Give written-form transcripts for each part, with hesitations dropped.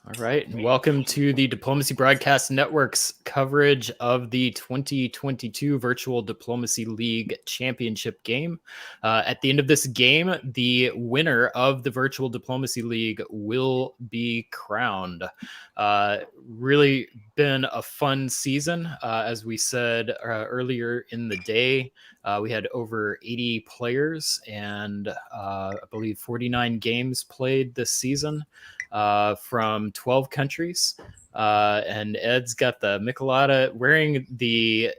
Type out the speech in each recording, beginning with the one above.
All right, and welcome to the Diplomacy Broadcast Network's coverage of the 2022 Virtual Diplomacy League Championship game. At the end of this game, the winner of the Virtual Diplomacy League will be crowned. Really been a fun season. As we said earlier in the day, we had over 80 players and I believe 49 games played this season. From 12 countries. And Ed's got the Michelada wearing the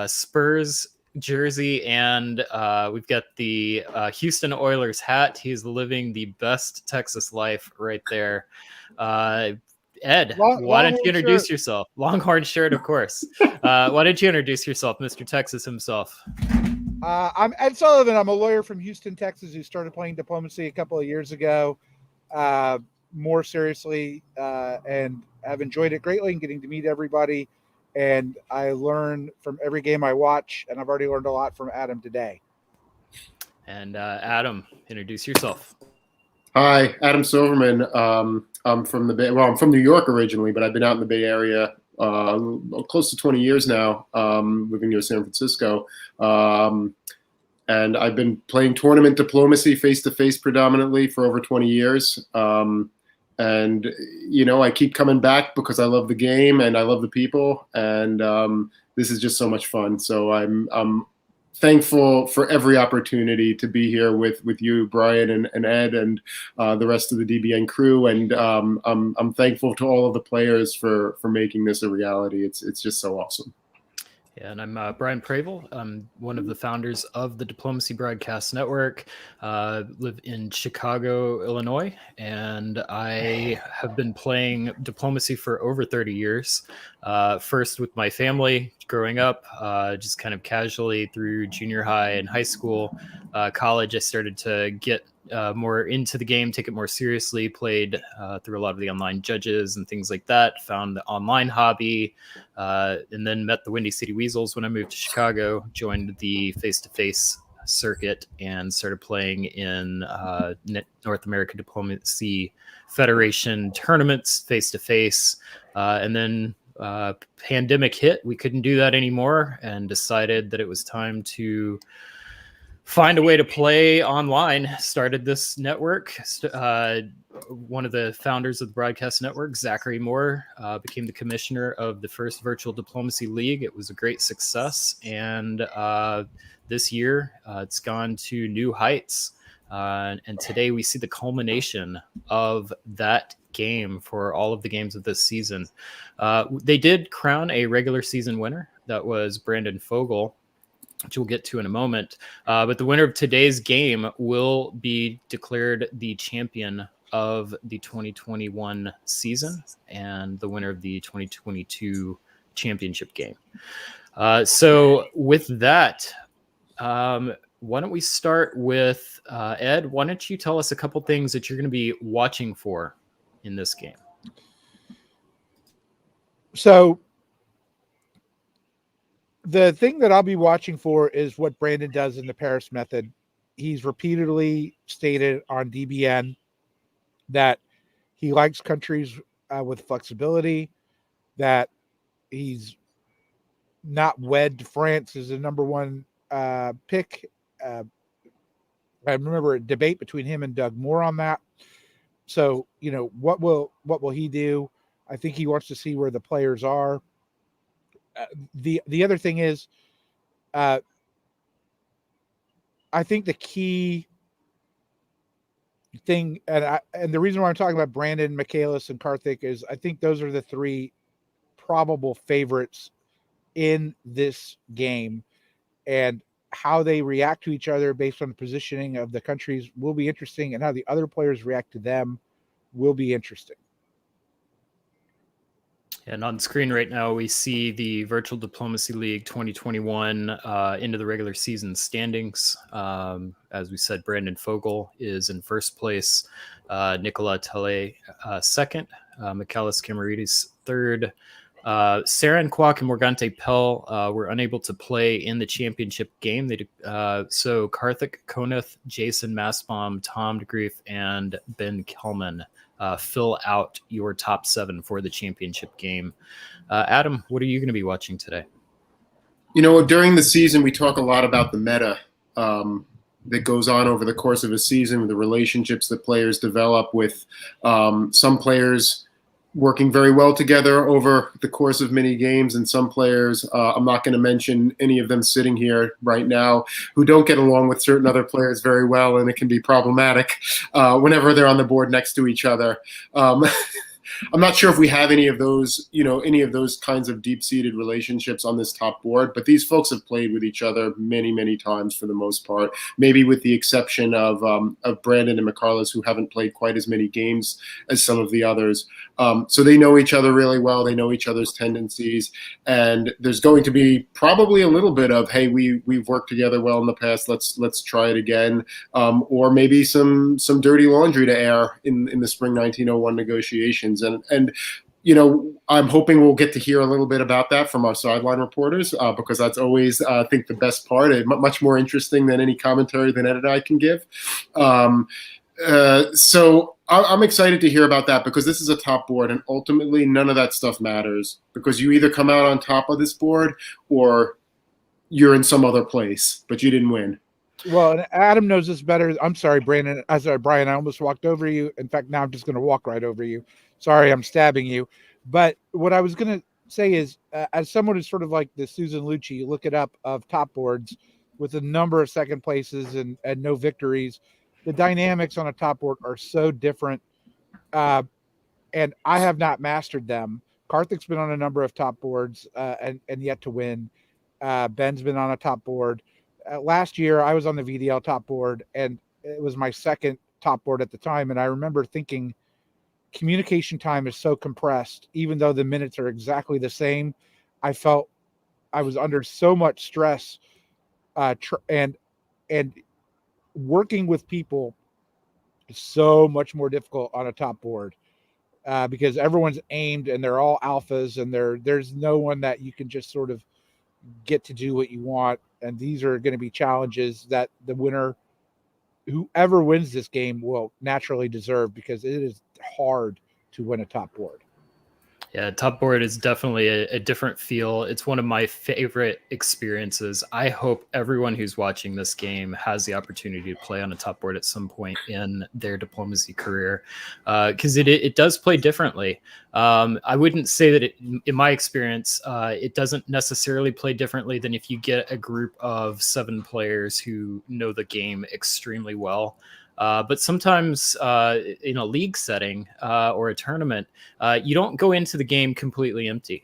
Spurs jersey, and we've got the Houston Oilers hat. He's living the best Texas life right there. Ed, why don't you introduce yourself? Longhorn shirt, of course. Why don't you introduce yourself, Mr. Texas himself? I'm Ed Sullivan. I'm a lawyer from Houston, Texas, who started playing diplomacy a couple of years ago. More seriously, and have enjoyed it greatly and getting to meet everybody. And I learn from every game I watch, and I've already learned a lot from Adam today. And Adam, introduce yourself. Hi, Adam Silverman. I'm from the Bay. Well, I'm from New York originally, but I've been out in the Bay Area close to 20 years now, living near San Francisco. And I've been playing tournament diplomacy face-to-face predominantly for over 20 years. And, you know, I keep coming back because I love the game and I love the people. And this is just so much fun. So I'm thankful for every opportunity to be here with you, Brian and Ed, and the rest of the DBN crew. And I'm thankful to all of the players for making this a reality. It's just so awesome. Yeah, and I'm Brian Pravel. I'm one of the founders of the Diplomacy Broadcast Network. Live in Chicago, Illinois, and I have been playing diplomacy for over 30 years. First with my family growing up, just kind of casually through junior high and high school. College, I started to get more into the game, take it more seriously, played through a lot of the online judges and things like that, found the online hobby, and then met the Windy City Weasels when I moved to Chicago, joined the face-to-face circuit and started playing in North American Diplomacy Federation tournaments face-to-face. And then pandemic hit, we couldn't do that anymore and decided that it was time to find a way to play online. Started this network. One of the founders of the broadcast network, Zachary Moore, became the commissioner of the first Virtual Diplomacy League. It was a great success. And this year, it's gone to new heights. And today we see the culmination of that game for all of the games of this season. They did crown a regular season winner. That was Brandon Fogel, which we'll get to in a moment. But the winner of today's game will be declared the champion of the 2021 season and the winner of the 2022 championship game. So with that, why don't we start with Ed? Why don't you tell us a couple things that you're going to be watching for in this game? So the thing that I'll be watching for is what Brandon does in the Paris method. He's repeatedly stated on DBN that he likes countries with flexibility, that he's not wed to France as the number one pick. I remember a debate between him and Doug Moore on that. So, you know, what will he do? I think he wants to see where the players are. The other thing is, I think the key thing, and the reason why I'm talking about Brandon, Michaelis, and Karthik is I think those are the three probable favorites in this game, and how they react to each other based on the positioning of the countries will be interesting, and how the other players react to them will be interesting. And on screen right now, we see the Virtual Diplomacy League 2021 into the regular season standings. As we said, Brandon Fogel is in first place, Nicolas Telle second, Michaelis Kamaridis third. Saran Kwok and Morgante Pell were unable to play in the championship game. So Karthik Koneth, Jason Massbaum, Tom DeGrief, and Ben Kelman fill out your top 7 for the championship game. Adam, what are you going to be watching today? During the season, we talk a lot about the meta that goes on over the course of a season, with the relationships that players develop with some players working very well together over the course of many games, and some players, I'm not going to mention any of them sitting here right now, who don't get along with certain other players very well, and it can be problematic whenever they're on the board next to each other. I'm not sure if we have any of those kinds of deep-seated relationships on this top board, but these folks have played with each other many, many times for the most part, maybe with the exception of Brandon and McCarlos, who haven't played quite as many games as some of the others. So they know each other really well. They know each other's tendencies, and there's going to be probably a little bit of, hey, we've worked together well in the past. Let's try it again, or maybe some dirty laundry to air in the spring 1901 negotiations. And I'm hoping we'll get to hear a little bit about that from our sideline reporters, because that's always, I think, the best part. Much more interesting than any commentary that Ed and I can give. So I'm excited to hear about that, because this is a top board, and ultimately none of that stuff matters, because you either come out on top of this board or you're in some other place, but you didn't win. Well, Adam knows this better. I'm sorry, Brandon. Brian, I almost walked over you. In fact, now I'm just going to walk right over you. Sorry, I'm stabbing you. But what I was going to say is, as someone who's sort of like the Susan Lucci, look it up, of top boards with a number of second places and no victories, the dynamics on a top board are so different. And I have not mastered them. Karthik's been on a number of top boards and yet to win. Ben's been on a top board. Last year, I was on the VDL top board, and it was my second top board at the time. And I remember thinking, communication time is so compressed, even though the minutes are exactly the same. I felt I was under so much stress, and working with people is so much more difficult on a top board, because everyone's aimed and they're all alphas, and there's no one that you can just sort of get to do what you want. And these are going to be challenges that the winner, whoever wins this game, will naturally deserve, because it is hard to win a top board. Yeah, top board is definitely a different feel. It's one of my favorite experiences. I hope everyone who's watching this game has the opportunity to play on a top board at some point in their diplomacy career, because it does play differently. I wouldn't say that in my experience, it doesn't necessarily play differently than if you get a group of 7 players who know the game extremely well. But sometimes in a league setting or a tournament, you don't go into the game completely empty.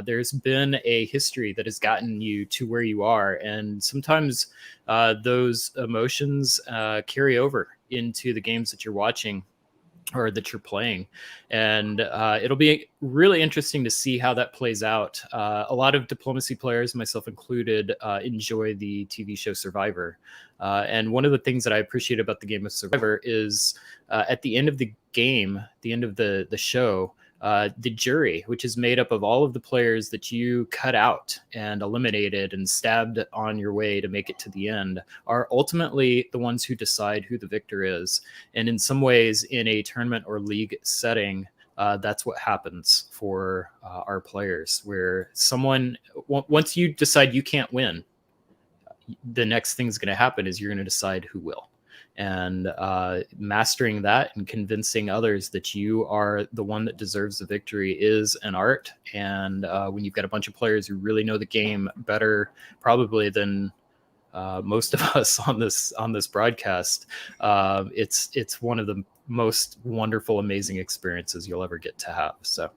There's been a history that has gotten you to where you are. And sometimes those emotions carry over into the games that you're watching or that you're playing. And it'll be really interesting to see how that plays out. A lot of diplomacy players, myself included, enjoy the TV show Survivor. And one of the things that I appreciate about the game of Survivor is at the end of the game, the end of the show, the jury, which is made up of all of the players that you cut out and eliminated and stabbed on your way to make it to the end, are ultimately the ones who decide who the victor is. And in some ways, in a tournament or league setting, that's what happens for our players, where someone, once you decide you can't win, the next thing's going to happen is you're going to decide who will. And mastering that and convincing others that you are the one that deserves the victory is an art. And when you've got a bunch of players who really know the game better, probably than most of us on this broadcast, it's one of the most wonderful, amazing experiences you'll ever get to have. So.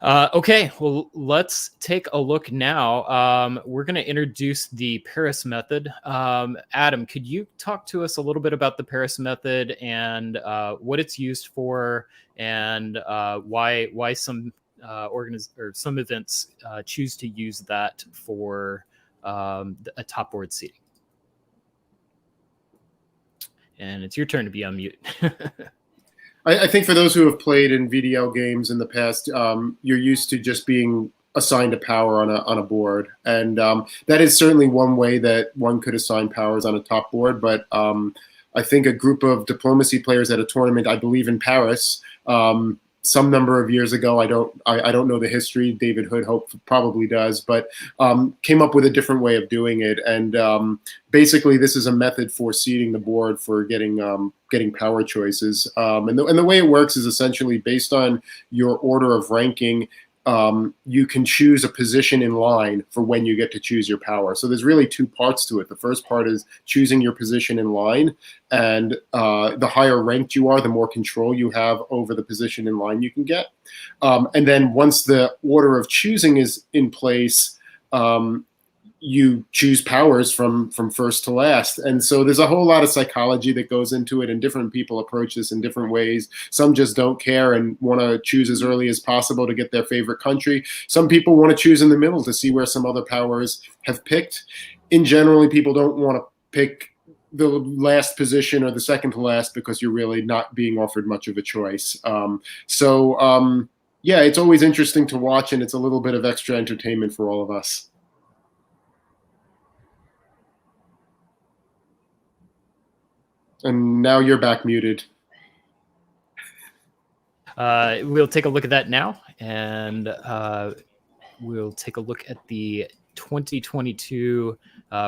Okay, well, let's take a look now. We're going to introduce the Paris method. Adam, could you talk to us a little bit about the Paris method and what it's used for, and why some some events choose to use that for a top board seating? And it's your turn to be on mute. I think for those who have played in VDL games in the past, you're used to just being assigned a power on a board. And that is certainly one way that one could assign powers on a top board. But I think a group of diplomacy players at a tournament, I believe in Paris, some number of years ago. I don't know the history. David Hood probably does, but came up with a different way of doing it. And basically, this is a method for seeding the board for getting power choices. And the way it works is essentially based on your order of ranking. You can choose a position in line for when you get to choose your power. So there's really two parts to it. The first part is choosing your position in line, and the higher ranked you are, the more control you have over the position in line you can get. And then once the order of choosing is in place, you choose powers from first to last. And so there's a whole lot of psychology that goes into it, and different people approach this in different ways. Some just don't care and want to choose as early as possible to get their favorite country. Some people want to choose in the middle to see where some other powers have picked. In general, people don't want to pick the last position or the second to last because you're really not being offered much of a choice. Yeah, it's always interesting to watch, and it's a little bit of extra entertainment for all of us. And now you're back muted. We'll take a look at that now, and we'll take a look at the 2022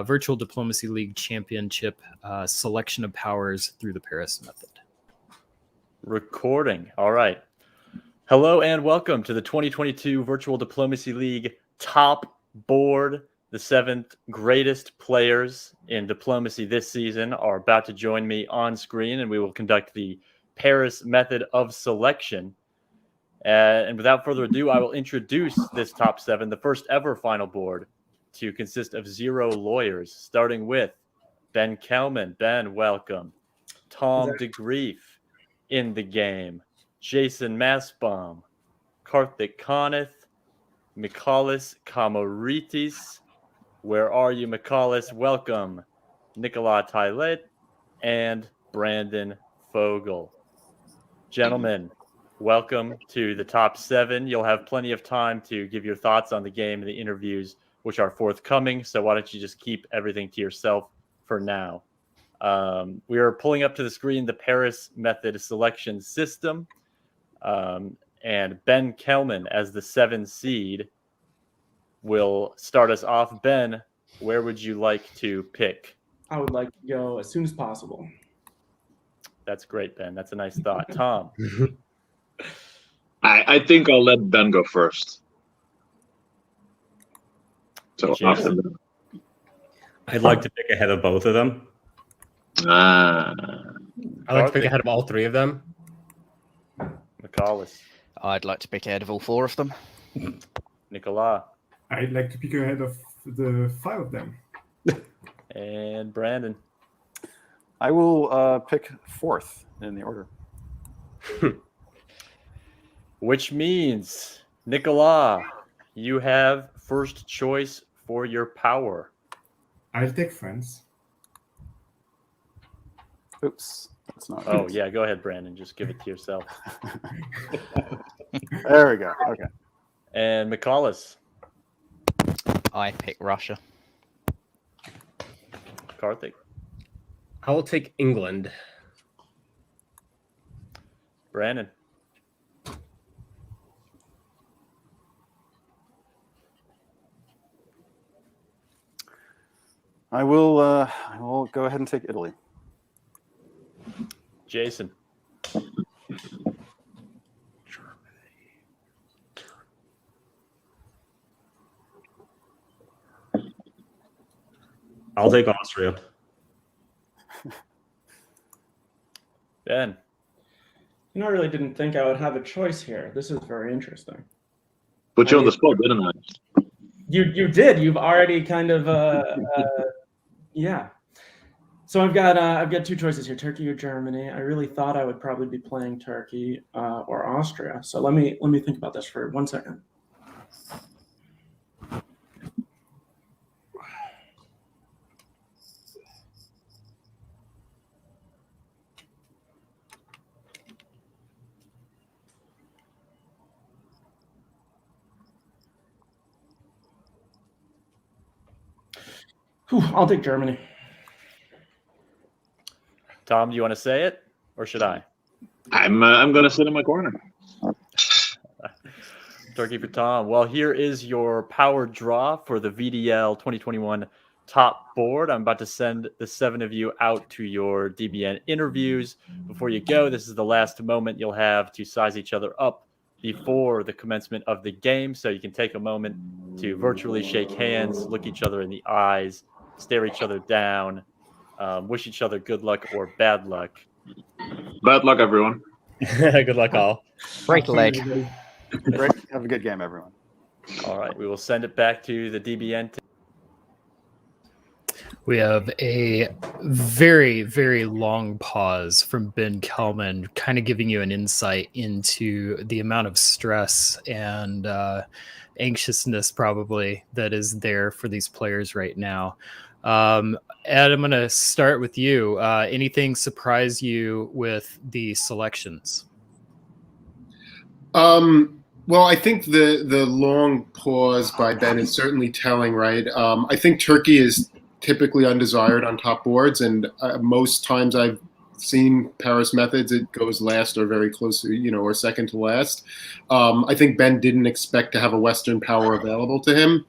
Virtual Diplomacy League Championship selection of powers through the Paris method. Recording. All right. Hello and welcome to the 2022 Virtual Diplomacy League top board. The 7th greatest players in diplomacy this season are about to join me on screen, and we will conduct the Paris method of selection. And without further ado, I will introduce this top 7, the first ever final board, to consist of 0 lawyers, starting with Ben Kelman. Ben, welcome. Tom DeGrief in the game. Jason Massbaum. Karthik Coneth. Mikalis Kamaritis. Where are you, Mikalis? Welcome. Nicolas Tylet and Brandon Fogel. Gentlemen, welcome to the top 7. You'll have plenty of time to give your thoughts on the game and the interviews, which are forthcoming. So why don't you just keep everything to yourself for now? We are pulling up to the screen the Paris method selection system. And Ben Kelman, as the 7 seed, will start us off. Ben, where would you like to pick? I would like to go as soon as possible. That's great, Ben. That's a nice thought. Tom? I think I'll let Ben go first. So after Ben. I'd like to pick ahead of both of them. Ah. I'd like to pick ahead of all 3 of them. Mikalis? I'd like to pick ahead of all 4 of them. Nicolas? I'd like to pick ahead of the 5 of them. And Brandon? I will pick 4th in the order. Which means, Nicolas, you have first choice for your power. I'll take France. Oops. That's not. Oh, yeah. Go ahead, Brandon. Just give it to yourself. There we go. Okay. And Mikalis? I pick Russia. Karthik? I will take England. Brandon? I will go ahead and take Italy. Jason? I'll take Austria. Ben? You know, I really didn't think I would have a choice here. This is very interesting. Put you on the spot, didn't I? You did. You've already kind of yeah. So I've got 2 choices here: Turkey or Germany. I really thought I would probably be playing Turkey or Austria. So let me think about this for 1 second. Whew, I'll take Germany. Tom, do you want to say it, or should I? I'm gonna sit in my corner. Turkey for Tom. Well, here is your power draw for the VDL 2021 top board. I'm about to send the 7 of you out to your DBN interviews. Before you go, this is the last moment you'll have to size each other up before the commencement of the game. So you can take a moment to virtually shake hands, look each other in the eyes, stare each other down, wish each other good luck or bad luck. Bad luck, everyone. Good luck, all. Break a leg. Great. Have a good game, everyone. All right, we will send it back to the DBN. We have a very, very long pause from Ben Kelman, kind of giving you an insight into the amount of stress and anxiousness probably that is there for these players right now. Ed, I'm going to start with you. Anything surprise you with the selections? Well, I think the long pause by Ben is certainly telling, right? I think Turkey is typically undesired on top boards, and most times I've seen Paris Methods, it goes last or very close to, or second to last. I think Ben didn't expect to have a Western power available to him.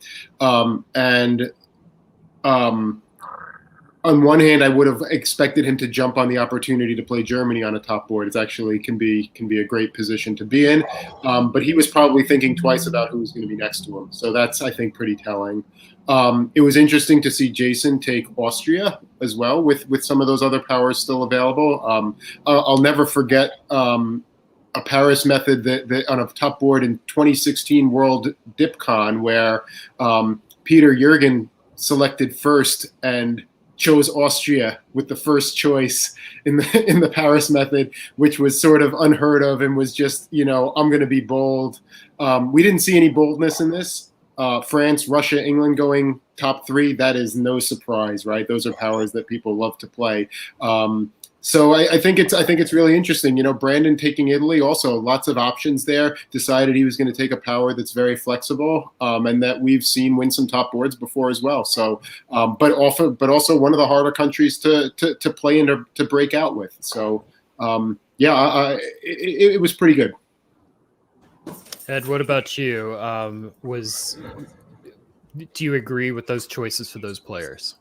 On one hand, I would have expected him to jump on the opportunity to play Germany on a top board. It's actually can be a great position to be in, but he was probably thinking twice about who was going to be next to him. So that's, I think, pretty telling. It was interesting to see Jason take Austria as well, with some of those other powers still available. I'll never forget a Paris Method that on a top board in 2016 World DipCon where Peter Jürgen selected first and chose Austria with the first choice in the Paris Method, which was sort of unheard of and was just, I'm going to be bold. We didn't see any boldness in this. France, Russia, England going top 3, that is no surprise, right? Those are powers that people love to play. So I think it's really interesting. Brandon taking Italy, also lots of options there. Decided he was going to take a power that's very flexible, and that we've seen win some top boards before as well. So, but also one of the harder countries to play and to break out with. So, it was pretty good. Ed, what about you? Do you agree with those choices for those players?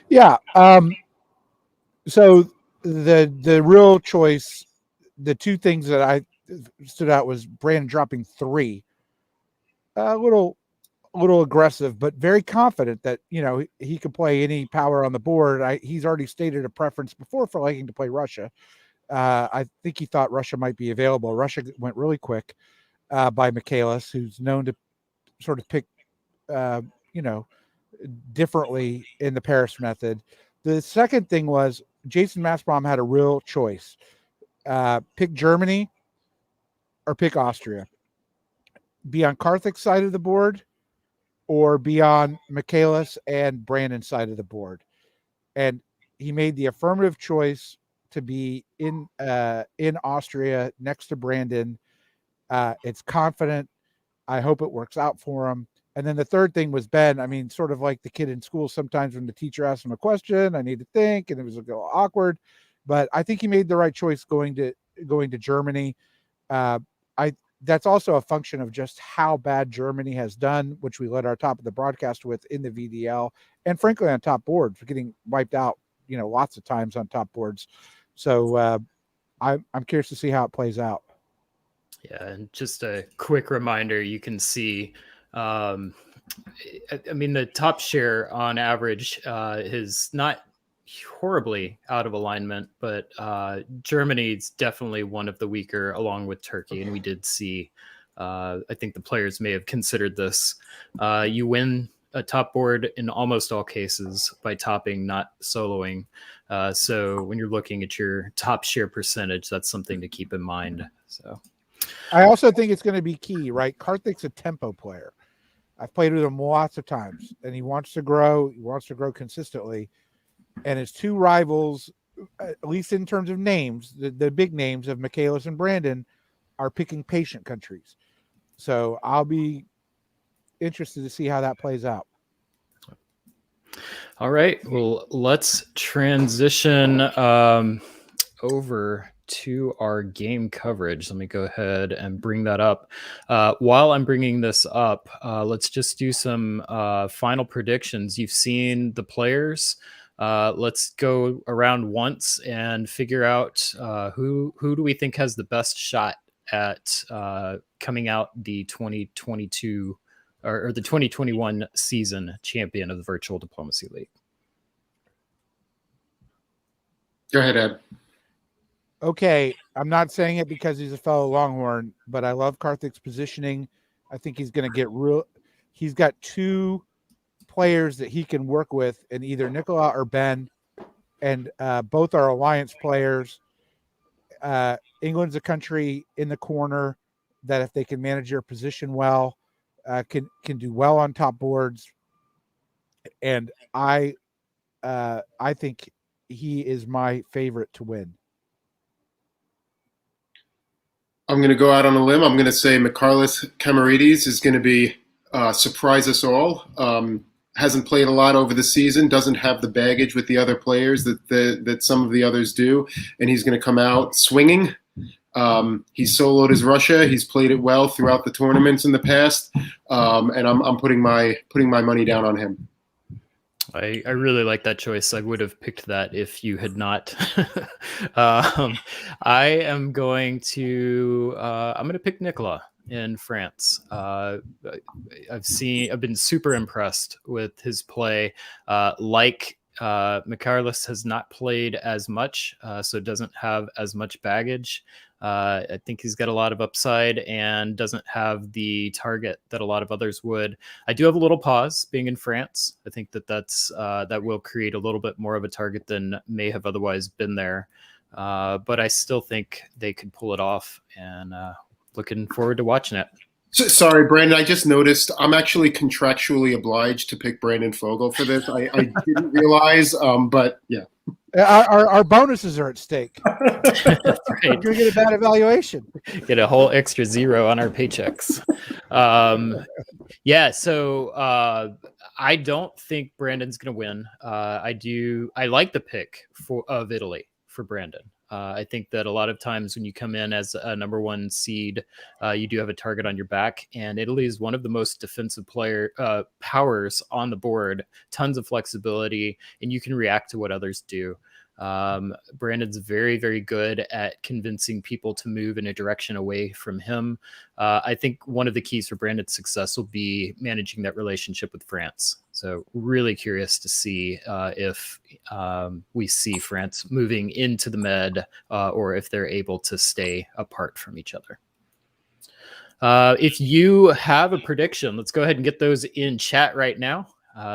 Yeah. So the real choice, the two things that I stood out was Brandon dropping 3. A little aggressive, but very confident that he could play any power on the board. He's already stated a preference before for liking to play Russia. I think he thought Russia might be available. Russia went really quick by Michaelis, who's known to sort of pick differently in the Paris Method. The second thing was Jason Massbaum had a real choice. Pick Germany or pick Austria. Be on Karthik's side of the board or be on Michaelis and Brandon's side of the board. And he made the affirmative choice to be in Austria next to Brandon. It's confident. I hope it works out for him. And then the third thing was Ben. I mean, sort of like the kid in school, sometimes when the teacher asks him a question, I need to think, and it was a little awkward. But I think he made the right choice going to Germany. That's also a function of just how bad Germany has done, which we led our top of the broadcast with in the VDL, and frankly on top board for getting wiped out, lots of times on top boards. So I'm curious to see how it plays out. Yeah, and just a quick reminder, you can see, the top share on average is not horribly out of alignment, but Germany's definitely one of the weaker along with Turkey. And we did see, I think the players may have considered this. You win a top board in almost all cases by topping, not soloing. So when you're looking at your top share percentage, that's something to keep in mind. So I also think it's going to be key, right? Karthik's a tempo player. I've played with him lots of times, and he wants to grow. He wants to grow consistently. And his two rivals, at least in terms of names, the big names of Michaelis and Brandon, are picking patient countries. So I'll be interested to see how that plays out. All right. Well, let's transition over to our game coverage. Let me go ahead and bring that up. While I'm bringing this up, let's just do some final predictions. You've seen the players. Let's go around once and figure out who do we think has the best shot at coming out the 2022 or the 2021 season champion of the Virtual Diplomacy League. Go ahead, Ed. Okay, I'm not saying it because he's a fellow Longhorn, but I love Karthik's positioning. I think he's going to get real. He's got two players that he can work with, in either Nicola or Ben, and both are alliance players. England's a country in the corner that, if they can manage their position well, can do well on top boards. And I think he is my favorite to win. I'm going to go out on a limb. I'm going to say Mikarlis Kamarides is going to be surprise us all. Hasn't played a lot over the season, doesn't have the baggage with the other players that some of the others do, and he's going to come out swinging. He's soloed his Russia. He's played it well throughout the tournaments in the past, and I'm putting my money down on him. I really like that choice. I would have picked that if you had not. I am going to pick Nicola in France. I've been super impressed with his play. Mikarlis has not played as much, so doesn't have as much baggage. I think he's got a lot of upside and doesn't have the target that a lot of others would. I do have a little pause being in France. I think that will create a little bit more of a target than may have otherwise been there. But I still think they could pull it off, and looking forward to watching it. Sorry, Brandon. I just noticed I'm actually contractually obliged to pick Brandon Fogel for this. I didn't realize, but yeah. Our bonuses are at stake. That's right. You're going to get a bad evaluation. Get a whole extra zero on our paychecks. So I don't think Brandon's going to win. I like the pick of Italy for Brandon. I think that a lot of times when you come in as a number one seed, you do have a target on your back, and Italy is one of the most defensive powers on the board. Tons of flexibility, and you can react to what others do. Brandon's very, very good at convincing people to move in a direction away from him. I think one of the keys for Brandon's success will be managing that relationship with France. So really curious to see if we see France moving into the Med or if they're able to stay apart from each other. If you have a prediction, let's go ahead and get those in chat right now.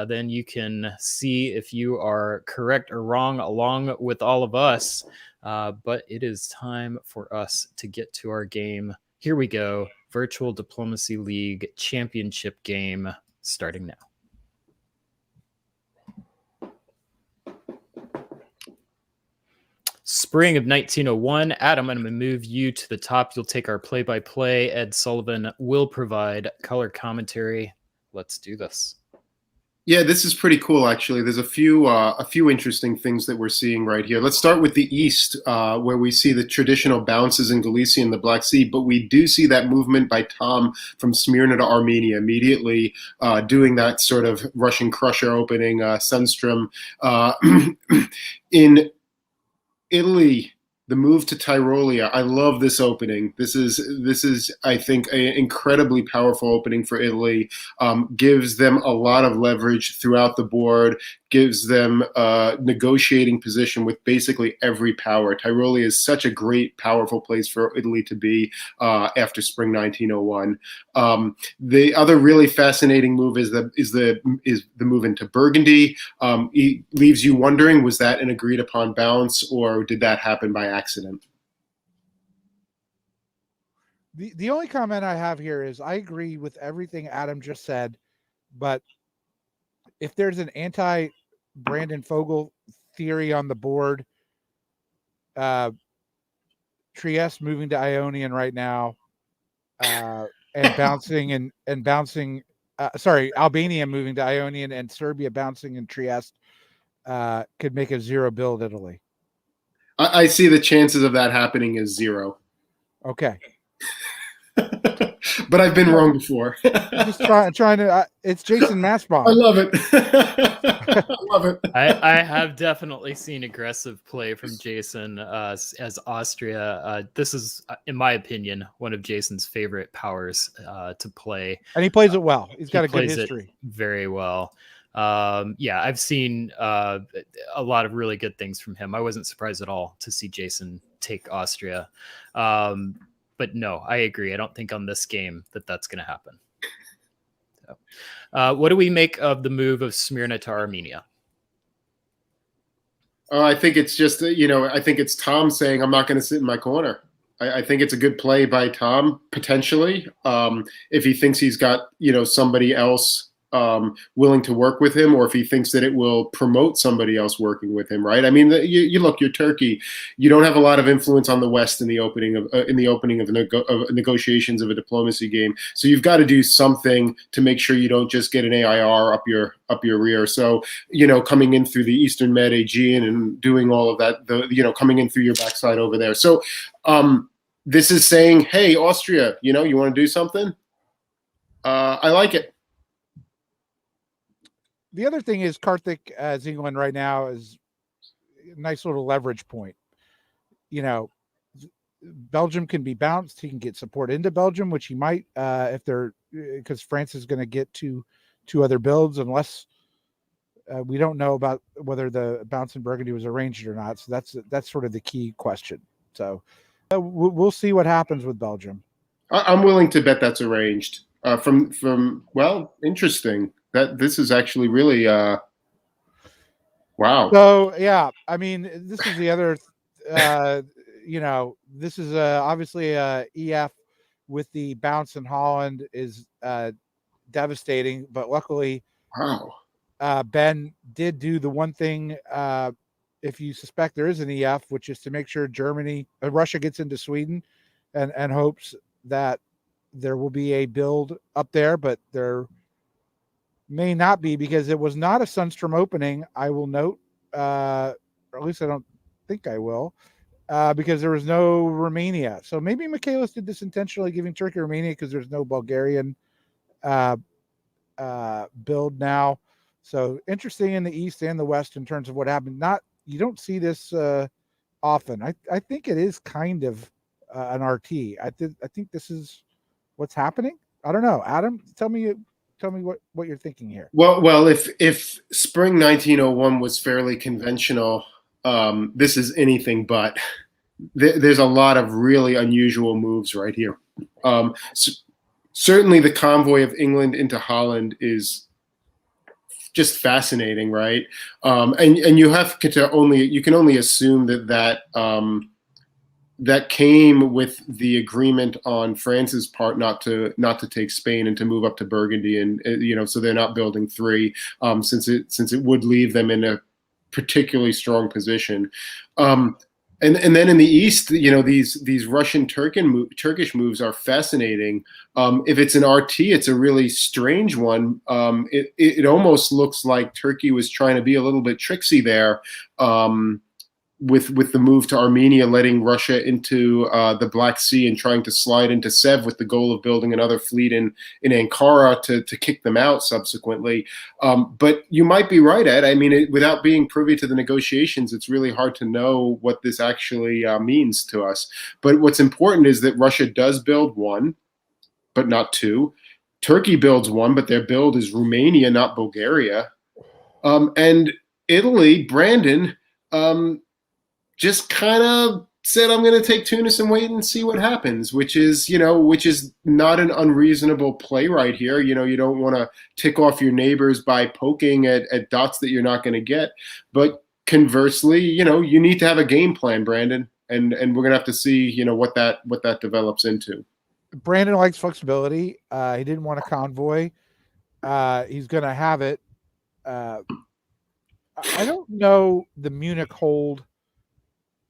Then you can see if you are correct or wrong along with all of us. But it is time for us to get to our game. Here we go. Virtual Diplomacy League Championship game starting now. Spring of 1901. Adam, I'm going to move you to the top. You'll take our play-by-play. Ed Sullivan will provide color commentary. Let's do this. Yeah, this is pretty cool, actually. There's a few interesting things that we're seeing right here. Let's start with the East, where we see the traditional bounces in Galicia and the Black Sea, but we do see that movement by Tom from Smyrna to Armenia, immediately doing that sort of Russian crusher opening, Sundstrom. In Italy, the move to Tyrolia, I love this opening. This is I think, an incredibly powerful opening for Italy. Gives them a lot of leverage throughout the board, gives them a negotiating position with basically every power. Tyrolia is such a great, powerful place for Italy to be after spring 1901. The other really fascinating move is the move into Burgundy. It leaves you wondering, was that an agreed upon bounce, or did that happen by accident? The only comment I have here is I agree with everything Adam just said, but if there's an anti-Brandon Fogel theory on the board, Trieste moving to Ionian right now, and bouncing Albania moving to Ionian and Serbia bouncing in Trieste could make a zero build Italy. I see the chances of that happening as 0. Okay. But I've been wrong before. I'm just trying to. It's Jason Massbaum. I love it. I love it. I have definitely seen aggressive play from Jason as Austria. This is, in my opinion, one of Jason's favorite powers to play. And he plays it well. He's got a good plays it history. very well. Yeah, I've seen a lot of really good things from him. I wasn't surprised at all to see Jason take Austria. But no, I agree. I don't think on this game that's going to happen. So, what do we make of the move of Smyrna to Armenia? I think it's just, I think it's Tom saying, I'm not going to sit in my corner. I think it's a good play by Tom, potentially. If he thinks he's got, somebody else willing to work with him, or if he thinks that it will promote somebody else working with him, right? I mean, you look, you're Turkey. You don't have a lot of influence on the West in the opening of negotiations of a diplomacy game. So you've got to do something to make sure you don't just get an AIR up your rear. So coming in through the Eastern Med Aegean and doing all of that, coming in through your backside over there. So this is saying, hey, Austria, you want to do something? I like it. The other thing is Karthik as England right now is a nice little leverage point. Belgium can be bounced. He can get support into Belgium, which he might because France is going to get two other builds unless we don't know about whether the bounce in Burgundy was arranged or not. So that's sort of the key question. So we'll see what happens with Belgium. I'm willing to bet that's arranged. Interesting. That this is actually really wow. So yeah, I mean, this is the other this is obviously EF with the bounce in Holland is devastating, but luckily Ben did do the one thing if you suspect there is an EF, which is to make sure Russia gets into Sweden and hopes that there will be a build up there, but there may not be because it was not a Sunstrom opening. I will note, or at least I don't think I will, because there was no Romania. So maybe Michaelis did this intentionally, giving Turkey Romania because there's no Bulgarian build now. So interesting in the East and the West in terms of what happened. You don't see this often. I think it is kind of an RT. I think this is what's happening. I don't know. Adam, tell me what you're thinking here. Well, if spring 1901 was fairly conventional, this is anything but. There's a lot of really unusual moves right here. Certainly, the convoy of England into Holland is just fascinating, right? And you have to you can only assume that came with the agreement on France's part not to take Spain and to move up to Burgundy, and so they're not building 3 since it would leave them in a particularly strong position. And then in the East, these Russian Turkish moves are fascinating. If it's an RT, it's a really strange one. It almost looks like Turkey was trying to be a little bit tricksy there. With the move to Armenia, letting Russia into the Black Sea and trying to slide into Sev with the goal of building another fleet in Ankara to kick them out subsequently. But you might be right, Ed. I mean, without being privy to the negotiations, it's really hard to know what this actually means to us. But what's important is that Russia does build 1, but not 2. Turkey builds 1, but their build is Romania, not Bulgaria. And Italy, Brandon, just kind of said, I'm going to take Tunis and wait and see what happens, which is not an unreasonable play right here. You don't want to tick off your neighbors by poking at dots that you're not going to get. But conversely, you need to have a game plan, Brandon, and we're going to have to see, what that develops into. Brandon likes flexibility. He didn't want a convoy. He's going to have it. I don't know the Munich hold.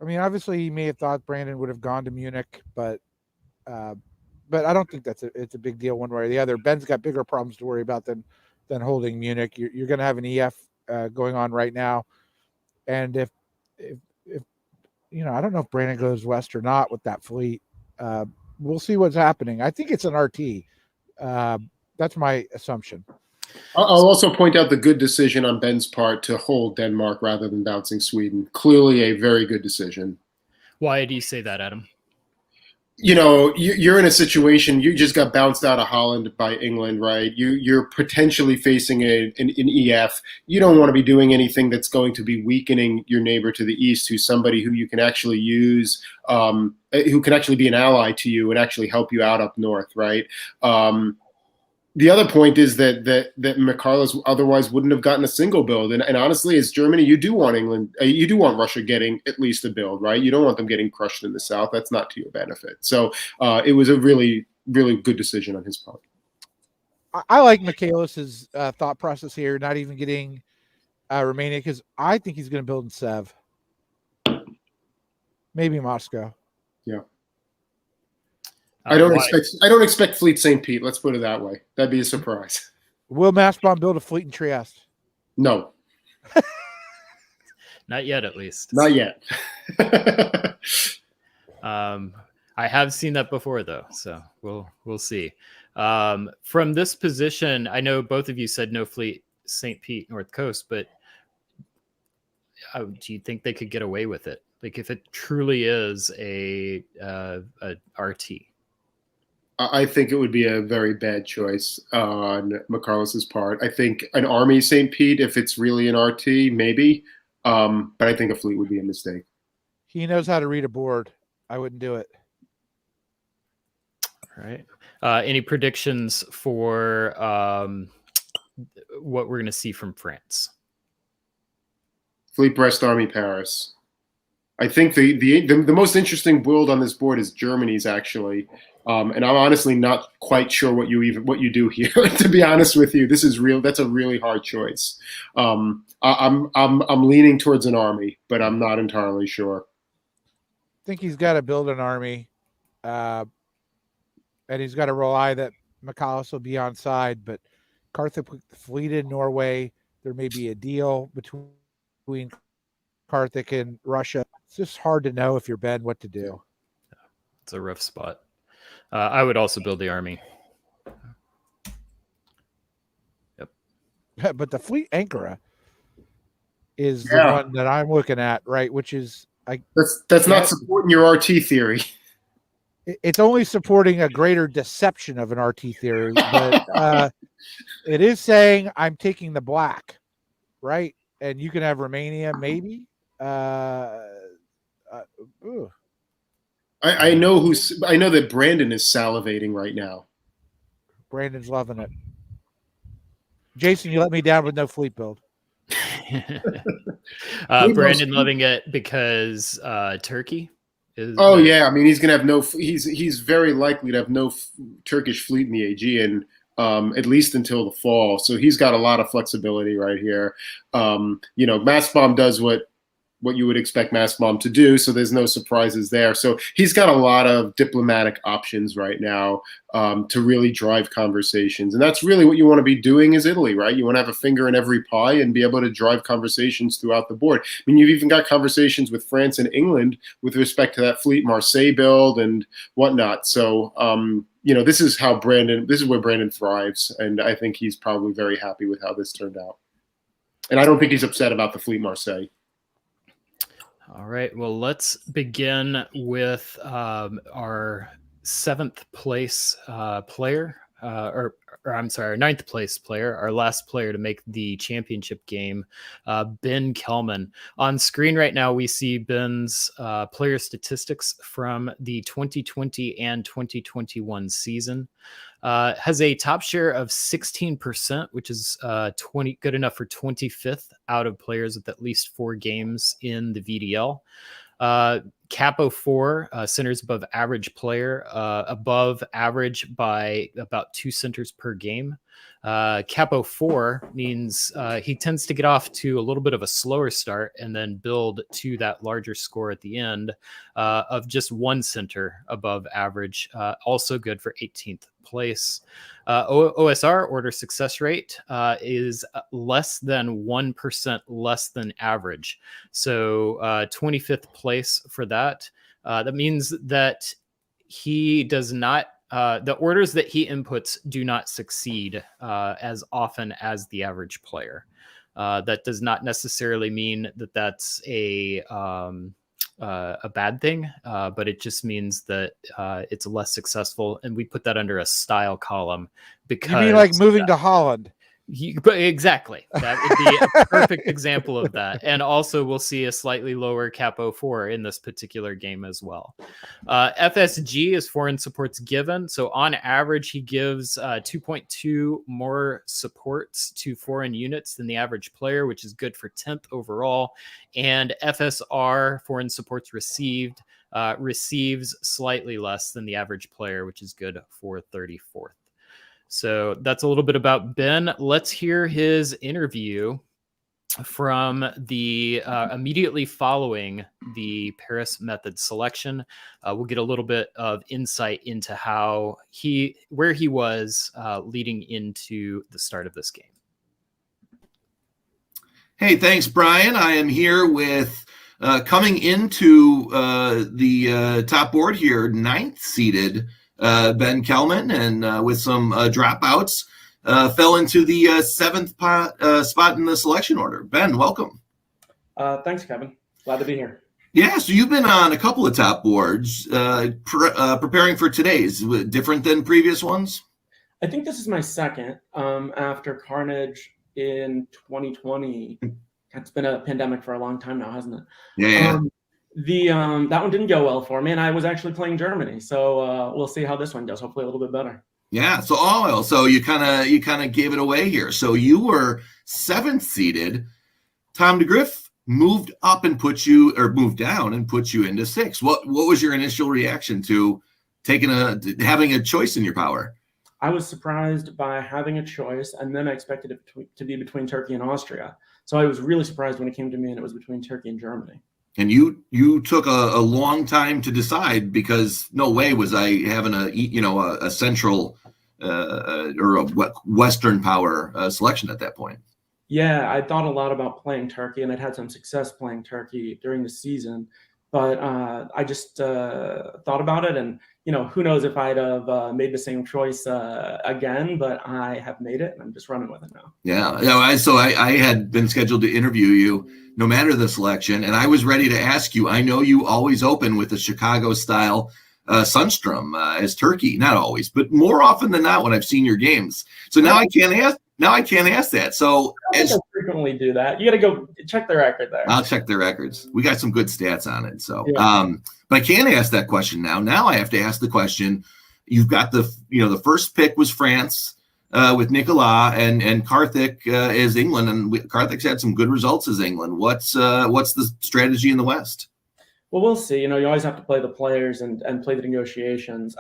I mean, obviously, he may have thought Brandon would have gone to Munich, but I don't think it's a big deal one way or the other. Ben's got bigger problems to worry about than holding Munich. You're going to have an EF going on right now, and if I don't know if Brandon goes west or not with that fleet. We'll see what's happening. I think it's an RT. That's my assumption. I'll also point out the good decision on Ben's part to hold Denmark rather than bouncing Sweden. Clearly a very good decision. Why do you say that, Adam? You're in a situation, you just got bounced out of Holland by England, right? You're potentially facing an EF. You don't want to be doing anything that's going to be weakening your neighbor to the east, who's somebody who you can actually use, who can actually be an ally to you and actually help you out up north, right? The other point is that McCarlos otherwise wouldn't have gotten a single build, and honestly, as Germany, you do want Russia getting at least a build, right? You don't want them getting crushed in the south. That's not to your benefit. So it was a really, really good decision on his part. I like Michaelis's thought process here, not even getting Romania, because I think he's going to build in Sev, maybe Moscow. Yeah. I don't expect Fleet St. Pete. Let's put it that way. That'd be a surprise. Will Mastbomb build a fleet in Trieste? No. Not yet, at least. Not yet. I have seen that before, though, so we'll see. From this position, I know both of you said no fleet St. Pete North Coast, but do you think they could get away with it? Like if it truly is a RT? I think it would be a very bad choice on McCarlos's part. I think an Army St. Pete, if it's really an RT, maybe. But I think a fleet would be a mistake. He knows how to read a board. I wouldn't do it. All right. Any predictions for what we're going to see from France? Fleet Brest, Army Paris. I think the most interesting build on this board is Germany's, actually. And I'm honestly not quite sure what you do here. To be honest with you, that's a really hard choice. I'm leaning towards an army, but I'm not entirely sure. I think he's got to build an army, and he's got to rely that McCallus will be on side. But Carthage fleet in Norway, there may be a deal between Carthage and Russia. It's just hard to know if you're Ben what to do. It's a rough spot. I would also build the army. Yep. But the fleet Ankara is the one that I'm looking at, right? Which is that's not supporting your RT theory. It's only supporting a greater deception of an RT theory, but it is saying I'm taking the black, right? And you can have Romania, maybe. I know that Brandon is salivating right now. Brandon's loving it. Jason, you let me down with no fleet build. Brandon loving it because Turkey is. Oh yeah, I mean he's gonna have he's very likely to have no Turkish fleet in the Aegean. At least until the fall, so he's got a lot of flexibility right here. Mastbomb does what you would expect Mastbomb to do, so there's no surprises there. So he's got a lot of diplomatic options right now to really drive conversations, and that's really what you want to be doing as Italy, right? You want to have a finger in every pie and be able to drive conversations throughout the board. I mean, you've even got conversations with France and England with respect to that fleet Marseille build and whatnot. So this is where Brandon thrives, and I think he's probably very happy with how this turned out. And I don't think he's upset about the fleet Marseille. All right. Well, let's begin with our seventh place player, or I'm sorry, our ninth place player, our last player to make the championship game, Ben Kelman. On screen right now, we see Ben's player statistics from the 2020 and 2021 season. Has a top share of 16%, which is good enough for 25th out of players with at least 4 games in the VDL. Capo 4, centers above average player, above average by about 2 centers per game. Capo 4 means he tends to get off to a little bit of a slower start and then build to that larger score at the end of just 1 center above average. Also good for 18th place. OSR, order success rate, is less than 1% less than average. So 25th place for that. That means that he does not, the orders that he inputs do not succeed as often as the average player. That does not necessarily mean that that's a bad thing, but it just means that it's less successful, and we put that under a style column because You mean like moving to Holland? But exactly, that would be a perfect example of that. And also, we'll see a slightly lower Capo 4 in this particular game as well. FSG is foreign supports given. So on average, he gives 2.2 more supports to foreign units than the average player, which is good for 10th overall. And FSR, foreign supports received, receives slightly less than the average player, which is good for 34th. So that's a little bit about Ben. Let's hear his interview from the immediately following the Paris method selection. We'll get a little bit of insight into where he was leading into the start of this game. Hey, thanks, Brian. I am here with coming into the top board here, 9th seeded Ben Kelman, and with some dropouts, fell into the 7th spot in the selection order. Ben, welcome. Thanks, Kevin. Glad to be here. Yeah, so you've been on a couple of top boards preparing for today's. Different than previous ones? I think this is my second after Carnage in 2020. It's been a pandemic for a long time now, hasn't it? Yeah. That one didn't go well for me, and I was actually playing Germany, so we'll see how this one goes. Hopefully, a little bit better. Yeah. So you kind of gave it away here. So you were 7th seeded. Tom DeGriff moved down and put you into 6th. What was your initial reaction to having a choice in your power? I was surprised by having a choice, and then I expected it to be between Turkey and Austria. So I was really surprised when it came to me and it was between Turkey and Germany. And you took a long time to decide, because no way was I having a central or a Western power selection at that point. Yeah, I thought a lot about playing Turkey, and I'd had some success playing Turkey during the season. But I just thought about it, and who knows if I'd have made the same choice again, but I have made it, and I'm just running with it now. Yeah. So I had been scheduled to interview you no matter the selection, and I was ready to ask you. I know you always open with the Chicago-style Sunstrom as Turkey. Not always, but more often than not when I've seen your games. So now I can't ask that. So I frequently do that. You got to go check the record there. I'll check the records. We got some good stats on it. So, yeah. But I can't ask that question now. Now I have to ask the question. You've got the first pick was France with Nicolas, and Karthik is England, and Karthik's had some good results as England. What's the strategy in the West? Well, we'll see. You always have to play the players and play the negotiations.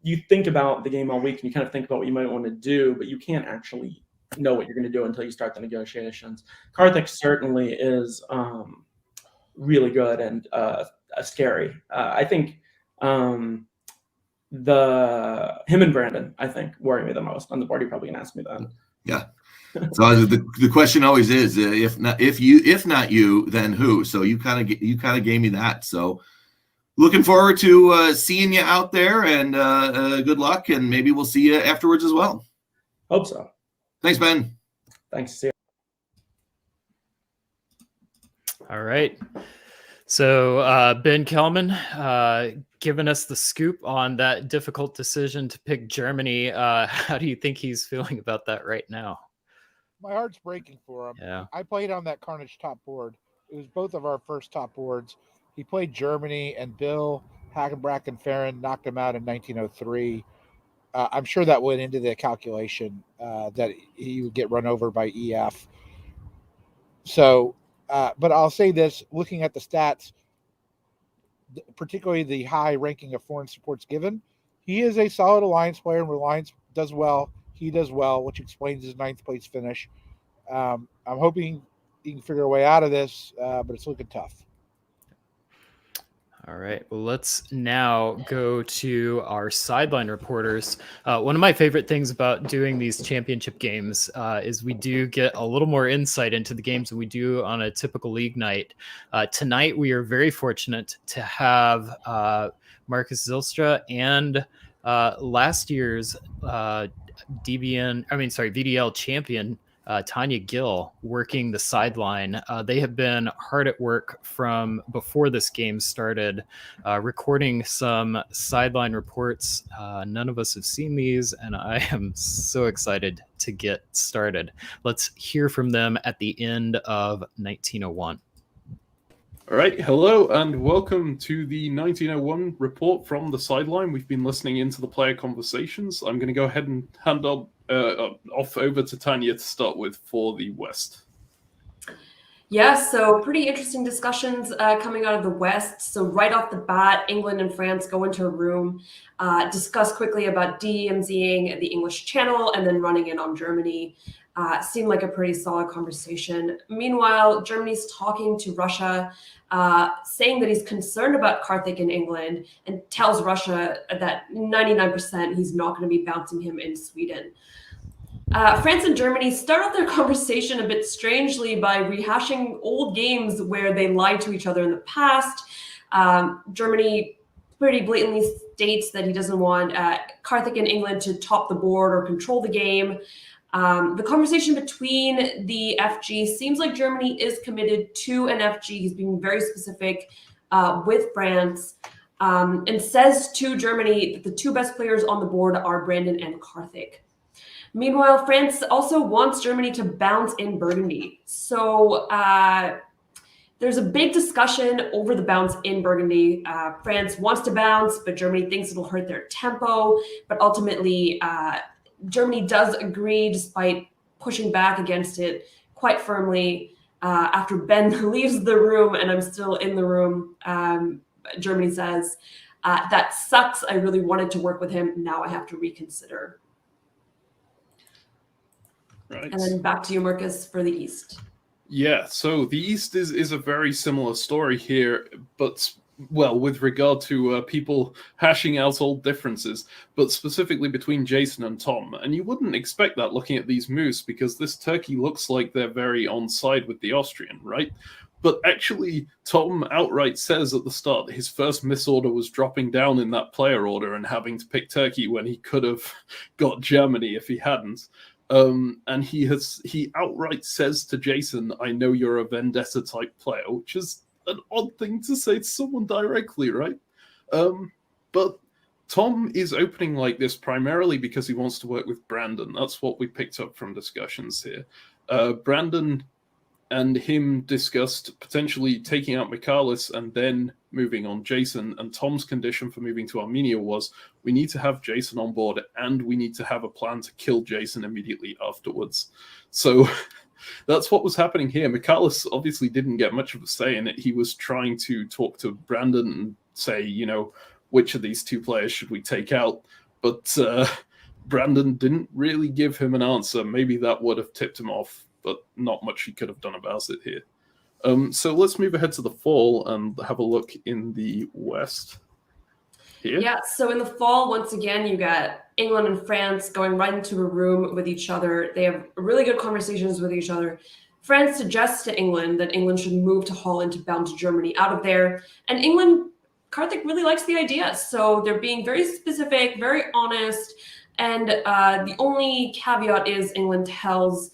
You think about the game all week and you kind of think about what you might want to do, but you can't actually know what you're going to do until you start the negotiations. Karthik certainly is really good and scary. I think him and Brandon, I think, worry me the most on the board. You're probably gonna ask me that. Yeah. So the question always is, if not you, then who? So you kind of gave me that. So looking forward to seeing you out there, and good luck, and maybe we'll see you afterwards as well. Hope so. Thanks, Ben. Thanks. See you. All right. So Ben Kelman giving us the scoop on that difficult decision to pick Germany. How do you think he's feeling about that right now? My heart's breaking for him. Yeah. I played on that Carnage top board. It was both of our first top boards. He played Germany, and Bill Hagenbrack and Farron knocked him out in 1903. I'm sure that went into the calculation that he would get run over by EF. So, but I'll say this, looking at the stats, particularly the high ranking of foreign supports given, he is a solid alliance player, and alliance does well. he does well, which explains his 9th place finish. I'm hoping he can figure a way out of this, but it's looking tough. All right. Well, let's now go to our sideline reporters. One of my favorite things about doing these championship games is we do get a little more insight into the games than we do on a typical league night. Tonight, we are very fortunate to have Marcus Zylstra and last year's VDL champion, Tanya Gill, working the sideline. They have been hard at work from before this game started, recording some sideline reports. None of us have seen these, and I am so excited to get started. Let's hear from them at the end of 1901. All right, hello and welcome to the 1901 report from the sideline. We've been listening into the player conversations. I'm going to go ahead and hand off over to Tanya to start with for the West. Yeah, so pretty interesting discussions coming out of the West. So right off the bat, England and France go into a room, discuss quickly about DMZing the English Channel and then running in on Germany. Seemed like a pretty solid conversation. Meanwhile, Germany's talking to Russia, saying that he's concerned about Karthik in England and tells Russia that 99% he's not going to be bouncing him in Sweden. France and Germany start off their conversation a bit strangely by rehashing old games where they lied to each other in the past. Germany pretty blatantly states that he doesn't want Karthik in England to top the board or control the game. The conversation between the FG seems like Germany is committed to an FG. He's being very specific with France and says to Germany that the two best players on the board are Brandon and Karthik. Meanwhile, France also wants Germany to bounce in Burgundy. So there's a big discussion over the bounce in Burgundy. France wants to bounce, but Germany thinks it'll hurt their tempo. But ultimately, Germany does agree despite pushing back against it quite firmly. After Ben leaves the room and I'm still in the room, Germany says, that sucks. I really wanted to work with him. Now I have to reconsider. Right. And then back to you, Marcus, for the East. Yeah, so the East is a very similar story here, but, well, with regard to people hashing out old differences, but specifically between Jason and Tom. And you wouldn't expect that looking at these moves, because this Turkey looks like they're very on side with the Austrian, right? But actually, Tom outright says at the start that his first misorder was dropping down in that player order and having to pick Turkey when he could have got Germany if he hadn't. And he outright says to Jason, I know you're a vendetta type player, which is an odd thing to say to someone directly, right? But Tom is opening like this primarily because he wants to work with Brandon. That's what we picked up from discussions here. Brandon and him discussed potentially taking out Michalis and then moving on Jason. And Tom's condition for moving to Armenia was, we need to have Jason on board and we need to have a plan to kill Jason immediately afterwards. So that's what was happening here. Michalis obviously didn't get much of a say in it. He was trying to talk to Brandon and say, you know, which of these two players should we take out? But Brandon didn't really give him an answer. Maybe that would have tipped him off, but not much he could have done about it here. So let's move ahead to the fall and have a look in the West here. Yeah, so in the fall, once again, you got England and France going right into a room with each other. They have really good conversations with each other. France suggests to England that England should move to Holland to bounce Germany out of there. And England, Karthik really likes the idea. So they're being very specific, very honest. And the only caveat is England tells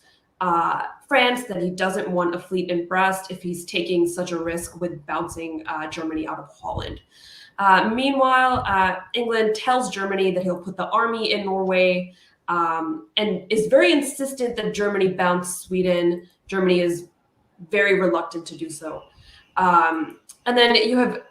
France that he doesn't want a fleet in Brest if he's taking such a risk with bouncing Germany out of Holland. Meanwhile, England tells Germany that he'll put the army in Norway and is very insistent that Germany bounce Sweden. Germany is very reluctant to do so. And then you have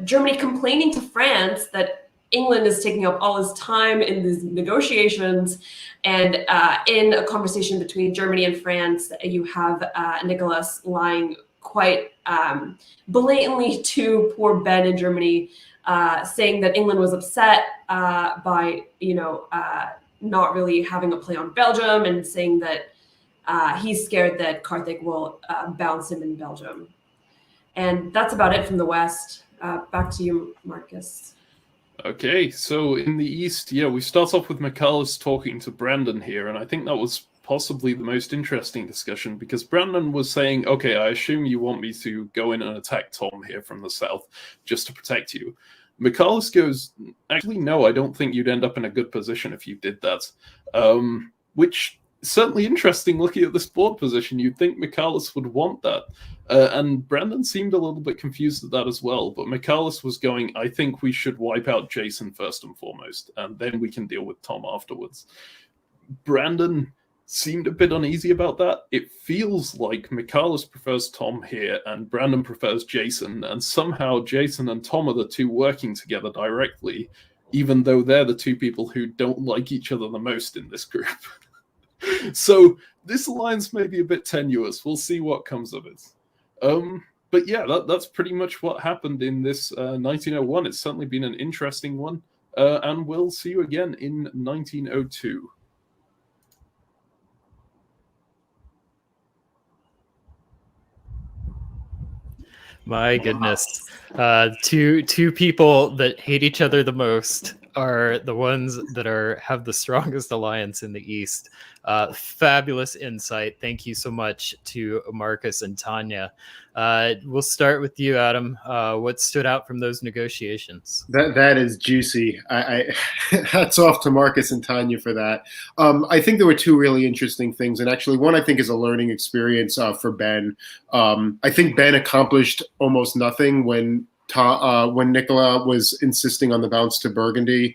Germany complaining to France that England is taking up all his time in these negotiations. And in a conversation between Germany and France, you have Nicholas lying quite blatantly to poor Ben in Germany, saying that England was upset by, not really having a play on Belgium and saying that he's scared that Karthik will bounce him in Belgium. And that's about it from the West. Back to you, Marcus. Okay, so in the East, yeah, we start off with McCallus talking to Brandon here, and I think that was possibly the most interesting discussion because Brandon was saying, okay, I assume you want me to go in and attack Tom here from the south just to protect you. McCallus goes, actually, no, I don't think you'd end up in a good position if you did that. Which certainly interesting looking at this board position. You'd think McCallus would want that. And Brandon seemed a little bit confused at that as well. But McCallus was going, I think we should wipe out Jason first and foremost, and then we can deal with Tom afterwards. Brandon seemed a bit uneasy about that. It feels like McCallus prefers Tom here and Brandon prefers Jason, and somehow Jason and Tom are the two working together directly, even though they're the two people who don't like each other the most in this group. So this alliance may be a bit tenuous. We'll see what comes of it. But yeah, that's pretty much what happened in this 1901. It's certainly been an interesting one, and we'll see you again in 1902. My goodness. Two people that hate each other the most are the ones that have the strongest alliance in the East. Fabulous insight. Thank you so much to Marcus and Tanya. We'll start with you, Adam. What stood out from those negotiations? That is juicy. I hats off to Marcus and Tanya for that. I think there were two really interesting things, and actually one I think is a learning experience for Ben. I think Ben accomplished almost nothing when Nicola was insisting on the bounce to Burgundy.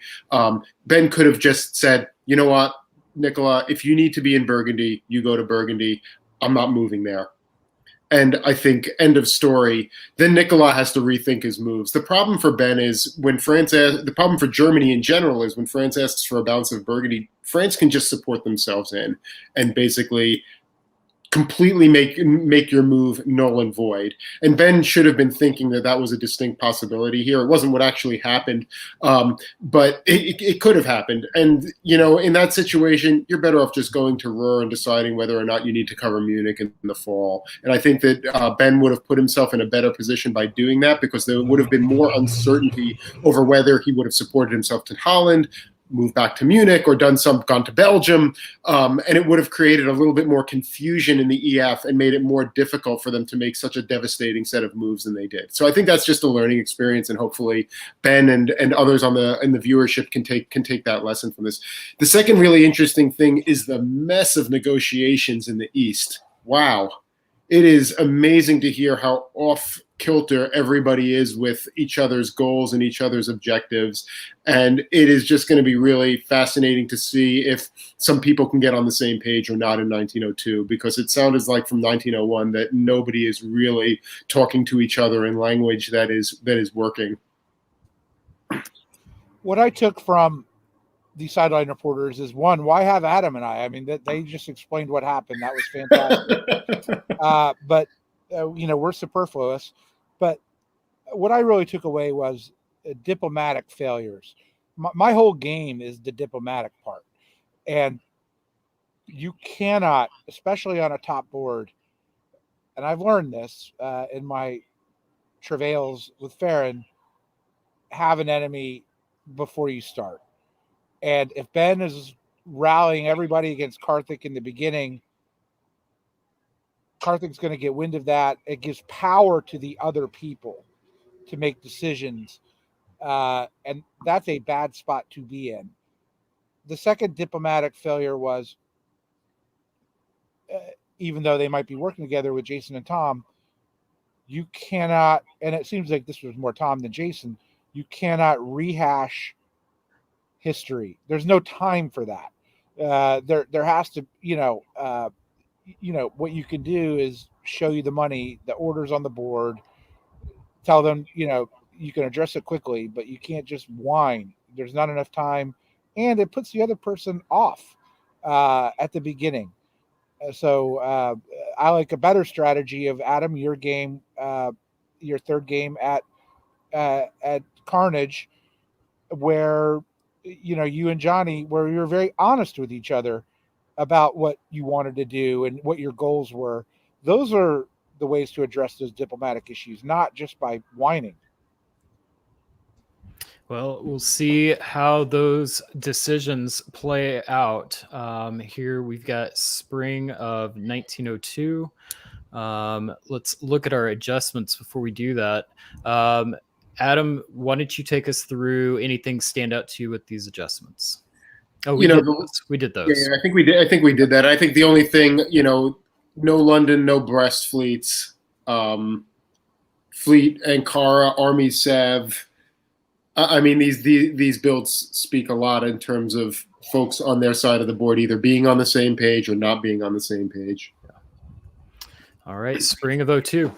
Ben could have just said, you know what, Nicola, if you need to be in Burgundy, you go to Burgundy. I'm not moving there. And I think end of story. Then Nicola has to rethink his moves. The problem for Ben is the problem for Germany in general is when France asks for a bounce of Burgundy, France can just support themselves in and basically completely make your move null and void. And Ben should have been thinking that was a distinct possibility here. It wasn't what actually happened, but it could have happened. And, in that situation, you're better off just going to Ruhr and deciding whether or not you need to cover Munich in the fall. And I think that Ben would have put himself in a better position by doing that because there would have been more uncertainty over whether he would have supported himself to Holland, moved back to Munich, or gone to Belgium, and it would have created a little bit more confusion in the EF and made it more difficult for them to make such a devastating set of moves than they did. So I think that's just a learning experience, and hopefully Ben and others in the viewership can take that lesson from this. The second really interesting thing is the mess of negotiations in the East. Wow. It is amazing to hear how off kilter everybody is with each other's goals and each other's objectives. And it is just going to be really fascinating to see if some people can get on the same page or not in 1902, because it sounded like from 1901 that nobody is really talking to each other in language that is working. What I took from the sideline reporters is, one, why have Adam and I? I mean, they just explained what happened. That was fantastic. But we're superfluous. But what I really took away was diplomatic failures. My whole game is the diplomatic part. And you cannot, especially on a top board, and I've learned this in my travails with Farron, have an enemy before you start. And if Ben is rallying everybody against Karthik in the beginning, Karthik's going to get wind of that. It gives power to the other people to make decisions. And that's a bad spot to be in. The second diplomatic failure was, even though they might be working together with Jason and Tom, you cannot, and it seems like this was more Tom than Jason, you cannot rehash history. There's no time for that. There has to, what you can do is show you the money, the orders on the board, tell them, you can address it quickly, but you can't just whine. There's not enough time, and it puts the other person off at the beginning. So I like a better strategy of, Adam, your game, your third game at Carnage, where you and Johnny, where you were very honest with each other about what you wanted to do and what your goals were. Those are the ways to address those diplomatic issues, not just by whining. Well, we'll see how those decisions play out. Here we've got spring of 1902. Let's look at our adjustments before we do that. Adam, why don't you take us through anything stand out to you with these adjustments? Oh, we did those. Yeah, I think we did. I think we did that. I think the only thing, no London, no Brest fleets, Fleet Ankara, Army Sev. I mean, these builds speak a lot in terms of folks on their side of the board either being on the same page or not being on the same page. All right, spring of 02.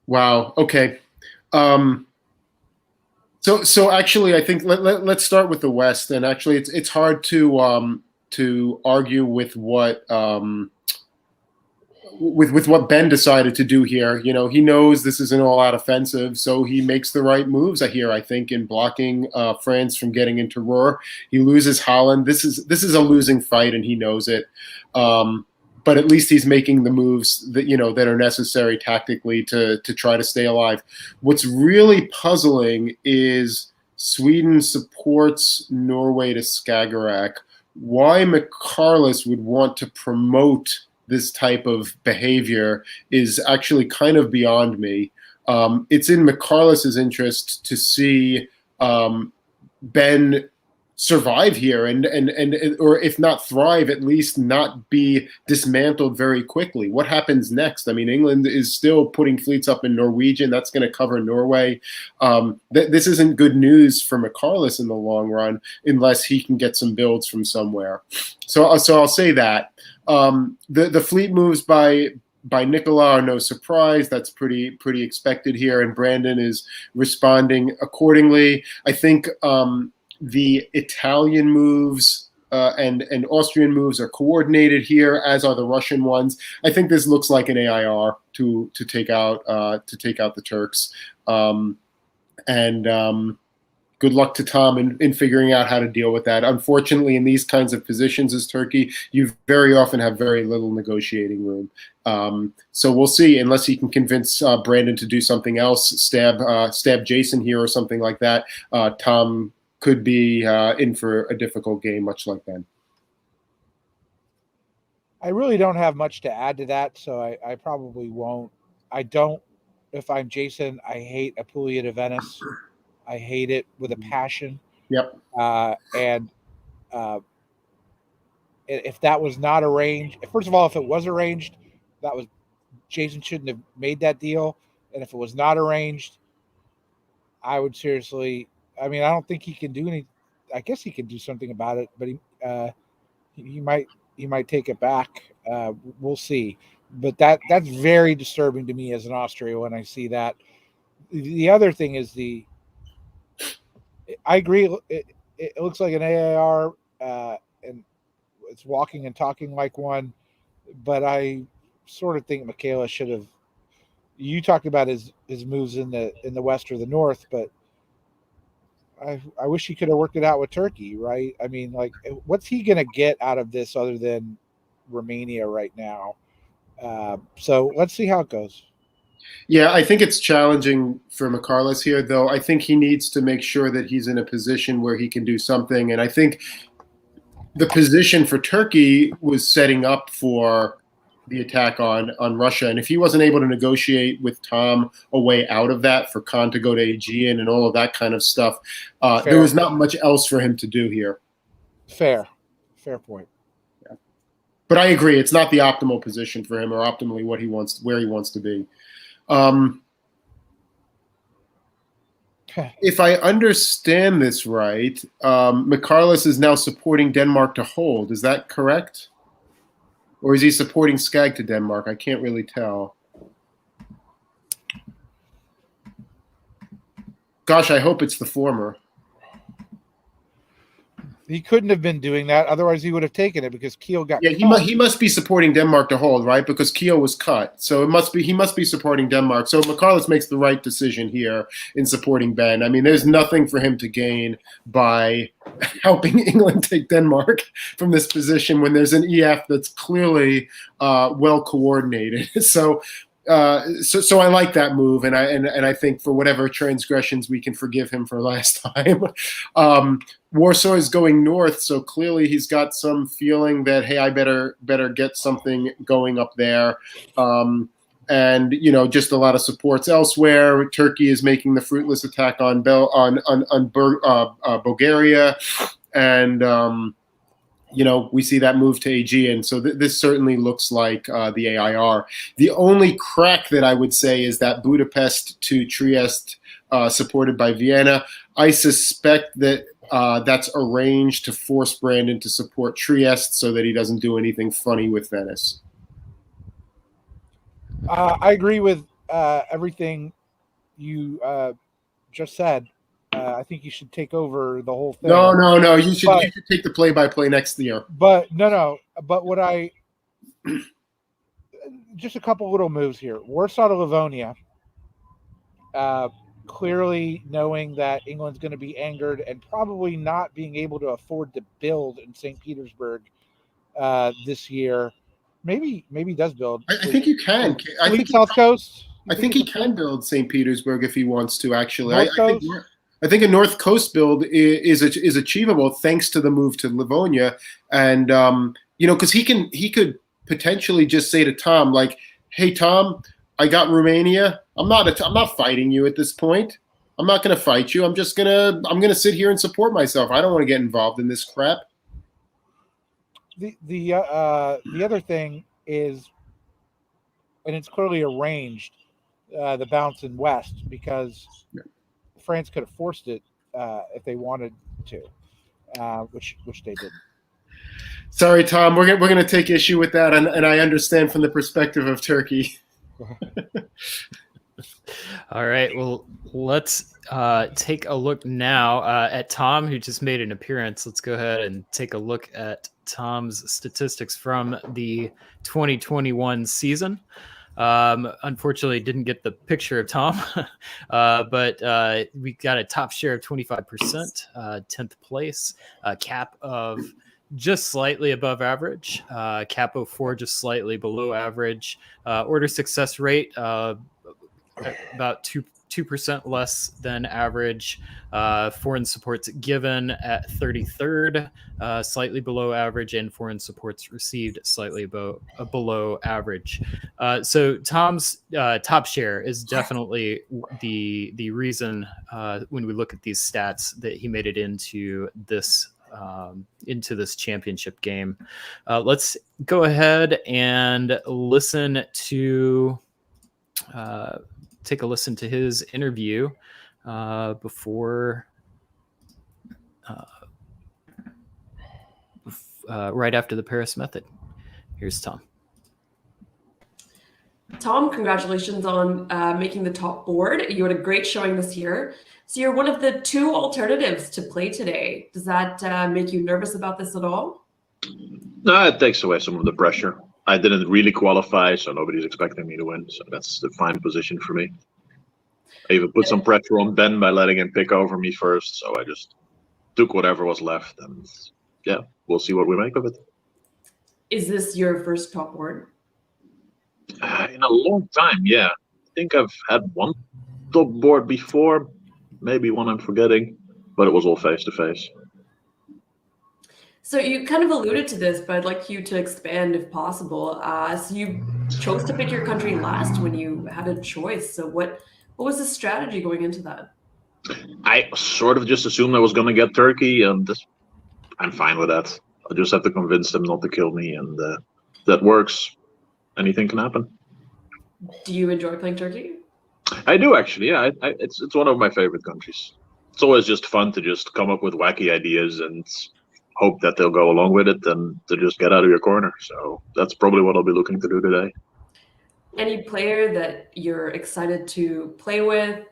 Wow. Okay. So actually, I think let's start with the West. And actually, it's hard to argue with what with what Ben decided to do here. He knows this is an all-out offensive, so he makes the right moves here, I think, in blocking France from getting into Ruhr. He loses Holland. This is a losing fight, and he knows it. But at least he's making the moves that that are necessary tactically to try to stay alive. What's really puzzling is Sweden supports Norway to Skagerrak. Why McCarless would want to promote this type of behavior is actually kind of beyond me. It's in McCarless's interest to see Ben survive here and or if not thrive, at least not be dismantled very quickly. What happens next? I mean, England is still putting fleets up in Norwegian. That's going to cover Norway. This isn't good news for McCarless in the long run unless he can get some builds from somewhere. So I'll say that. The fleet moves by Nicola are no surprise. That's pretty expected here, and Brandon is responding accordingly. I think the Italian moves and Austrian moves are coordinated here, as are the Russian ones. I think this looks like an AIR to take out the Turks. Good luck to Tom in figuring out how to deal with that. Unfortunately, in these kinds of positions as Turkey, you very often have very little negotiating room. So we'll see, unless he can convince Brandon to do something else, stab Jason here or something like that. Tom could be in for a difficult game, much like Ben. I really don't have much to add to that, so I probably won't. I don't. If I'm Jason, I hate Apulia to Venice. I hate it with a passion. Yep. If that was not arranged, first of all, if it was arranged, Jason shouldn't have made that deal. And if it was not arranged, I would seriously. I mean, I don't think he can do any. I guess he can do something about it, but he might take it back. We'll see. But that's very disturbing to me as an Austrian when I see that. The other thing is I agree. It looks like an AAR, and it's walking and talking like one. But I sort of think Michaela should have. You talked about his moves in the west or the north, but I wish he could have worked it out with Turkey, right? I mean, like, what's he going to get out of this other than Romania right now? So let's see how it goes. Yeah, I think it's challenging for McCarless here, though. I think he needs to make sure that he's in a position where he can do something. And I think the position for Turkey was setting up for the attack on Russia. And if he wasn't able to negotiate with Tom a way out of that for Khan to go to Aegean and all of that kind of stuff, there was not much else for him to do here. Fair point. Yeah. But I agree, it's not the optimal position for him or optimally where he wants to be. If I understand this right, McCarless is now supporting Denmark to hold. Is that correct? Or is he supporting Skag to Denmark? I can't really tell. Gosh, I hope it's the former. He couldn't have been doing that. Otherwise, he would have taken it because Kiel got Yeah, cut. he must be supporting Denmark to hold, right? Because Kiel was cut, so he must be supporting Denmark. So McCarless makes the right decision here in supporting Ben. I mean, there's nothing for him to gain by helping England take Denmark from this position when there's an EF that's clearly well coordinated. So I like that move, and I think for whatever transgressions we can forgive him for last time. Warsaw is going north, so clearly he's got some feeling that, hey, I better get something going up there. And just a lot of supports elsewhere. Turkey is making the fruitless attack on Bulgaria, and we see that move to Aegean. So this certainly looks like the AIR. The only crack that I would say is that Budapest to Trieste, supported by Vienna. I suspect that that's arranged to force Brandon to support Trieste so that he doesn't do anything funny with Venice. I agree with everything you just said. I think you should take over the whole thing. No. You should take the play-by-play next year. But no. But what I just a couple little moves here. Warsaw to Livonia. Clearly knowing that England's going to be angered and probably not being able to afford to build in St. Petersburg this year. Maybe he does build. I think you can. I think South Coast. I think he can build St. Petersburg if he wants to. Actually, I think a North Coast build is achievable thanks to the move to Livonia, and because he could potentially just say to Tom, like, "Hey Tom, I got Romania. I'm not fighting you at this point. I'm not going to fight you. I'm going to sit here and support myself. I don't want to get involved in this crap." The other thing is, and it's clearly arranged, the bounce in West, because France could have forced it if they wanted to, which they didn't. Sorry, Tom. We're going to take issue with that, and I understand from the perspective of Turkey. All right. Well, let's take a look now at Tom, who just made an appearance. Let's go ahead and take a look at Tom's statistics from the 2021 season. Unfortunately, didn't get the picture of Tom, but we got a top share of 25%, 10th place, cap of just slightly above average, cap of 4 just slightly below average, order success rate about 2% less than average, foreign supports given at 33rd, slightly below average, and foreign supports received slightly below average. So Tom's top share is definitely the reason when we look at these stats that he made it into this championship game. Let's go ahead and listen to take a listen to his interview before right after the Paris method. Here's Tom. Tom, congratulations on making the top board. You had a great showing this year. So you're one of the 2 alternatives to play today. Does that make you nervous about this at all? No, it takes away some of the pressure. I didn't really qualify, so nobody's expecting me to win. So that's the fine position for me. I even put some pressure on Ben by letting him pick over me first. So I just took whatever was left. And yeah, we'll see what we make of it. Is this your first top board? In a long time, yeah. I think I've had one top board before. Maybe one I'm forgetting. But it was all face-to-face. So you kind of alluded to this, but I'd like you to expand if possible. So you chose to pick your country last when you had a choice. So what was the strategy going into that? I sort of just assumed I was going to get Turkey, and I'm fine with that. I just have to convince them not to kill me, and that works. Anything can happen. Do you enjoy playing Turkey? I do, actually. Yeah, it's one of my favorite countries. It's always just fun to just come up with wacky ideas and hope that they'll go along with it and to just get out of your corner. So that's probably what I'll be looking to do today. Any player that you're excited to play with?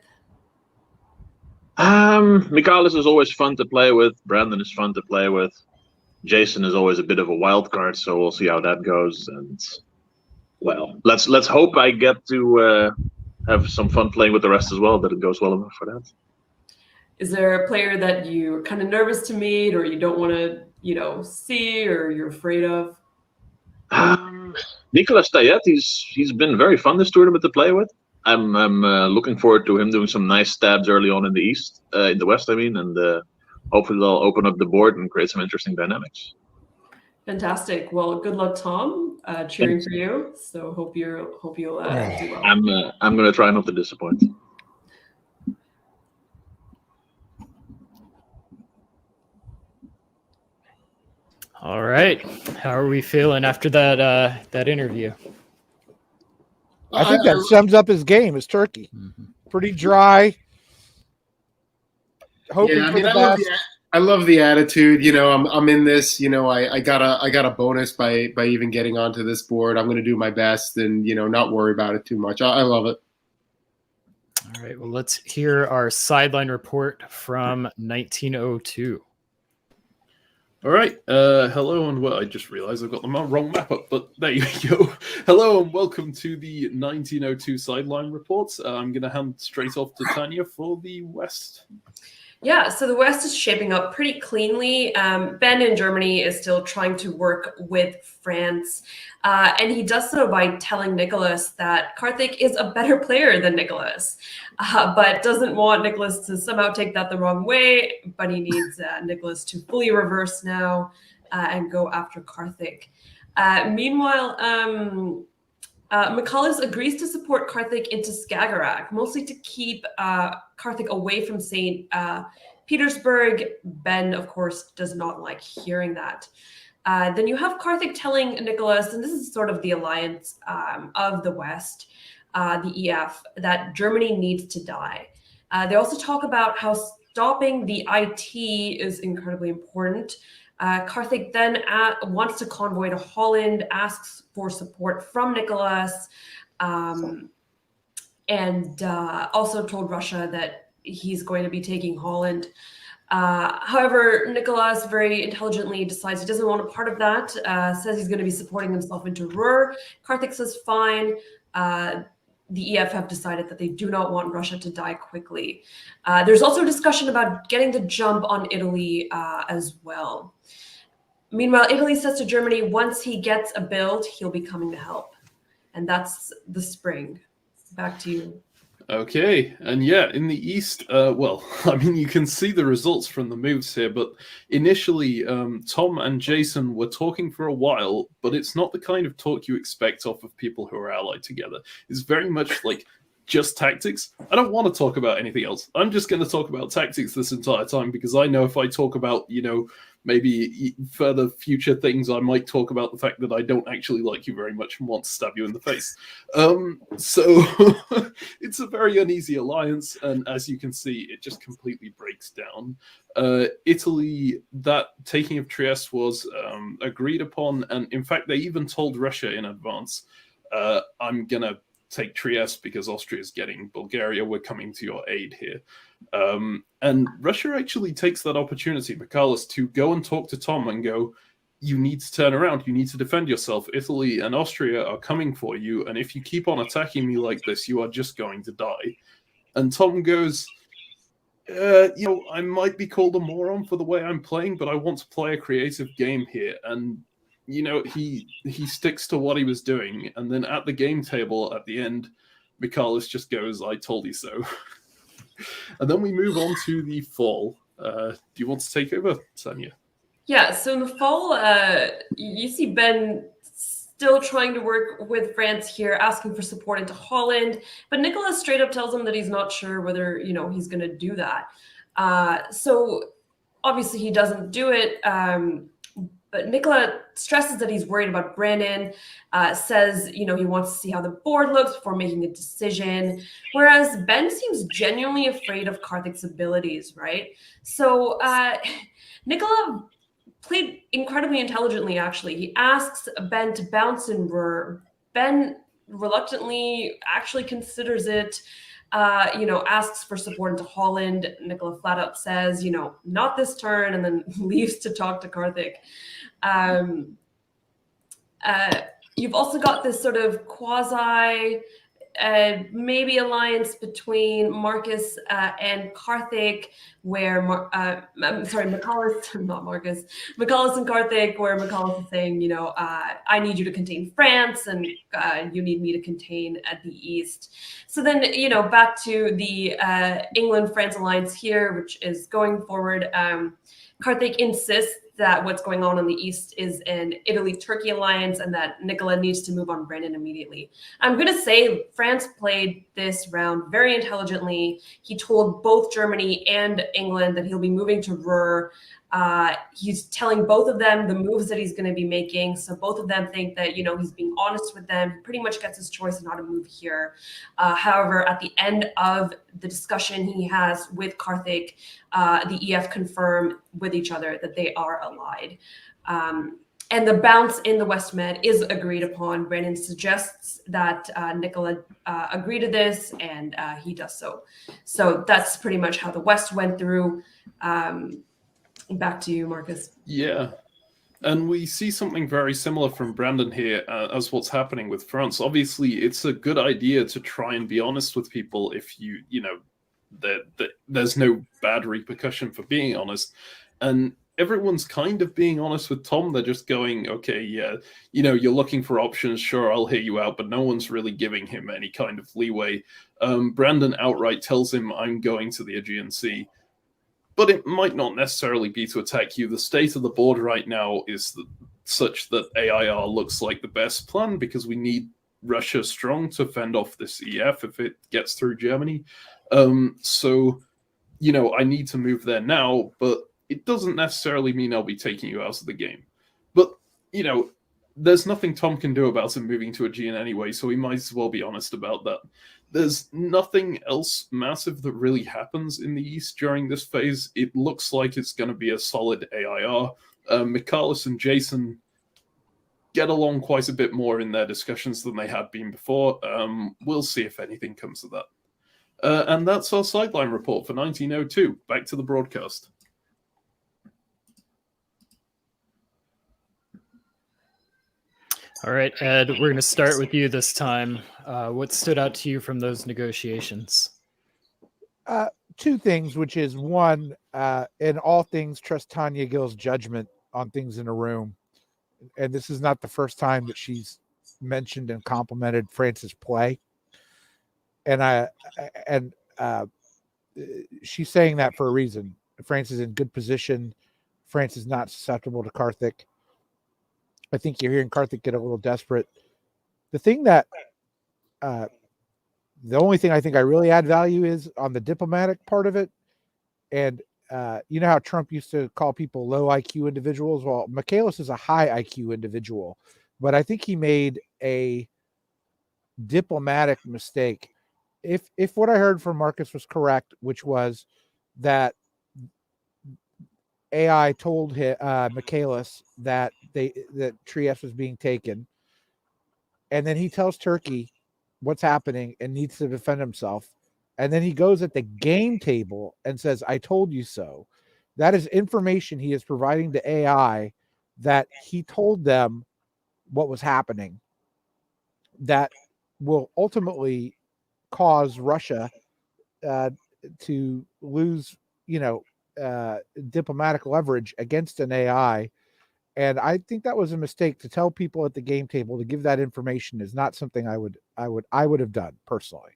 Michalis is always fun to play with. Brandon is fun to play with. Jason is always a bit of a wild card, so we'll see how that goes. And well, let's hope I get to have some fun playing with the rest as well. That it goes well enough for that. Is there a player that you're kind of nervous to meet, or you don't want to, see, or you're afraid of? Nicolas Tayet, he's been very fun this tournament to play with. I'm looking forward to him doing some nice stabs early on in the West, and hopefully they'll open up the board and create some interesting dynamics. Fantastic. Well, good luck, Tom. Cheering for you. So hope you'll do well. I'm gonna try not to disappoint. All right. How are we feeling after that interview? I think that sums up his game. Is Turkey pretty dry? Hoping for the best. I love the attitude. I'm in this. I got a bonus by even getting onto this board. I'm going to do my best and not worry about it too much. I love it. All right. Well, let's hear our sideline report from 1902. All right. Hello and I just realized I've got the wrong map up, but there you go. Hello and welcome to the 1902 sideline reports. I'm going to hand straight off to Tanya for the West. Yeah, so the West is shaping up pretty cleanly. Ben in Germany is still trying to work with France, and he does so by telling Nicholas that Karthik is a better player than Nicholas, but doesn't want Nicholas to somehow take that the wrong way, but he needs Nicholas to fully reverse now and go after Karthik. Meanwhile, Michalis agrees to support Karthik into Skagerrak, mostly to keep Karthik away from St. Petersburg. Ben, of course, does not like hearing that. Then you have Karthik telling Nicholas, and this is sort of the alliance of the West, the EF, that Germany needs to die. They also talk about how stopping the IT is incredibly important. Karthik then wants to convoy to Holland, asks for support from Nicholas, and also told Russia that he's going to be taking Holland. However, Nicholas very intelligently decides he doesn't want a part of that, says he's going to be supporting himself into Ruhr. Karthik says fine. The EF have decided that they do not want Russia to die quickly. There's also a discussion about getting the jump on Italy as well. Meanwhile, Italy says to Germany, once he gets a build, he'll be coming to help. And that's the spring. Back to you. Okay, and yeah, in the East, you can see the results from the moves here, but initially, Tom and Jason were talking for a while, but it's not the kind of talk you expect off of people who are allied together. It's very much like just tactics. I don't want to talk about anything else. I'm just going to talk about tactics this entire time, because I know if I talk about, maybe further future things, I might talk about the fact that I don't actually like you very much and want to stab you in the face. So it's a very uneasy alliance, and as you can see, it just completely breaks down. Italy, that taking of Trieste was agreed upon, and in fact, they even told Russia in advance, I'm going to take Trieste because Austria is getting Bulgaria. We're coming to your aid here. And Russia actually takes that opportunity, Michalis, to go and talk to Tom and go, you need to turn around. You need to defend yourself. Italy and Austria are coming for you. And if you keep on attacking me like this, you are just going to die. And Tom goes, I might be called a moron for the way I'm playing, but I want to play a creative game here. And he sticks to what he was doing. And then at the game table at the end, Michalis just goes, I told you so. And then we move on to the fall. Do you want to take over, Tanya? Yeah, so in the fall, you see Ben still trying to work with France here, asking for support into Holland. But Nicholas straight up tells him that he's not sure whether, he's going to do that. So obviously he doesn't do it. But Nicola stresses that he's worried about Brandon, says, he wants to see how the board looks before making a decision. Whereas Ben seems genuinely afraid of Karthik's abilities, right? So Nicola played incredibly intelligently, actually. He asks Ben to bounce in Ruhr. Ben reluctantly actually considers it. asks for support into Holland. Nicola flat out says, not this turn, and then leaves to talk to Karthik. You've also got this sort of quasi maybe alliance between Marcus and Karthik, where McCallus, not Marcus, McCallus and Karthik, where McCallus is saying, I need you to contain France, and you need me to contain the East. So then, back to the England-France alliance here, which is going forward. Karthik insists that what's going on the East is an Italy-Turkey alliance, and that Nicola needs to move on Brandon immediately. I'm going to say France played this round very intelligently. He told both Germany and England that he'll be moving to Ruhr. He's telling both of them the moves that he's going to be making. So both of them think that, he's being honest with them. He pretty much gets his choice on how to move here. However, at the end of the discussion he has with Karthik, the EF confirm with each other that they are allied. And the bounce in the West Med is agreed upon. Brandon suggests that Nicola agree to this, and he does so. So that's pretty much how the West went through. Back to you, Marcus. Yeah. And we see something very similar from Brandon here as what's happening with France. Obviously, it's a good idea to try and be honest with people if there's no bad repercussion for being honest. And everyone's kind of being honest with Tom. They're just going, okay, yeah, you're looking for options. Sure, I'll hear you out. But no one's really giving him any kind of leeway. Brandon outright tells him, I'm going to the Aegean Sea. But it might not necessarily be to attack you. The state of the board right now is such that AIR looks like the best plan because we need Russia strong to fend off this EF if it gets through Germany. So, I need to move there now, but it doesn't necessarily mean I'll be taking you out of the game. But, there's nothing Tom can do about him moving to Aegean anyway, so we might as well be honest about that. There's nothing else massive that really happens in the East during this phase. It looks like it's going to be a solid AIR. Michalis and Jason get along quite a bit more in their discussions than they had been before. We'll see if anything comes of that. And that's our sideline report for 1902. Back to the broadcast. All right, Ed, we're going to start with you this time. What stood out to you from those negotiations? Two things, which is one, in all things, trust Tanya Gill's judgment on things in a room. And this is not the first time that she's mentioned and complimented France's play. And she's saying that for a reason. France is in good position. France is not susceptible to Karthik. I think you're hearing Karthik get a little desperate. The thing that, the only thing I think I really add value is on the diplomatic part of it. And you know how Trump used to call people low IQ individuals? Well, Michalis is a high IQ individual, but I think he made a diplomatic mistake. If what I heard from Marcus was correct, which was that AI told Michalis that Trieste was being taken, and then he tells Turkey what's happening and needs to defend himself, and then he goes at the game table and says, "I told you so." That is information he is providing to AI that he told them what was happening. That will ultimately cause Russia to lose, diplomatic leverage against an AI. And I think that was a mistake. To tell people at the game table to give that information is not something I would have done personally.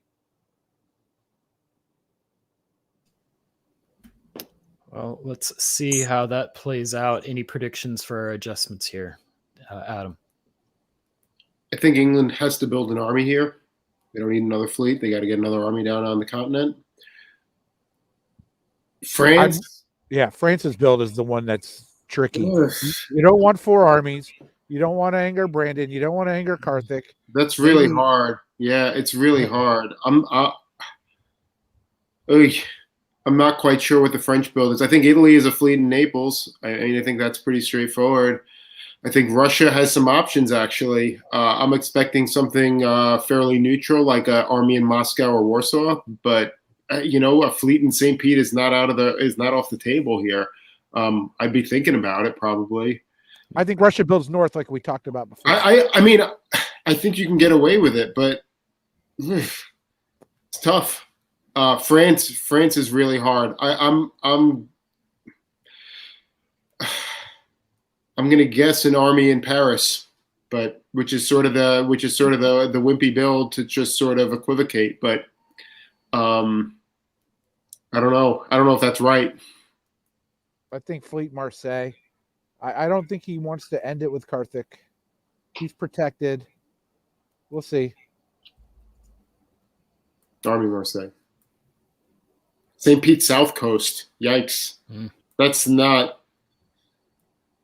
Well, let's see how that plays out. Any predictions for our adjustments here, Adam? I think England has to build an army here. They don't need another fleet. They got to get another army down on the continent. France. France's build is the one that's tricky. You don't want 4 armies. You don't want to anger Brandon. You don't want to anger Karthik. That's really hard. Yeah, it's really hard. I'm not quite sure what the French build is. I think Italy is a fleet in Naples. I think that's pretty straightforward. I think Russia has some options, actually. I'm expecting something fairly neutral, like an army in Moscow or Warsaw. But a fleet in St. Pete is not off the table here. I'd be thinking about it probably. I think Russia builds north, like we talked about before. I mean, I think you can get away with it, but it's tough. France is really hard. I'm going to guess an army in Paris, but which is sort of the wimpy build to just sort of equivocate. But I don't know. I don't know if that's right. I think Fleet Marseille. I don't think he wants to end it with Karthik. He's protected. We'll see. Army Marseille. St. Pete South Coast. Yikes. That's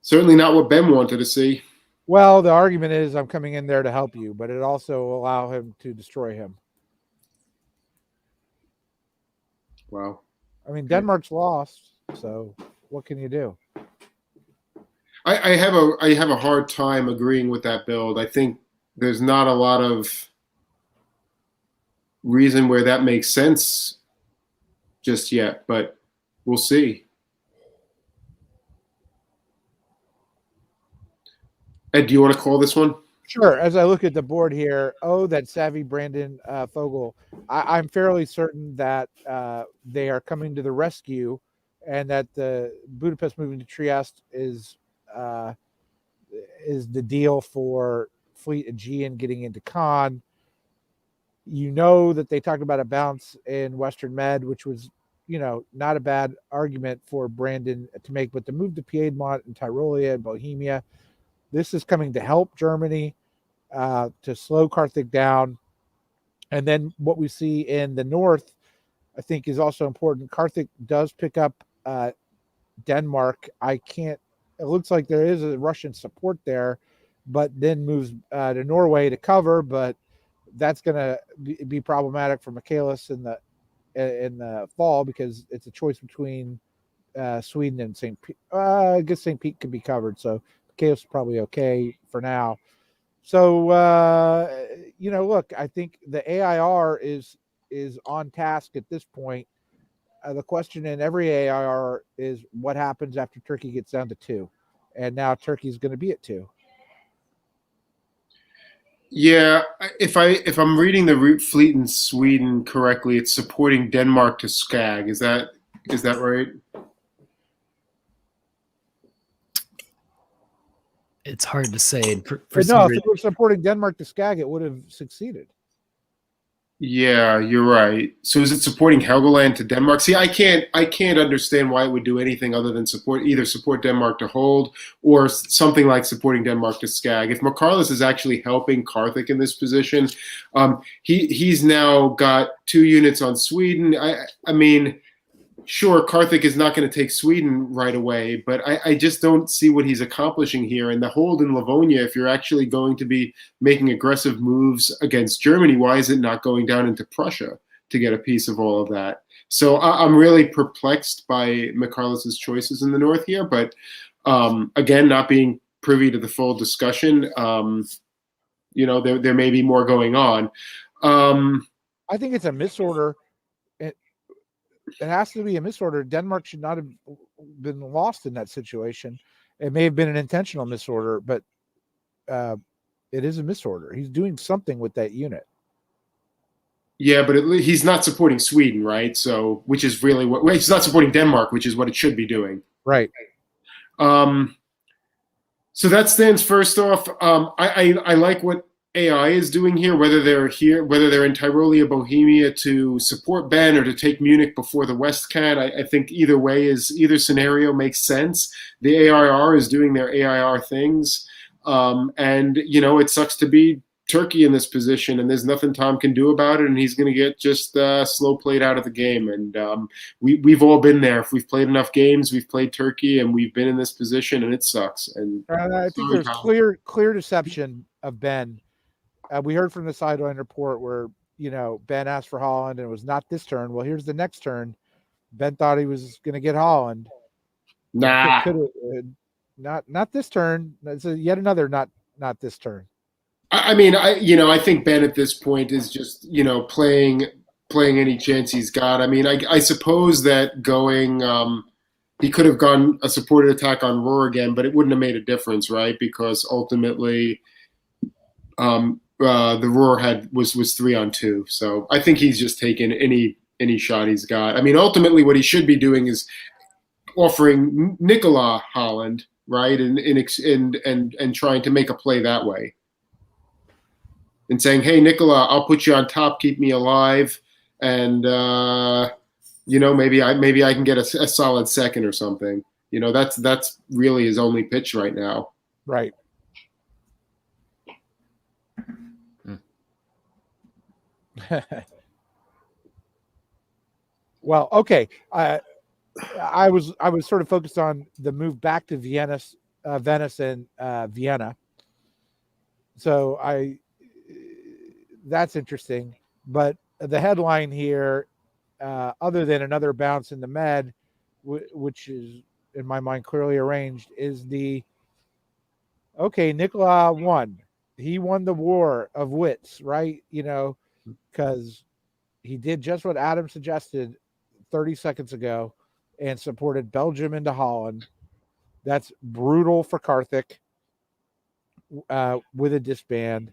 certainly not what Ben wanted to see. Well, the argument is I'm coming in there to help you, but it also will allow him to destroy him. Wow. I mean, Denmark's lost, so what can you do? I have a hard time agreeing with that build. I think there's not a lot of reason where that makes sense just yet, but we'll see. Ed, do you want to call this one? Sure. As I look at the board here, that savvy Brandon Fogel. I'm fairly certain that they are coming to the rescue, and that the Budapest moving to Trieste is the deal for Fleet Aegean getting into Caen. You know that they talked about a bounce in Western Med, which was, not a bad argument for Brandon to make, but the move to Piedmont and Tyrolia and Bohemia, this is coming to help Germany, to slow Karthik down. And then what we see in the north, I think, is also important. Karthik does pick up Denmark. It looks like there is a Russian support there, but then moves to Norway to cover. But that's going to be problematic for Michaelis in the fall, because it's a choice between Sweden and St. Pete. I guess St. Pete could be covered, so Michaelis is probably okay for now. So look, I think the AIR is on task at this point. The question in every AIR is what happens after Turkey gets down to 2, and now Turkey's going to be at 2. Yeah, if I'm reading the route fleet in Sweden correctly, it's supporting Denmark to Skag. Is that right? It's hard to say. If it was supporting Denmark to Skag, it would have succeeded. Yeah, you're right. So is it supporting Helgoland to Denmark? See, I can't understand why it would do anything other than support Denmark to hold, or something like supporting Denmark to Skag. If Michaelis is actually helping Karthik in this position, he's now got 2 units on Sweden. I mean, sure, Karthik is not going to take Sweden right away, but I just don't see what he's accomplishing here. And the hold in Livonia, if you're actually going to be making aggressive moves against Germany, why is it not going down into Prussia to get a piece of all of that? So I'm really perplexed by Michaelis's choices in the north here. But again, not being privy to the full discussion, there may be more going on. I think it's a misorder. It has to be a misorder. Denmark should not have been lost in that situation. It may have been an intentional misorder, but it is a misorder. He's doing something with that unit. Yeah, but he's not supporting Sweden, right? So, which is really he's not supporting Denmark, which is what it should be doing. Right. So that stands first off. I like what AI is doing here, whether they're in Tyrolia, Bohemia to support Ben or to take Munich before the West can. I think either scenario makes sense. The AIR is doing their AIR things. And it sucks to be Turkey in this position, and there's nothing Tom can do about it, and he's going to get just slow played out of the game. And we've all been there. If we've played enough games, we've played Turkey, and we've been in this position, and it sucks. And I think there's clear deception of Ben. We heard from the sideline report where, Ben asked for Holland and it was not this turn. Well, here's the next turn. Ben thought he was going to get Holland. Nah. Not this turn. It's yet another not this turn. I mean, I think Ben at this point is just, playing any chance he's got. I mean, I suppose that going, he could have gone a supported attack on Roar again, but it wouldn't have made a difference, right? Because ultimately, the Roar was 3-on-2. So I think he's just taken any shot he's got. I mean, ultimately, what he should be doing is offering Nicola Holland, right, and trying to make a play that way, and saying, "Hey, Nicola, I'll put you on top, keep me alive, and maybe I can get a solid second or something." That's really his only pitch right now. Right. Well, okay. I was sort of focused on the move back to Venice and Vienna. So that's interesting. But the headline here, other than another bounce in the med, which is in my mind clearly arranged, is Nicola won. He won the war of wits, right? Because he did just what Adam suggested 30 seconds ago and supported Belgium into Holland. That's brutal for Karthik with a disband.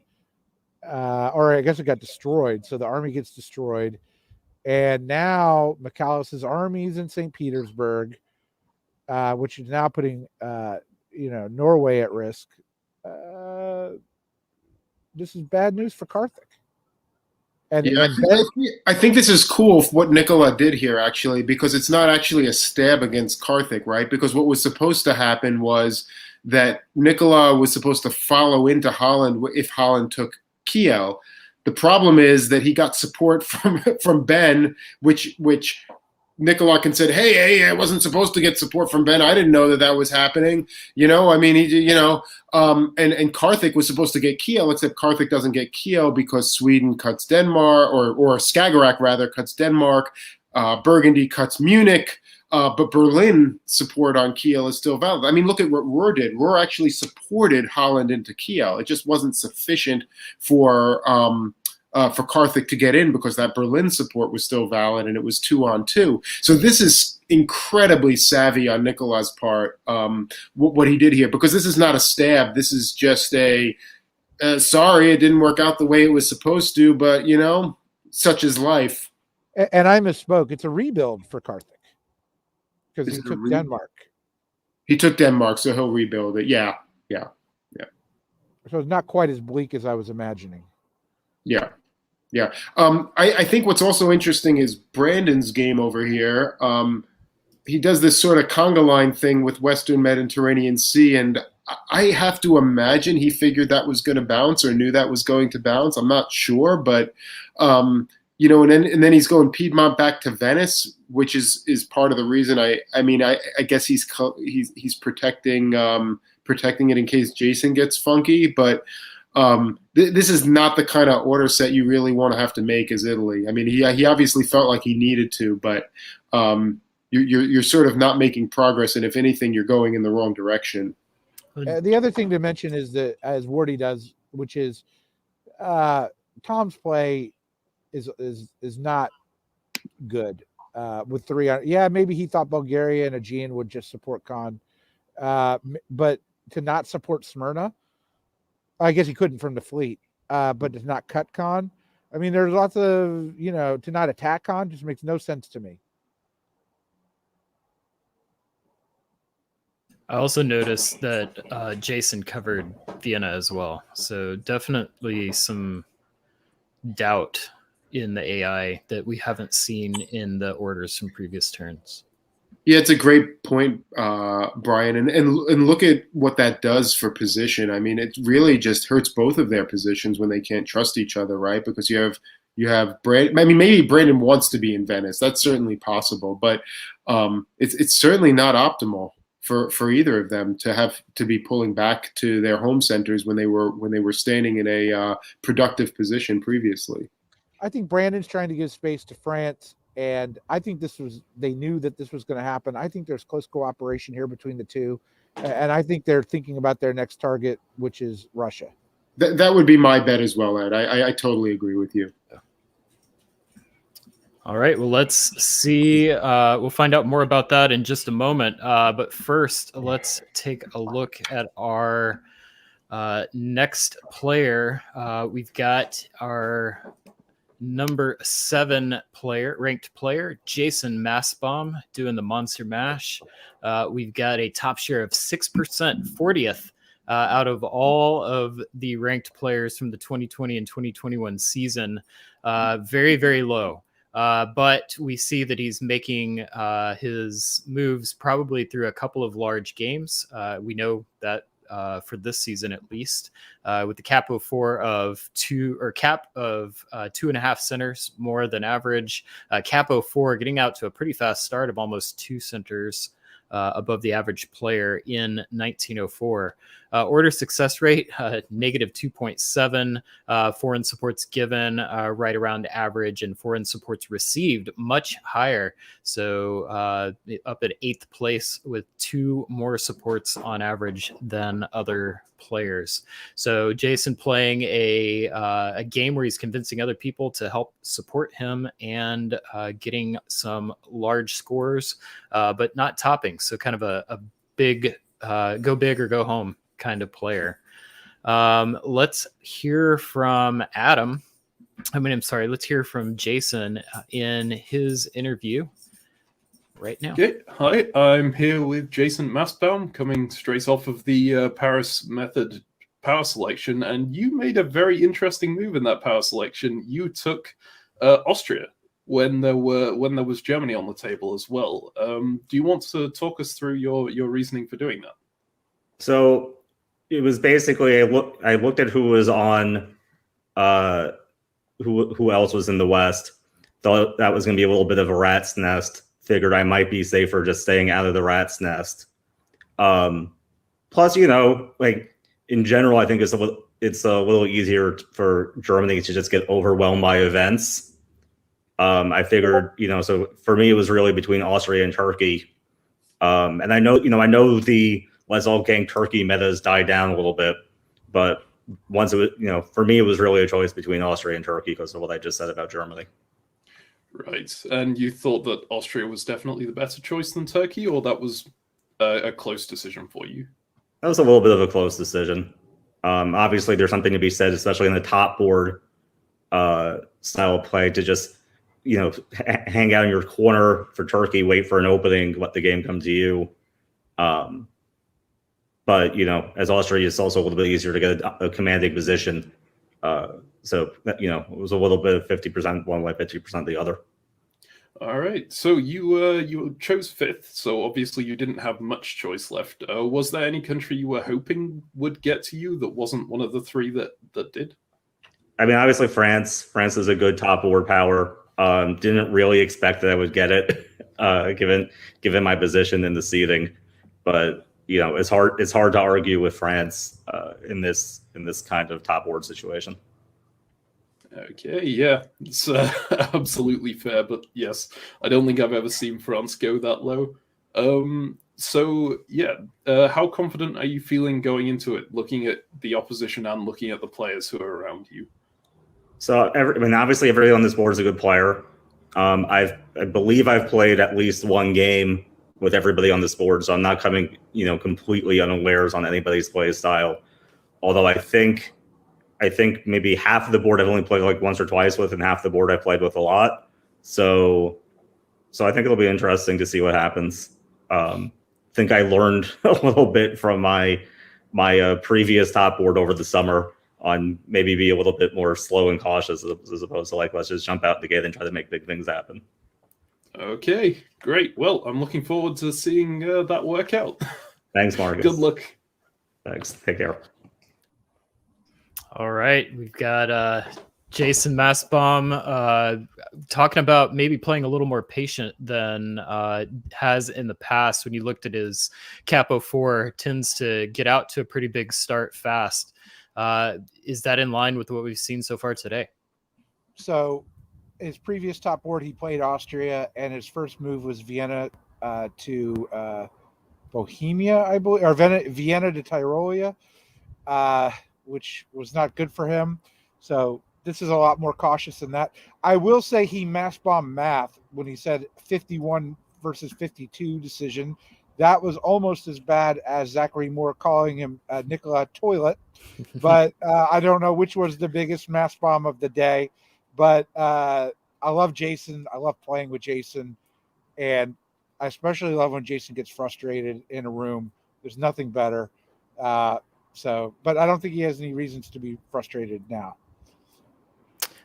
Or I guess it got destroyed. So the army gets destroyed. And now McAllis's army is in St. Petersburg, which is now putting, Norway at risk. This is bad news for Karthik. I think this is cool what Nicola did here, actually, because it's not actually a stab against Karthik, right? Because what was supposed to happen was that Nicola was supposed to follow into Holland if Holland took Kiel. The problem is that he got support from Ben, which Nicola can said, hey, I wasn't supposed to get support from Ben. I didn't know that was happening. I mean, and Karthik was supposed to get Kiel, except Karthik doesn't get Kiel because Sweden cuts Denmark, or Skagerrak rather cuts Denmark. Burgundy cuts Munich, but Berlin support on Kiel is still valid. I mean, look at what Ruhr did. Ruhr actually supported Holland into Kiel. It just wasn't sufficient for Karthik to get in because that Berlin support was still valid and it was 2-on-2. So this is incredibly savvy on Nicola's part, what he did here, because this is not a stab. This is just sorry, it didn't work out the way it was supposed to, but, such is life. And I misspoke. It's a rebuild for Karthik because he took Denmark. He took Denmark, so he'll rebuild it. Yeah. So it's not quite as bleak as I was imagining. Yeah. I think what's also interesting is Brandon's game over here. He does this sort of conga line thing with Western Mediterranean Sea, and I have to imagine he figured that was going to bounce or knew that was going to bounce. I'm not sure, but and then he's going Piedmont back to Venice, which is part of the reason. I guess he's protecting it in case Jason gets funky, but. This is not the kind of order set you really want to have to make as Italy. I mean, he obviously felt like he needed to, but you're sort of not making progress, and if anything, you're going in the wrong direction. The other thing to mention is that, as Wardy does, which is Tom's play is not good with 3 on. Yeah, maybe he thought Bulgaria and Aegean would just support Khan, but to not support Smyrna. I guess he couldn't from the fleet, but to not cut Khan. I mean, there's lots of, to not attack Khan just makes no sense to me. I also noticed that Jason covered Vienna as well. So definitely some doubt in the AI that we haven't seen in the orders from previous turns. Yeah, it's a great point, Brian, and look at what that does for position. I mean, it really just hurts both of their positions when they can't trust each other, right? Because you have Brandon. I mean, maybe Brandon wants to be in Venice. That's certainly possible, but it's certainly not optimal for either of them to have to be pulling back to their home centers when they were standing in a productive position previously. I think Brandon's trying to give space to France. And I think they knew that this was going to happen. I think there's close cooperation here between the two. And I think they're thinking about their next target, which is Russia. That would be my bet as well, Ed. I totally agree with you. All right. Well, let's see. We'll find out more about that in just a moment. But first, let's take a look at our next player. We've got our number 7 ranked player, Jason Massbaum, doing the Monster Mash. We've got a top share of 6%, 40th out of all of the ranked players from the 2020 and 2021 season. Very, very low. But we see that he's making his moves probably through a couple of large games. We know that for this season at least, with the cap of 2.5 centers more than average. Cap 04 getting out to a pretty fast start of almost 2 centers above the average player in 1904. Order success rate, negative 2.7. Foreign supports given, right around average, and foreign supports received much higher. So up at 8th place with 2 more supports on average than other players. So Jason playing a game where he's convincing other people to help support him and getting some large scores, but not topping. So kind of a big go big or go home kind of player. Let's hear from Adam. Let's hear from Jason in his interview right now. Okay, hi, I'm here with Jason Massbaum, coming straight off of the Paris Method power selection, and you made a very interesting move in that power selection. You took Austria when there was Germany on the table as well. Do you want to talk us through your reasoning for doing that? So it was basically I looked at who was on who else was in the West. Thought that was going to be a little bit of a rat's nest. Figured I might be safer just staying out of the rat's nest. Plus, like in general, I think it's a little easier for Germany to just get overwhelmed by events. I figured, so for me, it was really between Austria and Turkey. And I know the Let's All Gang Turkey metas died down a little bit, but once it was, for me, it was really a choice between Austria and Turkey because of what I just said about Germany. Right, and you thought that Austria was definitely the better choice than Turkey, or that was a close decision for you? That was a little bit of a close decision. Obviously, there's something to be said, especially in the top board style of play, to just hang out in your corner for Turkey, wait for an opening, let the game come to you. But as Austria, it's also a little bit easier to get a commanding position. So it was a little bit of 50% one way, 50% the other. All right. So you chose 5th. So obviously you didn't have much choice left. Was there any country you were hoping would get to you that wasn't one of the 3 that did? I mean, obviously France. France is a good top board power. Didn't really expect that I would get it, given my position in the seeding. But it's hard to argue with France in this kind of top board situation. Okay, yeah, it's absolutely fair, but yes, I don't think I've ever seen France go that low. So yeah, how confident are you feeling going into it, looking at the opposition and looking at the players who are around you? So, obviously everybody on this board is a good player. I believe I've played at least one game with everybody on this board, so I'm not coming, completely unawares on anybody's play style. Although I think maybe half of the board I've only played like once or twice with, and half the board I played with a lot. So I think it'll be interesting to see what happens. I think I learned a little bit from my previous top board over the summer on maybe be a little bit more slow and cautious as opposed to let's just jump out the gate and try to make big things happen. Okay, great. Well, I'm looking forward to seeing that work out. Thanks, Marcus. Good luck. Thanks. Take care. All right, we've got Jason Massbaum talking about maybe playing a little more patient than has in the past. When you looked at his Capo 4, tends to get out to a pretty big start fast. Is that in line with what we've seen so far today? So his previous top board, he played Austria, and his first move was Vienna to Bohemia, I believe, or Vienna de Tyrolia, which was not good for him. So this is a lot more cautious than that. I will say he mass bombed math when he said 51 versus 52 decision. That was almost as bad as Zachary Moore calling him Nicola Toilet. But I don't know which was the biggest mass bomb of the day. But I love Jason. I love playing with Jason. And I especially love when Jason gets frustrated in a room. There's nothing better. But I don't think he has any reasons to be frustrated now.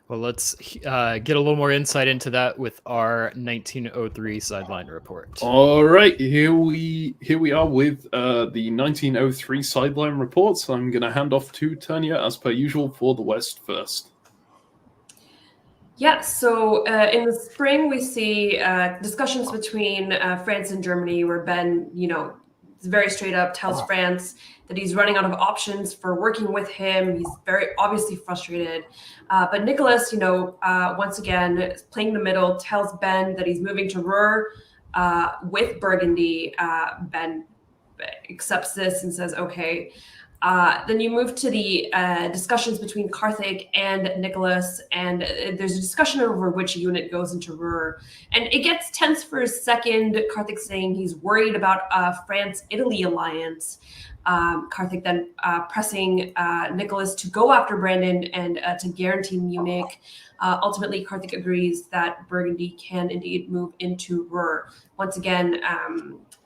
Well, let's get a little more insight into that with our 1903 sideline report. All right, here we are with the 1903 sideline report. So I'm going to hand off to Tanya as per usual for the West first. Yeah, so in the spring we see discussions between France and Germany, where Ben, very straight up tells France that he's running out of options for working with him. He's very obviously frustrated. But Nicholas, once again, playing the middle, tells Ben that he's moving to Ruhr with Burgundy. Ben accepts this and says, okay. Then you move to the discussions between Karthik and Nicholas, and there's a discussion over which unit goes into Ruhr. And it gets tense for a second. Karthik saying he's worried about France-Italy alliance. Karthik then pressing Nicholas to go after Brandon and to guarantee Munich. Ultimately, Karthik agrees that Burgundy can indeed move into Ruhr. Once again,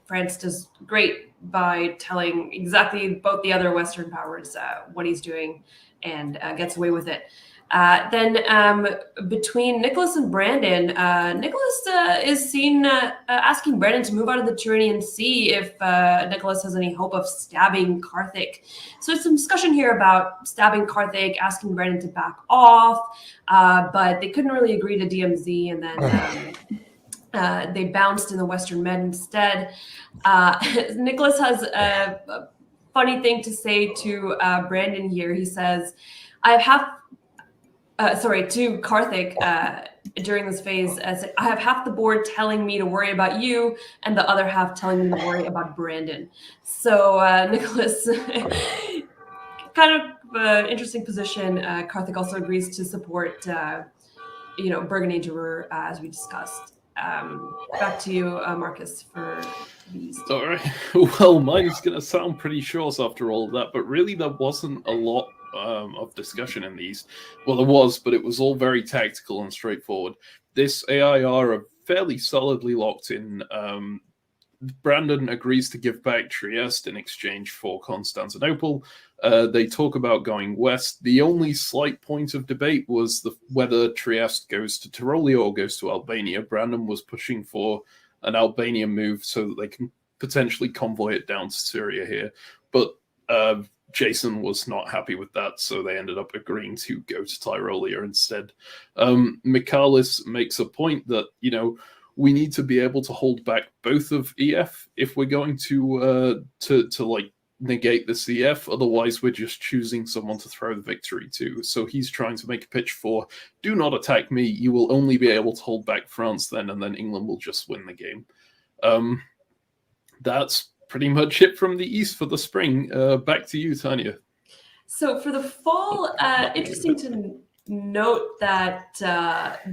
France does great by telling exactly both the other Western powers what he's doing and gets away with it. Then between Nicholas and Brandon, Nicholas is seen asking Brandon to move out of the Tyrrhenian Sea if Nicholas has any hope of stabbing Karthik. So there's some discussion here about stabbing Karthik, asking Brandon to back off, but they couldn't really agree to DMZ, and then they bounced in the Western Med instead. Nicholas has a funny thing to say to Brandon here. He says, to Karthik during this phase, I have half the board telling me to worry about you and the other half telling me to worry about Brandon. So Nicholas, kind of interesting position. Karthik also agrees to support, Burgundy and Ruhr, as we discussed. Back to you, Marcus, for these. All right. Well, mine is going to sound pretty short after all of that, but really there wasn't a lot of discussion in these. Well, there was, but it was all very tactical and straightforward. This AIR are fairly solidly locked in. Brandon agrees to give back Trieste in exchange for Constantinople. They talk about going west. The only slight point of debate was whether Trieste goes to Tyrolia or goes to Albania. Brandon was pushing for an Albania move so that they can potentially convoy it down to Syria here. But Jason was not happy with that, so they ended up agreeing to go to Tyrolia instead. Michalis makes a point that, we need to be able to hold back both of EF if we're going to negate the CF. Otherwise, we're just choosing someone to throw the victory to. So he's trying to make a pitch for, do not attack me. You will only be able to hold back France then, and then England will just win the game. That's pretty much it from the East for the spring. Back to you, Tanya. So for the fall, interesting to note that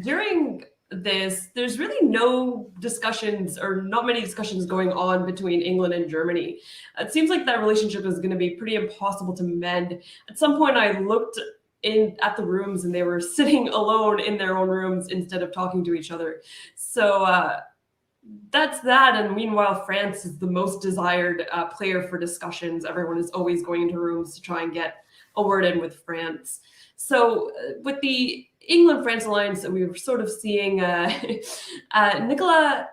during this, there's really no discussions or not many discussions going on between England and Germany. It seems like that relationship is going to be pretty impossible to mend. At some point, I looked at the rooms and they were sitting alone in their own rooms instead of talking to each other. So that's that. And meanwhile, France is the most desired player for discussions. Everyone is always going into rooms to try and get a word in with France. So with the England-France alliance that we were sort of seeing, Nicola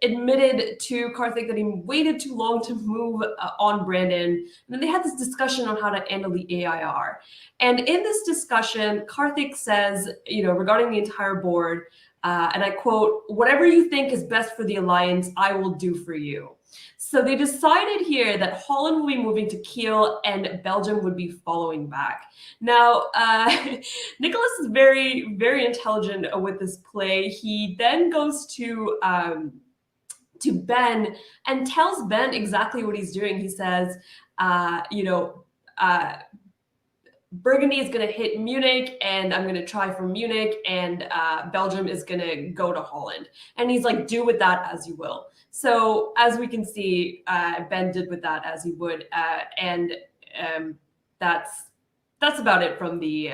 admitted to Karthik that he waited too long to move on Brandon. And then they had this discussion on how to handle the AIR. And in this discussion, Karthik says, regarding the entire board, and I quote, "Whatever you think is best for the alliance, I will do for you." So they decided here that Holland will be moving to Kiel and Belgium would be following back. Now, Nicholas is very, very intelligent with this play. He then goes to to Ben and tells Ben exactly what he's doing. He says, Burgundy is going to hit Munich, and I'm going to try for Munich, and Belgium is going to go to Holland. And he's like, do with that as you will. So as we can see, Ben did with that as he would, and that's about it from the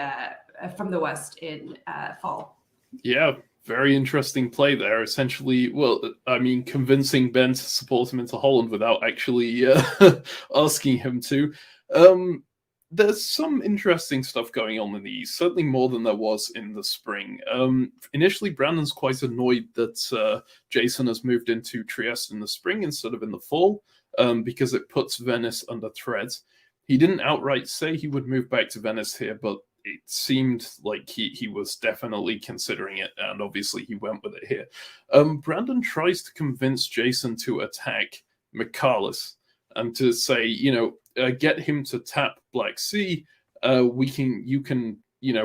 West in fall. Yeah, very interesting play there. Essentially, well, I mean, convincing Ben to support him into Holland without actually asking him to. There's some interesting stuff going on in the East, certainly more than there was in the spring. Initially, Brandon's quite annoyed that Jason has moved into Trieste in the spring instead of in the fall, because it puts Venice under threat. He didn't outright say he would move back to Venice here, but it seemed like he was definitely considering it, and obviously he went with it here. Brandon tries to convince Jason to attack Michalis and to say, get him to tap Black Sea. You can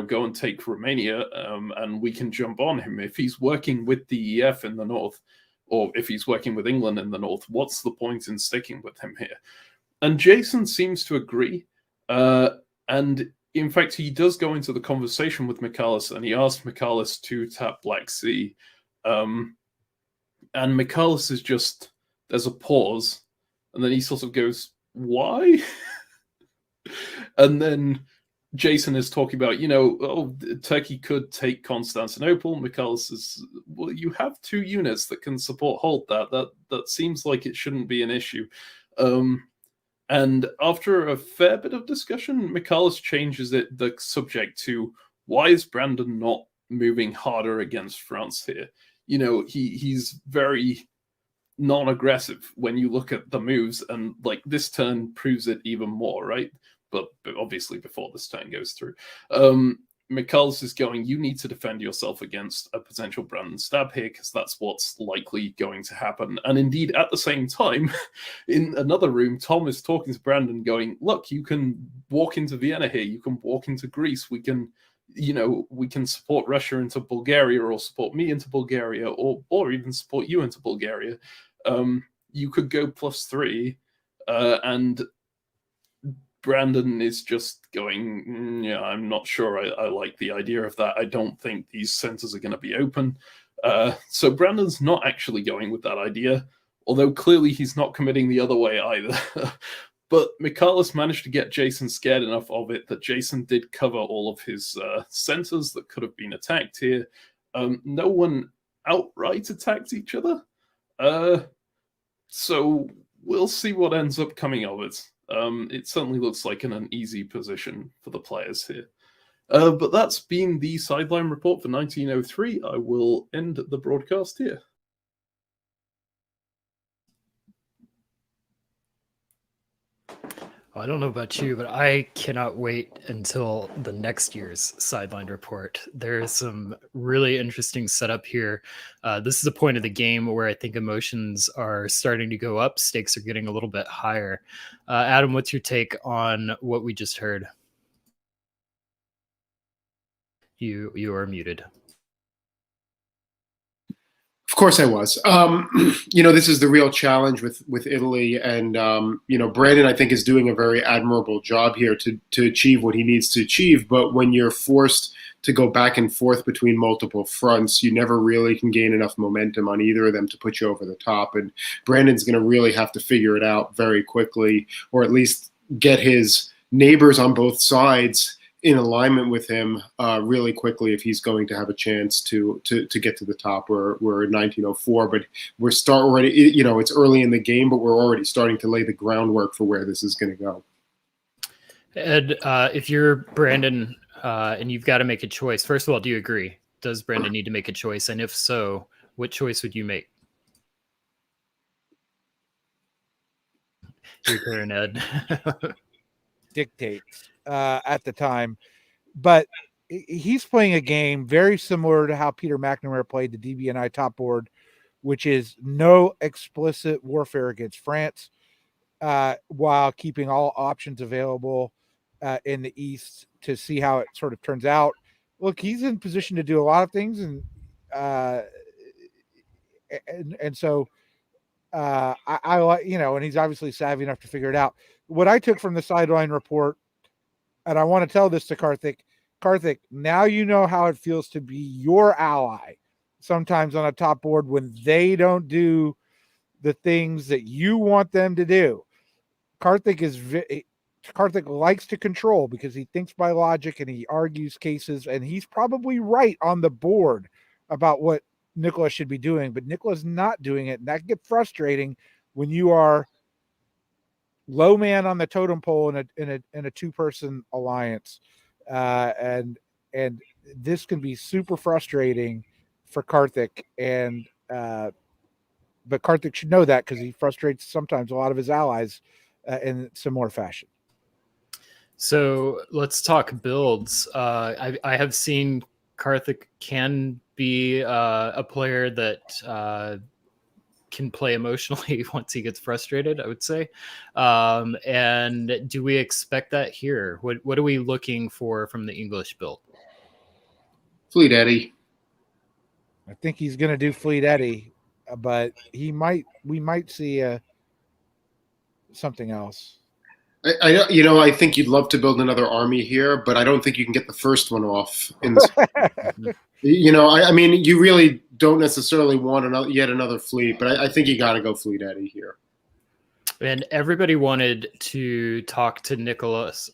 go and take Romania, and we can jump on him. If he's working with the EF in the north, or if he's working with England in the north, what's the point in sticking with him here? And Jason seems to agree. And in fact, he does go into the conversation with Michalis, and he asks Michalis to tap Black Sea. And Michalis is just, there's a pause, and then he sort of goes, why? And then Jason is talking about, Turkey could take Constantinople. Michalis says, well, you have 2 units that can hold that. That seems like it shouldn't be an issue. And after a fair bit of discussion, Michalis changes the subject to, why is Brandon not moving harder against France here? He's very non-aggressive when you look at the moves, and like this turn proves it even more, right? But obviously before this turn goes through. Michalis is going, you need to defend yourself against a potential Brandon stab here, because that's what's likely going to happen. And indeed, at the same time, in another room, Tom is talking to Brandon going, look, you can walk into Vienna here, you can walk into Greece, we can support Russia into Bulgaria, or support me into Bulgaria, or even support you into Bulgaria. You could go +3, and Brandon is just going, I'm not sure I like the idea of that. I don't think these centers are going to be open. So Brandon's not actually going with that idea, although clearly he's not committing the other way either. But Michalis managed to get Jason scared enough of it that Jason did cover all of his centers that could have been attacked here. No one outright attacked each other. So we'll see what ends up coming of it. It certainly looks like an uneasy position for the players here. But that's been the sideline report for 1903. I will end the broadcast here. I don't know about you, but I cannot wait until the next year's sideline report. There's some really interesting setup here. This is a point of the game where I think emotions are starting to go up. Stakes are getting a little bit higher. Adam, what's your take on what we just heard? You are muted. Of course I was. This is the real challenge with Italy, and Brandon, I think, is doing a very admirable job here to achieve what he needs to achieve. But when you're forced to go back and forth between multiple fronts, you never really can gain enough momentum on either of them to put you over the top. And Brandon's going to really have to figure it out very quickly, or at least get his neighbors on both sides in alignment with him really quickly if he's going to have a chance to get to the top. We're in 1904, but we're already, it's early in the game, but we're already starting to lay the groundwork for where this is going to go. Ed, if you're Brandon and you've got to make a choice, first of all, do you agree? Does Brandon need to make a choice? And if so, what choice would you make? Your turn, Ed. Dictates at the time, but he's playing a game very similar to how Peter McNamara played the DBNI top board, which is no explicit warfare against France, while keeping all options available in the East to see how it sort of turns out. Look, he's in position to do a lot of things, and so I like, and he's obviously savvy enough to figure it out. What I took from the sideline report, and I want to tell this to Karthik. Karthik, now you know how it feels to be your ally sometimes on a top board when they don't do the things that you want them to do. Karthik likes to control because he thinks by logic and he argues cases, and he's probably right on the board about what Nicholas should be doing, but Nicholas not doing it. And that gets frustrating when you are low man on the totem pole in a two-person alliance. And this can be super frustrating for Karthik. And but Karthik should know that because he frustrates sometimes a lot of his allies in similar fashion. So let's talk builds. I have seen Karthik can be a player that can play emotionally once he gets frustrated, I would say. And do we expect that here? What are we looking for from the English build? Fleet Eddie. I think he's going to do Fleet Eddie, but we might see something else. I think you'd love to build another army here, but I don't think you can get the first one off. In this, I mean, you really don't necessarily want yet another fleet, but I think you got to go Fleet Eddie here. And everybody wanted to talk to Nicholas.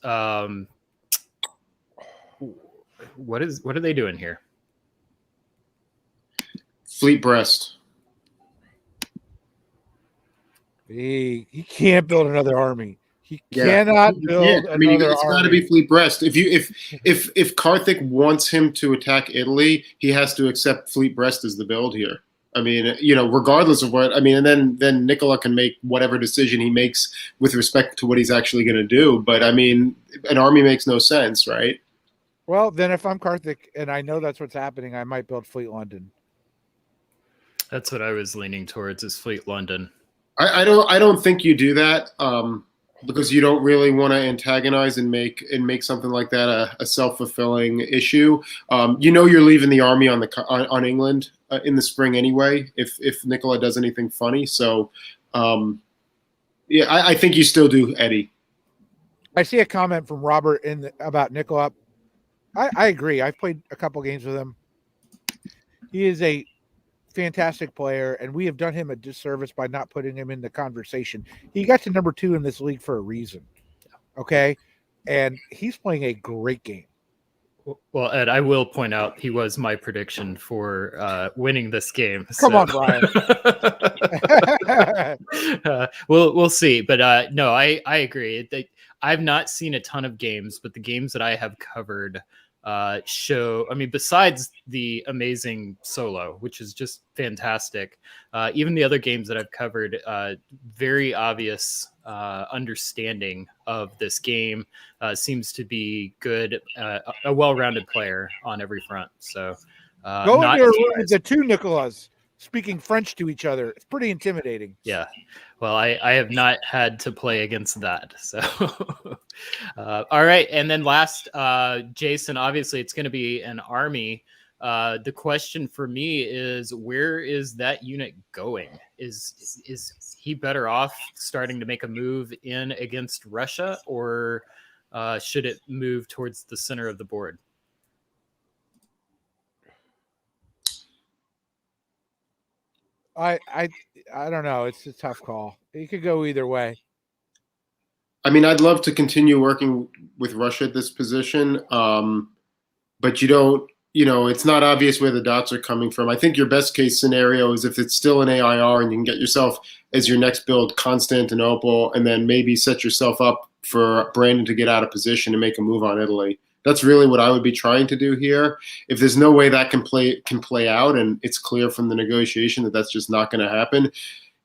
What are they doing here? Fleet Brest. He can't build another army. He cannot build I mean, another it's got to army. be Fleet Brest. If Karthik wants him to attack Italy, he has to accept Fleet Brest as the build here. I mean, regardless of what, I mean, and then Nicola can make whatever decision he makes with respect to what he's actually going to do. But I mean, an army makes no sense, right? Well, then if I'm Karthik and I know that's what's happening, I might build Fleet London. That's what I was leaning towards, is Fleet London. I don't think you do that because you don't really want to antagonize and make something like that a self-fulfilling issue. You're leaving the army on England in the spring anyway if Nicola does anything funny. So I think you still do Eddie. I see a comment from Robert about Nicola. I agree. I've played a couple games with him. He is a fantastic player, and we have done him a disservice by not putting him in the conversation. He got to number 2 in this league for a reason. Okay. And he's playing a great game. Well, Ed, I will point out he was my prediction for winning this game. Come on, Brian. We'll see. But no, I agree. I've not seen a ton of games, but the games that I have covered show, I mean, besides the amazing solo, which is just fantastic, even the other games that I've covered, very obvious understanding of this game, seems to be good, a well-rounded player on every front. So go into a room with the two Nicolas speaking French to each other. It's pretty intimidating. Yeah. Well, I have not had to play against that. So, all right. And then last, Jason, obviously it's going to be an army. The question for me is, where is that unit going? Is he better off starting to make a move in against Russia, or should it move towards the center of the board? I don't know. It's a tough call. You could go either way. I mean, I'd love to continue working with Russia at this position, but you don't. It's not obvious where the dots are coming from. I think your best case scenario is if it's still an AIR and you can get yourself as your next build Constantinople, and then maybe set yourself up for Brandon to get out of position and make a move on Italy. That's really what I would be trying to do here. If there's no way that can play out, and it's clear from the negotiation that that's just not going to happen,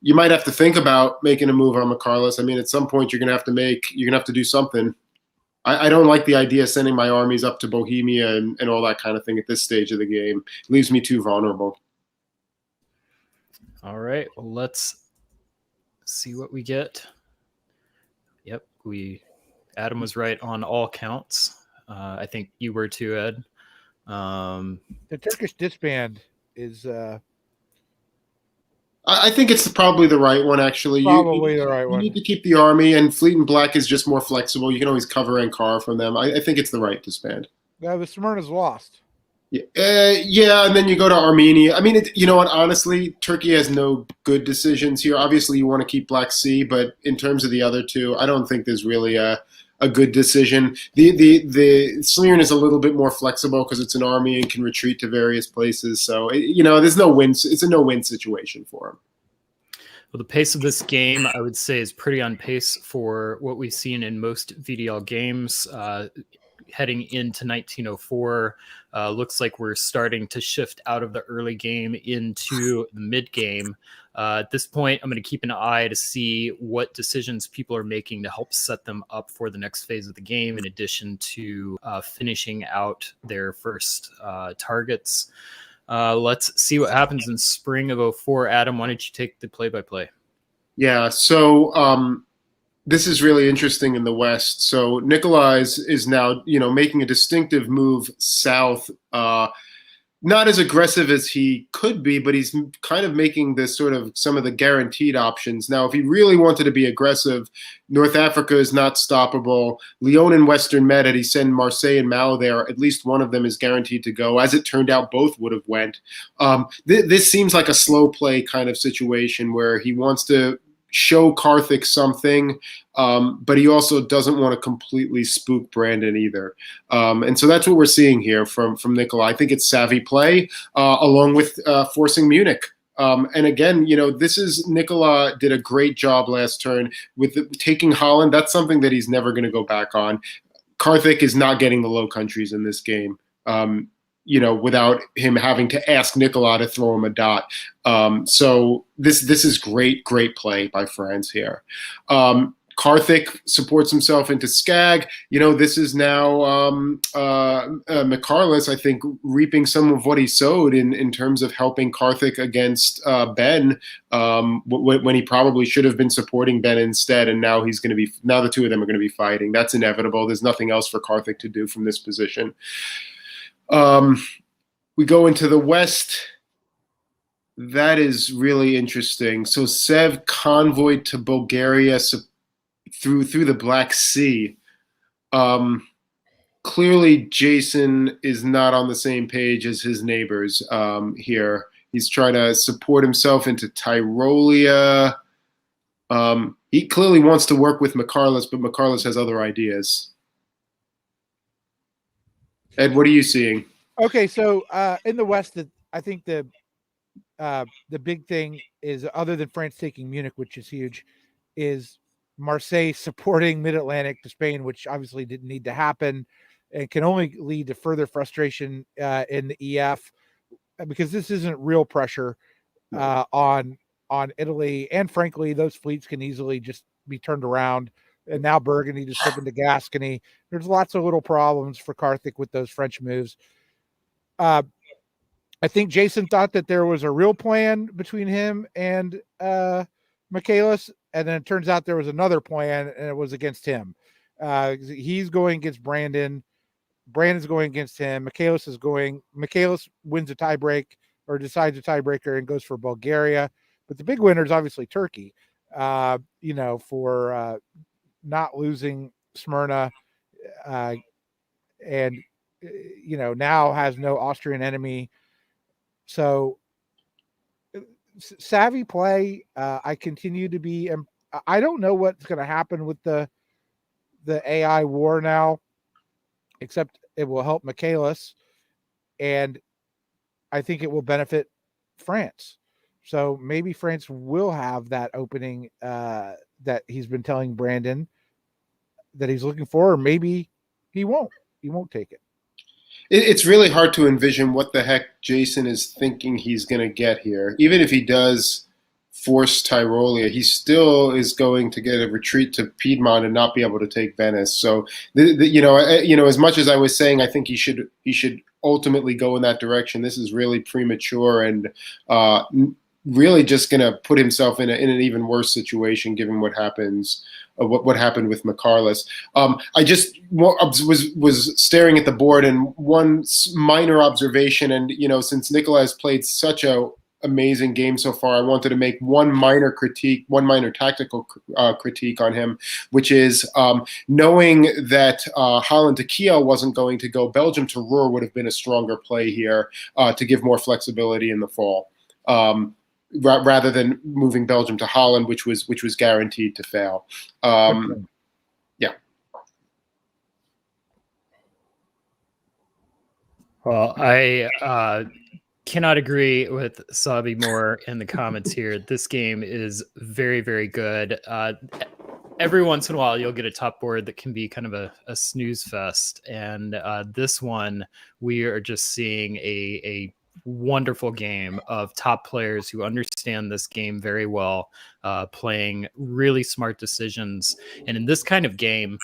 you might have to think about making a move on Michalis. I mean, at some point you're going to have to do something. I don't like the idea of sending my armies up to Bohemia and all that kind of thing at this stage of the game. It leaves me too vulnerable. All right, well, let's see what we get. Yep, Adam was right on all counts. I think you were too, Ed. The Turkish disband is. I think it's probably the right one, actually. Probably the right you one. need to keep the army, and Fleet and Black is just more flexible. You can always cover and car from them. I think it's the right disband. Yeah, the Smyrna's lost. Yeah, and then you go to Armenia. I mean, you know what? Honestly, Turkey has no good decisions here. Obviously, you want to keep Black Sea, but in terms of the other two, I don't think there's really a good decision. The Smyrna is a little bit more flexible because it's an army and can retreat to various places. So there's no wins. It's a no-win situation for him. Well, the pace of this game, I would say, is pretty on pace for what we've seen in most VDL games. Heading into 1904, looks like we're starting to shift out of the early game into the mid game. At this point, I'm going to keep an eye to see what decisions people are making to help set them up for the next phase of the game, in addition to finishing out their first targets. Let's see what happens in spring of 04. Adam, why don't you take the play-by-play? Yeah, so this is really interesting in the West. So Nikolai is now, making a distinctive move south, not as aggressive as he could be, but he's kind of making this sort of some of the guaranteed options. Now, if he really wanted to be aggressive, North Africa is not stoppable. Lyon and Western Med, had he sent Marseille and Mal there, at least one of them is guaranteed to go. As it turned out, both would have went. This seems like a slow play kind of situation where he wants to show Karthik something, but he also doesn't want to completely spook Brandon either. And so that's what we're seeing here from Nikolai. I think it's savvy play, along with forcing Munich. And again, this is Nikolai did a great job last turn with taking Holland. That's something that he's never going to go back on. Karthik is not getting the Low Countries in this game. Without him having to ask Nikolai to throw him a dot. So this is great play by France here. Karthik supports himself into Skag. This is now Mikarlis, I think, reaping some of what he sowed in terms of helping Karthik against Ben when he probably should have been supporting Ben instead. And now the two of them are going to be fighting. That's inevitable. There's nothing else for Karthik to do from this position. We go into the West. That is really interesting. So Sev convoyed to Bulgaria through the Black Sea. Clearly, Jason is not on the same page as his neighbors here. He's trying to support himself into Tyrolia. He clearly wants to work with Mikarlis, but Mikarlis has other ideas. Ed, what are you seeing? Okay, so in the West, I think the big thing is, other than France taking Munich, which is huge, is Marseille supporting Mid-Atlantic to Spain, which obviously didn't need to happen and can only lead to further frustration in the EF, because this isn't real pressure on Italy. And frankly, those fleets can easily just be turned around. And now Burgundy to slip into Gascony. There's lots of little problems for Karthik with those French moves. I think Jason thought that there was a real plan between him and Michaelis, and then it turns out there was another plan, and it was against him. He's going against Brandon. Brandon's going against him. Michaelis wins a tiebreak, or decides a tiebreaker, and goes for Bulgaria. But the big winner is obviously Turkey, for not losing Smyrna, and now has no Austrian enemy. So savvy play. I continue to be. I don't know what's going to happen with the AI war now, except it will help Michaelis, and I think it will benefit France. So maybe France will have that opening that he's been telling Brandon that he's looking for, or maybe he won't. He won't take it. It's really hard to envision what the heck Jason is thinking he's going to get here. Even if he does force Tyrolia, he still is going to get a retreat to Piedmont and not be able to take Venice. So, as much as I was saying, I think he should ultimately go in that direction. This is really premature and really just going to put himself in an even worse situation given what happens. What happened with Mikarlis. I just was staring at the board, and one minor observation, and since Nikolai has played such a amazing game so far. I wanted to make one minor tactical critique on him, which is knowing that Holland to Kiel wasn't going to go. Belgium to Ruhr would have been a stronger play here to give more flexibility in the fall, rather than moving Belgium to Holland, which was guaranteed to fail. Yeah. Well, I cannot agree with Sabi more in the comments here. This game is very, very good. Every once in a while, you'll get a top board that can be kind of a snooze fest. And this one, we are just seeing a wonderful game of top players who understand this game very well, playing really smart decisions. And in this kind of game,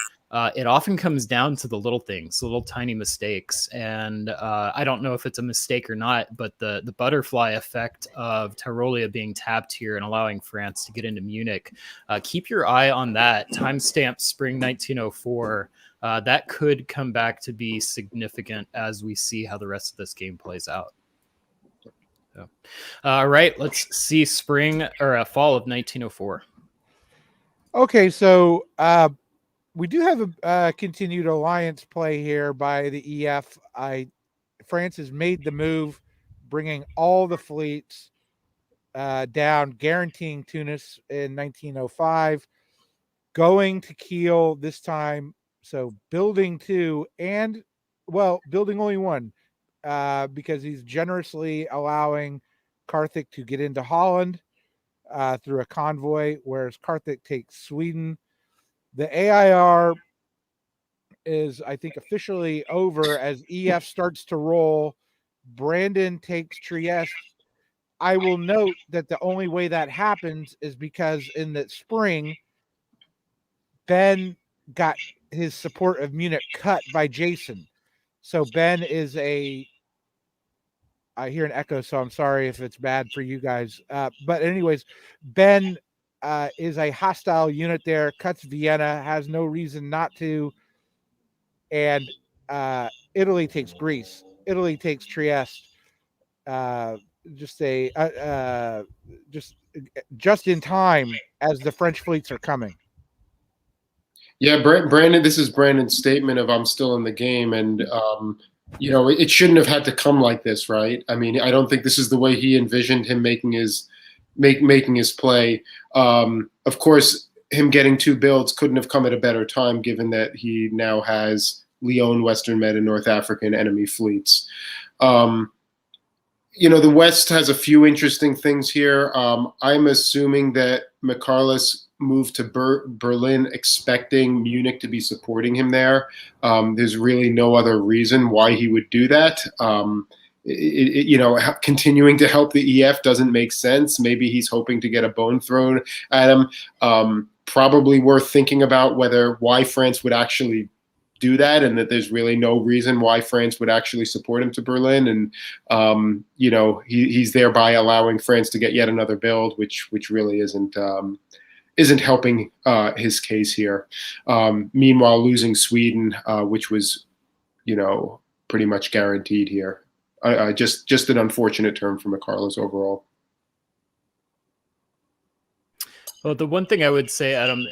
it often comes down to the little things, the little tiny mistakes. And I don't know if it's a mistake or not, but the butterfly effect of Tyrolia being tapped here and allowing France to get into Munich, keep your eye on that. Timestamp spring 1904. That could come back to be significant as we see how the rest of this game plays out. So, all right, let's see spring or fall of 1904. Okay, so we do have a continued alliance play here by the EF. France has made the move, bringing all the fleets down, guaranteeing Tunis in 1905, going to Kiel this time. So building two and, well, building only one, because he's generously allowing Carthage to get into Holland through a convoy, whereas Carthage takes Sweden. The AIR is, I think, officially over as EF starts to roll. Brandon takes Trieste. I will note that the only way that happens is because in the spring, Ben got his support of Munich cut by Jason. So Ben is I hear an echo, so I'm sorry if it's bad for you guys. But anyways, Ben is a hostile unit there, cuts Vienna, has no reason not to. And Italy takes Greece. Italy takes Trieste. Just in time as the French fleets are coming. Yeah, Brandon, this is Brandon's statement of I'm still in the game. And, it shouldn't have had to come like this, right? I mean, I don't think this is the way he envisioned him making his play. Of course, him getting two builds couldn't have come at a better time, given that he now has Lyon, Western Med, and North African enemy fleets. The West has a few interesting things here. I'm assuming that McCarless moved to Berlin expecting Munich to be supporting him there. There's really no other reason why he would do that. Continuing to help the EF doesn't make sense. Maybe he's hoping to get a bone thrown at him. Probably worth thinking about why France would actually do that, and that there's really no reason why France would actually support him to Berlin. And he's thereby allowing France to get yet another build, which really isn't helping his case here. Meanwhile, losing Sweden, which was pretty much guaranteed here. Just an unfortunate term for McCarless overall. Well, the one thing I would say, Adam,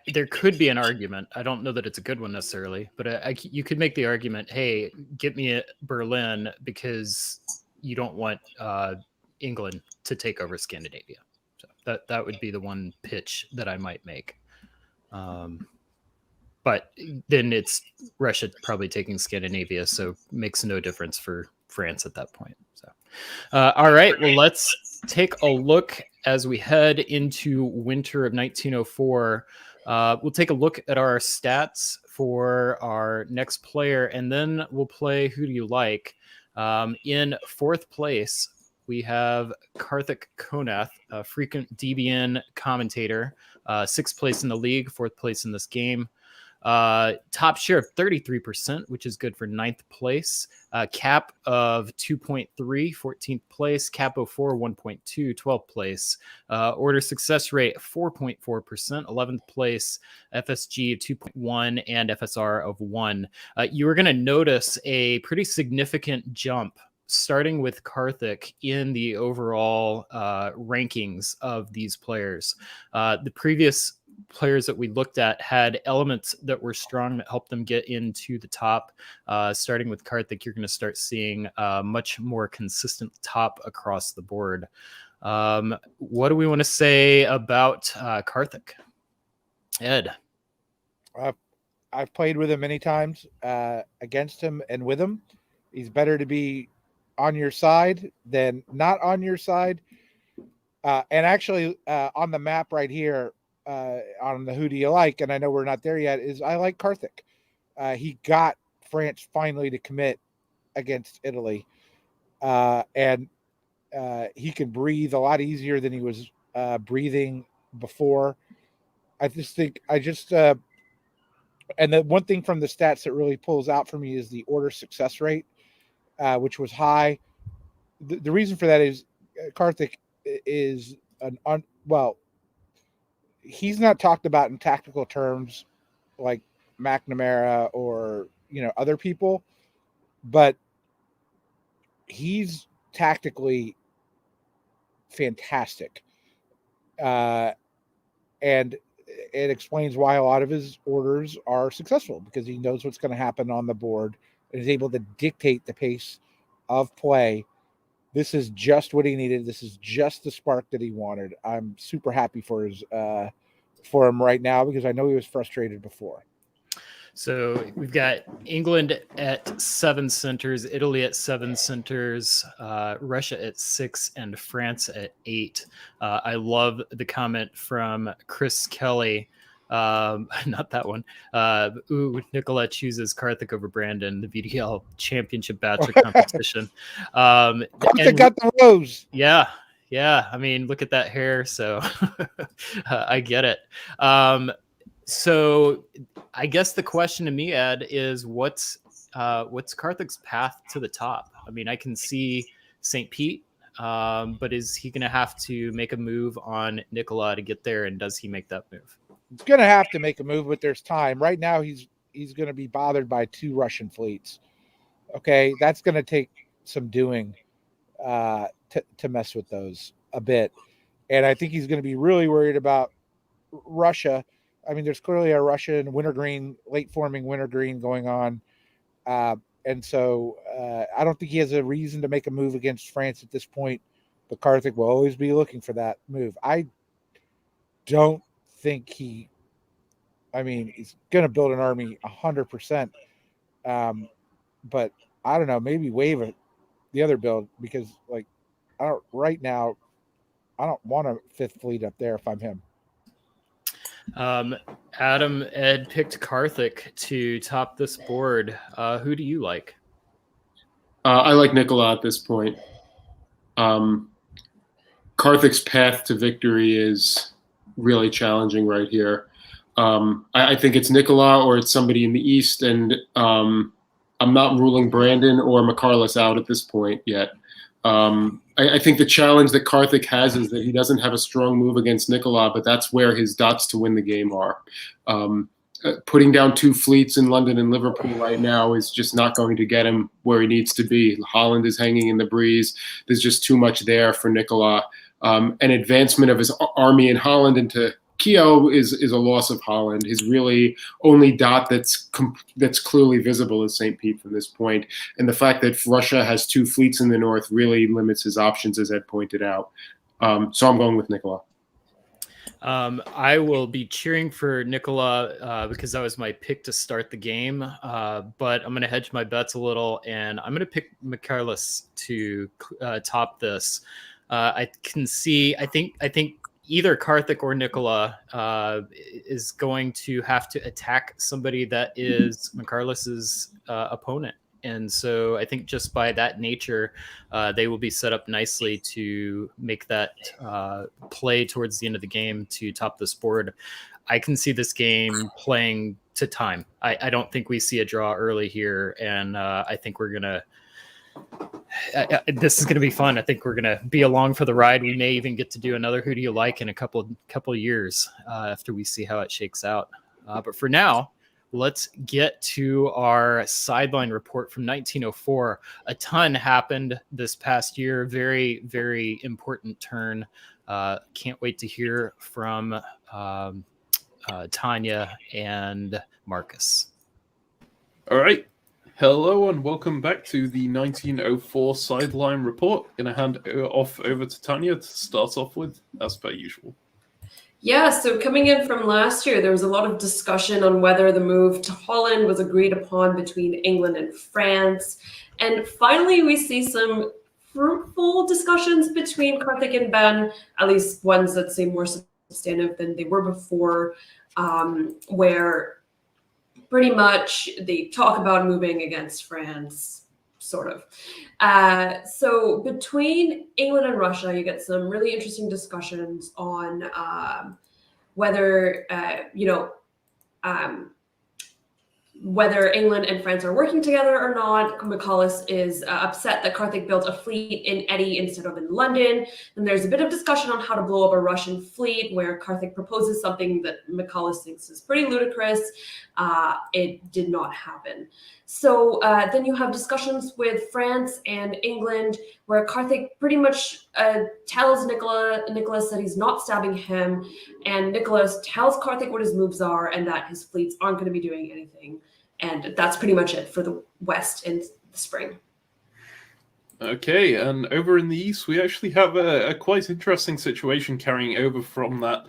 there could be an argument. I don't know that it's a good one necessarily, but you could make the argument, hey, get me at Berlin because you don't want England to take over Scandinavia. So that would be the one pitch that I might make. But then it's Russia probably taking Scandinavia, so makes no difference for France at that point. So, all right, well, let's take a look as we head into winter of 1904. We'll take a look at our stats for our next player, and then we'll play Who Do You Like? In fourth place, we have Karthik Konath, a frequent DBN commentator, sixth place in the league, fourth place in this game. Top share of 33%, which is good for ninth place. Cap of 2.3, 14th place. Cap of 4, 1.2, 12th place. Order success rate 4.4%, 11th place. FSG 2.1 and FSR of 1. You are going to notice a pretty significant jump starting with Karthik in the overall rankings of these players. The previous players that we looked at had elements that were strong that helped them get into the top. Starting with Karthik, you're going to start seeing much more consistent top across the board. What do we want to say about Karthik? Ed? I've played with him many times, against him and with him. He's better to be on your side than not on your side. And actually, on the map right here, on the who do you like, and I know we're not there yet, is I like Karthik. He got France finally to commit against Italy. And he can breathe a lot easier than he was breathing before. I just think and the one thing from the stats that really pulls out for me is the order success rate, which was high. The reason for that is Karthik is he's not talked about in tactical terms like McNamara or other people, but he's tactically fantastic, and it explains why a lot of his orders are successful, because he knows what's going to happen on the board and is able to dictate the pace of play. This is just what he needed. This is just the spark that he wanted. I'm super happy for him right now, because I know he was frustrated before. So we've got England at 7 centers, Italy at 7 centers, Russia at 6, and France at 8. I love the comment from Chris Kelly. Not that one. Nicola chooses Karthik over Brandon, the VDL Championship Bachelor competition. Karthik got the rose. Yeah. I mean, look at that hair. So I get it. So I guess the question to me, Ed, is what's Karthik's path to the top? I mean, I can see St. Pete, but is he going to have to make a move on Nicola to get there? And does he make that move? He's going to have to make a move, but there's time. Right now, he's going to be bothered by 2 Russian fleets. Okay, that's going to take some doing to mess with those a bit. And I think he's going to be really worried about Russia. I mean, there's clearly a Russian wintergreen, late forming wintergreen going on. And so I don't think he has a reason to make a move against France at this point, but Karthik will always be looking for that move. I don't think he's going to build an army 100%. But I don't know, maybe waive the other build, because right now, I don't want a 5th fleet up there if I'm him. Adam, Ed picked Karthik to top this board. Who do you like? I like Nicola at this point. Karthik's path to victory is really challenging right here. I think it's Nicola or it's somebody in the East, and I'm not ruling Brandon or McCarless out at this point yet. I think the challenge that Karthik has is that he doesn't have a strong move against Nicola, but that's where his dots to win the game are. Putting down 2 fleets in London and Liverpool right now is just not going to get him where he needs to be. Holland is hanging in the breeze. There's just too much there for Nicola. An advancement of his army in Holland into Kiev is a loss of Holland. His really only dot that's clearly visible is St. Pete from this point. And the fact that Russia has 2 fleets in the north really limits his options, as Ed pointed out. So I'm going with Nicola. I will be cheering for Nicola because that was my pick to start the game. But I'm going to hedge my bets a little, and I'm going to pick McCarless to top this. I think either Karthik or Nicola is going to have to attack somebody that is McCarless's opponent. And so I think just by that nature, they will be set up nicely to make that play towards the end of the game to top this board. I can see this game playing to time. I don't think we see a draw early here. And I think we're going to this is going to be fun. I think we're going to be along for the ride. We may even get to do another Who Do You Like in a couple of years after we see how it shakes out. But for now, let's get to our sideline report from 1904. A ton happened this past year. Very, very important turn. Can't wait to hear from Tanya and Marcus. All right. Hello and welcome back to the 1904 sideline report. Going to hand off over to Tanya to start off with, as per usual. Yeah, so coming in from last year, there was a lot of discussion on whether the move to Holland was agreed upon between England and France. And finally, we see some fruitful discussions between Karthik and Ben, at least ones that seem more substantive than they were before, where pretty much they talk about moving against France, sort of. So between England and Russia, you get some really interesting discussions on whether, whether England and France are working together or not. McAuliffe is upset that Karthik built a fleet in Eddie instead of in London. And there's a bit of discussion on how to blow up a Russian fleet, where Karthik proposes something that McAuliffe thinks is pretty ludicrous. It did not happen. So then you have discussions with France and England, where Karthik pretty much tells Nicholas that he's not stabbing him, and Nicholas tells Karthik what his moves are and that his fleets aren't going to be doing anything. And that's pretty much it for the West in the spring. Okay, and over in the East, we actually have a quite interesting situation carrying over from that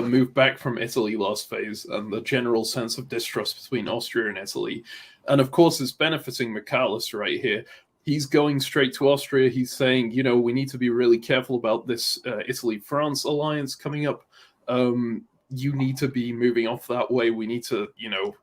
move back from Italy last phase and the general sense of distrust between Austria and Italy. And of course, it's benefiting McAuliffe right here. He's going straight to Austria. He's saying, you know, we need to be really careful about this Italy-France alliance coming up. You need to be moving off that way. We need to, you know,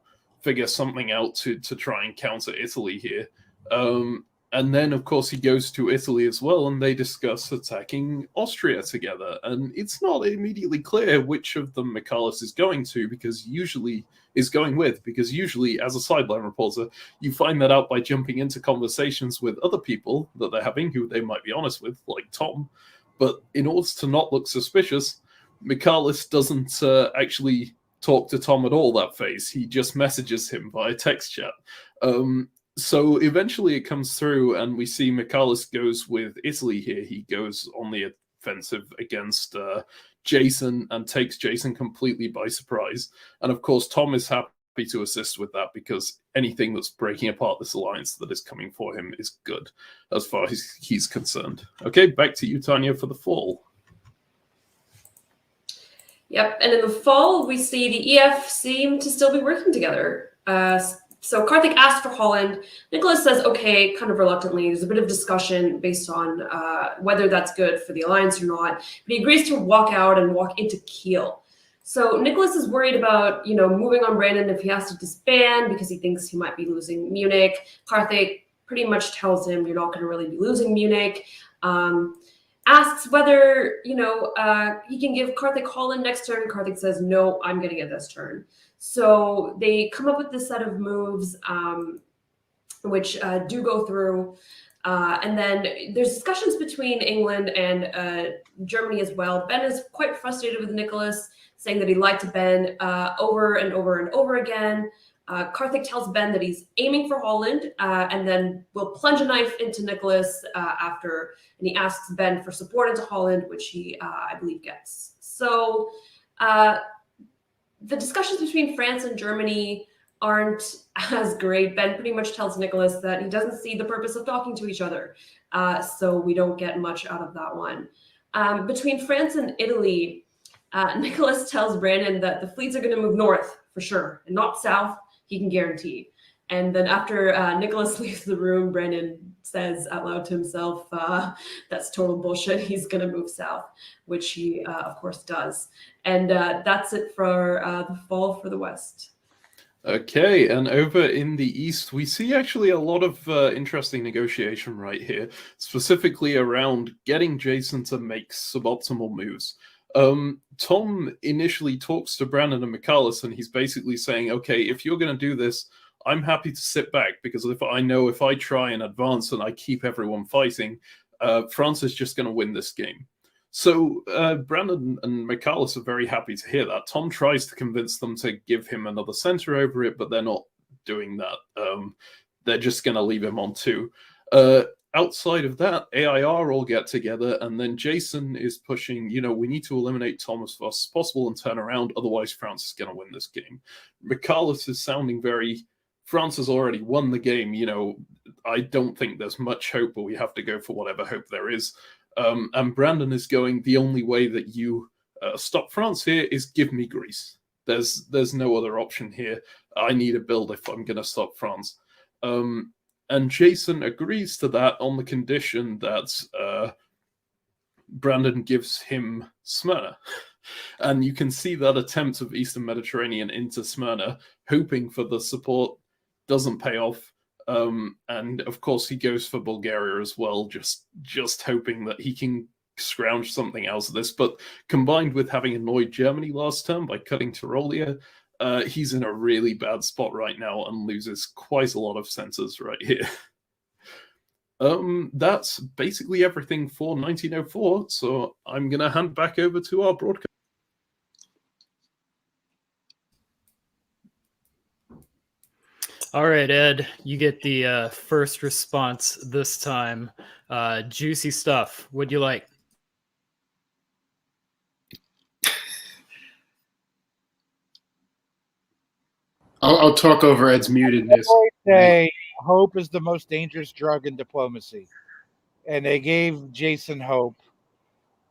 figure something out to try and counter Italy here. And then, of course, he goes to Italy as well, and they discuss attacking Austria together. And it's not immediately clear which of them McAuliffe is going to, because usually, as a sideline reporter, you find that out by jumping into conversations with other people that they're having, who they might be honest with, like Tom. But in order to not look suspicious, McAuliffe doesn't actually talk to Tom at all that phase. He just messages him via text chat. So eventually it comes through, and we see McAuliffe goes with Italy here. He goes on the offensive against Jason and takes Jason completely by surprise. And of course, Tom is happy to assist with that, because anything that's breaking apart this alliance that is coming for him is good, as far as he's concerned. Okay, back to you, Tanya, for the fall. Yep, and in the fall, we see the EF seem to still be working together. So Karthik asked for Holland. Nicholas says, okay, kind of reluctantly. There's a bit of discussion based on whether that's good for the alliance or not. But he agrees to walk out and walk into Kiel. So Nicholas is worried about, moving on Brandon if he has to disband, because he thinks he might be losing Munich. Karthik pretty much tells him, you're not going to really be losing Munich. Asks whether, he can give Karthik Holland next turn. Karthik says, no, I'm going to get this turn. So they come up with this set of moves, which do go through. And then there's discussions between England and Germany as well. Ben is quite frustrated with Nicholas, saying that he'd like to Ben over and over and over again. Karthik tells Ben that he's aiming for Holland, and then will plunge a knife into Nicholas after, and he asks Ben for support into Holland, which he, I believe, gets. So the discussions between France and Germany aren't as great. Ben pretty much tells Nicholas that he doesn't see the purpose of talking to each other, so we don't get much out of that one. Between France and Italy, Nicholas tells Brandon that the fleets are going to move north for sure, and not south. He can guarantee. And then after Nicholas leaves the room, Brandon says out loud to himself, that's total bullshit. He's going to move south, which he, of course, does. And that's it for the fall for the West. Okay, and over in the East, we see actually a lot of interesting negotiation right here, specifically around getting Jason to make suboptimal moves. Tom initially talks to Brandon and McAuliffe, and he's basically saying, okay, if you're going to do this, I'm happy to sit back, because if I try and advance and I keep everyone fighting, France is just going to win this game. So Brandon and Michaelis are very happy to hear that. Tom tries to convince them to give him another center over it, but they're not doing that. They're just going to leave him on 2. Outside of that, AIR all get together, and then Jason is pushing, we need to eliminate Tom as fast as possible and turn around, otherwise France is going to win this game. Michaelis is sounding very, France has already won the game, I don't think there's much hope, but we have to go for whatever hope there is. And Brandon is going, the only way that you stop France here is give me Greece. There's no other option here. I need a build if I'm going to stop France. And Jason agrees to that on the condition that Brandon gives him Smyrna. And you can see that attempt of Eastern Mediterranean into Smyrna, hoping for the support, doesn't pay off. And of course he goes for Bulgaria as well, just hoping that he can scrounge something else of this. But combined with having annoyed Germany last term by cutting Tyrolia, he's in a really bad spot right now and loses quite a lot of centers right here. That's basically everything for 1904. So I'm gonna hand back over to our broadcast. All right, Ed, you get the first response this time. Juicy stuff. What'd you like? I'll talk over Ed's mutedness. Say hope is the most dangerous drug in diplomacy, and they gave Jason hope,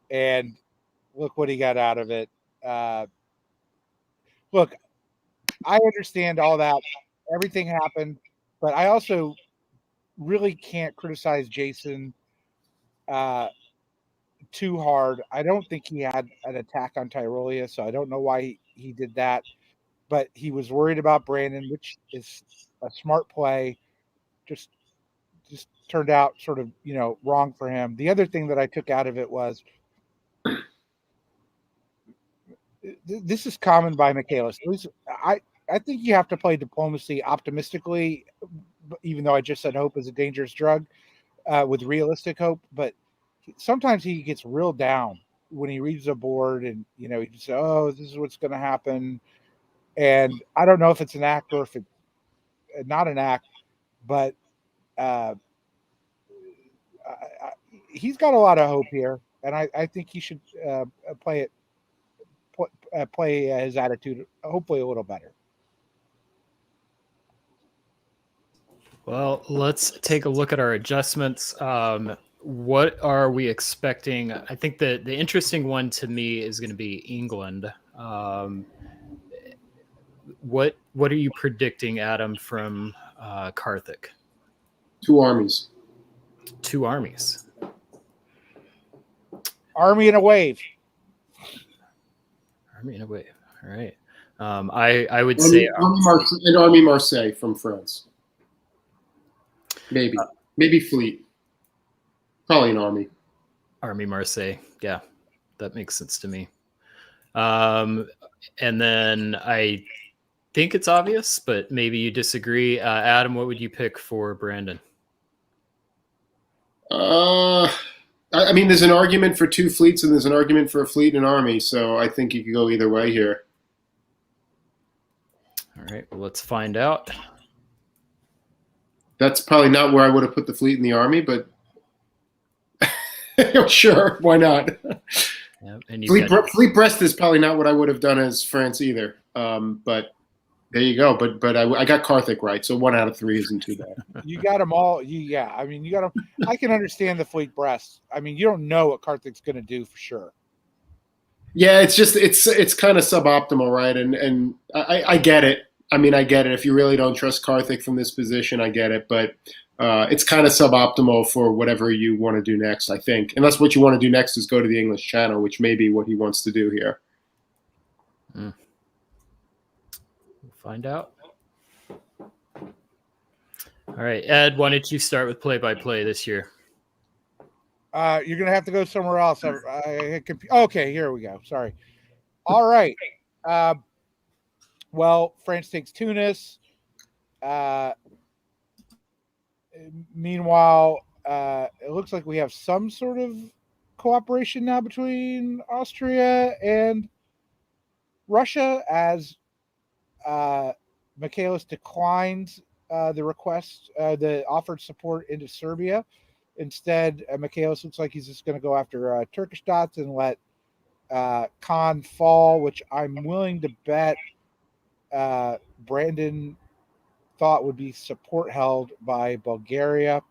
and look what he got out of it. Look, I understand all that. Everything happened, but I also really can't criticize Jason too hard. I don't think he had an attack on Tyrolia, so I don't know why he did that. But he was worried about Brandon, which is a smart play. Just turned out sort of, wrong for him. The other thing that I took out of it was this is common by Michaelis. I think you have to play diplomacy optimistically, even though I just said hope is a dangerous drug, with realistic hope. But sometimes he gets real down when he reads the board and, he just says, oh, this is what's going to happen. And I don't know if it's an act or if it's not an act, but he's got a lot of hope here. And I think he should play his attitude hopefully a little better. Well, let's take a look at our adjustments. What are we expecting? I think the interesting one to me is going to be England. What are you predicting, Adam, from Karthik? 2 armies. 2 armies. Army in a wave. Army in a wave. All right. I would say Army Marseille from France. Maybe fleet. Probably an army. Army Marseille. Yeah, that makes sense to me. And then I think it's obvious, but maybe you disagree. Adam, what would you pick for Brandon? I mean, there's an argument for 2 fleets and there's an argument for a fleet and an army, so I think you could go either way here. All right, well, let's find out. That's probably not where I would have put the fleet and the army, but sure, why not? Yeah, and fleet Brest is probably not what I would have done as France either. But there you go. But I got Karthik right, so 1 out of 3 isn't too bad. You got them all. I mean, you got them. I can understand the fleet Brest. I mean, you don't know what Karthik's going to do for sure. Yeah, it's just it's kind of suboptimal, right? And I get it. I mean, I get it. If you really don't trust Karthik from this position, I get it. But it's kind of suboptimal for whatever you want to do next, I think. Unless what you want to do next is go to the English Channel, which may be what he wants to do here. We'll find out. All right, Ed, why don't you start with play-by-play this year? You're going to have to go somewhere else. Okay, here we go. Sorry. All right. Well, France takes Tunis. Meanwhile, it looks like we have some sort of cooperation now between Austria and Russia as Michaelis declines the request, the offered support into Serbia. Instead, Michaelis looks like he's just going to go after Turkish dots and let Khan fall, which I'm willing to bet Brandon thought would be support held by Bulgaria,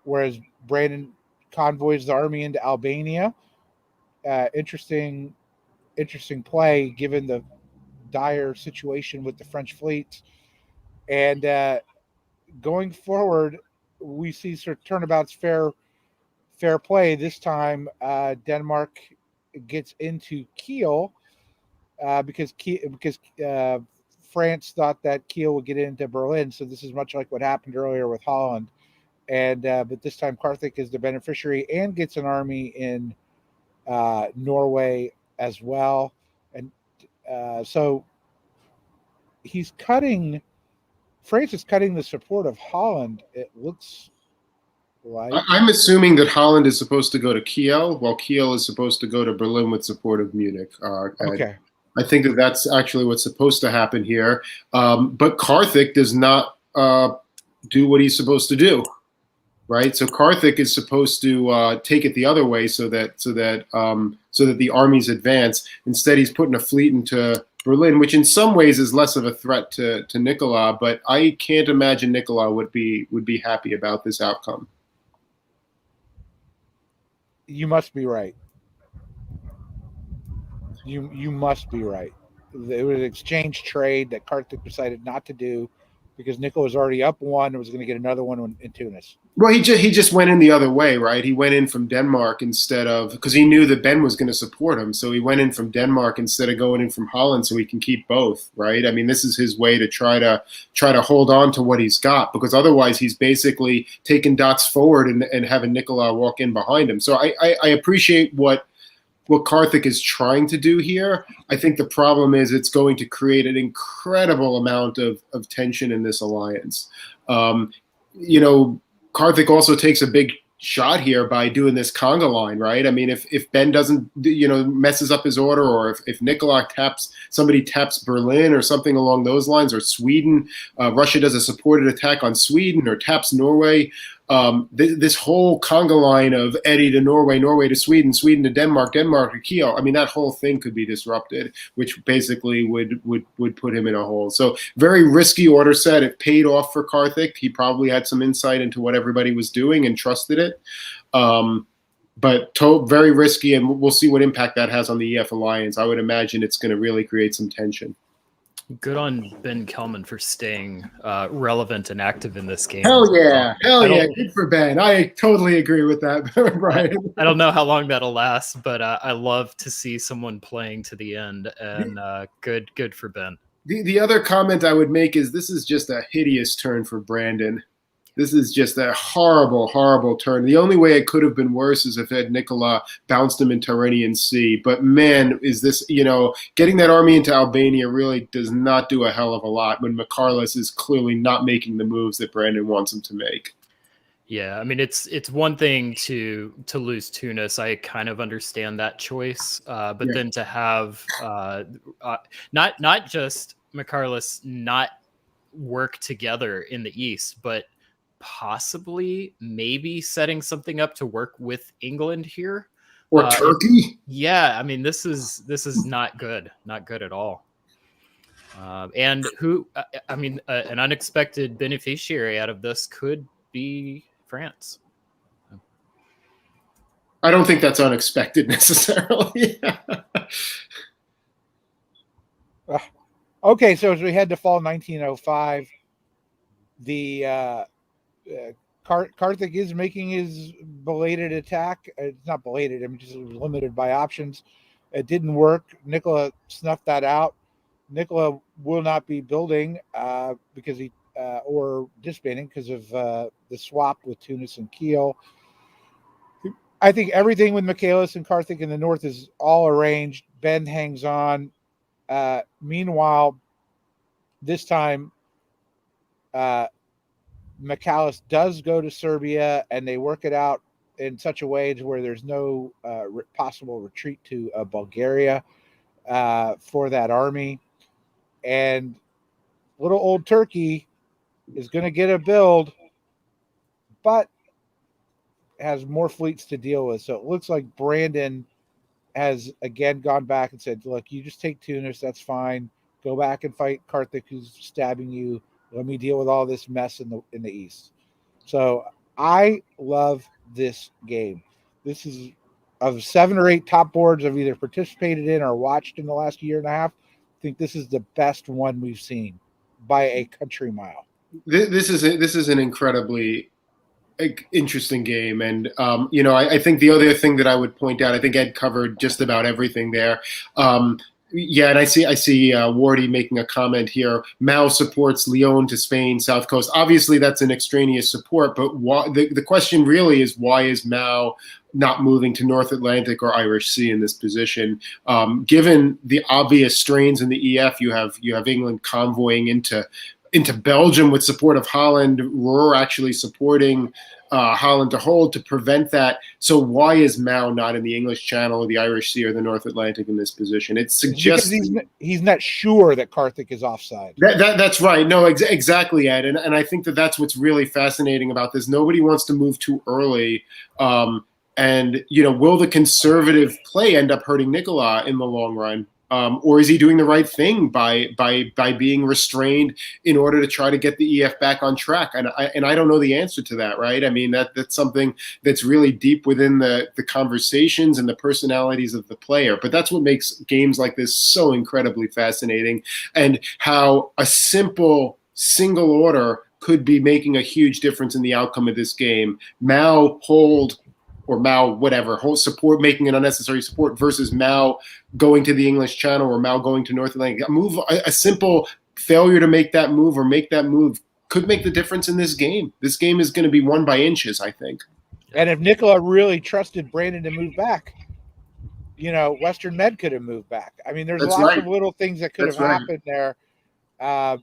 whereas Brandon convoys the army into Albania. Interesting play given the dire situation with the French fleet. And going forward, we see sort of turnabout's fair play. This time, Denmark gets into Kiel because France thought that Kiel would get into Berlin. So this is much like what happened earlier with Holland. And but this time, Karthik is the beneficiary and gets an army in Norway as well. And so he's cutting. France is cutting the support of Holland. It looks like. I'm assuming that Holland is supposed to go to Kiel, while Kiel is supposed to go to Berlin with support of Munich. Okay. I think that that's actually what's supposed to happen here. But Karthik does not do what he's supposed to do, right? So Karthik is supposed to take it the other way so that the armies advance. Instead, he's putting a fleet into Berlin, which in some ways is less of a threat to Nicola. But I can't imagine Nicola would be happy about this outcome. You must be right. You must be right. It was an exchange trade that Karthik decided not to do because Nicola was already up one and was going to get another one in Tunis. Well, he just went in the other way, right? He went in from Denmark instead of, because he knew that Ben was going to support him. So he went in from Denmark instead of going in from Holland so he can keep both, right? I mean, this is his way to try to hold on to what he's got, because otherwise he's basically taking dots forward and having Nicola walk in behind him. So I appreciate what Karthik is trying to do here. I think the problem is it's going to create an incredible amount of tension in this alliance. Karthik also takes a big shot here by doing this conga line, right? I mean, if Ben doesn't, messes up his order, or if Nicola somebody taps Berlin or something along those lines, or Sweden, Russia does a supported attack on Sweden or taps Norway, this whole conga line of Eddie to Norway, Norway to Sweden, Sweden to Denmark, Denmark to Kiel, I mean, that whole thing could be disrupted, which basically would put him in a hole. So very risky order set. It paid off for Karthik. He probably had some insight into what everybody was doing and trusted it. But very risky, and we'll see what impact that has on the EF alliance. I would imagine it's going to really create some tension. Good on Ben Kelman for staying relevant and active in this game. Hell yeah. Good for Ben. I totally agree with that, Brian. I don't know how long that'll last, but I love to see someone playing to the end, and good for Ben. The other comment I would make is this is just a hideous turn for Brandon. This is just a horrible, horrible turn. The only way it could have been worse is if Ed Nicola bounced him in Tyrrhenian Sea. But man, is this, getting that army into Albania really does not do a hell of a lot when Michaelis is clearly not making the moves that Brandon wants him to make. Yeah, I mean, it's one thing to lose Tunis. I kind of understand that choice, but then to have not just Michaelis not work together in the East, but possibly maybe setting something up to work with England here or Turkey. Yeah, I mean, this is not good at all. And an unexpected beneficiary out of this could be France. I don't think that's unexpected necessarily. Okay, so as we head to fall 1905, the Karthik is making his belated attack. It's not belated. I mean, just limited by options. It didn't work. Nicola snuffed that out. Nicola will not be building because he or disbanding because of the swap with Tunis and Kiel. I think everything with Michaelis and Karthik in the north is all arranged. Ben hangs on. Meanwhile, this time, Michaelis does go to Serbia, and they work it out in such a way to where there's no possible retreat to Bulgaria for that army. And little old Turkey is going to get a build, but has more fleets to deal with. So it looks like Brandon has again gone back and said, look, you just take Tunis, that's fine. Go back and fight Karthik, who's stabbing you. Let me deal with all this mess in the east. So I love this game. This is of 7 or 8 top boards I've either participated in or watched in the last year and a half. I think this is the best one we've seen by a country mile. This is an incredibly interesting game, and I think the other thing that I would point out, I think Ed covered just about everything there. Yeah, and I see Wardy making a comment here. Mao supports Leon to Spain, South Coast. Obviously, that's an extraneous support, but the question really is, why is Mao not moving to North Atlantic or Irish Sea in this position? Given the obvious strains in the EF, you have England convoying into Belgium with support of Holland, Rohr actually supporting Holland to hold to prevent that. So why is Mao not in the English Channel or the Irish Sea or the North Atlantic in this position? It suggests he's not sure that Karthik is offside. That's right. No, exactly, Ed. And I think that's what's really fascinating about this. Nobody wants to move too early. And will the conservative play end up hurting Nicola in the long run? Or is he doing the right thing by being restrained in order to try to get the EF back on track? And I don't know the answer to that, right? I mean, that's something that's really deep within the conversations and the personalities of the player. But that's what makes games like this so incredibly fascinating, and how a simple single order could be making a huge difference in the outcome of this game. Mao hold, or Mao whatever, whole support, making an unnecessary support, versus Mao going to the English Channel or Mao going to North Atlantic. A simple failure to make that move or make that move could make the difference in this game. This game is going to be won by inches, I think. And if Nicola really trusted Brandon to move back, Western Med could have moved back. I mean, there's lots of little things that could have happened there. I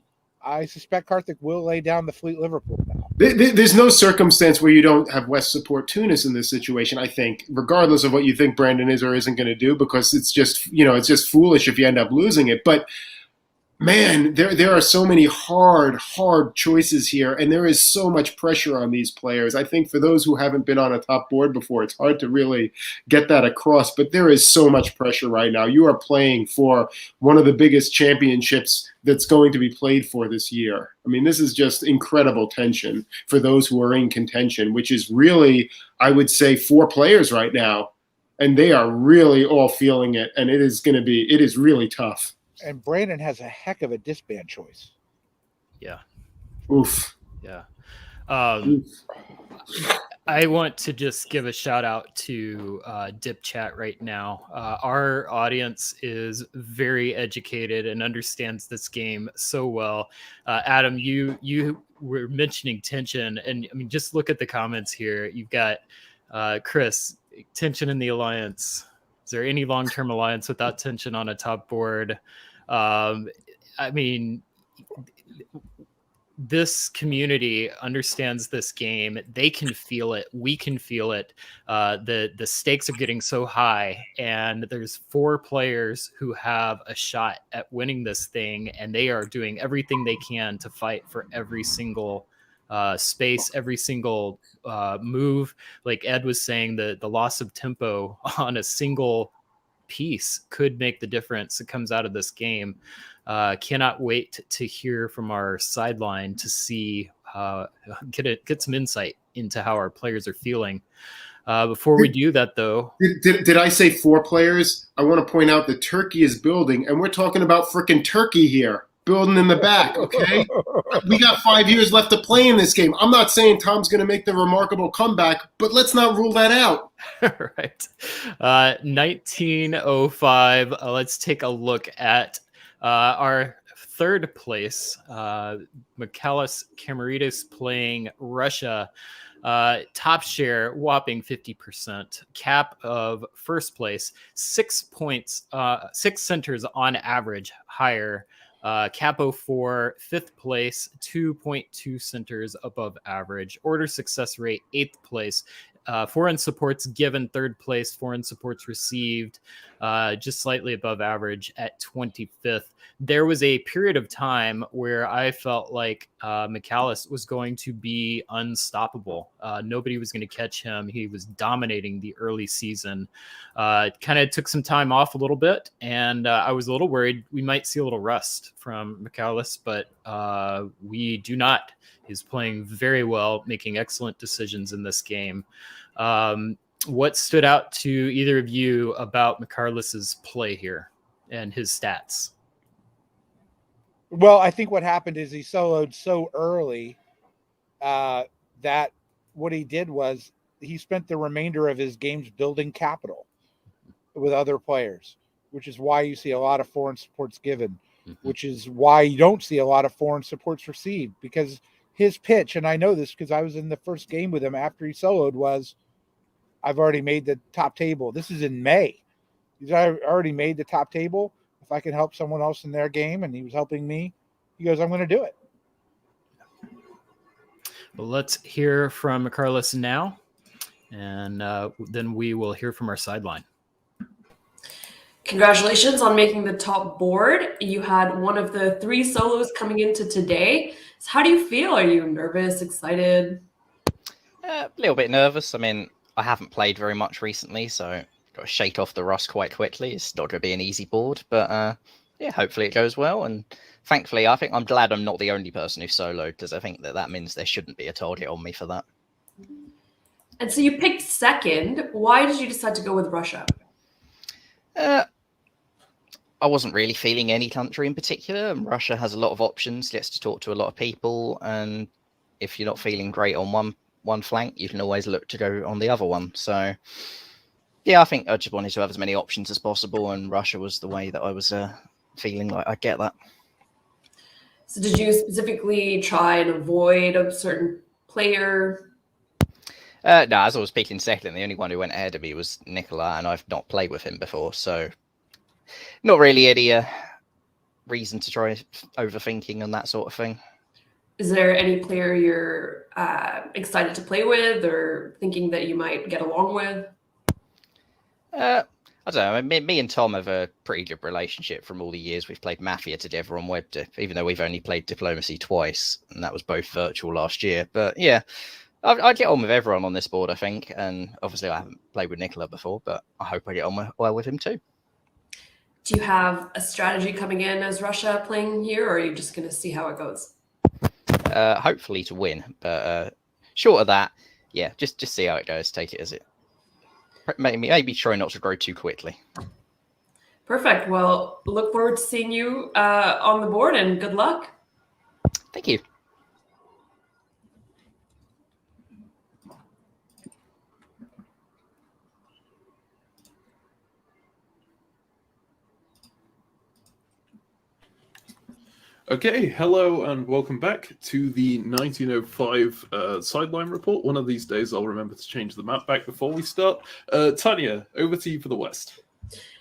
suspect Karthik will lay down the fleet Liverpool now. There's no circumstance where you don't have West support Tunis in this situation, I think, regardless of what you think Brandon is or isn't going to do, because it's just, it's just foolish if you end up losing it. But man, there are so many hard choices here, and there is so much pressure on these players. I think for those who haven't been on a top board before, it's hard to really get that across, but there is so much pressure right now. You are playing for one of the biggest championships that's going to be played for this year. I mean, this is just incredible tension for those who are in contention, which is really, I would say, 4 players right now, and they are really all feeling it, and it is really tough. And Brandon has a heck of a disband choice. Yeah. Oof. Yeah. I want to just give a shout out to Dip Chat right now. Our audience is very educated and understands this game so well. Adam, you were mentioning tension, and I mean, just look at the comments here. You've got Chris, tension in the alliance. Is there any long-term alliance without tension on a top board? I mean, this community understands this game. They can feel it. We can feel it. The stakes are getting so high, and there's 4 players who have a shot at winning this thing, and they are doing everything they can to fight for every single space, every single move. Like Ed was saying, the loss of tempo on a single piece could make the difference that comes out of this game. Cannot wait to hear from our sideline to see get some insight into how our players are feeling. Before we do that, though, did I say 4 players? I want to point out that Turkey is building, and we're talking about freaking Turkey here, building in the back. Okay, we got 5 years left to play in this game. I'm not saying Tom's going to make the remarkable comeback, but let's not rule that out. Right. 1905. Let's take a look at our third place. Michalis Kamaridis playing Russia. Top share, whopping 50%. Cap of first place, 6 points, 6 centers on average higher. Capo for 5th place, 2.2 centers above average. Order success rate, 8th place, foreign supports given third place, foreign supports received just slightly above average at 25th. There was a period of time where I felt like McAllis was going to be unstoppable. Nobody was going to catch him. He was dominating the early season. Kind of took some time off a little bit, and I was a little worried we might see a little rust from McAllis, but we do not. He's playing very well, making excellent decisions in this game. What stood out to either of you about McCarliss's play here and his stats? Well, I think what happened is he soloed so early that what he did was he spent the remainder of his games building capital with other players, which is why you see a lot of foreign supports given, which is why you don't see a lot of foreign supports received, because his pitch, and I know this because I was in the first game with him after he soloed, was I've already made the top table. This is in May. He's already made the top table. If I can help someone else in their game, and he was helping me, he goes, I'm going to do it. Well, let's hear from McCarless now, and then we will hear from our sideline. Congratulations on making the top board. You had one of the 3 solos coming into today. So how do you feel? Are you nervous, excited? A little bit nervous. I mean, I haven't played very much recently, so got to shake off the rust quite quickly. It's not going to be an easy board, but yeah, hopefully it goes well. And thankfully, I think I'm glad I'm not the only person who soloed, because I think that means there shouldn't be a target on me for that. And so you picked second. Why did you decide to go with Russia? I wasn't really feeling any country in particular. Russia has a lot of options, gets to talk to a lot of people, and if you're not feeling great on one flank, you can always look to go on the other one. So yeah, I think I just wanted to have as many options as possible, and Russia was the way that I was feeling like I'd get that. So did you specifically try and avoid a certain player? No, as I was picking second, the only one who went ahead of me was Nicola, and I've not played with him before, so not really any reason to try overthinking and that sort of thing. Is there any player you're excited to play with or thinking that you might get along with? I don't know. I mean, me and Tom have a pretty good relationship from all the years we've played Mafia together on WebDip, even though we've only played Diplomacy twice, and that was both virtual last year. But yeah, I'd get on with everyone on this board, I think. And obviously I haven't played with Nicola before, but I hope I get on well with him too. Do you have a strategy coming in as Russia playing here, or are you just going to see how it goes? Hopefully to win, but short of that, yeah, just see how it goes. Take it as it. Maybe try not to grow too quickly. Perfect. Well, look forward to seeing you on the board, and good luck. Thank you. Okay, hello and welcome back to the 1905 sideline report. One of these days I'll remember to change the map back before we start. Tanya, over to you for the West.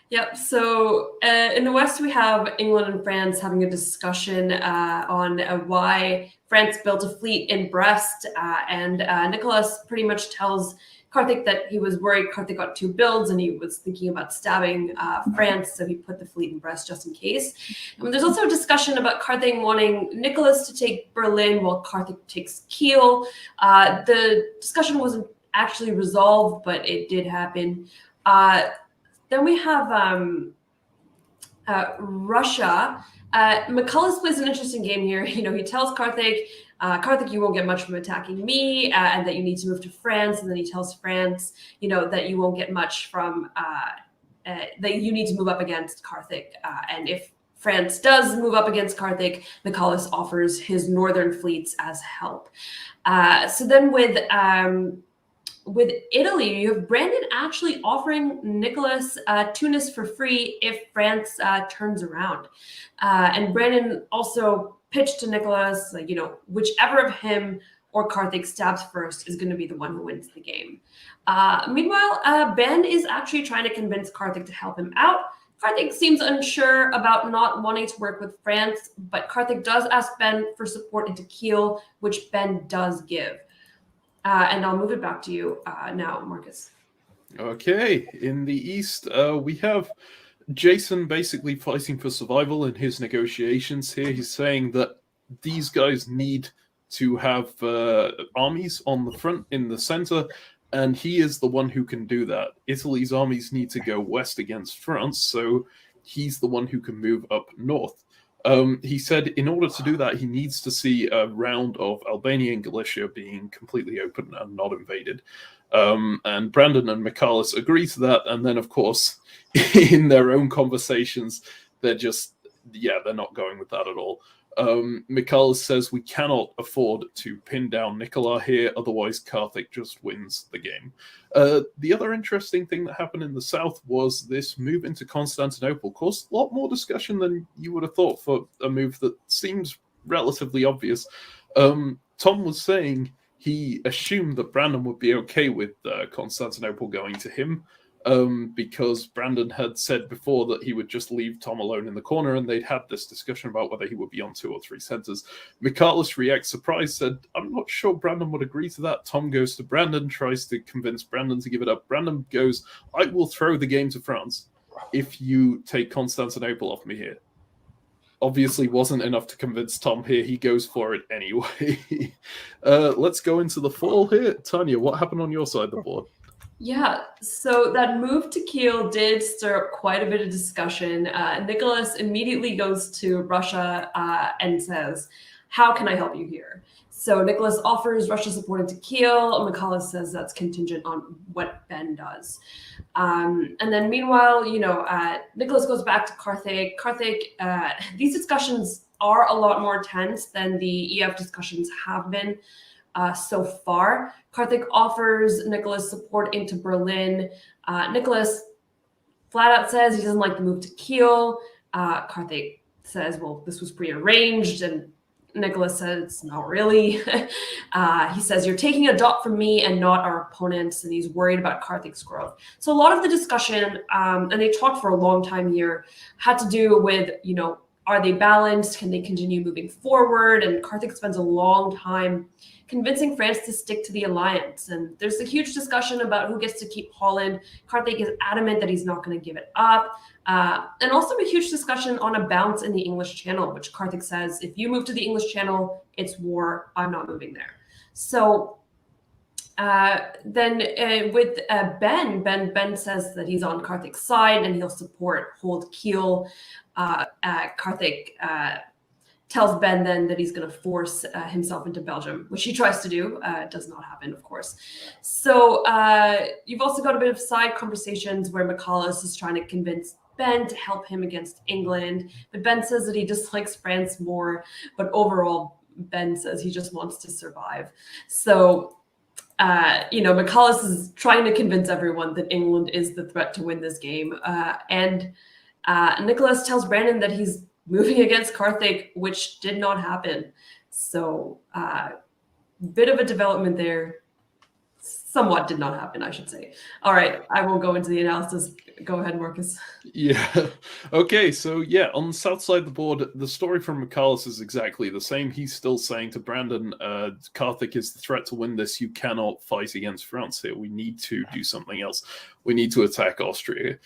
Yep, so in the West we have England and France having a discussion on why France built a fleet in Brest, and Nicholas pretty much tells Karthik that he was worried Karthik got 2 builds and he was thinking about stabbing France, so he put the fleet in Brest just in case. And there's also a discussion about Karthik wanting Nicholas to take Berlin while Karthik takes Kiel. The discussion wasn't actually resolved, but it did happen. Then we have Russia. McCullough plays an interesting game here. You know, he tells Karthik, Karthik, you won't get much from attacking me, and that you need to move to France. And then he tells France, you know, that you won't get much from, that you need to move up against Karthik. And if France does move up against Karthik, McCullough offers his northern fleets as help. So then with Italy, you have Brandon actually offering Nicholas Tunis for free if France turns around. And Brandon also pitched to Nicholas, like, you know, whichever of him or Karthik stabs first is going to be the one who wins the game. Meanwhile, Ben is actually trying to convince Karthik to help him out. Karthik seems unsure about not wanting to work with France, but Karthik does ask Ben for support into Kiel, which Ben does give. And I'll move it back to you now, Marcus. Okay, in the East, we have Jason basically fighting for survival in his negotiations here. He's saying that these guys need to have armies on the front in the center, and he is the one who can do that. Italy's armies need to go west against France, so he's the one who can move up north. He said in order to do that, he needs to see a round of Albania and Galicia being completely open and not invaded. And Brandon and Michalis agree to that. And then, of course, in their own conversations, they're not going with that at all. Michalis says we cannot afford to pin down Nicola here, otherwise Karthik just wins the game. The other interesting thing that happened in the south was this move into Constantinople caused a lot more discussion than you would have thought for a move that seems relatively obvious. Tom was saying he assumed that Brandon would be okay with Constantinople going to him, because Brandon had said before that he would just leave Tom alone in the corner, and they'd had this discussion about whether he would be on 2 or 3 centers. Michalis reacts surprised, said, I'm not sure Brandon would agree to that. Tom goes to Brandon, tries to convince Brandon to give it up. Brandon goes, I will throw the game to France if you take Constantinople off me here. Obviously wasn't enough to convince Tom here. He goes for it anyway. Let's go into the fall here. Tanya, what happened on your side of the board? Yeah, so that move to Kiel did stir up quite a bit of discussion. Nicholas immediately goes to Russia and says, how can I help you here? So Nicholas offers Russia support into Kiel. Michalis says that's contingent on what Ben does. And then meanwhile, Nicholas goes back to Karthik. Karthik, these discussions are a lot more tense than the EF discussions have been so far. Karthik offers Nicholas support into Berlin. Nicholas flat out says he doesn't like the move to Kiel. Karthik says, well, this was prearranged, and Nicholas says, not really. He says, you're taking a dot from me and not our opponents, and he's worried about Karthik's growth. So a lot of the discussion, and they talked for a long time here, had to do with, are they balanced? Can they continue moving forward? And Karthik spends a long time convincing France to stick to the alliance. And there's a huge discussion about who gets to keep Holland. Karthik is adamant that he's not going to give it up. And also a huge discussion on a bounce in the English Channel, which Karthik says, if you move to the English Channel, it's war. I'm not moving there. So then with Ben says that he's on Karthik's side and he'll support hold Kiel. Karthik tells Ben then that he's going to force himself into Belgium, which he tries to do. It does not happen, of course. So you've also got a bit of side conversations where Michalis is trying to convince Ben to help him against England. But Ben says that he dislikes France more. But overall, Ben says he just wants to survive. So, Michalis is trying to convince everyone that England is the threat to win this game. And Nicholas tells Brandon that he's moving against Karthik, which did not happen. So bit of a development there. Somewhat did not happen, I should say. All right, I will go into the analysis. Go ahead, Marcus. Yeah. Okay, so yeah, on the south side of the board, the story from Michalis is exactly the same. He's still saying to Brandon, Karthik is the threat to win this. You cannot fight against France here. We need to do something else. We need to attack Austria.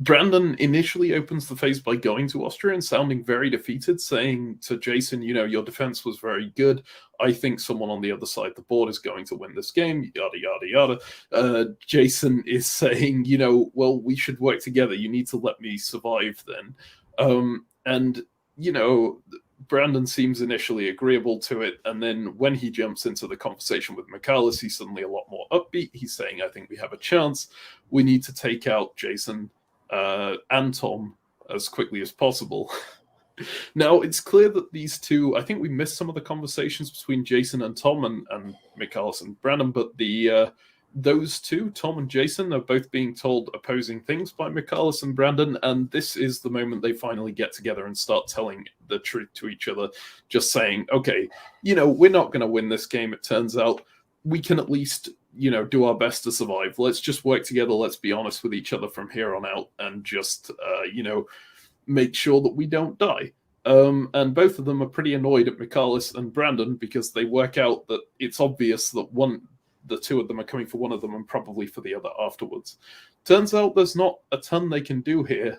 Brandon initially opens the phase by going to Austria and sounding very defeated, saying to Jason, your defense was very good. I think someone on the other side of the board is going to win this game, yada, yada, yada. Jason is saying, well, we should work together. You need to let me survive then. And Brandon seems initially agreeable to it. And then when he jumps into the conversation with Michalis, he's suddenly a lot more upbeat. He's saying, I think we have a chance. We need to take out Jason and Tom as quickly as possible. Now, it's clear that these two, I think we missed some of the conversations between Jason and Tom and Michalis and Brandon, but those two, Tom and Jason, are both being told opposing things by Michalis and Brandon, and this is the moment they finally get together and start telling the truth to each other, just saying, okay, we're not going to win this game, it turns out. We can at least do our best to survive. Let's just work together. Let's be honest with each other from here on out and just, make sure that we don't die. And both of them are pretty annoyed at Michalis and Brandon because they work out that it's obvious that the two of them are coming for one of them and probably for the other afterwards. Turns out there's not a ton they can do here,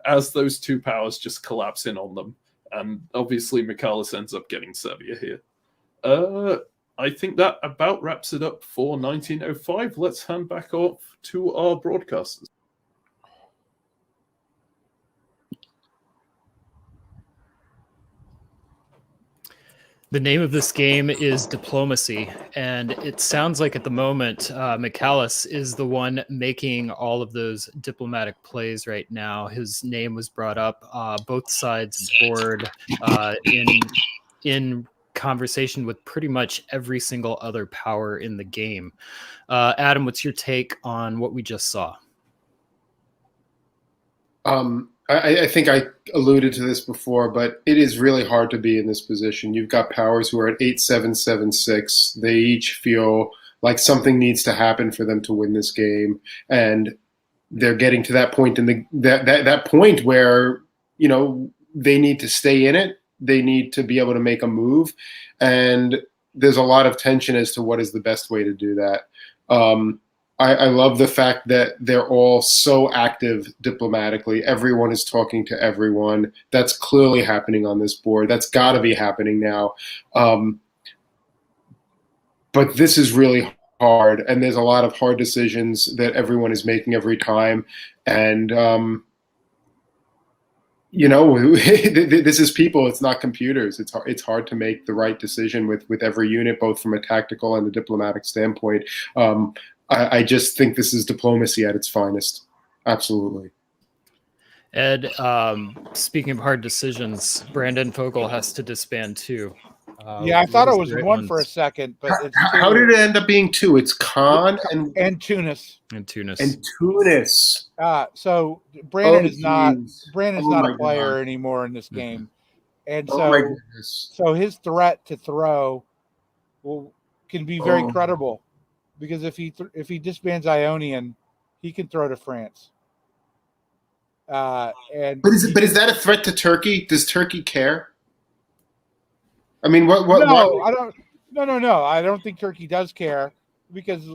as those two powers just collapse in on them. And obviously, Michalis ends up getting Serbia here. I think that about wraps it up for 1905. Let's hand back off to our broadcasters. The name of this game is Diplomacy, and it sounds like at the moment Michalis is the one making all of those diplomatic plays right now. His name was brought up both sides of the board in conversation with pretty much every single other power in the game. Adam, what's your take on what we just saw? I think I alluded to this before, but it is really hard to be in this position. You've got powers who are at 8-7-7-6. They each feel like something needs to happen for them to win this game, and they're getting to that point in that point where they need to stay in it. They need to be able to make a move, and there's a lot of tension as to what is the best way to do that. I love the fact that they're all so active diplomatically. Everyone is talking to everyone. That's clearly happening on this board. That's got to be happening now. But this is really hard, and there's a lot of hard decisions that everyone is making every time. And, this is people. It's not computers. It's hard to make the right decision with every unit, both from a tactical and a diplomatic standpoint. I just think this is diplomacy at its finest. Absolutely. Ed, speaking of hard decisions, Brandon Fogel has to disband too. I thought it was one for a second, but it's how did it end up being two? It's Khan and Tunis. And Tunis. So Brandon is not a player anymore in this game, and so his threat to throw can be very credible. Because if he disbands Ionian, he can throw to France. But is that a threat to Turkey? Does Turkey care? I mean, what? No, I don't. No. I don't think Turkey does care because,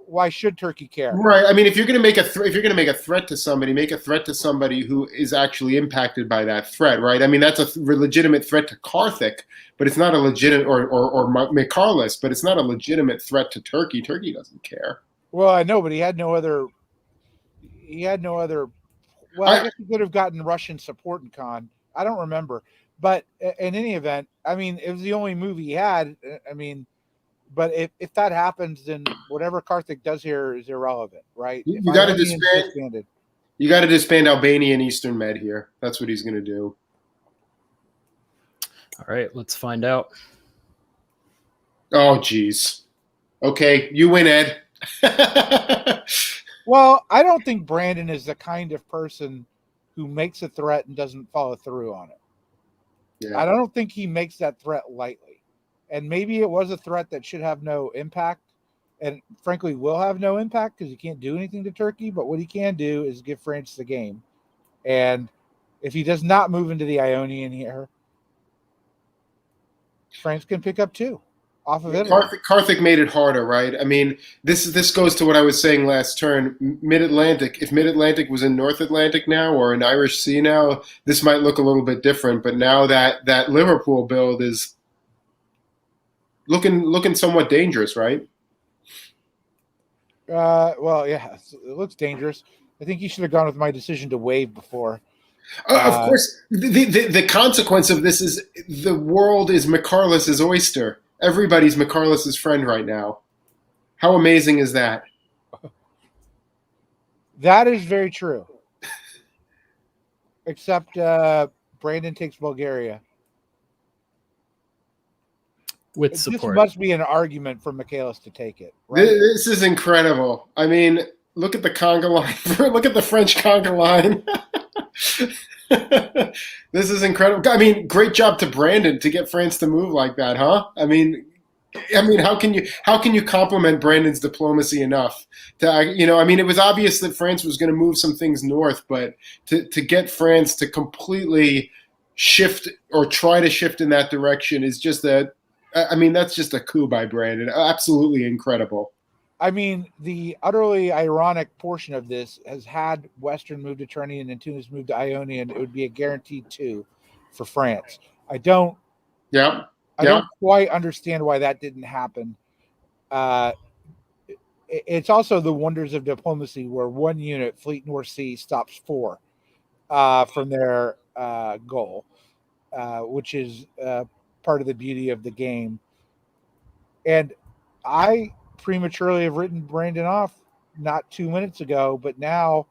why should Turkey care? Right. I mean, if you're going to make a threat to somebody, make a threat to somebody who is actually impacted by that threat, right? I mean, that's a legitimate threat to Karthik, but it's not a legitimate or Michalis, but it's not a legitimate threat to Turkey. Turkey doesn't care. Well, I know, but he had no other. Well, I guess he could have gotten Russian support in Khan. I don't remember, but in any event, I mean, it was the only move he had. I mean. But if that happens, then whatever Karthik does here is irrelevant, right? You got to disband. You got to disband Albania and Eastern Med here. That's what he's going to do. All right, let's find out. Oh, geez. Okay, you win, Ed. Well, I don't think Brandon is the kind of person who makes a threat and doesn't follow through on it. Yeah. I don't think he makes that threat lightly. And maybe it was a threat that should have no impact and frankly will have no impact because he can't do anything to Turkey. But what he can do is give France the game. And if he does not move into the Ionian here, France can pick up two off of it. Karthik made it harder, right? I mean, this goes to what I was saying last turn. Mid-Atlantic, if Mid-Atlantic was in North Atlantic now or in Irish Sea now, this might look a little bit different. But now that Liverpool build is looking somewhat dangerous, right? Well, yeah, it looks dangerous. I think you should have gone with my decision to wave before. Of course, the consequence of this is the world is Michalis' oyster. Everybody's Michalis' friend right now. How amazing is that? That is very true. Except Brandon takes Bulgaria. With support. This must be an argument for Michalis to take it. Right? This is incredible. I mean, look at the conga line. Look at the French conga line. This is incredible. I mean, great job to Brandon to get France to move like that, huh? I mean, how can you compliment Brandon's diplomacy enough? I mean, it was obvious that France was going to move some things north, but to get France to completely shift or try to shift in that direction is just I mean, that's just a coup by Brandon. Absolutely incredible. I mean, the utterly ironic portion of this has had Western move to Turnian and Tunis move to Ionian. It would be a guaranteed 2 for France. I don't quite understand why that didn't happen. It's also the wonders of diplomacy, where one unit, Fleet North Sea, stops 4 from their goal, which is part of the beauty of the game. And I prematurely have written Brandon off not 2 minutes ago, but now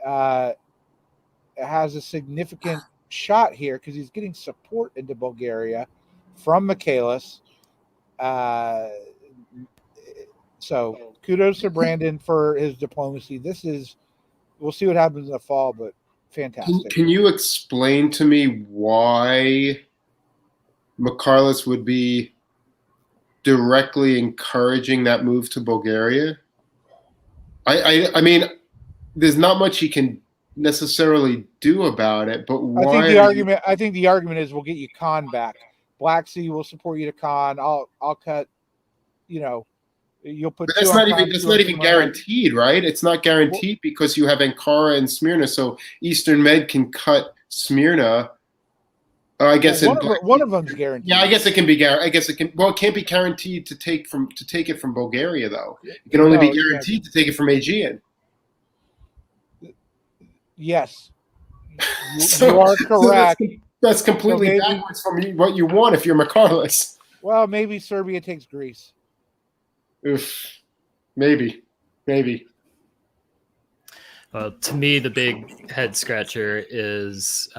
has a significant shot here because he's getting support into Bulgaria from Michaelis. So kudos to Brandon for his diplomacy. We'll see what happens in the fall, but fantastic. Can you explain to me why Michaelis would be directly encouraging that move to Bulgaria? I mean, there's not much he can necessarily do about it, but why? I think the argument is we'll get you Khan back. Black Sea will support you to Khan. I'll cut. You'll put. But that's not even guaranteed, right? It's not guaranteed because you have Ankara and Smyrna, so Eastern Med can cut Smyrna. I guess one of them's guaranteed. Yeah, I guess it can be guaranteed. I guess it can. Well, it can't be guaranteed to take it from Bulgaria, though. It can only be guaranteed to take it from Aegean. Yes, you are correct. So that's completely backwards from what you want if you're Michaelis. Well, maybe Serbia takes Greece. Oof, maybe. Well, to me, the big head scratcher is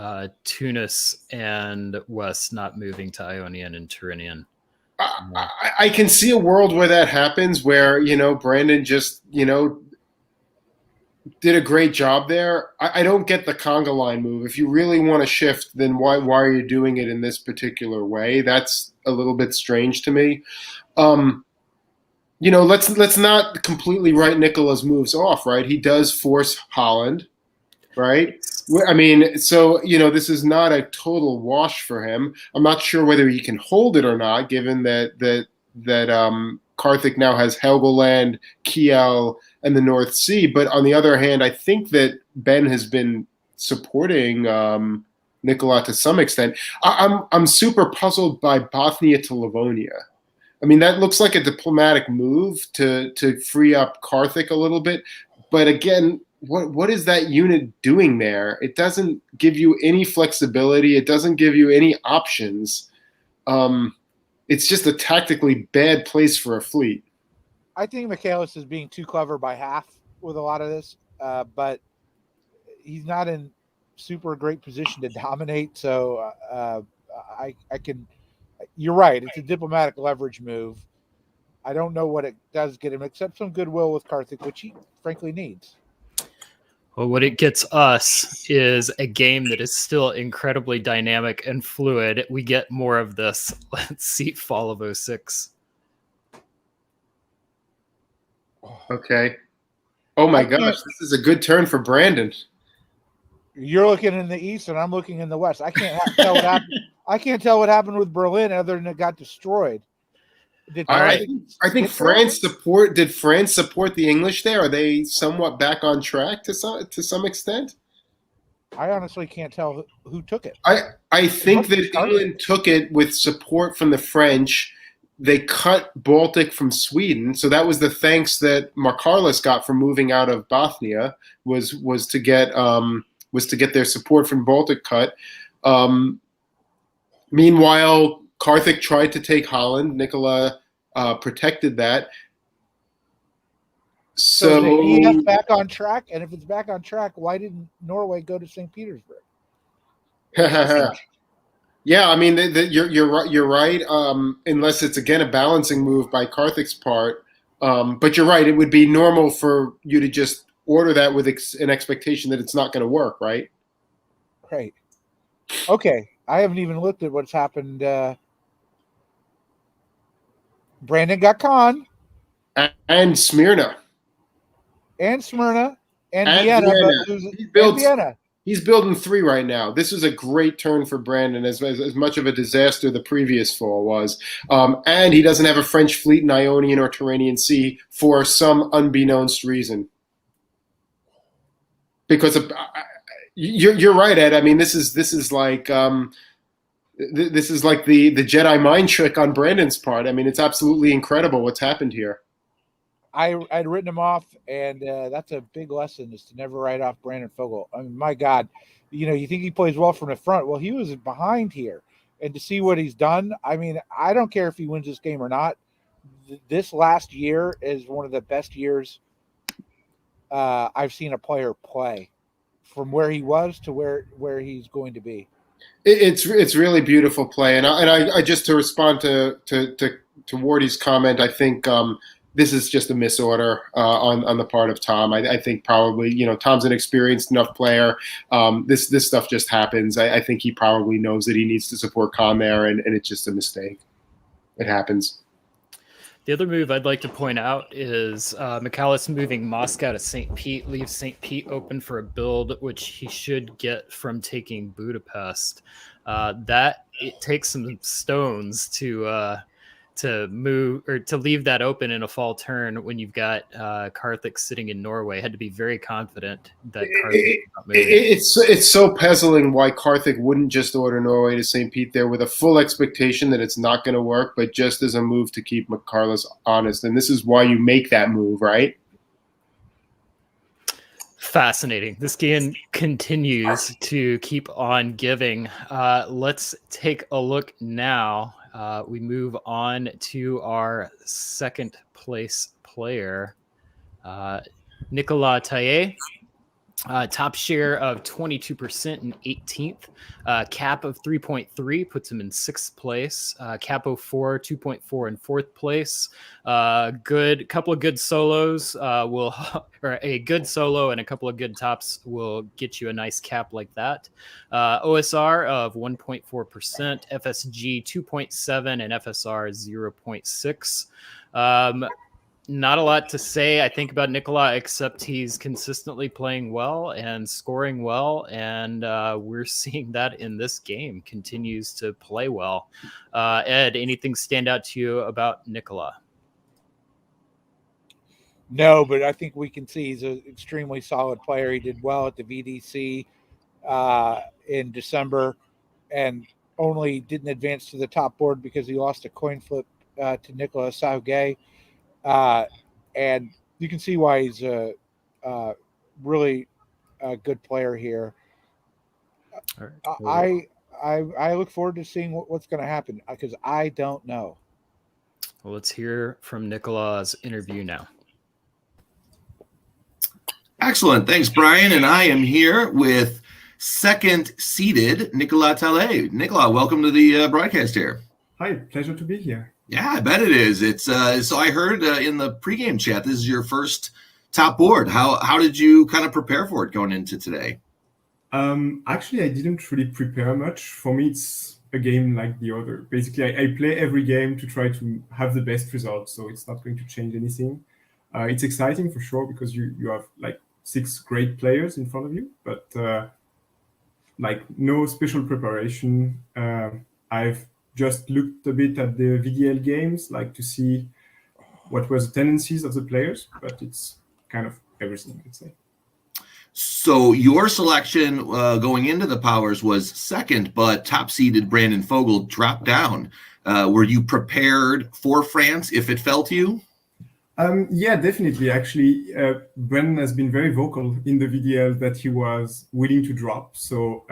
Tunis and West not moving to Ionian and Tyrrhenian. I can see a world where that happens, where Brandon just did a great job there. I don't get the conga line move. If you really want to shift, then why are you doing it in this particular way? That's a little bit strange to me. Let's not completely write Nicola's moves off, right? He does force Holland, right? I mean, so this is not a total wash for him. I'm not sure whether he can hold it or not, given that Karthik now has Helgoland, Kiel, and the North Sea. But on the other hand, I think that Ben has been supporting Nicola to some extent. I'm super puzzled by Bothnia to Livonia. I mean, that looks like a diplomatic move to free up Karthik a little bit. But again, what is that unit doing there? It doesn't give you any flexibility. It doesn't give you any options. It's just a tactically bad place for a fleet. I think Michaelis is being too clever by half with a lot of this, but he's not in super great position to dominate. So I can. You're right. It's a diplomatic leverage move. I don't know what it does get him, except some goodwill with Karthik, which he frankly needs. Well, what it gets us is a game that is still incredibly dynamic and fluid. We get more of this. Let's see Fall of 06. Okay. Oh my gosh, this is a good turn for Brandon. You're looking in the east, and I'm looking in the west. I can't tell what happened. I can't tell what happened with Berlin other than it got destroyed. I think France support. Did France support the English there? Are they somewhat back on track to some extent? I honestly can't tell who took it. I think that England took it with support from the French. They cut Baltic from Sweden, so that was the thanks that Michaelis got for moving out of Bothnia was to get their support from Baltic cut. Meanwhile, Karthik tried to take Holland. Nicola protected that. So he is back on track, and if it's back on track, why didn't Norway go to St. Petersburg? Yeah, I mean, you're right. Unless it's again a balancing move by Karthik's part, but you're right. It would be normal for you to just order that with an expectation that it's not going to work, right? Right. Okay. I haven't even looked at what's happened. Brandon got Khan. And Smyrna. And Vienna. Vienna. But Vienna. He's building 3 right now. This is a great turn for Brandon, as much of a disaster the previous fall was. And he doesn't have a French fleet in Ionian or Tyrrhenian Sea for some unbeknownst reason. Because you're right, Ed. I mean, this is like the Jedi mind trick on Brandon's part. I mean, it's absolutely incredible what's happened here. I'd written him off, and that's a big lesson, is to never write off Brandon Fogel. I mean, my God, you think he plays well from the front. Well, he was behind here, and to see what he's done, I mean, I don't care if he wins this game or not. This last year is one of the best years I've seen a player play, from where he was to where he's going to be. It's really beautiful play, and I just to respond to Wardy's comment, I think this is just a misorder on the part of Tom. I think probably Tom's an experienced enough player. This stuff just happens. I think he probably knows that he needs to support Con there, and it's just a mistake. It happens. The other move I'd like to point out is McAllis moving Moscow to St. Pete leaves St. Pete open for a build, which he should get from taking Budapest. That it takes some stones to move or to leave that open in a fall turn when you've got Karthik sitting in Norway. Had to be very confident that Karthik not moving. It's so puzzling why Karthik wouldn't just order Norway to St. Pete there with a full expectation that it's not going to work, but just as a move to keep McCarless honest. And this is why you make that move, right? Fascinating. This game continues to keep on giving. Let's take a look now. We move on to our second place player, Nicolas Taillet. Top share of 22% and 18th. Cap of 3.3 puts him in 6th place. Capo 4, 2.4 in 4th place. Couple of good solos or a good solo and a couple of good tops will get you a nice cap like that. OSR of 1.4%, FSG 2.7, and FSR 0.6. Not a lot to say, I think, about Nicola, except he's consistently playing well and scoring well, and we're seeing that in this game. Continues to play well. Ed, anything stand out to you about Nicola? No, but I think we can see he's an extremely solid player. He did well at the VDC in December, and only didn't advance to the top board because he lost a coin flip to Nicolas Sauguet. And you can see why he's a really good player here. Right. I look forward to seeing what's going to happen, because I don't know. Well, let's hear from Nicolas' interview now. Excellent. Thanks, Brian. And I am here with second seeded Nicolas Taillet. Nicolas, welcome to the broadcast here. Hi, pleasure to be here. Yeah, I bet it is. It's so I heard in the pregame chat, this is your first top board. How did you kind of prepare for it going into today? Actually, I didn't really prepare much. For me, it's a game like the other. Basically, I play every game to try to have the best results, so it's not going to change anything. It's exciting for sure because you have like 6 great players in front of you, but like no special preparation. I've just looked a bit at the VDL games, like to see what were the tendencies of the players, but it's kind of everything, I'd say. So your selection going into the Powers was second, but top-seeded Brandon Fogel dropped down. Were you prepared for France if it fell to you? Yeah, definitely. Actually, Brandon has been very vocal in the VDL that he was willing to drop. So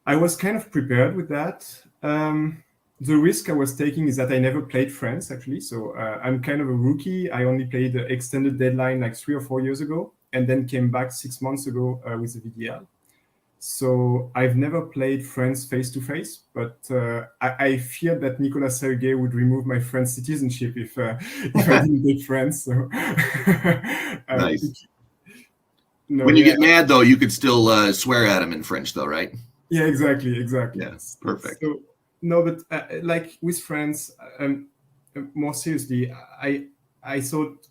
I was kind of prepared with that. The risk I was taking is that I never played France, actually. So I'm kind of a rookie. I only played the extended deadline like 3 or 4 years ago, and then came back 6 months ago with the VDL. So I've never played France face-to-face, but I feared that Nicolas Sauguet would remove my French citizenship if I didn't take France. So, nice. When you get mad, though, you could still swear at him in French, though, right? Yeah, exactly. Yes, perfect. So, no, but like with France, more seriously, I thought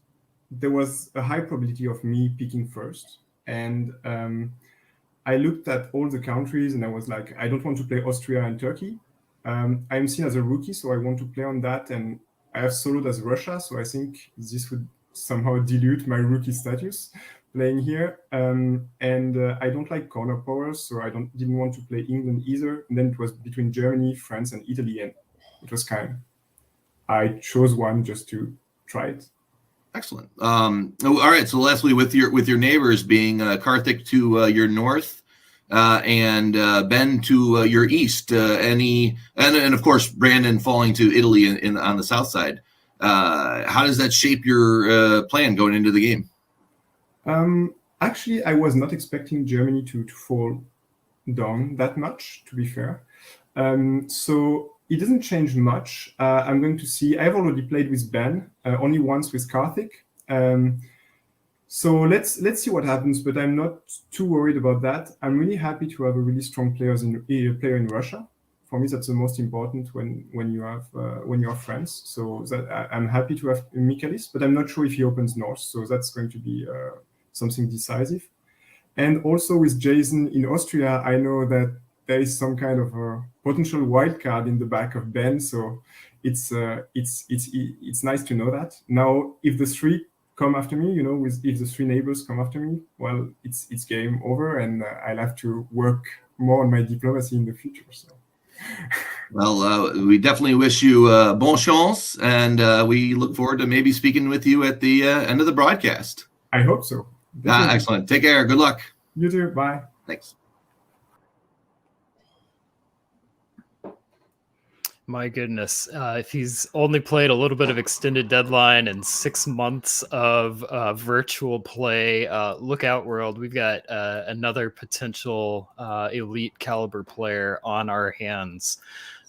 there was a high probability of me picking first, and I looked at all the countries and I was like, I don't want to play Austria and Turkey. I'm seen as a rookie, so I want to play on that. And I have soloed as Russia, so I think this would somehow dilute my rookie status playing here. I don't like corner powers, so I didn't want to play England either. And then it was between Germany, France, and Italy, and it was I chose one just to try it. Excellent. All right. So lastly, with your neighbors being Karthik to your north and Ben to your east, and of course Brandon falling to Italy on the south side. How does that shape your plan going into the game? Actually, I was not expecting Germany to fall down that much, to be fair. So it doesn't change much. I'm going to see. I've already played with Ben, only once with Karthik. So let's see what happens. But I'm not too worried about that. I'm really happy to have a really strong player in Russia. For me, that's the most important when you have friends. So I'm happy to have Michaelis, but I'm not sure if he opens north. So that's going to be something decisive. And also with Jason in Austria, I know that there is some kind of a potential wild card in the back of Ben. So it's nice to know that. Now, if the three come after me, if the three neighbors come after me, well, it's game over, and I'll have to work more on my diplomacy in the future. So. Well, we definitely wish you bon chance, and we look forward to maybe speaking with you at the end of the broadcast. I hope so. Excellent. Take care. Good luck. You too. Bye. Thanks. My goodness, if he's only played a little bit of extended deadline and 6 months of virtual play, look out, world. We've got another potential elite caliber player on our hands.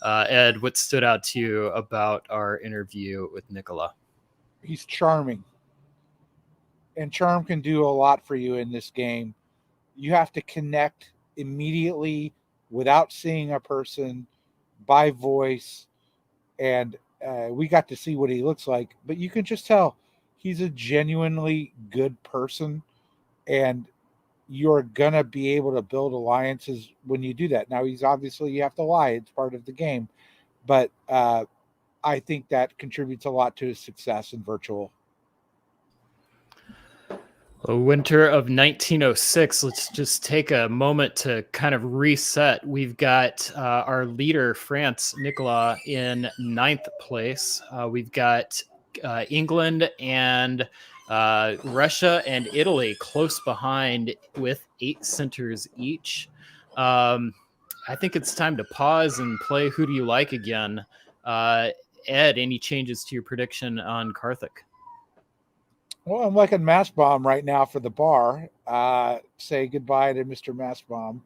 Ed, what stood out to you about our interview with Nicola? He's charming. And charm can do a lot for you in this game. You have to connect immediately without seeing a person, by voice, and we got to see what he looks like, but you can just tell he's a genuinely good person, and you're gonna be able to build alliances when you do that. Now, he's obviously, you have to lie, it's part of the game, but I think that contributes a lot to his success in virtual. A winter of 1906. Let's just take a moment to kind of reset. We've got our leader, France, Nicolas, in 9th place. We've got England and Russia and Italy close behind with 8 centers each. I think it's time to pause and play Who Do You Like again. Ed, any changes to your prediction on Karthik? Well, I'm liking Mastbaum right now for the bar. Say goodbye to Mr. Mastbaum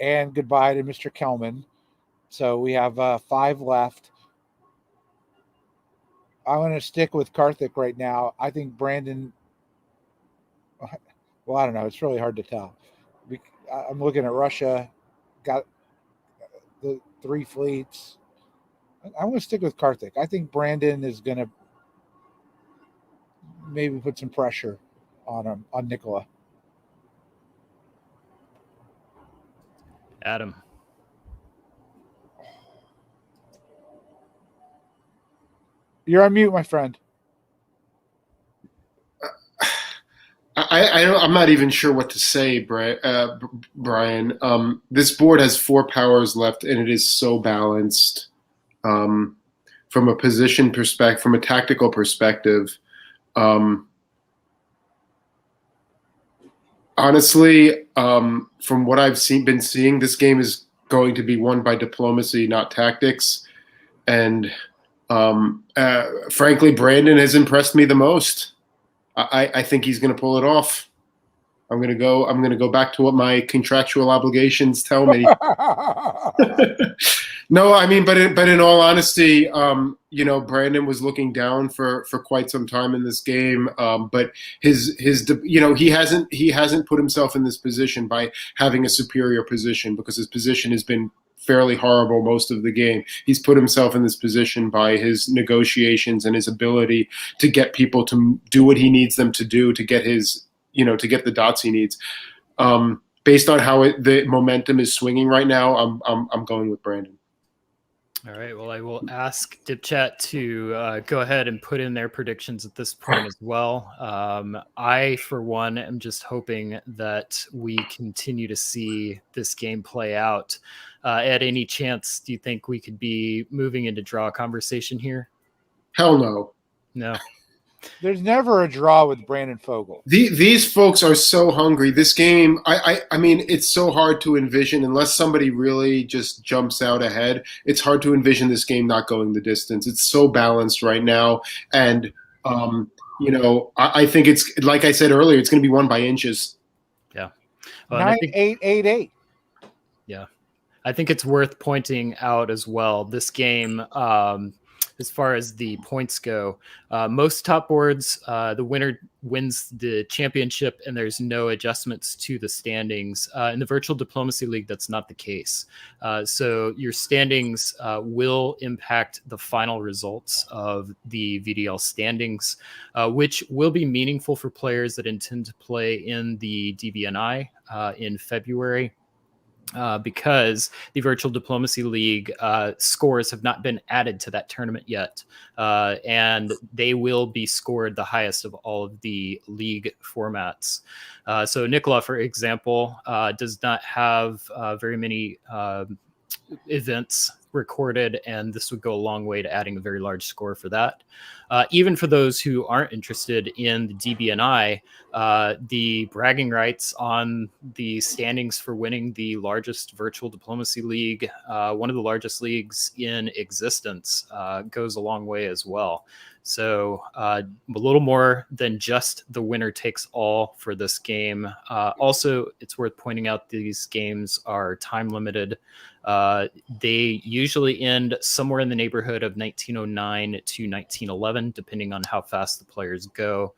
and goodbye to Mr. Kelman. So we have 5 left. I'm going to stick with Karthik right now. I think Brandon, well, I don't know. It's really hard to tell. I'm looking at Russia, got the 3 fleets. I'm going to stick with Karthik. I think Brandon is going to maybe put some pressure on him, on Nicola. Adam. You're on mute, my friend. I'm not even sure what to say, Brian. This board has 4 powers left, and it is so balanced from a position perspective, from a tactical perspective. Honestly, from what I've been seeing, this game is going to be won by diplomacy, not tactics. And frankly, Brandon has impressed me the most. I think he's going to pull it off. I'm going to go back to what my contractual obligations tell me. No, I mean, but in all honesty, Brandon was looking down for quite some time in this game. But he hasn't put himself in this position by having a superior position, because his position has been fairly horrible most of the game. He's put himself in this position by his negotiations and his ability to get people to do what he needs them to do to get to get the dots he needs. based on how the momentum is swinging right now, I'm going with Brandon. All right. Well, I will ask DipChat to go ahead and put in their predictions at this point as well. I, for one, am just hoping that we continue to see this game play out. At any chance, do you think we could be moving into draw conversation here? Hell no. No. There's never a draw with Brandon Fogel. These folks are so hungry. This game, I mean, it's so hard to envision unless somebody really just jumps out ahead. It's hard to envision this game not going the distance. It's so balanced right now, and I think it's like I said earlier. It's going to be won by inches. Yeah. 9-8-8-8. Yeah, I think it's worth pointing out as well. This game. As far as the points go, most top boards, the winner wins the championship and there's no adjustments to the standings. In the Virtual Diplomacy League, that's not the case. So your standings will impact the final results of the VDL standings, which will be meaningful for players that intend to play in the DBNI in February. Because the Virtual Diplomacy League scores have not been added to that tournament yet. And they will be scored the highest of all of the league formats. So Nicola, for example, does not have very many events recorded, and this would go a long way to adding a very large score for that. Even for those who aren't interested in the DBNI, the bragging rights on the standings for winning the largest Virtual Diplomacy League, one of the largest leagues in existence, goes a long way as well. So a little more than just the winner takes all for this game. Also, it's worth pointing out these games are time limited. They usually end somewhere in the neighborhood of 1909 to 1911, depending on how fast the players go.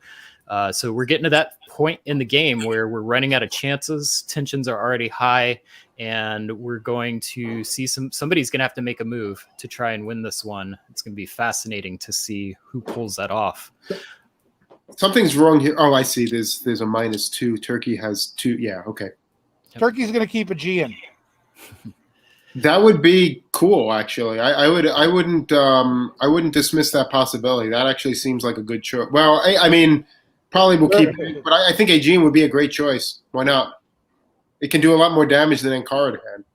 So we're getting to that point in the game where we're running out of chances. Tensions are already high, and we're going to see somebody's going to have to make a move to try and win this one. It's going to be fascinating to see who pulls that off. Something's wrong here. Oh, I see. There's a -2. Turkey has 2. Yeah, okay. Turkey's going to keep a G in. That would be cool, actually. I wouldn't dismiss that possibility. That actually seems like a good choice. Well, I mean, probably will keep it, but I think Aegean would be a great choice. Why not? It can do a lot more damage than Ankara can.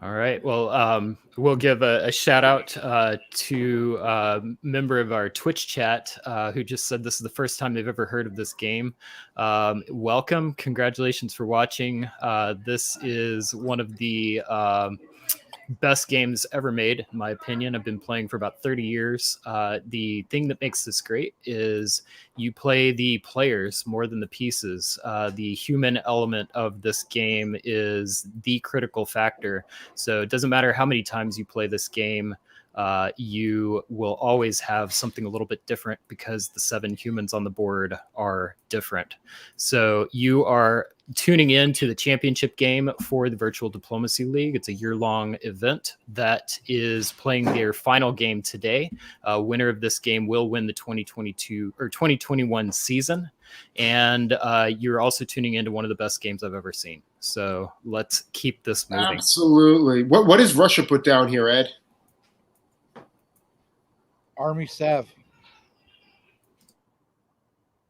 All right. Well, we'll give a shout out to a member of our Twitch chat who just said this is the first time they've ever heard of this game. Welcome. Congratulations for watching. This is one of the best games ever made, in my opinion. I've been playing for about 30 years. The thing that makes this great is you play the players more than the pieces. The human element of this game is the critical factor. So it doesn't matter how many times you play this game, you will always have something a little bit different because the 7 humans on the board are different. So you are tuning in to the championship game for the Virtual Diplomacy League. It's a year-long event that is playing their final game today. Winner of this game will win the 2022 or 2021 season. And you're also tuning into one of the best games I've ever seen. So let's keep this moving. Absolutely. What does Russia put down here, Ed? Army Sev.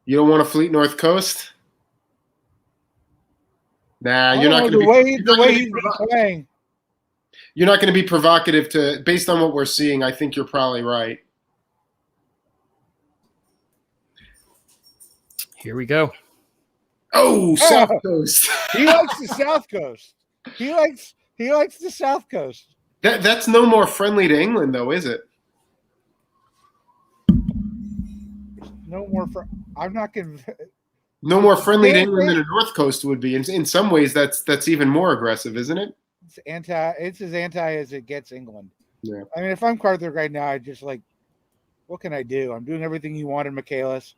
You don't want a fleet North Coast? Nah, you're not going to be. The way he's been playing. You're not going to be provocative based on what we're seeing. I think you're probably right. Here we go. Oh, South Coast. He likes the South Coast. He likes the South Coast. That's no more friendly to England, though, is it? No more. I'm not going to. No more friendly to England than a North Coast would be. In some ways, that's even more aggressive, isn't it? It's as anti as it gets England. Yeah. I mean, if I'm Carter right now, I just what can I do? I'm doing everything you wanted, Michaelis.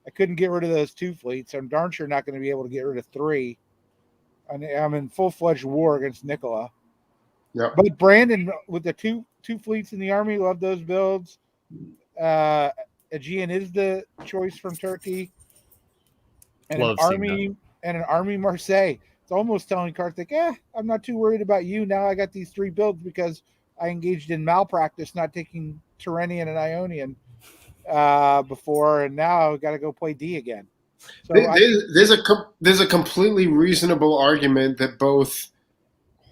I couldn't get rid of those 2 fleets. I'm darn sure not going to be able to get rid of 3. I'm in full-fledged war against Nicola. Yeah. But Brandon, with the two fleets in the army, love those builds. Aegean is the choice from Turkey. And Love an and an Army Marseille. It's almost telling Karthik, I'm not too worried about you. Now I got these 3 builds because I engaged in malpractice, not taking Tyrrhenian and Ionian before, and now I've got to go play D again. So there's a completely reasonable argument that both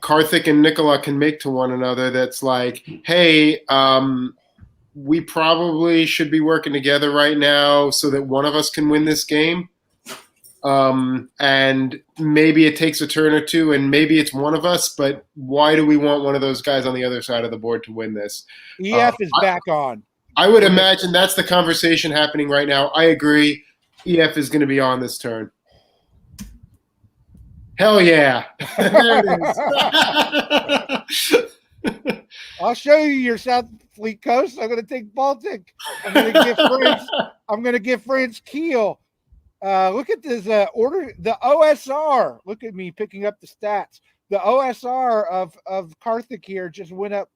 Karthik and Nicola can make to one another that's like, hey, we probably should be working together right now so that one of us can win this game. And maybe it takes a turn or two, and maybe it's one of us, but why do we want one of those guys on the other side of the board to win this? EF is back on. I would imagine that's the conversation happening right now. I agree. EF is going to be on this turn. Hell yeah. There it is. I'll show you your South Fleet Coast. I'm going to take Baltic. I'm going to give France Kiel. Look at this order. The OSR. Look at me picking up the stats. The OSR of Karthik here just went up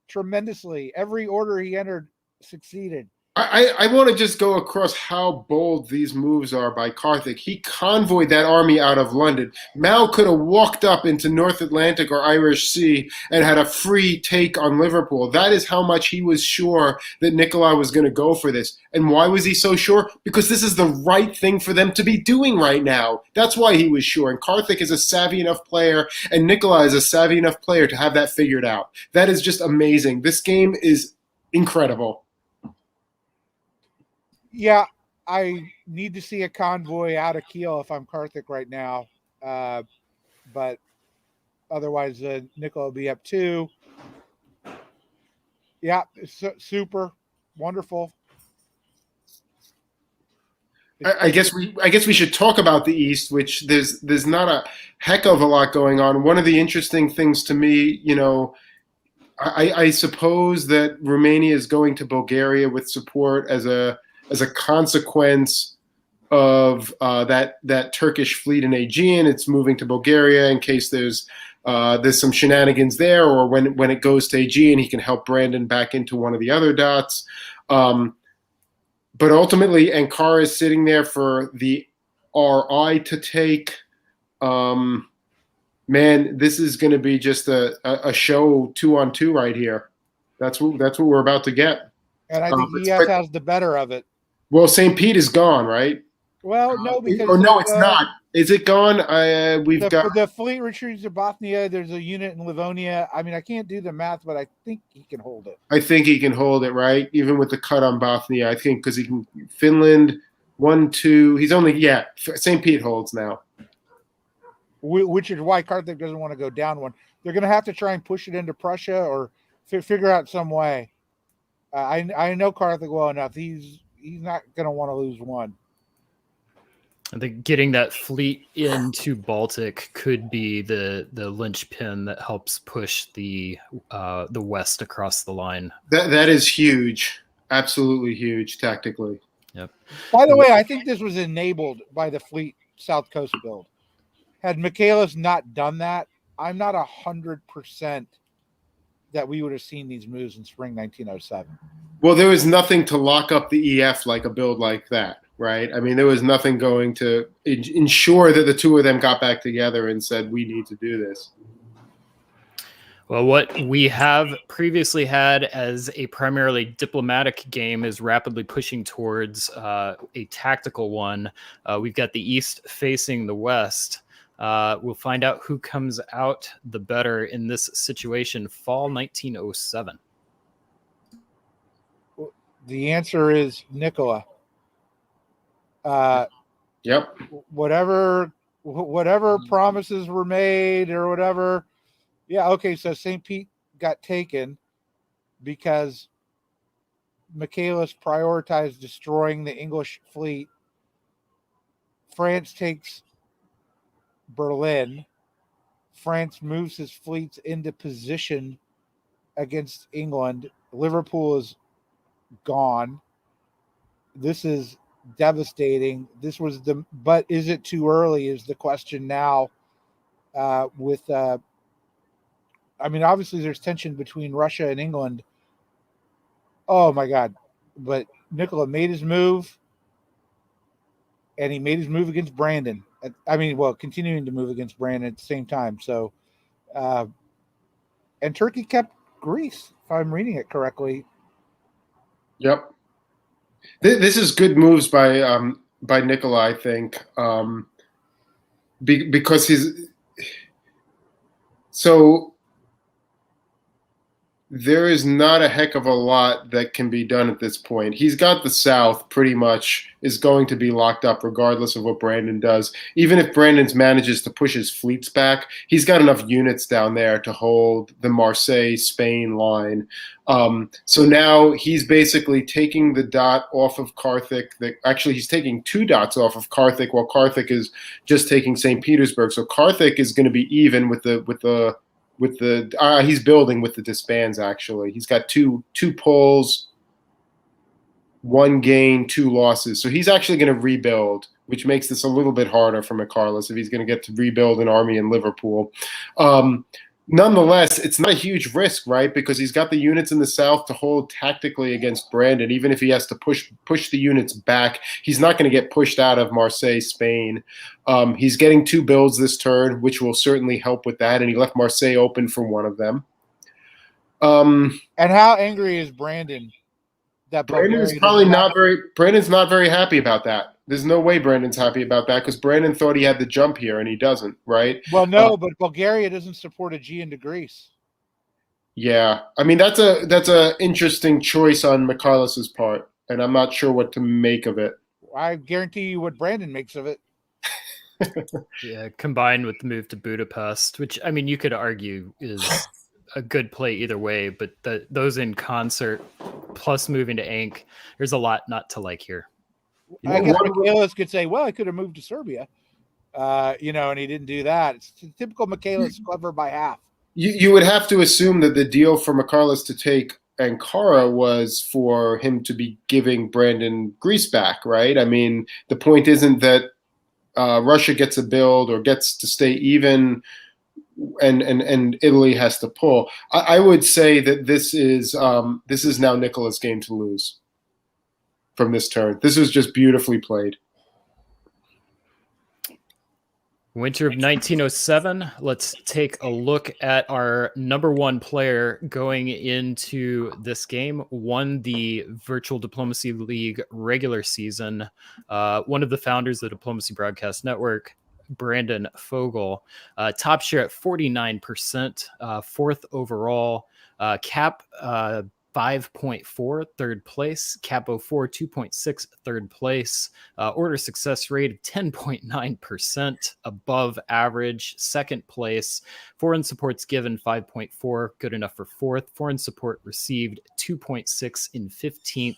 tremendously. Every order he entered succeeded. I want to just go across how bold these moves are by Karthik. He convoyed that army out of London. Mao could have walked up into North Atlantic or Irish Sea and had a free take on Liverpool. That is how much he was sure that Nicola was going to go for this. And why was he so sure? Because this is the right thing for them to be doing right now. That's why he was sure. And Karthik is a savvy enough player, and Nicola is a savvy enough player to have that figured out. That is just amazing. This game is incredible. Yeah, I need to see a convoy out of Kiel if I'm Karthik right now. But otherwise, Nicola will be up 2. Yeah, super wonderful. I guess we should talk about the East, which there's not a heck of a lot going on. One of the interesting things to me, I suppose that Romania is going to Bulgaria with support as a consequence of that Turkish fleet in Aegean. It's moving to Bulgaria in case there's some shenanigans there, or when it goes to Aegean, he can help Brandon back into one of the other dots. But ultimately, Ankara is sitting there for the RI to take. Man, this is going to be just a show 2-on-2 right here. That's what we're about to get. And I think EF has the better of it. Well, St. Pete is gone, right? Well, no, because it's not. Is it gone? We've got the fleet retreats to Bothnia. There's a unit in Livonia. I mean, I can't do the math, but I think he can hold it. I think he can hold it, right? Even with the cut on Bothnia, I think because he can. Finland 1, 2. He's only St. Pete holds now. Which is why Karthik doesn't want to go down one. They're going to have to try and push it into Prussia or figure out some way. I know Karthik well enough. He's not going to want to lose one. I think getting that fleet into Baltic could be the linchpin that helps push the West across the line. That is huge, absolutely huge tactically. Yep. By the way, I think this was enabled by the fleet South Coast build. Had Michaelis not done that, I'm not 100% that we would have seen these moves in spring 1907. Well, there was nothing to lock up the EF like a build like that, right? I mean, there was nothing going to ensure that the two of them got back together and said, we need to do this. Well, what we have previously had as a primarily diplomatic game is rapidly pushing towards a tactical one. We've got the East facing the West. We'll find out who comes out the better in this situation. Fall 1907. The answer is Nicola. Yep. Whatever promises were made or whatever. Yeah, okay, so St. Pete got taken because Michaelis prioritized destroying the English fleet. France takes Berlin. France moves his fleets into position against England. Liverpool is gone. This is devastating. But is it too early is the question now obviously there's tension between Russia and England. Oh my God. But Nicola made his move, and he made his move against Brandon. I mean, well, continuing to move against Brandon at the same time. So, and Turkey kept Greece, if I'm reading it correctly. Yep. This is good moves by Nicola, I think, because there is not a heck of a lot that can be done at this point. He's got the South pretty much is going to be locked up regardless of what Brandon does. Even if Brandon manages to push his fleets back, he's got enough units down there to hold the Marseille-Spain line. So now he's basically taking the dot off of Carthage. Actually, he's taking 2 dots off of Carthage while Carthage is just taking St. Petersburg. So Carthage is going to be even with the he's building with the disbands. Actually, he's got two pulls, 1 gain, 2 losses. So he's actually going to rebuild, which makes this a little bit harder for McCarless if he's going to get to rebuild an army in Liverpool. Nonetheless, it's not a huge risk, right? Because he's got the units in the south to hold tactically against Brandon. Even if he has to push the units back, he's not going to get pushed out of Marseille, Spain. He's getting 2 builds this turn, which will certainly help with that. And he left Marseille open for one of them. And how angry is Brandon? That Brandon's probably not very happy about that. There's no way Brandon's happy about that because Brandon thought he had the jump here and he doesn't, right? Well, no, but Bulgaria doesn't support Aegean to Greece. Yeah, I mean that's a interesting choice on McCarless's part, and I'm not sure what to make of it. I guarantee you what Brandon makes of it. Yeah, combined with the move to Budapest, which I mean you could argue is a good play either way, but those in concert plus moving to Ankh, there's a lot not to like here. I guess Michaelis could say, well, I could have moved to Serbia, and he didn't do that. It's typical Michaelis, clever by half. You would have to assume that the deal for McCarless to take Ankara was for him to be giving Brandon Greece back, right? I mean, the point isn't that Russia gets a build or gets to stay even and Italy has to pull. I would say that this is now Nicola's game to lose from this turn. This was just beautifully played. Winter of 1907. Let's take a look at our number 1 player going into this game. Won the Virtual Diplomacy League regular season. One of the founders of the Diplomacy Broadcast Network, Brandon Fogel. Top share at 49%, 4th overall. Cap 5.4, 3rd place. Capo 4, 2.6, 3rd place. Order success rate of 10.9%, above average, 2nd place. Foreign supports given 5.4, good enough for 4th. Foreign support received 2.6 in 15th.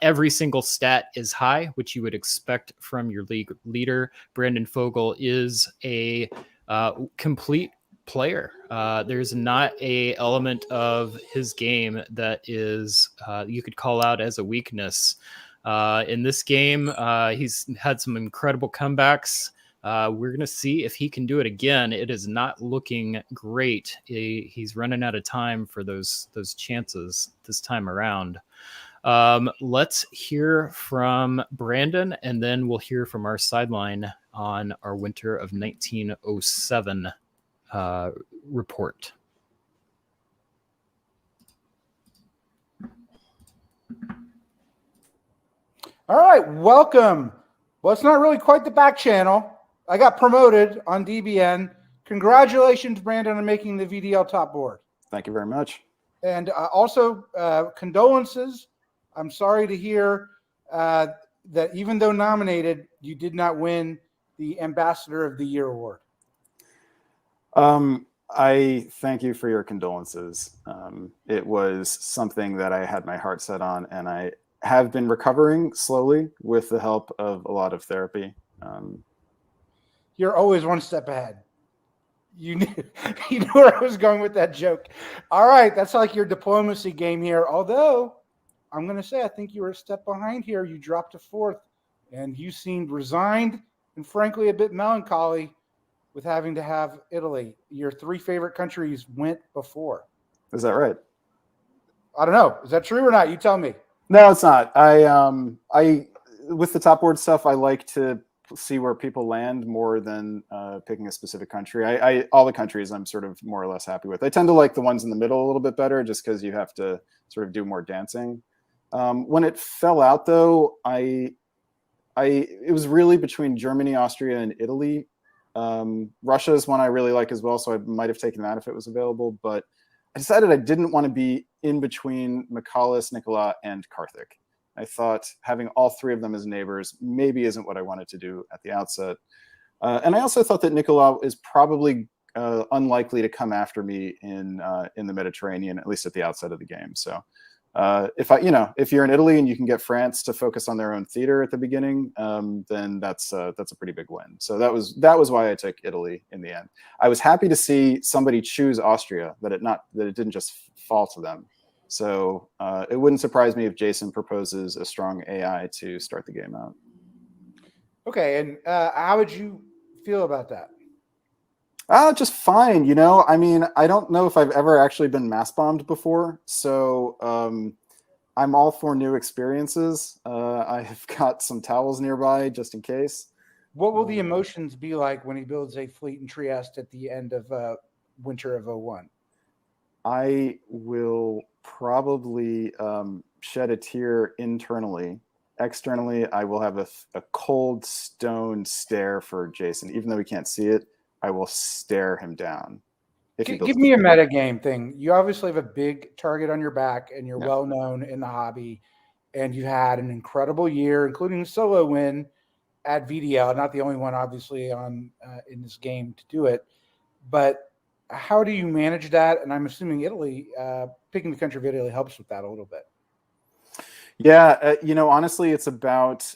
Every single stat is high, which you would expect from your league leader. Brandon Fogel is a complete player. There's not a element of his game that is you could call out as a weakness. In this game, he's had some incredible comebacks. We're going to see if he can do it again. It is not looking great. He's running out of time for those chances this time around. Let's hear from Brandon, and then we'll hear from our sideline on our winter of 1907 report. All right, welcome. Well, it's not really quite the back channel. I got promoted on DBN. Congratulations, Brandon, on making the VDL top board. Thank you very much. And also condolences. I'm sorry to hear that even though nominated, you did not win the Ambassador of the Year award. I thank you for your condolences. It was something that I had my heart set on, and I have been recovering slowly with the help of a lot of therapy. You're always one step ahead. You knew where I was going with that joke. All right, that's like your diplomacy game here. Although, I'm going to say I think you were a step behind here. You dropped to 4th, and you seemed resigned and frankly a bit melancholy with having to have Italy. Your 3 favorite countries went before. Is that right? I don't know. Is that true or not? You tell me. No, it's not. I with the top board stuff, I like to see where people land more than picking a specific country. I all the countries I'm sort of more or less happy with. I tend to like the ones in the middle a little bit better, just because you have to sort of do more dancing. When it fell out, though, it was really between Germany, Austria, and Italy. Russia is one I really like as well, so I might have taken that if it was available. But I decided I didn't want to be in between Michalis, Nicola, and Karthik. I thought having all three of them as neighbors maybe isn't what I wanted to do at the outset. And I also thought that Nicola is probably unlikely to come after me in the Mediterranean, at least at the outset of the game. So if you're in Italy and you can get France to focus on their own theater at the beginning, then that's a pretty big win. So that was why I took Italy in the end. I was happy to see somebody choose Austria, that it didn't just fall to them. So it wouldn't surprise me if Jason proposes a strong AI to start the game out. Okay, and how would you feel about that? Just fine. I mean, I don't know if I've ever actually been mass bombed before, so I'm all for new experiences. I have got some towels nearby just in case. What will the emotions be like when he builds a fleet in Trieste at the end of winter of 01? I will probably shed a tear internally. Externally, I will have a cold stone stare for Jason. Even though we can't see it, I will stare him down. Give me a metagame thing. You obviously have a big target on your back, and you're well known in the hobby, and you had an incredible year, including a solo win at VDL. Not the only one, obviously, in this game to do it. But how do you manage that? And I'm assuming Italy, picking the country of Italy helps with that a little bit. Yeah, honestly, it's about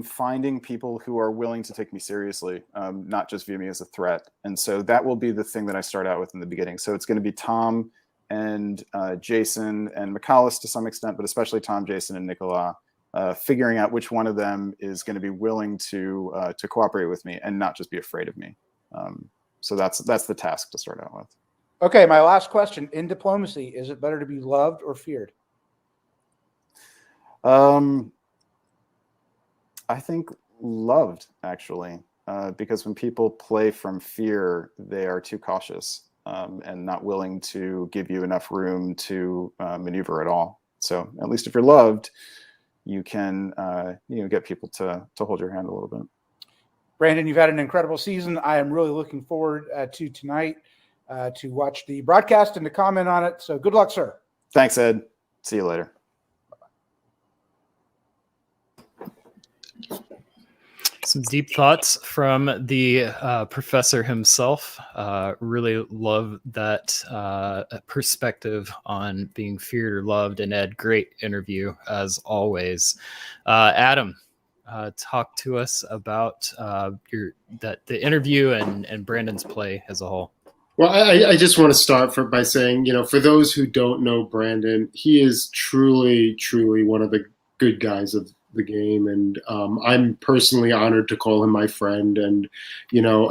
finding people who are willing to take me seriously, not just view me as a threat. And so that will be the thing that I start out with in the beginning. So it's going to be Tom and Jason and Michalis to some extent, but especially Tom, Jason, and Nicola, figuring out which one of them is going to be willing to cooperate with me and not just be afraid of me. So that's the task to start out with. Okay, my last question. In diplomacy, is it better to be loved or feared? I think loved, actually, because when people play from fear, they are too cautious and not willing to give you enough room to maneuver at all. So at least if you're loved, you can get people to hold your hand a little bit. Brandon, you've had an incredible season. I am really looking forward to tonight to watch the broadcast and to comment on it. So good luck, sir. Thanks, Ed. See you later. Some deep thoughts from the professor himself. Really love that perspective on being feared or loved. And Ed, great interview as always. Adam, talk to us about the interview and Brandon's play as a whole. Well, I just want to start by saying, for those who don't know Brandon, he is truly, truly one of the good guys of the game, and I'm personally honored to call him my friend. And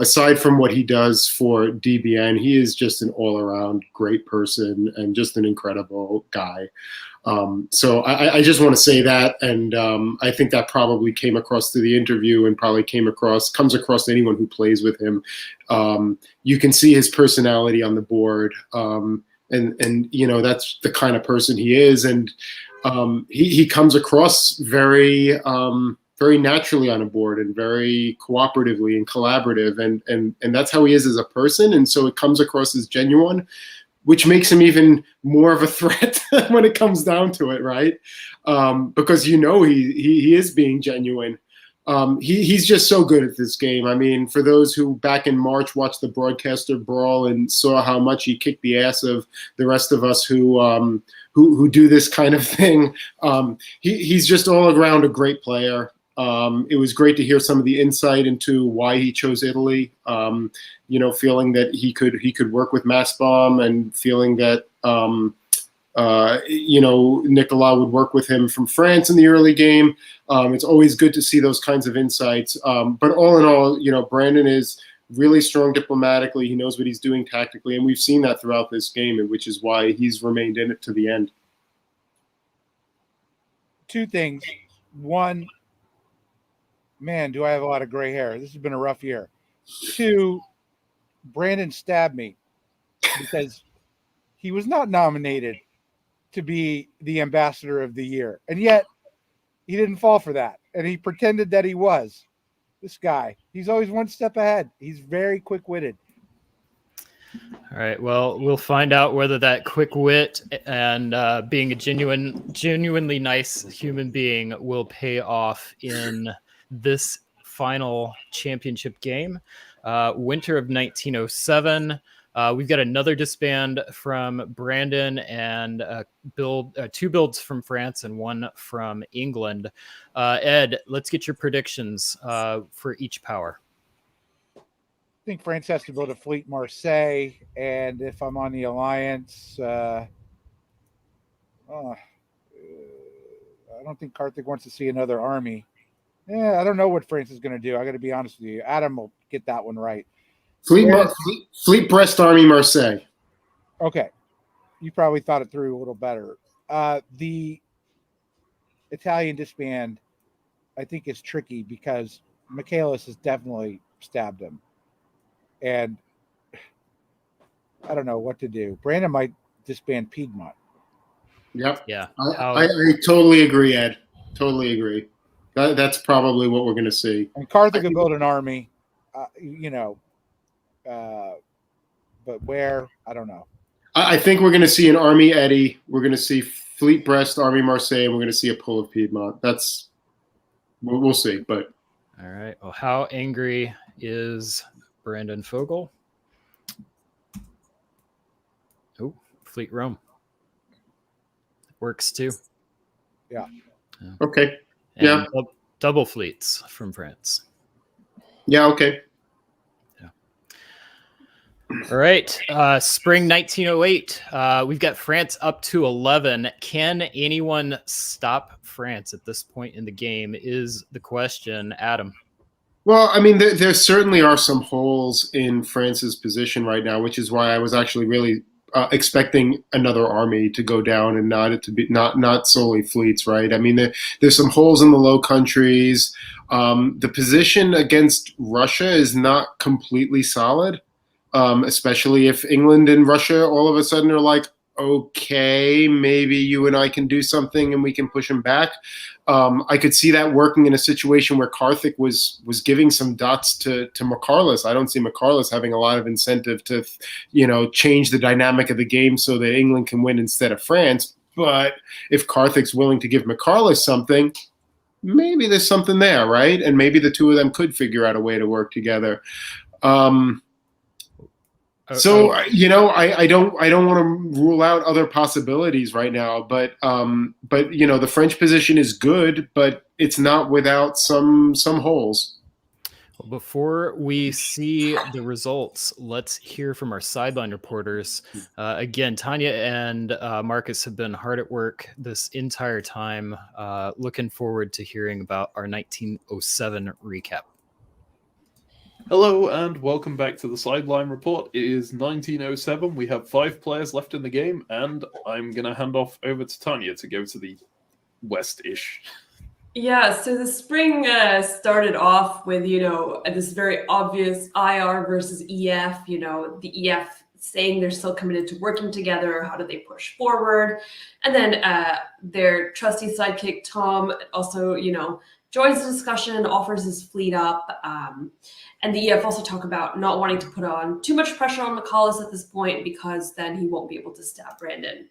aside from what he does for DBN, he is just an all-around great person and just an incredible guy. So I just want to say that, and I think that probably came across through the interview and probably comes across to anyone who plays with him. You can see his personality on the board, and that's the kind of person he is, and he comes across very very naturally on a board and very cooperatively and collaborative, and that's how he is as a person, and so it comes across as genuine, which makes him even more of a threat when it comes down to it, right? Because he is being genuine. He's just so good at this game. I mean, for those who back in March watched the broadcaster brawl and saw how much he kicked the ass of the rest of us who do this kind of thing, he's just all around a great player. It was great to hear some of the insight into why he chose Italy. Feeling that he could work with Massbomb, and feeling that Nicola would work with him from France in the early game. It's always good to see those kinds of insights. But all in all, Brandon is really strong diplomatically. He knows what he's doing tactically, and we've seen that throughout this game, which is why he's remained in it to the end. Two things. One, man, do I have a lot of gray hair. This has been a rough year. 2, Brandon stabbed me because he was not nominated to be the ambassador of the year. And yet he didn't fall for that. And he pretended that he was. This guy, he's always one step ahead. He's very quick-witted. All right. Well, we'll find out whether that quick wit and being a genuinely nice human being will pay off in this final championship game. Winter of 1907. We've got another disband from Brandon and 2 builds from France and 1 from England. Ed, let's get your predictions for each power. I think France has to build a fleet Marseille, and if I'm on the alliance, I don't think Karthik wants to see another army. Yeah, I don't know what France is going to do. I got to be honest with you. Adam will get that one right. Fleet Brest Army Marseille. Okay, you probably thought it through a little better. The Italian disband, I think, is tricky because Michaelis has definitely stabbed him. And I don't know what to do. Brandon might disband Piedmont. Yep. Yeah. I totally agree, Ed. Totally agree. That's probably what we're going to see. And Karthik could build an army, but where? I don't know. I think we're going to see an army Eddie. We're going to see Fleet Brest, Army Marseille, and we're going to see a pull of Piedmont. We'll see. But all right. Well, how angry is Brandon Fogel? Oh, Fleet Rome. Works too. Yeah. Okay. And yeah. Double fleets from France. Yeah. Okay. All right. Spring 1908. We've got France up to 11. Can anyone stop France at this point in the game is the question. Adam. Well, I mean, there certainly are some holes in France's position right now, which is why I was actually really expecting another army to go down and not solely fleets, right? I mean, there's some holes in the Low Countries. The position against Russia is not completely solid. Especially if England and Russia all of a sudden are like, okay, maybe you and I can do something and we can push them back. I could see that working in a situation where Karthik was giving some dots to Michaelis. I don't see Michaelis having a lot of incentive to, change the dynamic of the game so that England can win instead of France. But if Karthik's willing to give Michaelis something, maybe there's something there, right? And maybe the two of them could figure out a way to work together. So I don't want to rule out other possibilities right now, but the French position is good, but it's not without some holes. Well, before we see the results, let's hear from our sideline reporters. Again, Tanya and Marcus have been hard at work this entire time. Looking forward to hearing about our 1907 recap. Hello and welcome back to the Sideline Report. It is 1907. We have 5 players left in the game, and I'm going to hand off over to Tanya to go to the west-ish. Yeah, so the spring started off with, this very obvious IR versus EF, the EF saying they're still committed to working together. How do they push forward? And then their trusty sidekick, Tom, also, joins the discussion, offers his fleet up. And the EF also talk about not wanting to put on too much pressure on Michaelis at this point because then he won't be able to stab Brandon.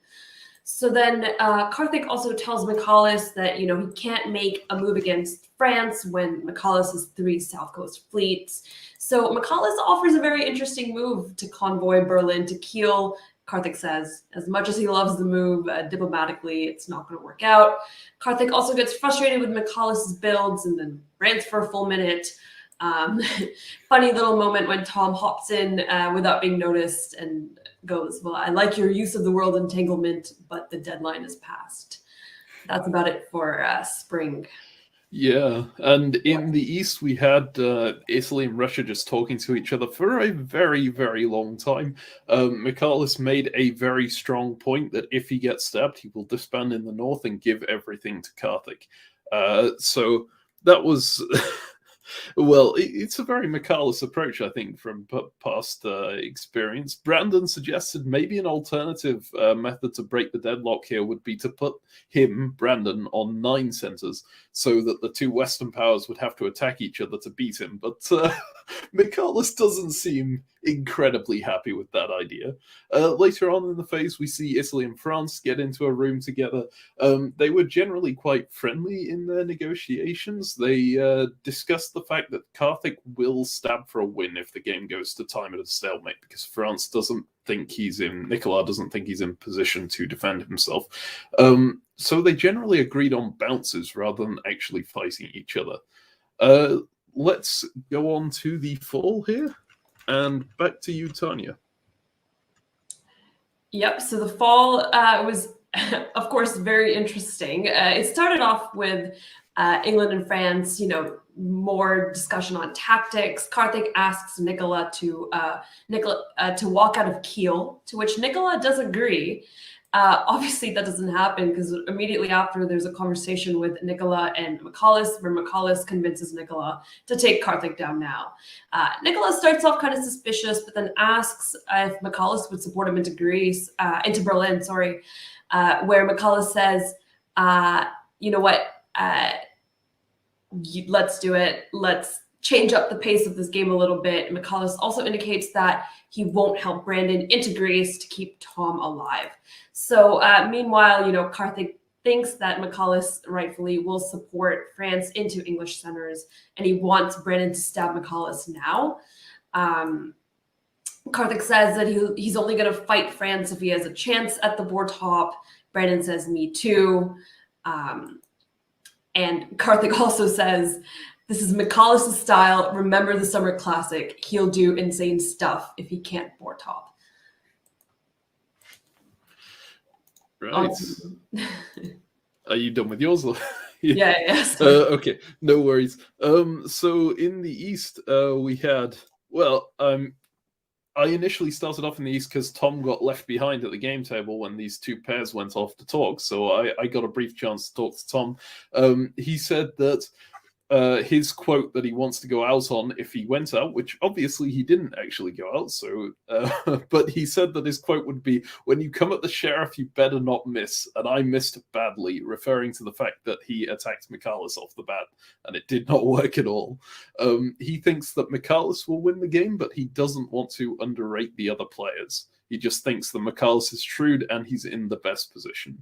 So then Karthik also tells Michaelis that, he can't make a move against France when Michaelis has 3 South Coast fleets. So Michaelis offers a very interesting move to convoy Berlin to Kiel. Karthik says, as much as he loves the move, diplomatically, it's not going to work out. Karthik also gets frustrated with Michaelis' builds and then rants for a full minute. Funny little moment when Tom hops in without being noticed and goes, well, I like your use of the word entanglement, but the deadline is passed. That's about it for spring. Yeah, and in the East, we had Italy and Russia just talking to each other for a very, very long time. Michaelis made a very strong point that if he gets stabbed, he will disband in the North and give everything to Karthik. So that was Well, it's a very McCallus approach, I think, from past experience. Brandon suggested maybe an alternative method to break the deadlock here would be to put him, Brandon, on 9 centers so that the two Western powers would have to attack each other to beat him. But McCallus doesn't seem incredibly happy with that idea. Later on in the phase, we see Italy and France get into a room together. They were generally quite friendly in their negotiations. They discussed the fact that Karthik will stab for a win if the game goes to time at a stalemate, because France doesn't think Nicolas doesn't think he's in position to defend himself. So they generally agreed on bounces rather than actually fighting each other. Let's go on to the fall here, and back to you, Tanya. Yep, so the fall was, of course, very interesting. It started off with England and France, more discussion on tactics. Karthik asks Nicola to walk out of Kiel, to which Nicola does agree. Obviously, that doesn't happen because immediately after there's a conversation with Nicola and McCallus, where McCallus convinces Nicola to take Karthik down now. Nicola starts off kind of suspicious, but then asks if McCallus would support him into Berlin, where McCallus says, you know what, let's do it. Let's change up the pace of this game a little bit. McCallus also indicates that he won't help Brandon into Greece to keep Tom alive. So meanwhile, Karthik thinks that McCallus rightfully will support France into English centers, and he wants Brandon to stab McCallus now. Karthik says that he's only going to fight France if he has a chance at the board top. Brandon says, me too. And Karthik also says, this is McCallus' style. Remember the Summer Classic. He'll do insane stuff if he can't board top. Right. Are you done with yours? Yeah. Okay, no worries. So in the East, we had, I initially started off in the East because Tom got left behind at the game table when these two pairs went off to talk. So I got a brief chance to talk to Tom. He said that his quote that he wants to go out on if he went out, which obviously he didn't actually go out, but he said that his quote would be, when you come at the sheriff, you better not miss. And I missed badly, referring to the fact that he attacked McCallus off the bat, and it did not work at all. He thinks that McCallus will win the game, but he doesn't want to underrate the other players. He just thinks that McCallus is shrewd and he's in the best position.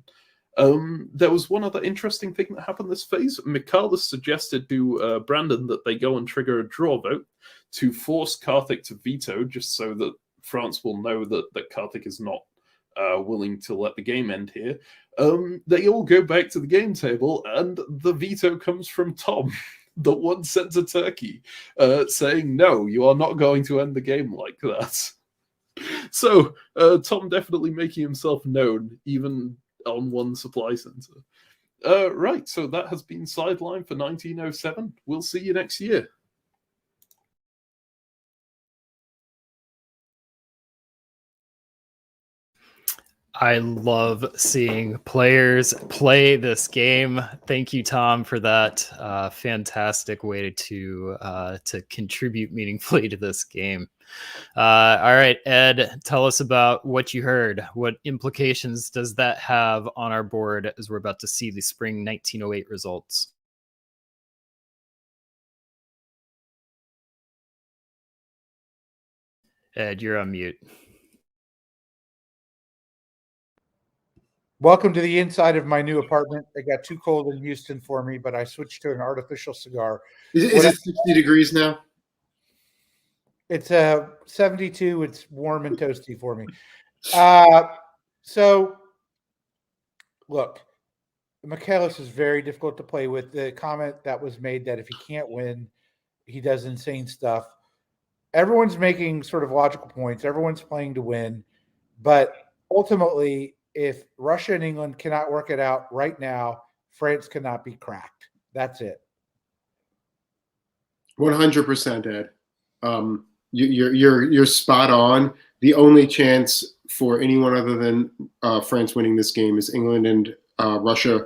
There was one other interesting thing that happened this phase. McCallus suggested to Brandon that they go and trigger a draw vote to force Karthik to veto, just so that France will know that Karthik is not willing to let the game end here. They all go back to the game table, and the veto comes from Tom, the one sent to Turkey, saying, no, you are not going to end the game like that. So Tom definitely making himself known, even on one supply center. Right, so that has been Sideline for 1907. We'll see you next year. I love seeing players play this game. Thank you, Tom, for that fantastic way to contribute meaningfully to this game. All right, Ed, tell us about what you heard. What implications does that have on our board as we're about to see the spring 1908 results? Ed, you're on mute. Welcome to the inside of my new apartment. It got too cold in Houston for me, but I switched to an artificial cigar. Is it 60 degrees now? It's 72. It's warm and toasty for me. So, look, McCallus is very difficult to play with. The comment that was made that if he can't win, he does insane stuff. Everyone's making sort of logical points. Everyone's playing to win. But ultimately, if Russia and England cannot work it out right now, France cannot be cracked. That's it. 100%, Ed. You're spot on. The only chance for anyone other than France winning this game is England and Russia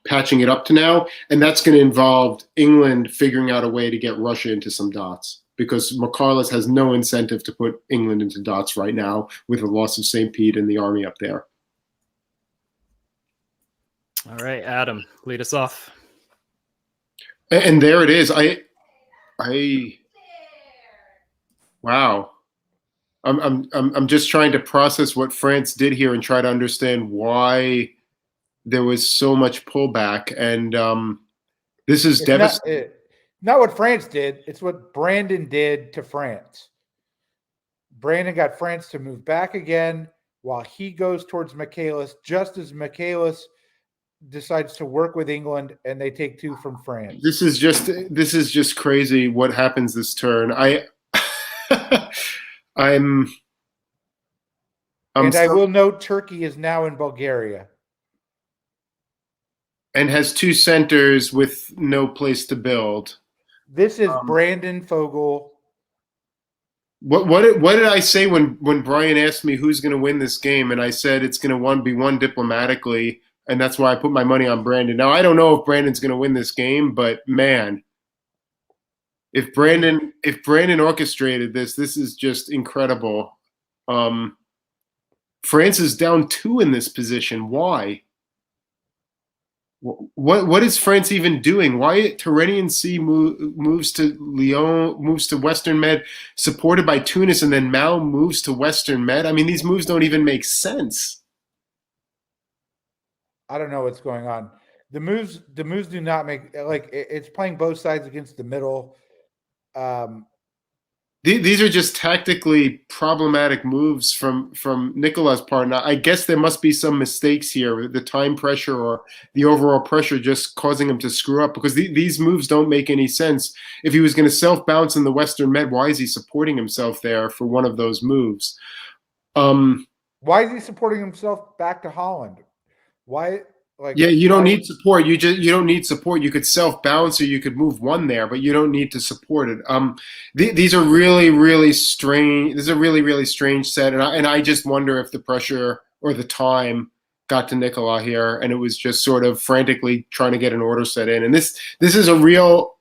patching it up to now, and that's going to involve England figuring out a way to get Russia into some dots, because McCarless has no incentive to put England into dots right now with the loss of St. Pete and the army up there. All right, Adam, lead us off. And there it is. Wow. I'm just trying to process what France did here and try to understand why there was so much pullback. And this is devastating. Not what France did. It's what Brandon did to France. Brandon got France to move back again while he goes towards Michaelis, just as Michaelis decides to work with England and they take 2 from France. This is just crazy what happens this turn. I will note Turkey is now in Bulgaria. And has 2 centers with no place to build. This is Brandon Fogel. What did I say when Brian asked me who's going to win this game? And I said it's going to be won diplomatically, and that's why I put my money on Brandon. Now, I don't know if Brandon's going to win this game, but man, if Brandon orchestrated this is just incredible. France is down 2 in this position. Why? What is France even doing? Why Tyrrhenian Sea moves to Lyon, moves to Western Med, supported by Tunis, and then Mao moves to Western Med? I mean, these moves don't even make sense. I don't know what's going on. The moves do not make, like, it's playing both sides against the middle. These are just tactically problematic moves from Nicola's part. Now, I guess there must be some mistakes here, the time pressure or the overall pressure just causing him to screw up, because these moves don't make any sense. If he was going to self-bounce in the Western Med, why is he supporting himself there for one of those moves? Why is he supporting himself back to Holland? Why? Like, yeah, you don't need support. You don't need support. You could self-bounce or you could move 1 there, but you don't need to support it. These are really, really strange. This is a really, really strange set, and I just wonder if the pressure or the time got to Nicola here, and it was just sort of frantically trying to get an order set in. And this is a real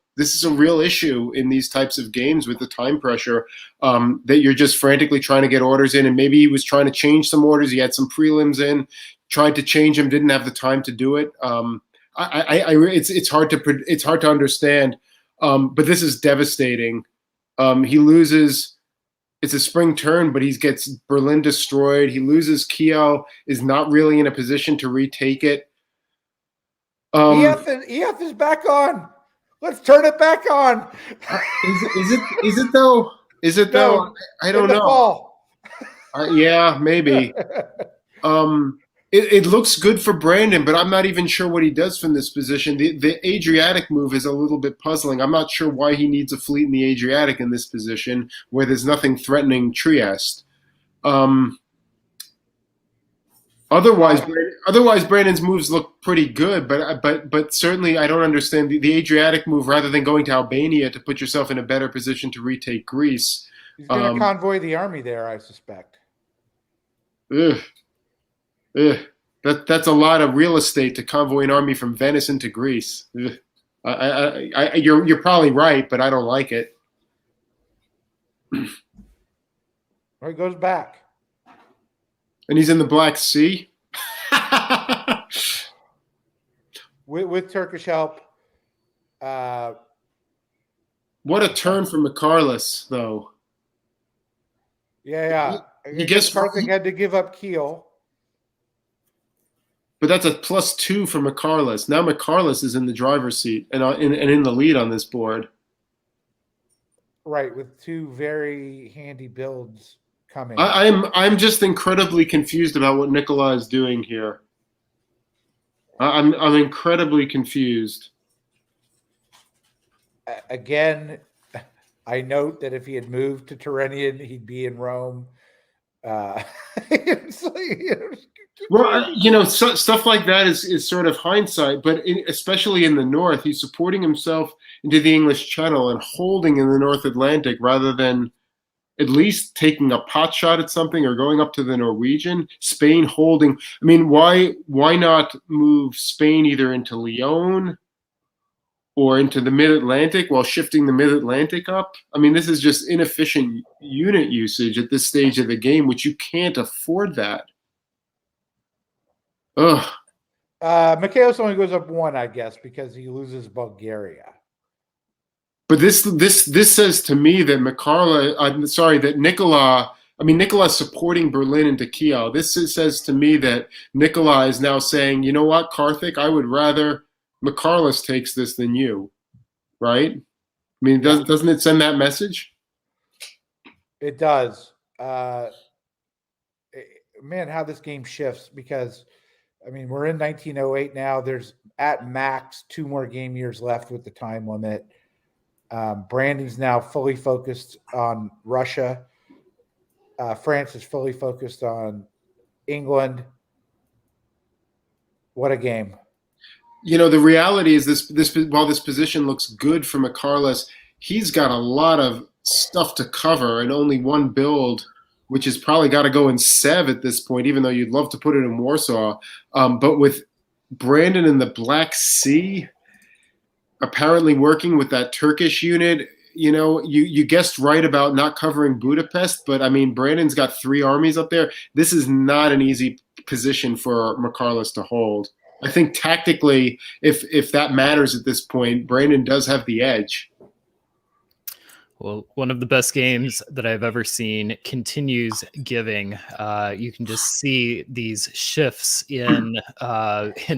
issue in these types of games with the time pressure, that you're just frantically trying to get orders in, and maybe he was trying to change some orders. He had some prelims in. Tried to change him, didn't have the time to do it. It's hard to understand, but this is devastating. He loses. It's a spring turn, but he gets Berlin destroyed. He loses Kiel, is not really in a position to retake it. EF is back on. Let's turn it back on. Is it though? Is it though? No, I don't know. Yeah, maybe. It looks good for Brandon, but I'm not even sure what he does from this position. The Adriatic move is a little bit puzzling. I'm not sure why he needs a fleet in the Adriatic in this position where there's nothing threatening Trieste. Otherwise, Brandon's moves look pretty good, but certainly I don't understand the Adriatic move rather than going to Albania to put yourself in a better position to retake Greece. He's going to convoy the army there, I suspect. That's a lot of real estate to convoy an army from Venice into Greece. You're probably right, but I don't like it. Or he goes back. And he's in the Black Sea? with Turkish help. What a turn for McCarless, though. Yeah. He gets Carthage had to give up Kiel. But that's a +2 for McCarless. Now McCarless is in the driver's seat and in the lead on this board. Right, with 2 very handy builds coming. I'm just incredibly confused about what Nicola is doing here. I'm incredibly confused. Again, I note that if he had moved to Tyrrhenian, he'd be in Rome. It's like, well, stuff like that is sort of hindsight, but especially in the North, he's supporting himself into the English Channel and holding in the North Atlantic rather than at least taking a pot shot at something or going up to the Norwegian. Spain holding. I mean, why not move Spain either into Lyon or into the Mid-Atlantic while shifting the Mid-Atlantic up? I mean, this is just inefficient unit usage at this stage of the game, which you can't afford that. Ugh. Michaelis only goes up 1, I guess, because he loses Bulgaria. But this says to me that Nikola's supporting Berlin into Kiel. This says to me that Nikola is now saying, you know what, Karthik, I would rather Michaelis takes this than you, right? I mean, doesn't it send that message? It does. Man, how this game shifts, because, I mean, we're in 1908 now. There's at max 2 more game years left with the time limit. Brandon's now fully focused on Russia. France is fully focused on England. What a game. You know, the reality is this while this position looks good for Michaelis, he's got a lot of stuff to cover and only one build, which has probably got to go in Sev at this point, even though you'd love to put it in Warsaw. But with Brandon in the Black Sea, apparently working with that Turkish unit, you know, you guessed right about not covering Budapest, but I mean, Brandon's got 3 armies up there. This is not an easy position for Michaelis to hold. I think tactically, if that matters at this point, Brandon does have the edge. Well, one of the best games that I've ever seen continues giving. You can just see these shifts in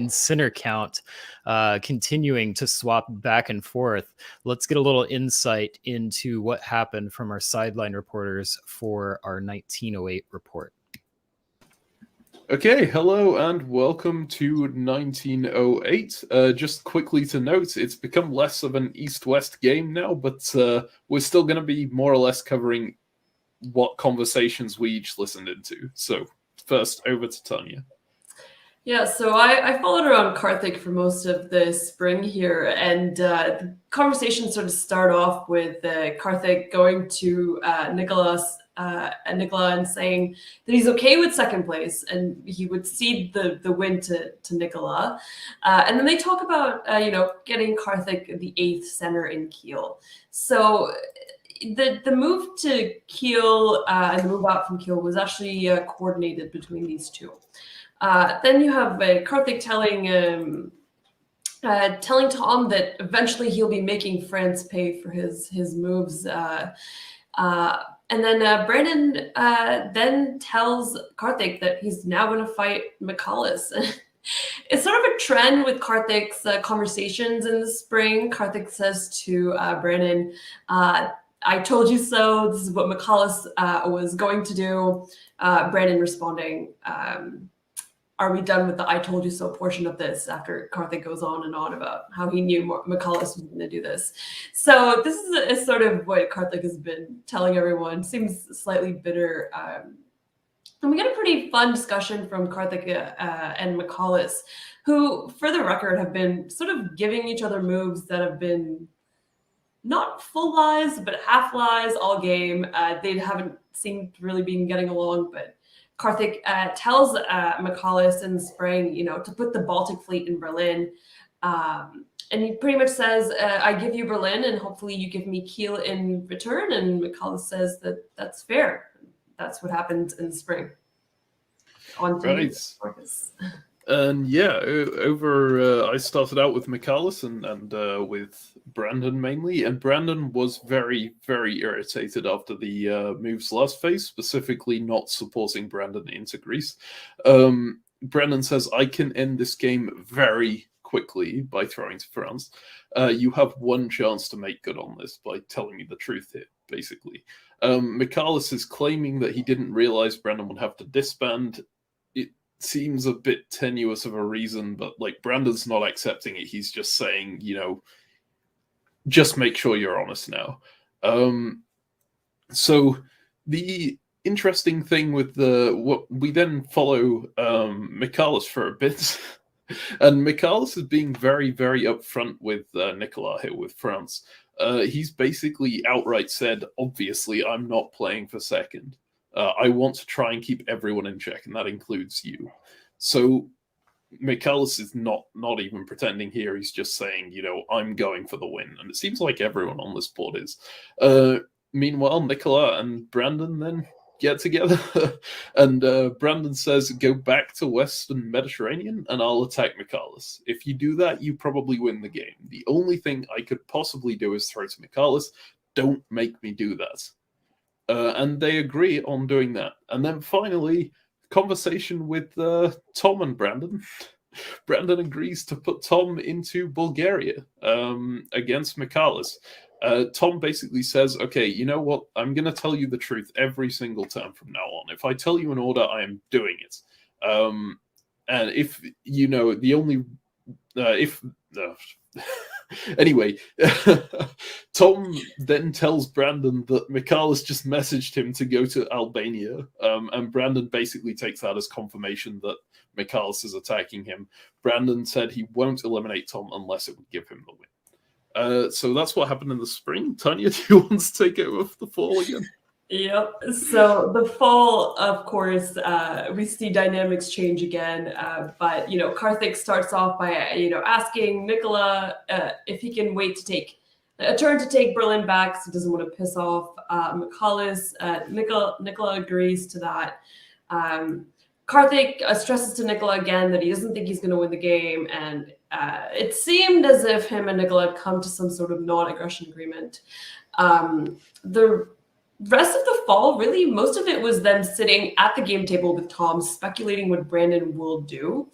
center count continuing to swap back and forth. Let's get a little insight into what happened from our sideline reporters for our 1908 report. Okay, hello and welcome to 1908. Just quickly to note, it's become less of an East-West game now, but we're still going to be more or less covering what conversations we each listened into. So first, over to Tanya. Yeah, so I followed around Karthik for most of the spring here, and the conversations sort of start off with Karthik going to Nicola and saying that he's okay with second place and he would cede the win to Nicola. And then they talk about, getting Karthik the 8th center in Kiel. So the move to Kiel and the move out from Kiel was actually coordinated between these two. Then you have Karthik telling Tom that eventually he'll be making France pay for his moves. And then Brandon then tells Karthik that he's now going to fight Michaelis. It's sort of a trend with Karthik's conversations in the spring. Karthik says to Brandon, I told you so. This is what Michaelis was going to do. Brandon responding, are we done with the I told you so portion of this, after Karthik goes on and on about how he knew Michaelis was going to do this. So this is sort of what Karthik has been telling everyone. Seems slightly bitter. And we get a pretty fun discussion from Karthik and Michaelis, who, for the record, have been sort of giving each other moves that have been not full lies, but half lies all game. They haven't seemed to really been getting along, but Karthik tells Michaelis in the spring, to put the Baltic fleet in Berlin. And he pretty much says, I give you Berlin and hopefully you give me Kiel in return. And Michaelis says that that's fair. That's what happened in the spring. On right. And yeah, I started out with Michaelis and with Brandon mainly, and Brandon was very, very irritated after the moves last phase, specifically not supporting Brandon into Greece. Brandon says, I can end this game very quickly by throwing to France. You have one chance to make good on this by telling me the truth here, basically. Michaelis is claiming that he didn't realize Brandon would have to disband. Seems a bit tenuous of a reason, but like Brandon's not accepting it. He's just saying, just make sure you're honest now. So the interesting thing with what we then follow Michaelis for a bit, and Michaelis is being very, very upfront with Nicola here with France. he's basically outright said, obviously, I'm not playing for second. I want to try and keep everyone in check, and that includes you. So Michalis is not even pretending here. He's just saying, I'm going for the win. And it seems like everyone on this board is. Meanwhile, Nicola and Brandon then get together. And Brandon says, go back to Western Mediterranean and I'll attack Michalis. If you do that, you probably win the game. The only thing I could possibly do is throw to Michalis. Don't make me do that. And they agree on doing that. And then finally, conversation with Tom and Brandon. Brandon agrees to put Tom into Bulgaria against Michalis. Tom basically says, okay, you know what? I'm going to tell you the truth every single time from now on. If I tell you an order, I am doing it. And if, the only... Anyway, Tom then tells Brandon that Michalis just messaged him to go to Albania, and Brandon basically takes that as confirmation that Michalis is attacking him. Brandon said he won't eliminate Tom unless it would give him the win. So that's what happened in the spring. Tanya, do you want to take it with the fall again? Yep. So the fall, of course, we see dynamics change again. But Karthik starts off by asking Nicola if he can wait to take a turn to take Berlin back, so he doesn't want to piss off Michalis. Nicola agrees to that. Karthik stresses to Nicola again that he doesn't think he's going to win the game, and it seemed as if him and Nicola had come to some sort of non-aggression agreement. The rest of the fall, really, most of it was them sitting at the game table with Tom, speculating what Brandon will do.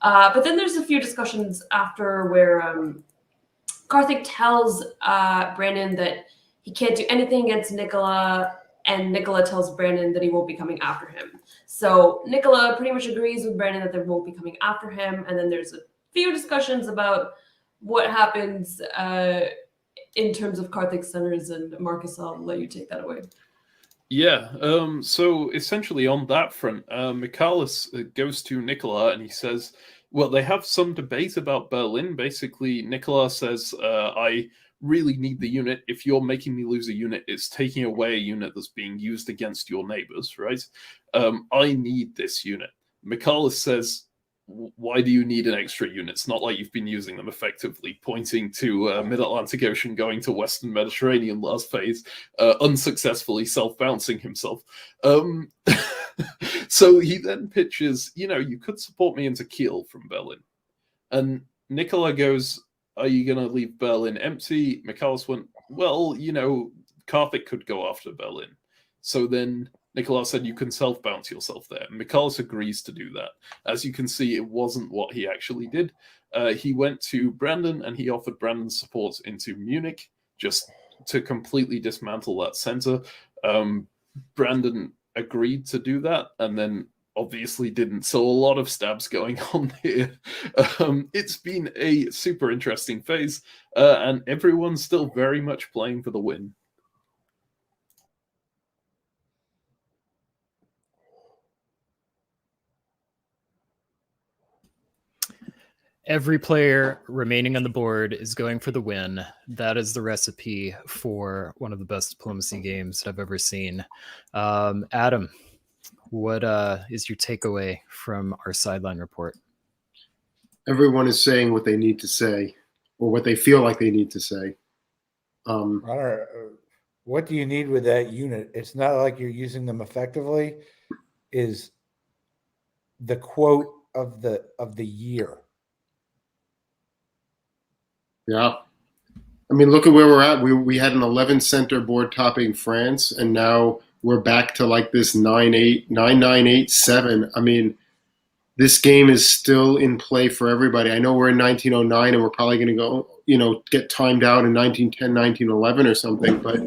But then there's a few discussions after where Karthik tells Brandon that he can't do anything against Nicola, and Nicola tells Brandon that he won't be coming after him. So Nicola pretty much agrees with Brandon that they won't be coming after him, and then there's a few discussions about what happens in terms of Karthik centers, and Marcus, I'll let you take that away. Yeah, so essentially on that front, Michalis goes to Nicola and he says, well, they have some debate about Berlin. Basically, Nicola says, I really need the unit. If you're making me lose a unit, it's taking away a unit that's being used against your neighbors, right? I need this unit. Michalis says, why do you need an extra unit? It's not like you've been using them effectively, pointing to Mid-Atlantic Ocean going to Western Mediterranean last phase, unsuccessfully self-bouncing himself. So he then pitches, you could support me into Kiel from Berlin. And Nicola goes, are you going to leave Berlin empty? Michalis went, well, Karthik could go after Berlin. So then Nicola said you can self-bounce yourself there. Michalis agrees to do that. As you can see, it wasn't what he actually did. He went to Brandon and he offered Brandon support into Munich just to completely dismantle that center. Brandon agreed to do that and then obviously didn't. So a lot of stabs going on here. It's been a super interesting phase and everyone's still very much playing for the win. Every player remaining on the board is going for the win. That is the recipe for one of the best diplomacy games that I've ever seen. Adam, what is your takeaway from our sideline report? Everyone is saying what they need to say, or what they feel like they need to say. What do you need with that unit? It's not like you're using them effectively. Is the quote of the year? Yeah. I mean, look at where we're at. We had an 11 center board topping France, and now we're back to like this 9-8, 9-9, 8-7. I mean, this game is still in play for everybody. I know we're in 1909 and we're probably going to go, get timed out in 1910, 1911 or something, but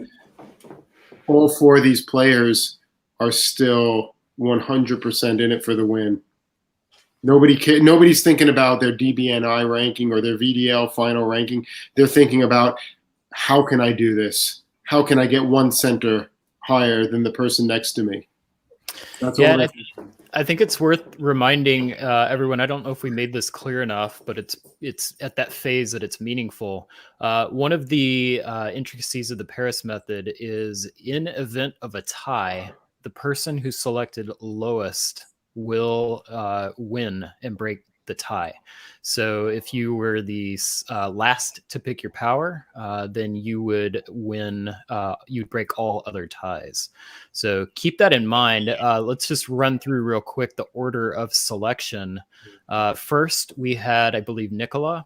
all four of these players are still 100% in it for the win. Nobody's thinking about their DBNI ranking or their VDL final ranking. They're thinking about, how can I do this? How can I get one center higher than the person next to me? That's all. I think it's worth reminding everyone. I don't know if we made this clear enough, but it's at that phase that it's meaningful. One of the intricacies of the Paris method is in event of a tie, the person who selected lowest will win and break the tie. So if you were the last to pick your power, then you would win. You'd break all other ties. So keep that in mind. Let's just run through real quick the order of selection. First, we had, I believe, Nicola,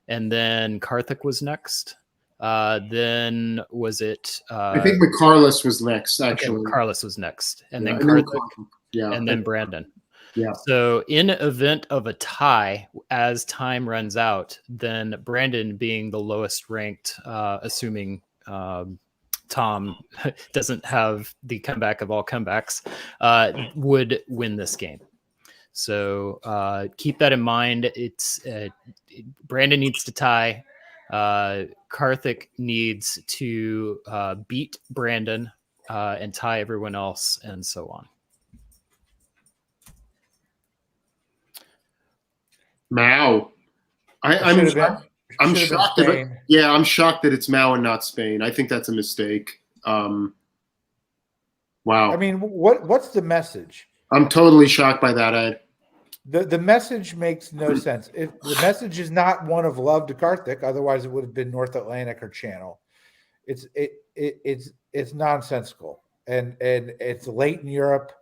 and then Karthik was next. Then was it? I think McCarless was next, actually. Okay, Carlos was next, and Yeah, then and then Karthik, yeah, and then Brandon. Yeah. So in event of a tie, as time runs out, then Brandon being the lowest ranked, assuming Tom doesn't have the comeback of all comebacks, would win this game. So keep that in mind. It's Brandon needs to tie. Karthik needs to beat Brandon and tie everyone else, and so on. Mao. I'm shocked that I'm shocked that it's Mao and not Spain. I think that's a mistake. Wow. I mean, what's the message? I'm totally shocked by that, Ed. The message makes no sense. If the message is not one of love to Karthik, otherwise it would have been North Atlantic or Channel. It's nonsensical, and it's late in Europe.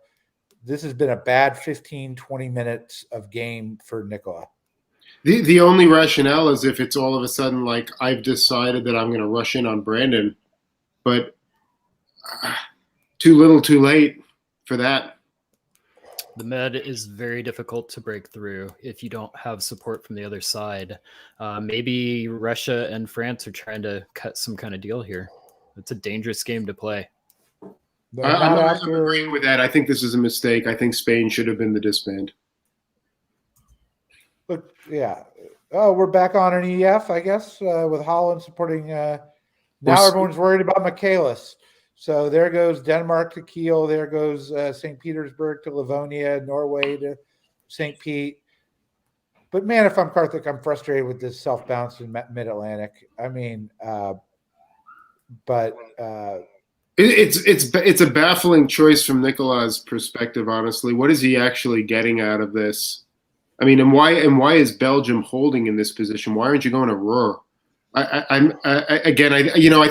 This has been a bad 15-20 minutes of game for Nicola. The only rationale is if it's all of a sudden like I've decided that I'm going to rush in on Brandon, but too little, too late for that. The med is very difficult to break through if you don't have support from the other side. Maybe Russia and France are trying to cut some kind of deal here. It's a dangerous game to play. I'm agreeing with that. I think this is a mistake. I think Spain should have been the disband. Look, yeah. Oh, we're back on an EF, I guess, with Holland supporting. Now everyone's worried about Michaelis. So there goes Denmark to Kiel. There goes St. Petersburg to Livonia, Norway to St. Pete. But man, if I'm Karthik, I'm frustrated with this self-bounce in Mid-Atlantic. I mean, it's a baffling choice from Nicola's perspective. Honestly, what is he actually getting out of this? I mean, and why is Belgium holding in this position? Why aren't you going to Ruhr? I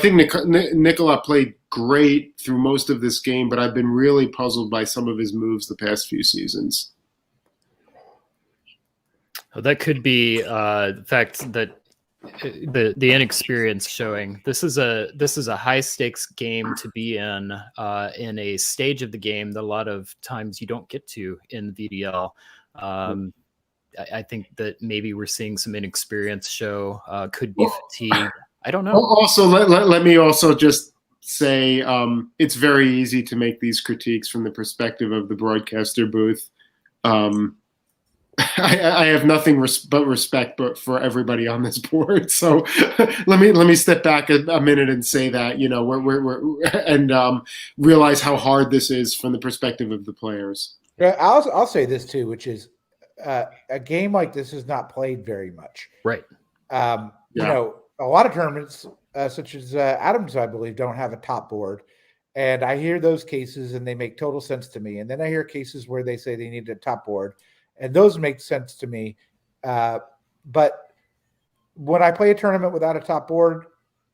think Nicola played great through most of this game, but I've been really puzzled by some of his moves the past few seasons. Well, that could be the fact that the inexperience showing. This is a high stakes game to be in a stage of the game that a lot of times you don't get to in the VDL. I think that maybe we're seeing some inexperience show. Could be fatigue. I don't know. Also, let me also just say it's very easy to make these critiques from the perspective of the broadcaster booth. I have nothing but respect for everybody on this board. So let me step back a minute and say that we're realize how hard this is from the perspective of the players. Yeah, I'll say this too, which is a game like this is not played very much. Right. You know, a lot of tournaments, such as Adams, I believe, don't have a top board. And I hear those cases and they make total sense to me. And then I hear cases where they say they need a top board. And those make sense to me. But when I play a tournament without a top board,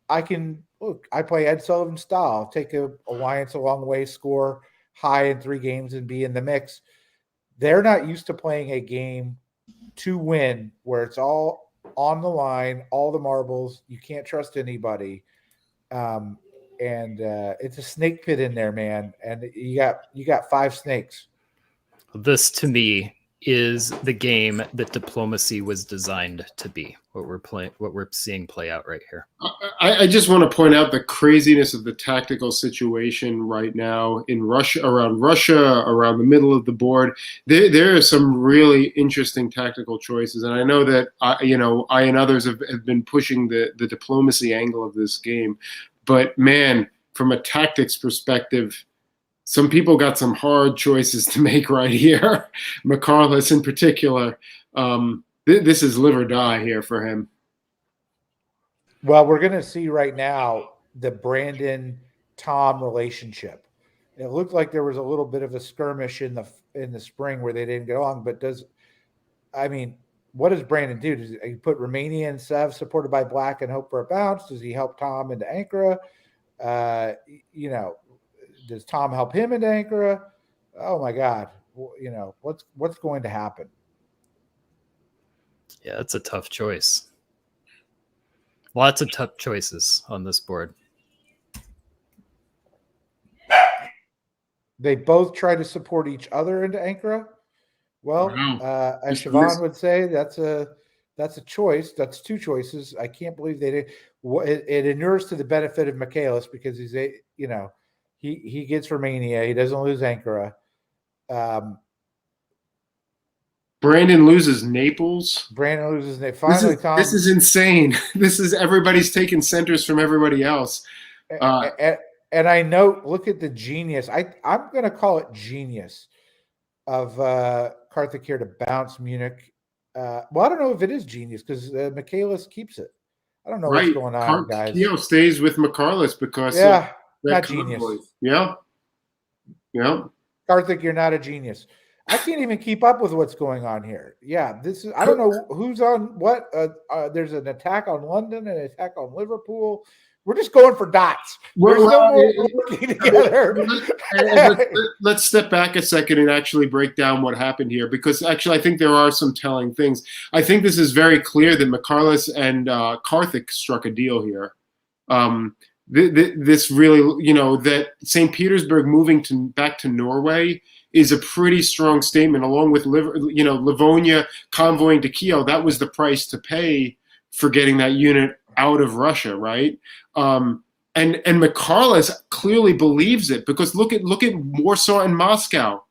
I play Ed Sullivan style. I'll take a Alliance a long way, score high in 3 games and be in the mix. They're not used to playing a game to win where it's all on the line, all the marbles. You can't trust anybody. And it's a snake pit in there, man. And you got 5 snakes. This to me is the game that diplomacy was designed to be. What we're seeing play out right here. I just want to point out the craziness of the tactical situation right now in Russia, around the middle of the board. There are some really interesting tactical choices, and I know that I and others have been pushing the diplomacy angle of this game. But man, from a tactics perspective, some people got some hard choices to make right here. McCarless in particular. This is live or die here for him. Well, we're going to see right now the Brandon-Tom relationship. It looked like there was a little bit of a skirmish in the spring where they didn't get along. But what does Brandon do? Does he put Romania and Sev supported by Black and hope for a bounce? Does he help Tom into Ankara? Does Tom help him into Ankara? Oh my God! What's going to happen? Yeah, it's a tough choice. Lots of tough choices on this board. They both try to support each other into Ankara. Well, as Siobhan would say, that's a choice. That's two choices. I can't believe they did. It inures to the benefit of Michaelis because he gets Romania. He doesn't lose Ankara. Brandon loses Naples. Brandon loses Naples. Finally, this is insane. This is everybody's taking centers from everybody else. And I know, look at the genius. I'm going to call it genius of Karthik here to bounce Munich. Well, I don't know if it is genius because Michaelis keeps it. I don't know what's going on, guys. Keo stays with McCarless because not genius. Yeah. Karthik, you're not a genius. I can't even keep up with what's going on here. Yeah, I don't know who's on what. There's an attack on London, an attack on Liverpool. We're just going for dots. There's no more working together. Let's step back a second and actually break down what happened here, because actually I think there are some telling things. I think this is very clear that McCarless and Karthik struck a deal here. This really, that St. Petersburg moving back to Norway is a pretty strong statement, along with Livonia convoying to Kiev. That was the price to pay for getting that unit out of Russia, right? And McCarless clearly believes it, because look at Warsaw and Moscow,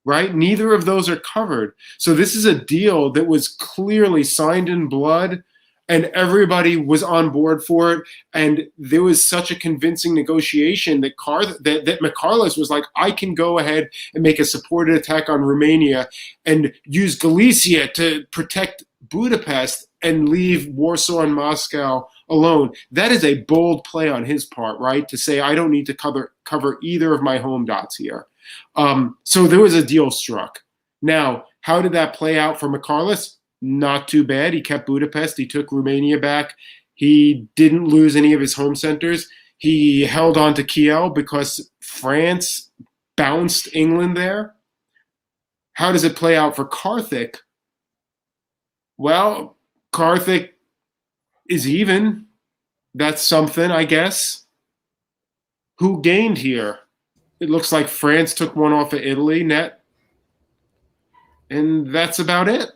right? Neither of those are covered. So this is a deal that was clearly signed in blood, and everybody was on board for it. And there was such a convincing negotiation that McCarless was like, I can go ahead and make a supported attack on Romania and use Galicia to protect Budapest and leave Warsaw and Moscow alone. That is a bold play on his part, right? To say, I don't need to cover either of my home dots here. So there was a deal struck. Now, how did that play out for McCarless? Not too bad. He kept Budapest. He took Romania back. He didn't lose any of his home centers. He held on to Kiel because France bounced England there. How does it play out for Karthik? Well, Karthik is even. That's something, I guess. Who gained here? It looks like France took one off of Italy net. And that's about it.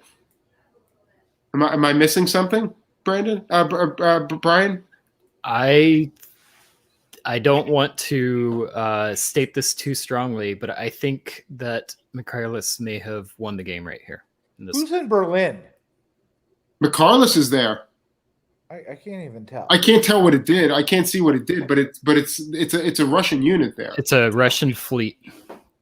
Am I missing something, Brandon? Brian? I don't want to state this too strongly, but I think that McCarless may have won the game right here. Who's in Berlin? McCarless is there. I can't even tell. I can't tell what it did. I can't see what it did, but it's a Russian unit there. It's a Russian fleet.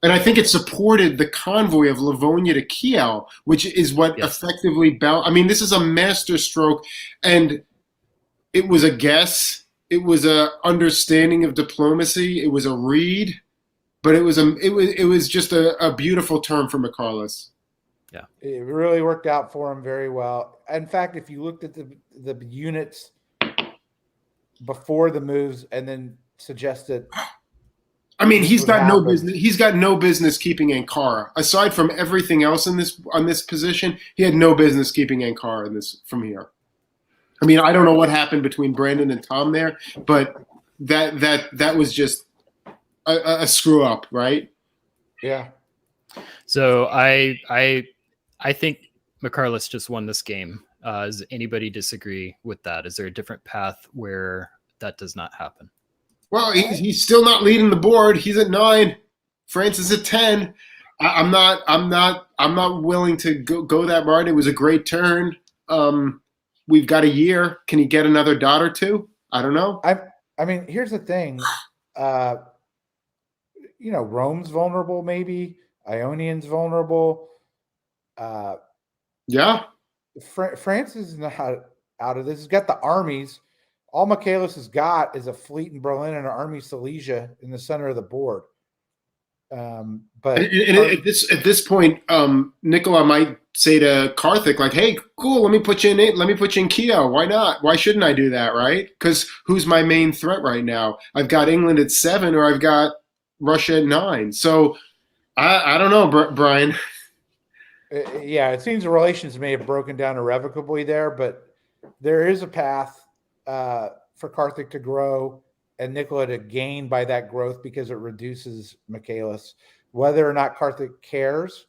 And I think it supported the convoy of Livonia to Kiel, which is what effectively this is a master stroke, and it was a guess. It was a understanding of diplomacy. It was a read, but it was just a beautiful turn for McCarless. Yeah, it really worked out for him very well. In fact, if you looked at the units before the moves and then suggested. He's got no business. He's got no business keeping Ankara. Aside from everything else on this position, he had no business keeping Ankara from here. I don't know what happened between Brandon and Tom there, but that was just a screw up, right? Yeah. So I think McCarless just won this game. Does anybody disagree with that? Is there a different path where that does not happen? Well, he's still not leading the board. He's at 9. France is at 10. I'm not willing to go that route. It was a great turn. We've got a year. Can he get another dot or two? I don't know. Here's the thing. Rome's vulnerable, maybe Ionian's vulnerable. Yeah. France is not out of this. He's got the armies. All Michaelis has got is a fleet in Berlin and an army Silesia in the center of the board. But at this point, Nicola might say to Karthik, like, "Hey, cool, let me put you in Kiev. Why not? Why shouldn't I do that, right? Because who's my main threat right now? I've got England at 7, or I've got Russia at 9. So I don't know, Brian. Yeah, it seems the relations may have broken down irrevocably there, but there is a path for Karthik to grow and Nicola to gain by that growth because it reduces Michaelis. Whether or not Karthik cares,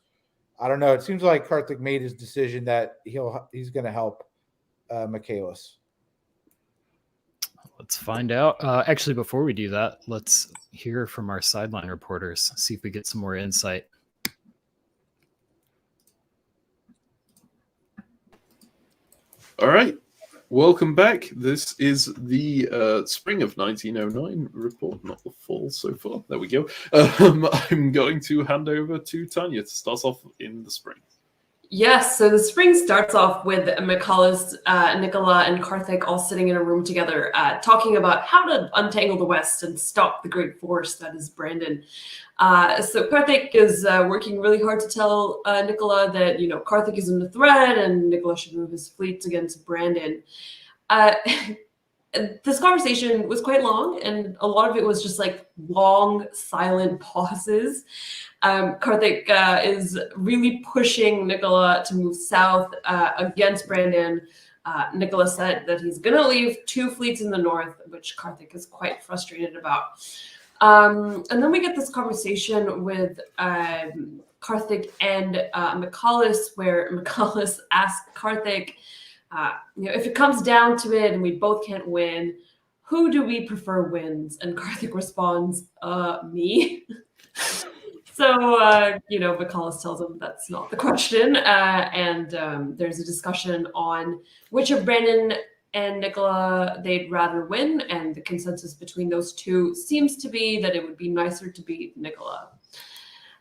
I don't know. It seems like Karthik made his decision that he's going to help Michaelis. Let's find out. Actually, before we do that, let's hear from our sideline reporters, see if we get some more insight. All right. Welcome back. This is the spring of 1909 report, not the fall so far. There we go. I'm going to hand over to Tanya to start off in the spring. Yes, so the spring starts off with Michaelis, Nicola, and Karthik all sitting in a room together, talking about how to untangle the West and stop the great force that is Brandon. So Karthik is working really hard to tell Nicola that, Karthik isn't a threat and Nicola should move his fleets against Brandon. This conversation was quite long, and a lot of it was just like long, silent pauses. Karthik is really pushing Nicola to move south against Brandon. Nicola said that he's going to leave 2 fleets in the north, which Karthik is quite frustrated about. And then we get this conversation with Karthik and Michaelis, where Michaelis asks Karthik, if it comes down to it and we both can't win, who do we prefer wins? And Karthik responds, me. So, Michaelis tells him that's not the question. And there's a discussion on which of Brandon and Nicola they'd rather win. And the consensus between those two seems to be that it would be nicer to beat Nicola.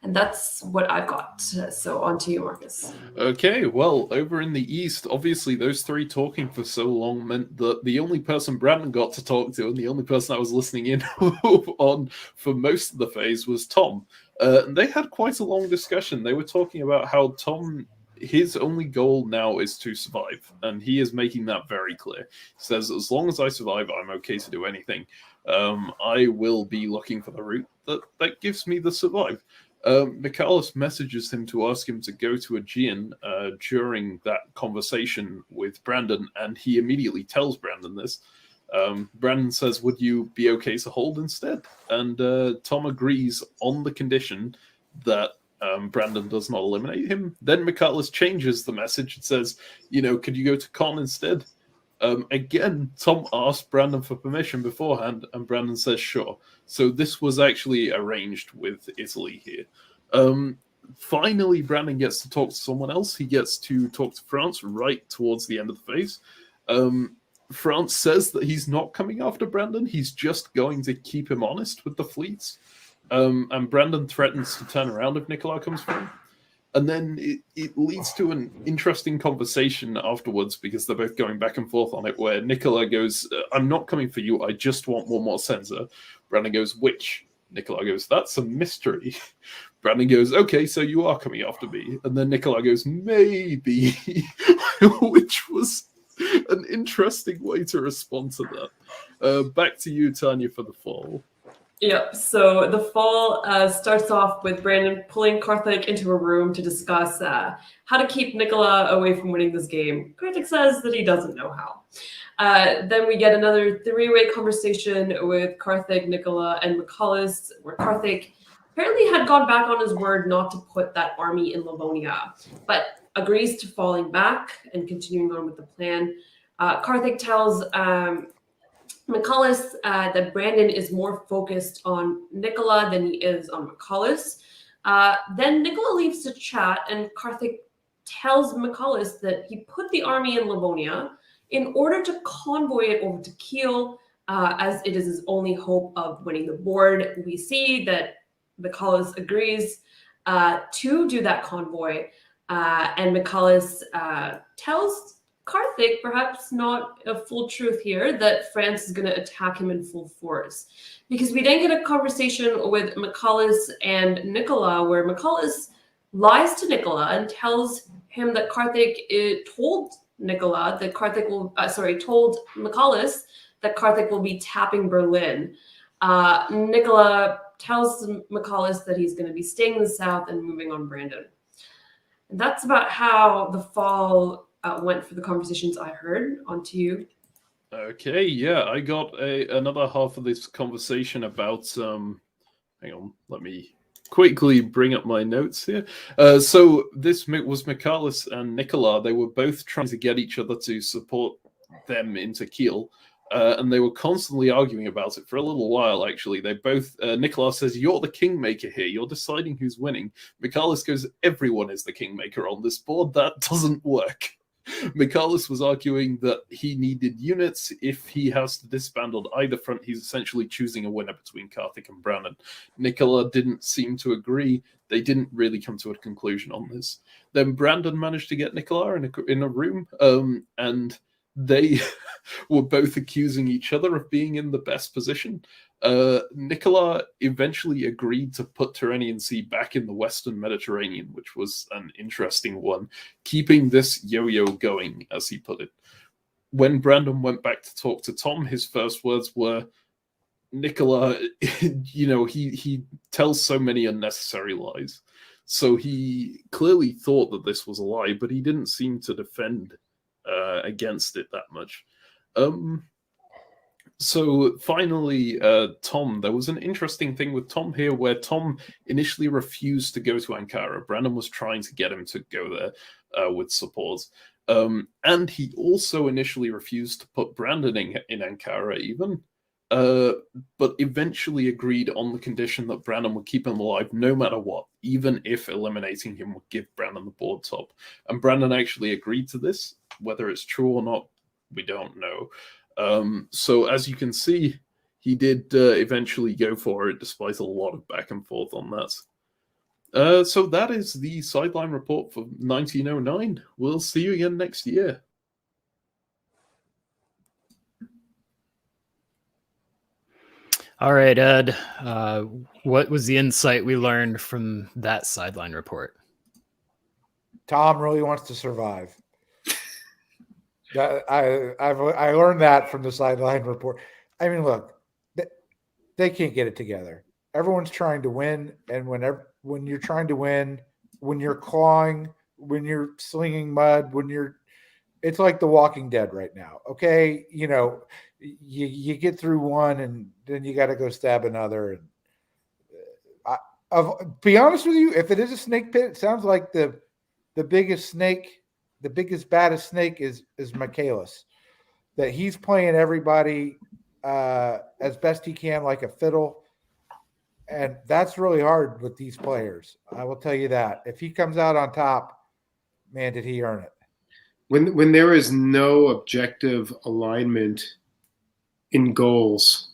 And that's what I've got. So on to you, Marcus. Okay, well, over in the East, obviously those 3 talking for so long meant that the only person Brandon got to talk to and the only person I was listening in on for most of the phase was Tom. They had quite a long discussion. They were talking about how Tom, his only goal now is to survive, and he is making that very clear. He says, as long as I survive, I'm okay to do anything. I will be looking for the route that gives me the survive. Michaelis messages him to ask him to go to Aegean during that conversation with Brandon, and he immediately tells Brandon this. Brandon says, would you be okay to hold instead? And Tom agrees on the condition that Brandon does not eliminate him. Then Michaelis changes the message and says, could you go to Con instead? Again, Tom asked Brandon for permission beforehand, and Brandon says sure. So this was actually arranged with Italy here. Finally, Brandon gets to talk to someone else. He gets to talk to France right towards the end of the phase. France says that he's not coming after Brandon. He's just going to keep him honest with the fleets. And Brandon threatens to turn around if Nicola comes for him. And then it leads to an interesting conversation afterwards, because they're both going back and forth on it, where Nicola goes, I'm not coming for you, I just want one more sensor. Brandon goes, which? Nicola goes, that's a mystery. Brandon goes, okay, so you are coming after me. And then Nicola goes, maybe, which was an interesting way to respond to that. Back to you, Tanya, for the fall. Yep. So the fall starts off with Brandon pulling Karthik into a room to discuss how to keep Nicola away from winning this game. Karthik says that he doesn't know how. Then we get another 3-way conversation with Karthik, Nicola, and Michaelis, where Karthik apparently had gone back on his word not to put that army in Livonia, but agrees to falling back and continuing on with the plan. Karthik tells Michaelis that Brandon is more focused on Nicola than he is on Michaelis. Then Nicola leaves to chat, and Karthik tells Michaelis that he put the army in Livonia in order to convoy it over to Kiel, as it is his only hope of winning the board. We see that McCullough agrees to do that convoy, and McCullough tells Karthik, perhaps not a full truth here, that France is going to attack him in full force. Because we then get a conversation with McCullough and Nicola, where McCullough lies to Nicola and tells him that Karthik told Nicola that Karthik will, told McCullough that Karthik will be tapping Berlin. Nicola tells McCullough that he's going to be staying in the south and moving on Brandon. And that's about how the fall went for the conversations I heard. On to you. Okay, yeah, I got another half of this conversation about. Hang on, let me quickly bring up my notes here. So this was Michalis and Nicola. They were both trying to get each other to support them into Kiel. And they were constantly arguing about it for a little while, actually. They both, Nicola says, "You're the kingmaker here. You're deciding who's winning." Michalis goes, "Everyone is the kingmaker on this board. That doesn't work." Michalis was arguing that he needed units. If he has to disband on either front, he's essentially choosing a winner between Karthik and Brandon. Nicola didn't seem to agree. They didn't really come to a conclusion on this. Then Brandon managed to get Nicola in a room, and they were both accusing each other of being in the best position. Nicola eventually agreed to put Tyrrhenian Sea back in the Western Mediterranean, which was an interesting one, keeping this yo-yo going, as he put it. When Brandon went back to talk to Tom, his first words were, Nicola, he tells so many unnecessary lies. So he clearly thought that this was a lie, but he didn't seem to defend against it that much. So finally, Tom, there was an interesting thing with Tom here where Tom initially refused to go to Ankara. Brandon was trying to get him to go there with support. And he also initially refused to put Brandon in Ankara even, but eventually agreed on the condition that Brandon would keep him alive no matter what, even if eliminating him would give Brandon the board top. And Brandon actually agreed to this. Whether it's true or not, we don't know. So as you can see, he did eventually go for it, despite a lot of back and forth on that. So that is the sideline report for 1909. We'll see you again next year. All right, Ed. What was the insight we learned from that sideline report? Tom really wants to survive. I learned that from the sideline report. I mean, look, they can't get it together. Everyone's trying to win, and when you're trying to win, when you're clawing, when you're slinging mud, it's like The Walking Dead right now. Okay, you get through one, and then you got to go stab another. And I'll be honest with you, if it is a snake pit, it sounds like the biggest snake. The biggest, baddest snake is Michalis, that he's playing everybody as best he can, like a fiddle. And that's really hard with these players. I will tell you that. If he comes out on top, man, did he earn it. When there is no objective alignment in goals,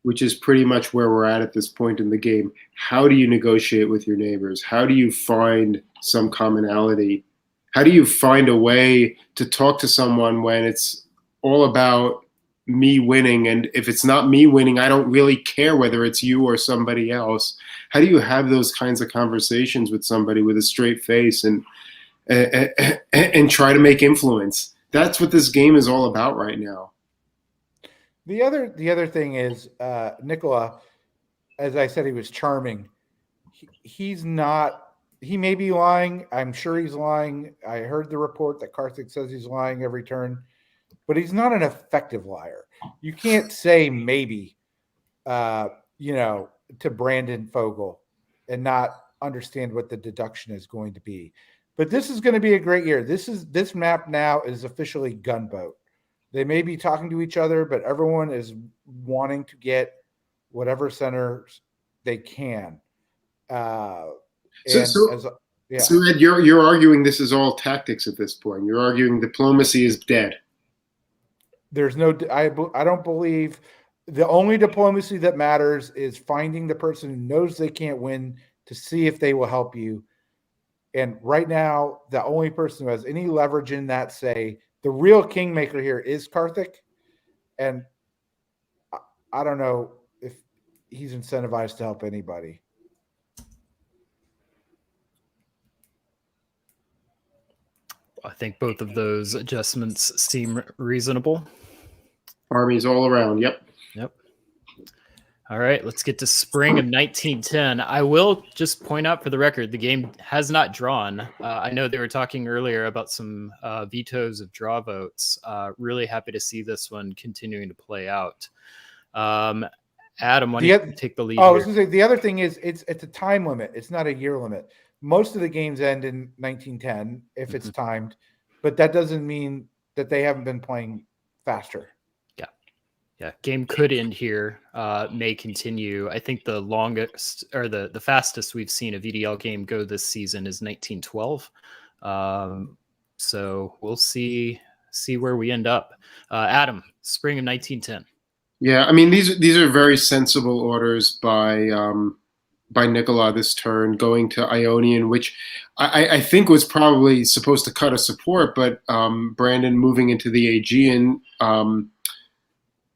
which is pretty much where we're at this point in the game, how do you negotiate with your neighbors? How do you find some commonality? How do you find a way to talk to someone when it's all about me winning? And if it's not me winning, I don't really care whether it's you or somebody else. How do you have those kinds of conversations with somebody with a straight face and try to make influence? That's what this game is all about right now. The other thing is Nicola, as I said, he was charming. He's not. He may be lying. I'm sure he's lying. I heard the report that Karthik says he's lying every turn, but he's not an effective liar. You can't say maybe, to Brandon Fogel and not understand what the deduction is going to be. But this is going to be a great year. This map now is officially gunboat. They may be talking to each other, but everyone is wanting to get whatever centers they can. So Ed, you're arguing this is all tactics at this point. You're arguing diplomacy is dead. There's no. I don't believe The only diplomacy that matters is finding the person who knows they can't win to see if they will help you. And right now, the only person who has any leverage in that, say, the real kingmaker here is Karthik. And I don't know if he's incentivized to help anybody. I think both of those adjustments seem reasonable. Armies all around. Yep. Yep. All right, let's get to spring of 1910. I will just point out for the record, the game has not drawn. I know they were talking earlier about some vetoes of draw votes. Really happy to see this one continuing to play out. Adam, why don't you take the lead? I was going to say, the other thing is it's a time limit. It's not a year limit. Most of the games end in 1910 if it's timed, but that doesn't mean that they haven't been playing faster. Yeah, game could end here, may continue. I think the longest or the fastest we've seen a VDL game go this season is 1912. So we'll see where we end up. Adam, spring of 1910. Yeah, I mean these are very sensible orders by Nicola this turn, going to Ionian, which I think was probably supposed to cut a support, but Brandon moving into the Aegean.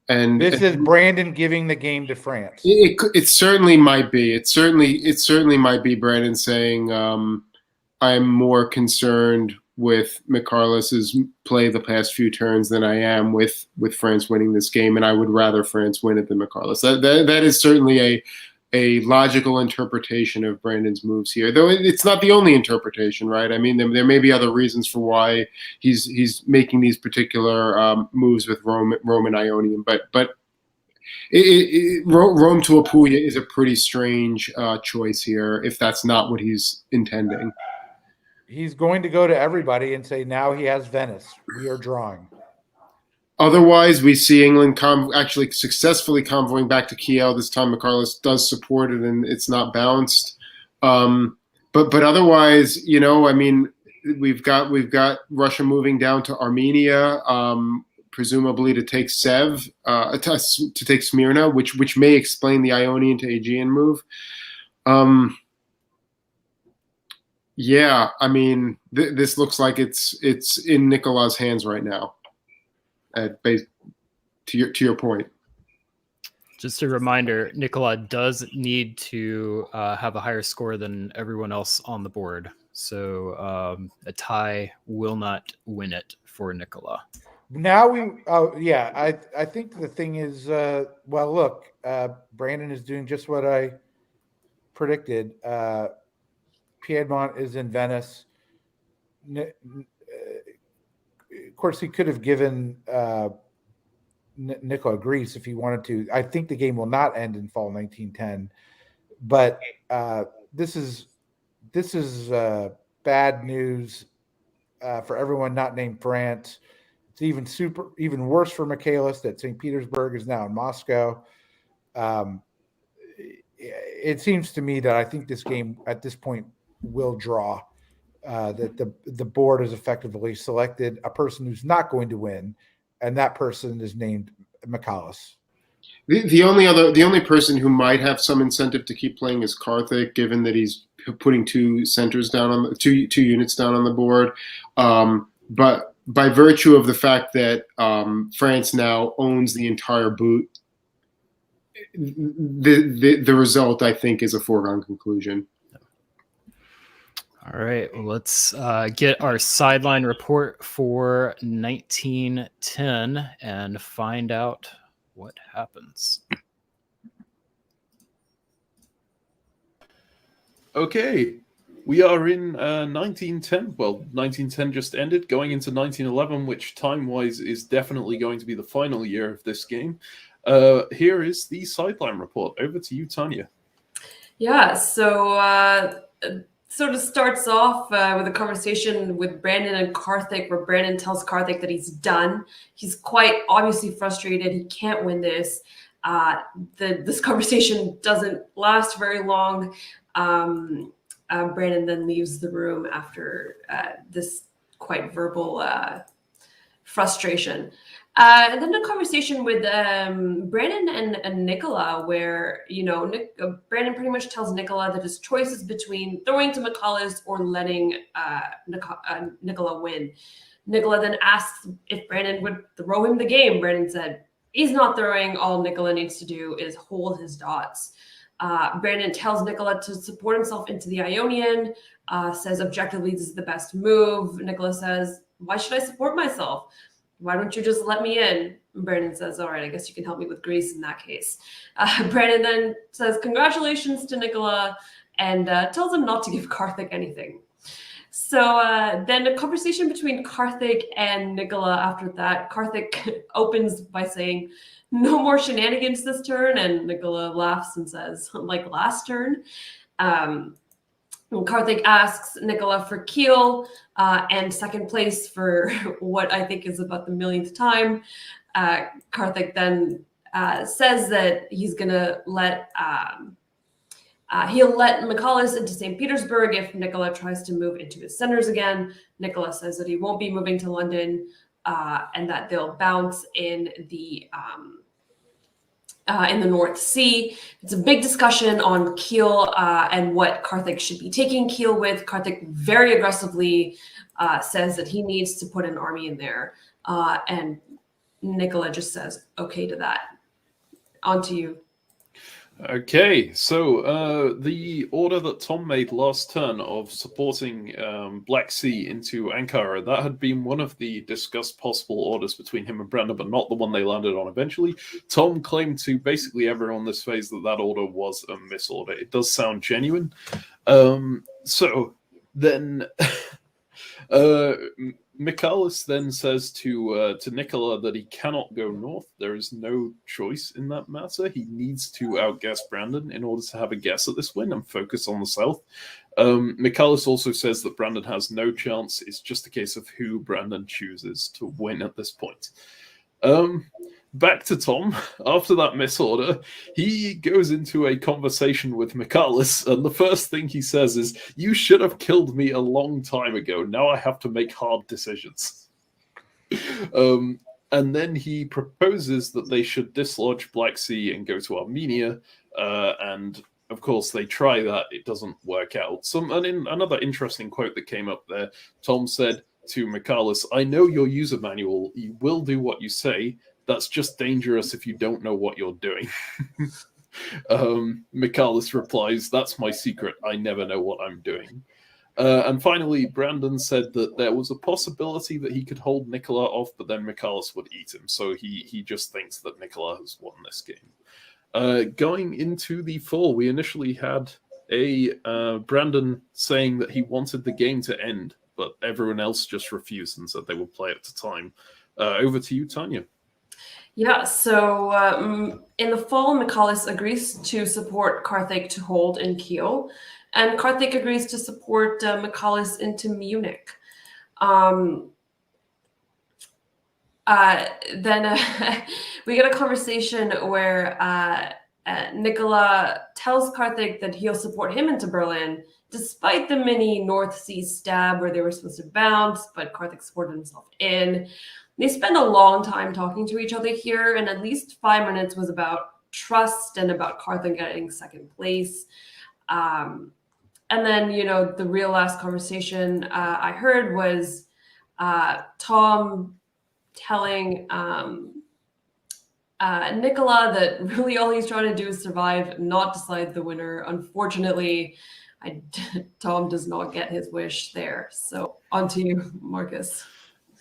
And this is Brandon giving the game to France. It certainly might be. It certainly might be Brandon saying, "I'm more concerned with McCarless's play the past few turns than I am with France winning this game, and I would rather France win it than McCarless." That is certainly a logical interpretation of Brandon's moves here, though it's not the only interpretation, right? I mean, there may be other reasons for why he's making these particular moves with Rome and Ionian, but Rome to Apulia is a pretty strange choice here if that's not what he's intending. He's going to go to everybody and say, now he has Venice. We are drawing. Otherwise, we see England actually successfully convoying back to Kiel. This time, McCarless does support it, and it's not bounced. But otherwise, I mean, we've got Russia moving down to Armenia, presumably to take Sev, to take Smyrna, which may explain the Ionian to Aegean move. Yeah, I mean, this looks like it's in Nicola's hands right now. To your point, just a reminder, Nicola does need to have a higher score than everyone else on the board, so a tie will not win it for Nicola. Now I think the thing is, well, look, Brandon is doing just what I predicted. Piedmont is in Venice. Of course, he could have given Nicola Greece if he wanted to. I think the game will not end in fall 1910, but this is bad news for everyone not named France. It's even worse for Michaelis that St. Petersburg is now in Moscow. It seems to me that I think this game at this point will draw. That the board has effectively selected a person who's not going to win, and that person is named McCallus. The only person who might have some incentive to keep playing is Karthik, given that he's putting two units down on the board. But by virtue of the fact that France now owns the entire boot, the result, I think, is a foregone conclusion. All right, well, let's get our sideline report for 1910 and find out what happens. Okay, we are in 1910. Well, 1910 just ended, going into 1911, which time-wise is definitely going to be the final year of this game. Here is the sideline report. Over to you, Tanya. Yeah, so sort of starts off with a conversation with Brandon and Karthik, where Brandon tells Karthik that he's done. He's quite obviously frustrated. He can't win this. This conversation doesn't last very long. Brandon then leaves the room after this quite verbal frustration. And then a conversation with Brandon and Nicola, where Brandon pretty much tells Nicola that his choice is between throwing to McCallus or letting Nicola win. Nicola then asks if Brandon would throw him the game. Brandon said, he's not throwing. All Nicola needs to do is hold his dots. Brandon tells Nicola to support himself into the Ionian, says objectively this is the best move. Nicola says, why should I support myself? Why don't you just let me in? Brandon says, all right, I guess you can help me with Greece in that case. Brandon then says congratulations to Nicola and tells him not to give Karthik anything. So then a conversation between Karthik and Nicola after that. Karthik opens by saying, no more shenanigans this turn, and Nicola laughs and says, like last turn. Karthik asks Nicola for Kiel and second place for what I think is about the millionth time. Karthik then says that he's gonna he'll let McCallus into St. Petersburg if Nicola tries to move into his centers again. Nicola says that he won't be moving to London and that they'll bounce in the North Sea. It's a big discussion on Kiel and what Karthik should be taking Kiel with. Karthik very aggressively says that he needs to put an army in there. And Nicola just says, okay to that. On to you. Okay, so the order that Tom made last turn of supporting Black Sea into Ankara, that had been one of the discussed possible orders between him and Brandon, but not the one they landed on eventually. Tom claimed to basically everyone on this phase that order was a misorder. It does sound genuine. So then Michalis then says to Nicola that he cannot go north. There is no choice in that matter. He needs to outguess Brandon in order to have a guess at this win and focus on the south. Michalis also says that Brandon has no chance. It's just a case of who Brandon chooses to win at this point. Back to Tom. After that misorder, he goes into a conversation with Michalis, and the first thing he says is, you should have killed me a long time ago. Now I have to make hard decisions. And then he proposes that they should dislodge Black Sea and go to Armenia, and of course they try that. It doesn't work out. Another interesting quote that came up there, Tom said to Michalis, I know your user manual. You will do what you say. That's just dangerous if you don't know what you're doing. Michalis replies, that's my secret. I never know what I'm doing. And finally, Brandon said that there was a possibility that he could hold Nicola off, but then Michalis would eat him. So he just thinks that Nicola has won this game. Going into the fall, we initially had Brandon saying that he wanted the game to end, but everyone else just refused and said they would play it to time. Over to you, Tanya. Yeah, so in the fall, Michalis agrees to support Karthik to hold in Kiel, and Karthik agrees to support Michalis into Munich. Then we get a conversation where Nicola tells Karthik that he'll support him into Berlin, despite the mini North Sea stab where they were supposed to bounce, but Karthik supported himself in. They spend a long time talking to each other here, and at least 5 minutes was about trust and about Karthik getting second place. And then, the real last conversation I heard was Tom telling Nicola that really all he's trying to do is survive, not decide the winner. Unfortunately, Tom does not get his wish there. So on to you, Marcus.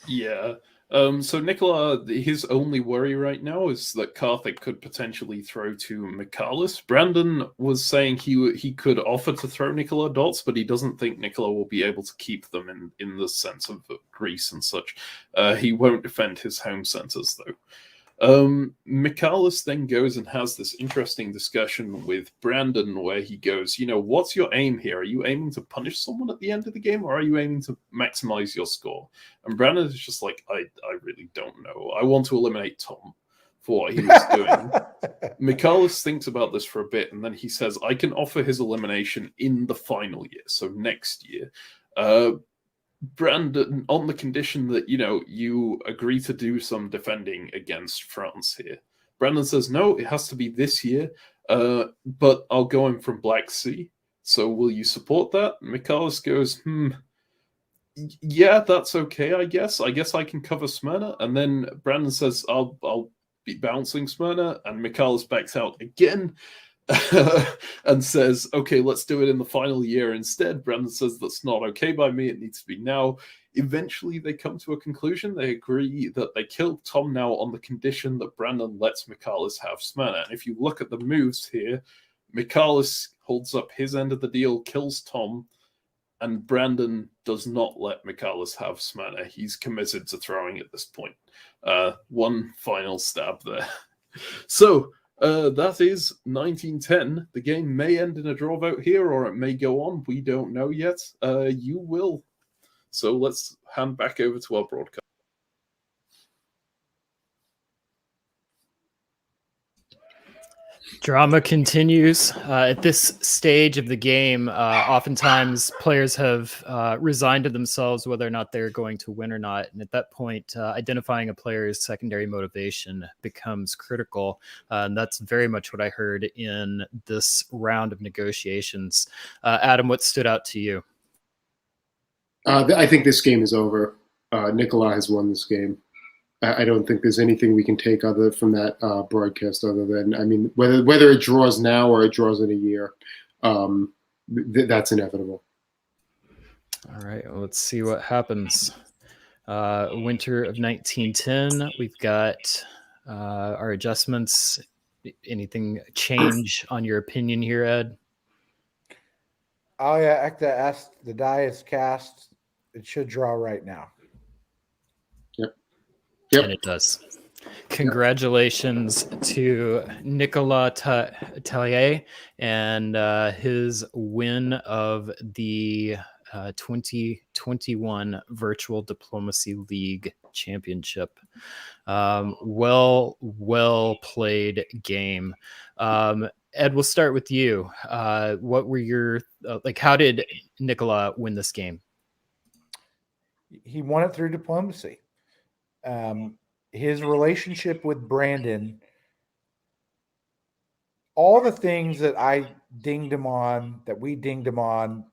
Yeah. So Nicola, his only worry right now is that Karthik could potentially throw to Michalis. Brandon was saying he could offer to throw Nicola dots, but he doesn't think Nicola will be able to keep them in the sense of Greece and such. He won't defend his home centers, though. Michalis then goes and has this interesting discussion with Brandon where he goes, what's your aim here? Are you aiming to punish someone at the end of the game, or are you aiming to maximize your score? And Brandon is just like, I really don't know. I want to eliminate Tom for what he was doing. Michalis thinks about this for a bit, and then he says, I can offer his elimination in the final year, so next year. Brandon, on the condition that, you agree to do some defending against France here. Brandon says, no, it has to be this year, but I'll go in from Black Sea. So will you support that? Michalis goes, yeah, that's okay, I guess. I guess I can cover Smyrna. And then Brandon says, I'll be bouncing Smyrna. And Michalis backs out again. And says, okay, let's do it in the final year instead. Brandon says that's not okay by me. It needs to be now. Eventually, they come to a conclusion. They agree that they kill Tom now on the condition that Brandon lets Michalis have Smyrna. And if you look at the moves here, Michalis holds up his end of the deal, kills Tom, and Brandon does not let Michalis have Smyrna. He's committed to throwing at this point. One final stab there. So, that is 1910. The game may end in a draw vote here, or it may go on. We don't know yet. You will. So let's hand back over to our broadcast. Drama continues. At this stage of the game, oftentimes players have resigned to themselves whether or not they're going to win or not. And at that point, identifying a player's secondary motivation becomes critical. And that's very much what I heard in this round of negotiations. Adam, what stood out to you? I think this game is over. Nicola has won this game. I don't think there's anything we can take from that broadcast other than, I mean, whether it draws now or it draws in a year, that's inevitable. All right, well, let's see what happens. Winter of 1910, we've got our adjustments. Anything change on your opinion here, Ed? Oh, yeah, Ekta, the die is cast. It should draw right now. Yep. And it does. Congratulations to Nicolas Tallier and his win of the 2021 Virtual Diplomacy League Championship. Well played game. Ed, we'll start with you. What were your how did Nicolas win this game? He won it through diplomacy. His relationship with Brandon, all the things that we dinged him on,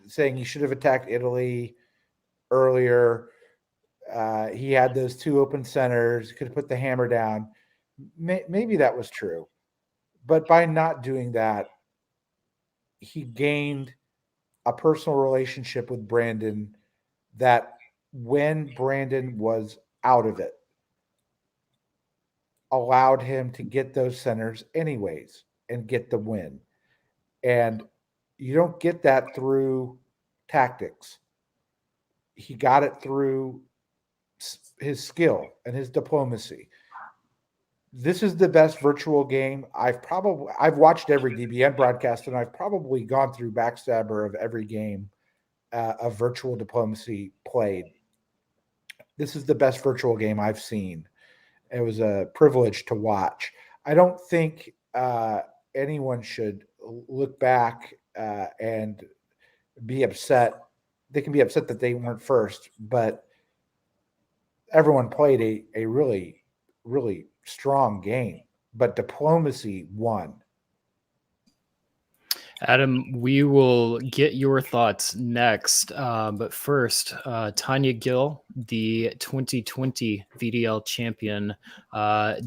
saying he should have attacked Italy earlier. He had those two open centers, could have put the hammer down. Maybe that was true. But by not doing that, he gained a personal relationship with Brandon that when Brandon was out of it, allowed him to get those centers anyways and get the win. And you don't get that through tactics. He got it through his skill and his diplomacy. This is the best virtual game. I've watched every DBN broadcast, and I've probably gone through Backstabber of every game of virtual diplomacy played. This is the best virtual game I've seen. It was a privilege to watch. I don't think anyone should look back and be upset. They can be upset that they weren't first, but everyone played a really, really strong game. But diplomacy won. Adam, we will get your thoughts next. But first, Tanya Gill, the 2020 VDL champion,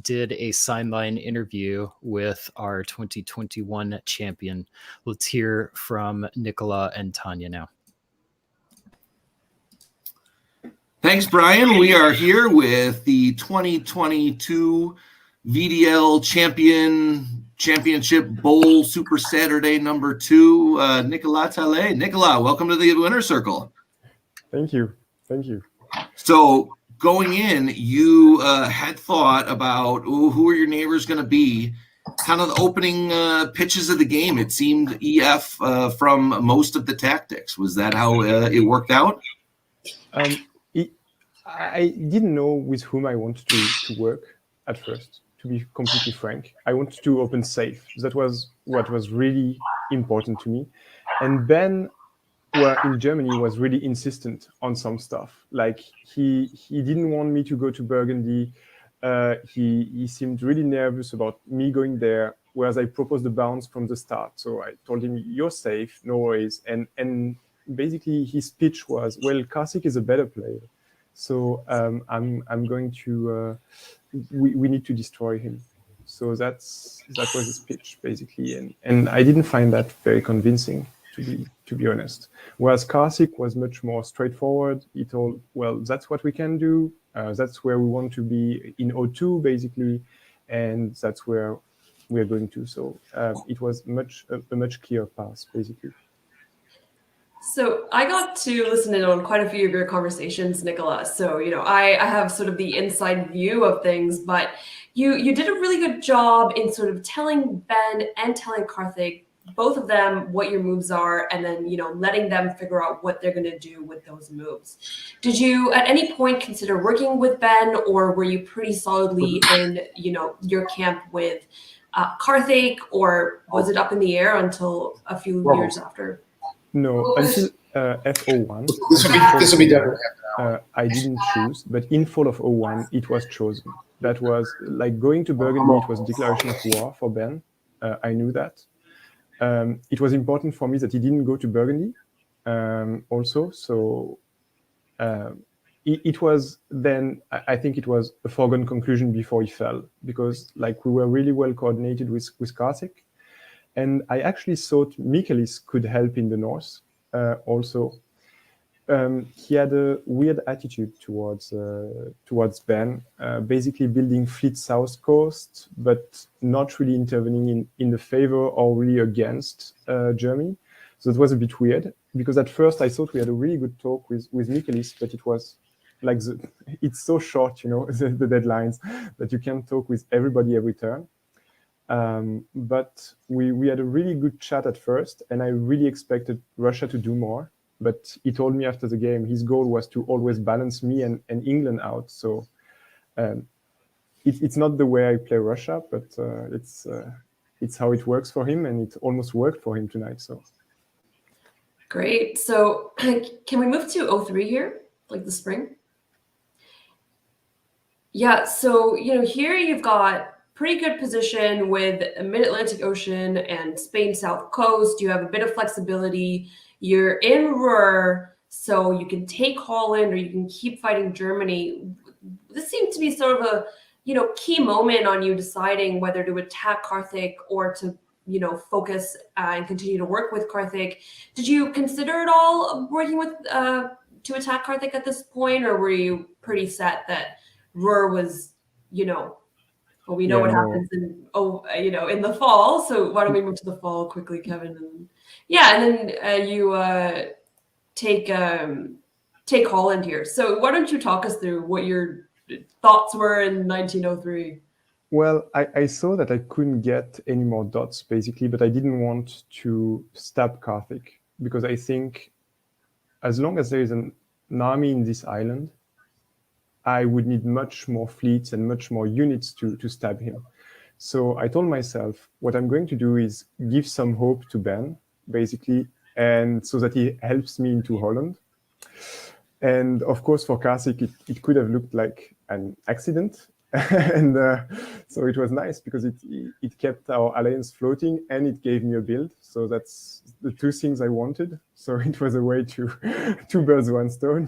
did a sideline interview with our 2021 champion. Let's hear from Nicola and Tanya now. Thanks, Brian. We are here with the 2022 VDL Championship Bowl Super Saturday number 2, Nicolas Tallier. Nicolas, welcome to the winner's circle. Thank you. So going in, you had thought about who are your neighbors going to be. Kind of the opening pitches of the game. It seemed EF from most of the tactics. Was that how it worked out? I didn't know with whom I wanted to work at first. To be completely frank, I wanted to open safe. That was what was really important to me. And Ben where in Germany was really insistent on some stuff. Like he didn't want me to go to Burgundy. He seemed really nervous about me going there, whereas I proposed a bounce from the start. So I told him, "You're safe, no worries." And basically his pitch was, "Well, Karthik is a better player, so I'm going to we need to destroy him." So that was his pitch basically, and I didn't find that very convincing, to be honest. Whereas Karthik was much more straightforward. He told, "Well, that's what we can do. That's where we want to be in O2 basically, and that's where we're going to." So it was a much clearer path basically. So I got to listen in on quite a few of your conversations, Nicola. So, I have sort of the inside view of things, but you did a really good job in sort of telling Ben and telling Karthik, both of them, what your moves are, and then, letting them figure out what they're going to do with those moves. Did you at any point consider working with Ben, or were you pretty solidly in, your camp with Karthik, or was it up in the air until a few years after? No, until F01. This will be done. I didn't choose, but in fall of 01, it was chosen. That was like going to Burgundy. It was a declaration of war for Ben. I knew that. It was important for me that he didn't go to Burgundy also. So it was then, I think it was a foregone conclusion before he fell, because like we were really well coordinated with Karthik. And I actually thought Michaelis could help in the north also. He had a weird attitude towards Ben, basically building fleet south coast, but not really intervening in the favor or really against Germany. So it was a bit weird, because at first I thought we had a really good talk with Michaelis, but it was like it's so short, the deadlines, that you can't talk with everybody every turn. But we had a really good chat at first, and I really expected Russia to do more. But he told me after the game his goal was to always balance me and England out. So it's not the way I play Russia, but it's how it works for him, and it almost worked for him tonight. So great. So can we move to 03 here, like the spring? Yeah. So here you've got pretty good position with a mid-Atlantic Ocean and Spain South Coast. You have a bit of flexibility. You're in Ruhr, so you can take Holland or you can keep fighting Germany. This seemed to be sort of a key moment on you deciding whether to attack Karthik or to focus and continue to work with Karthik. Did you consider at all working with to attack Karthik at this point, or were you pretty set that Ruhr was well, we know what happens in in the fall. So why don't we move to the fall quickly, Kevin? And then you take Holland here. So why don't you talk us through what your thoughts were in 1903? Well, I saw that I couldn't get any more dots basically, but I didn't want to stab Karthik, because I think as long as there is an army in this island, I would need much more fleets and much more units to stab him. So I told myself, what I'm going to do is give some hope to Ben, basically, and so that he helps me into Holland. And of course, for Karthik, it could have looked like an accident. And so it was nice, because it kept our alliance floating and it gave me a build. So that's the two things I wanted. So it was a way to two birds, one stone,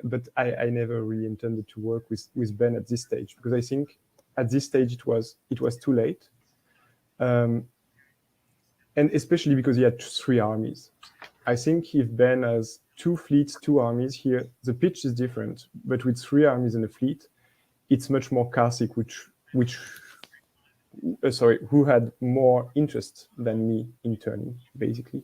but I never really intended to work with Ben at this stage, because I think at this stage it was too late, and especially because he had 3 armies. I think if Ben has 2 fleets, 2 armies here, the pitch is different. But with 3 armies and a fleet, it's much more Karthik, who had more interest than me in turning, basically.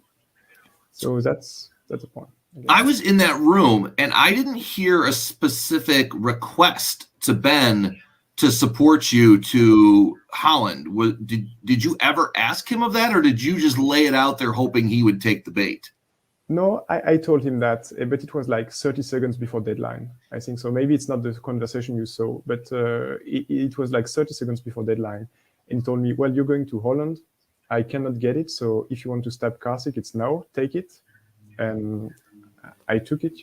So that's the point. I was in that room and I didn't hear a specific request to Ben to support you to Holland. Did you ever ask him of that, or did you just lay it out there hoping he would take the bait? No, I told him that, but it was like 30 seconds before deadline, I think. So maybe it's not the conversation you saw, but it was like 30 seconds before deadline. And he told me, well, you're going to Holland. I cannot get it. So if you want to stab Karsik, it's now. Take it. And I took it.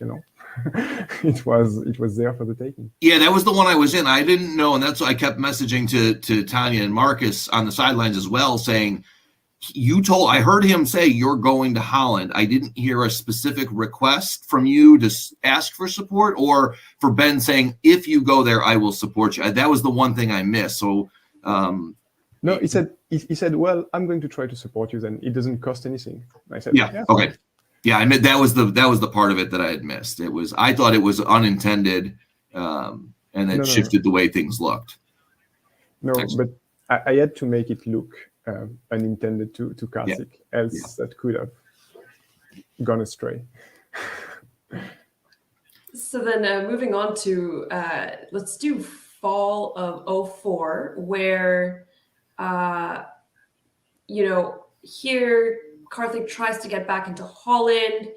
It was there for the taking. Yeah, that was the one I was in. I didn't know, and that's why I kept messaging to Tanya and Marcus on the sidelines as well, saying, I heard him say you're going to Holland. I didn't hear a specific request from you to ask for support, or for Ben saying, if you go there, I will support you. That was the one thing I missed. So, no, he said, well, I'm going to try to support you. Then it doesn't cost anything. I said, yeah, okay. Yeah, I meant that was the part of it that I had missed. I thought it was unintended, and it shifted the way things looked. No, but I had to make it look unintended to Karsik, else that could have gone astray. So then moving on to let's do fall of 04, where here Karthik tries to get back into Holland.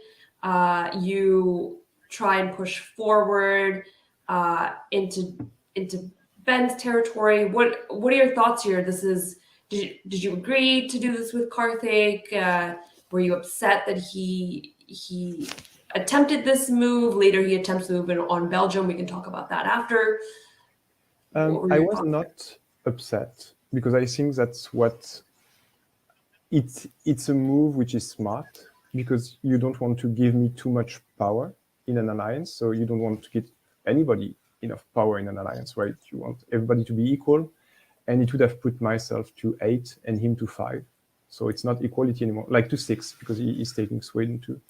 You try and push forward into Ben's territory. What are your thoughts here? Did you agree to do this with Karthik? Were you upset that he attempted this move? Later, he attempts to move in on Belgium. We can talk about that after. I was not upset, because I think that's what it's a move which is smart, because you don't want to give me too much power in an alliance. So you don't want to give anybody enough power in an alliance, right? You want everybody to be equal, and it would have put myself to 8 and him to 5. So it's not equality anymore, like to 6, because he's taking Sweden too.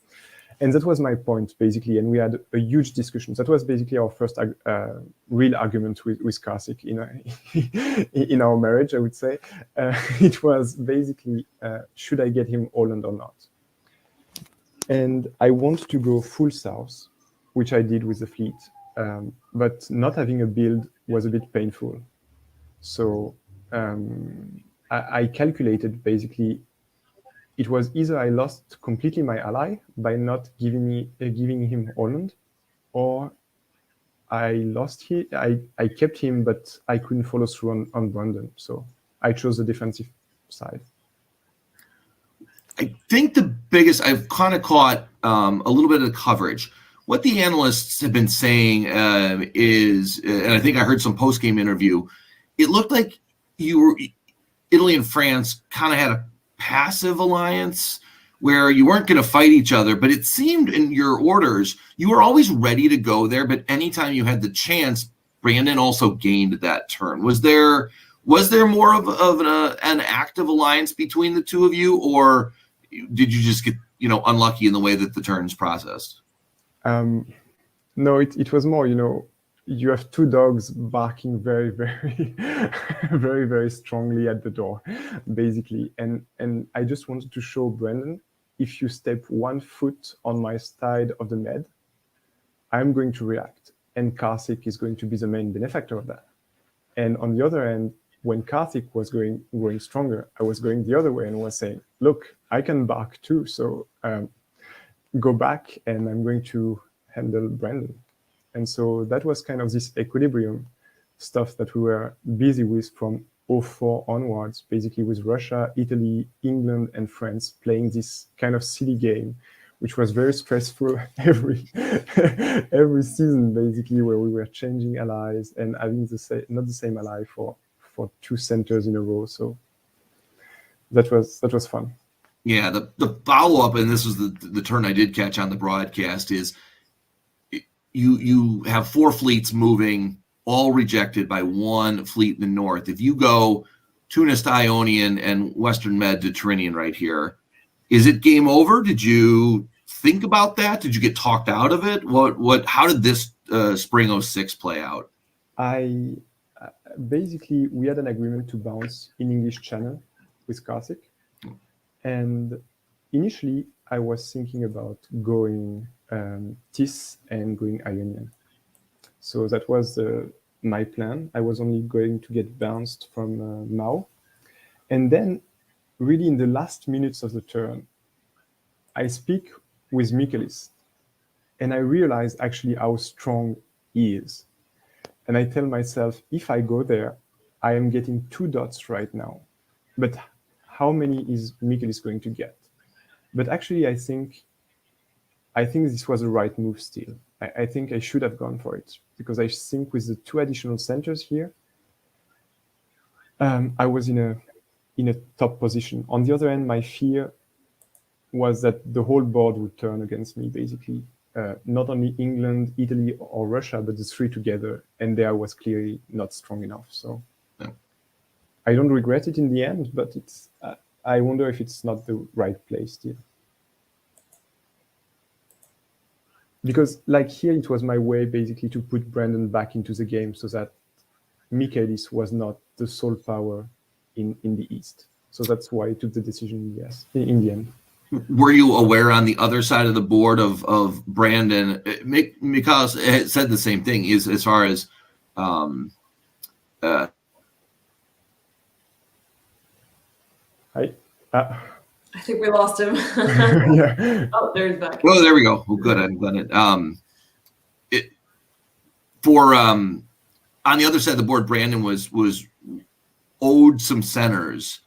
And that was my point, basically. And we had a huge discussion. That was basically our first real argument with Karsik in our marriage, I would say. It was basically, should I get him Holland or not? And I want to go full south, which I did with the fleet. But not having a build was a bit painful. So I calculated, basically, it was either I lost completely my ally by not giving him Holland, or I kept him, but I couldn't follow through on Brandon. So I chose the defensive side. I think the biggest, I've kind of caught a little bit of the coverage. What the analysts have been saying is, and I think I heard some post-game interview, it looked like Italy and France kind of had a passive alliance where you weren't going to fight each other, but it seemed in your orders you were always ready to go there, but anytime you had the chance, Brandon also gained that turn. Was there more of an active alliance between the two of you, or did you just get unlucky in the way that the turns processed? No, it was more, you have two dogs barking very, very, very, very strongly at the door, basically. And I just wanted to show Brandon, if you step 1 foot on my side of the med, I'm going to react. And Karsik is going to be the main benefactor of that. And on the other end, when Karthik was growing stronger, I was going the other way and was saying, look, I can bark too. So go back and I'm going to handle Brandon. And so that was kind of this equilibrium stuff that we were busy with from 04 onwards, basically with Russia, Italy, England, and France playing this kind of silly game, which was very stressful every season, basically, where we were changing allies and having not the same ally for 2 centers in a row. So that was fun. Yeah, the follow-up, and this was the turn I did catch on the broadcast, is you have 4 fleets moving, all rejected by 1 fleet in the north. If you go Tunis to Ionian and Western Med to Tyrrhenian right here, is it game over? Did you think about that? Did you get talked out of it? How did this spring 06 play out? Basically, we had an agreement to bounce in English Channel with Karsik. And initially, I was thinking about going TIS and going Ionian. So that was my plan. I was only going to get bounced from Mao. And then, really in the last minutes of the turn, I speak with Michaelis. And I realize actually how strong he is. And I tell myself, if I go there, I am getting 2 dots right now. But how many is Michaelis going to get? But actually, I think this was the right move still. I think I should have gone for it, because I think with the 2 additional centers here, I was in a top position. On the other hand, my fear was that the whole board would turn against me, basically. Not only England, Italy, or Russia, but the 3 together, and there I was clearly not strong enough. So I don't regret it in the end, but it's I wonder if it's not the right place still. Because like here, it was my way basically to put Brandon back into the game so that Michaelis was not the sole power in the East. So that's why I took the decision, yes, in the end. Were you aware on the other side of the board of Brandon? Michaelis had said the same thing, is as far as I think we lost him. Yeah. Oh, there's back. Oh, there we go. Well, good. I'm glad it. On the other side of the board, Brandon was owed some centers,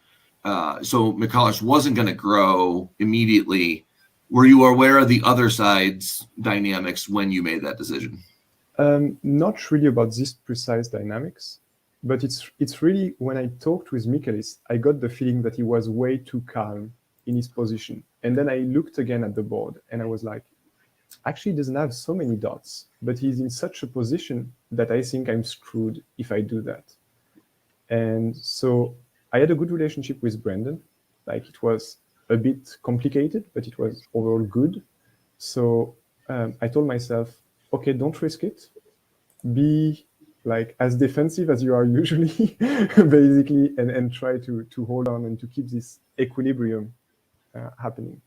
so Michaelis wasn't going to grow immediately. Were you aware of the other side's dynamics when you made that decision? Not really about this precise dynamics, but it's really when I talked with Michaelis, I got the feeling that he was way too calm in his position. And then I looked again at the board and I was like, actually he doesn't have so many dots, but he's in such a position that I think I'm screwed if I do that. And so I had a good relationship with Brandon. Like, it was a bit complicated, but it was overall good. So I told myself, okay, don't risk it. Be like as defensive as you are usually, basically, and try to hold on and to keep this equilibrium happening.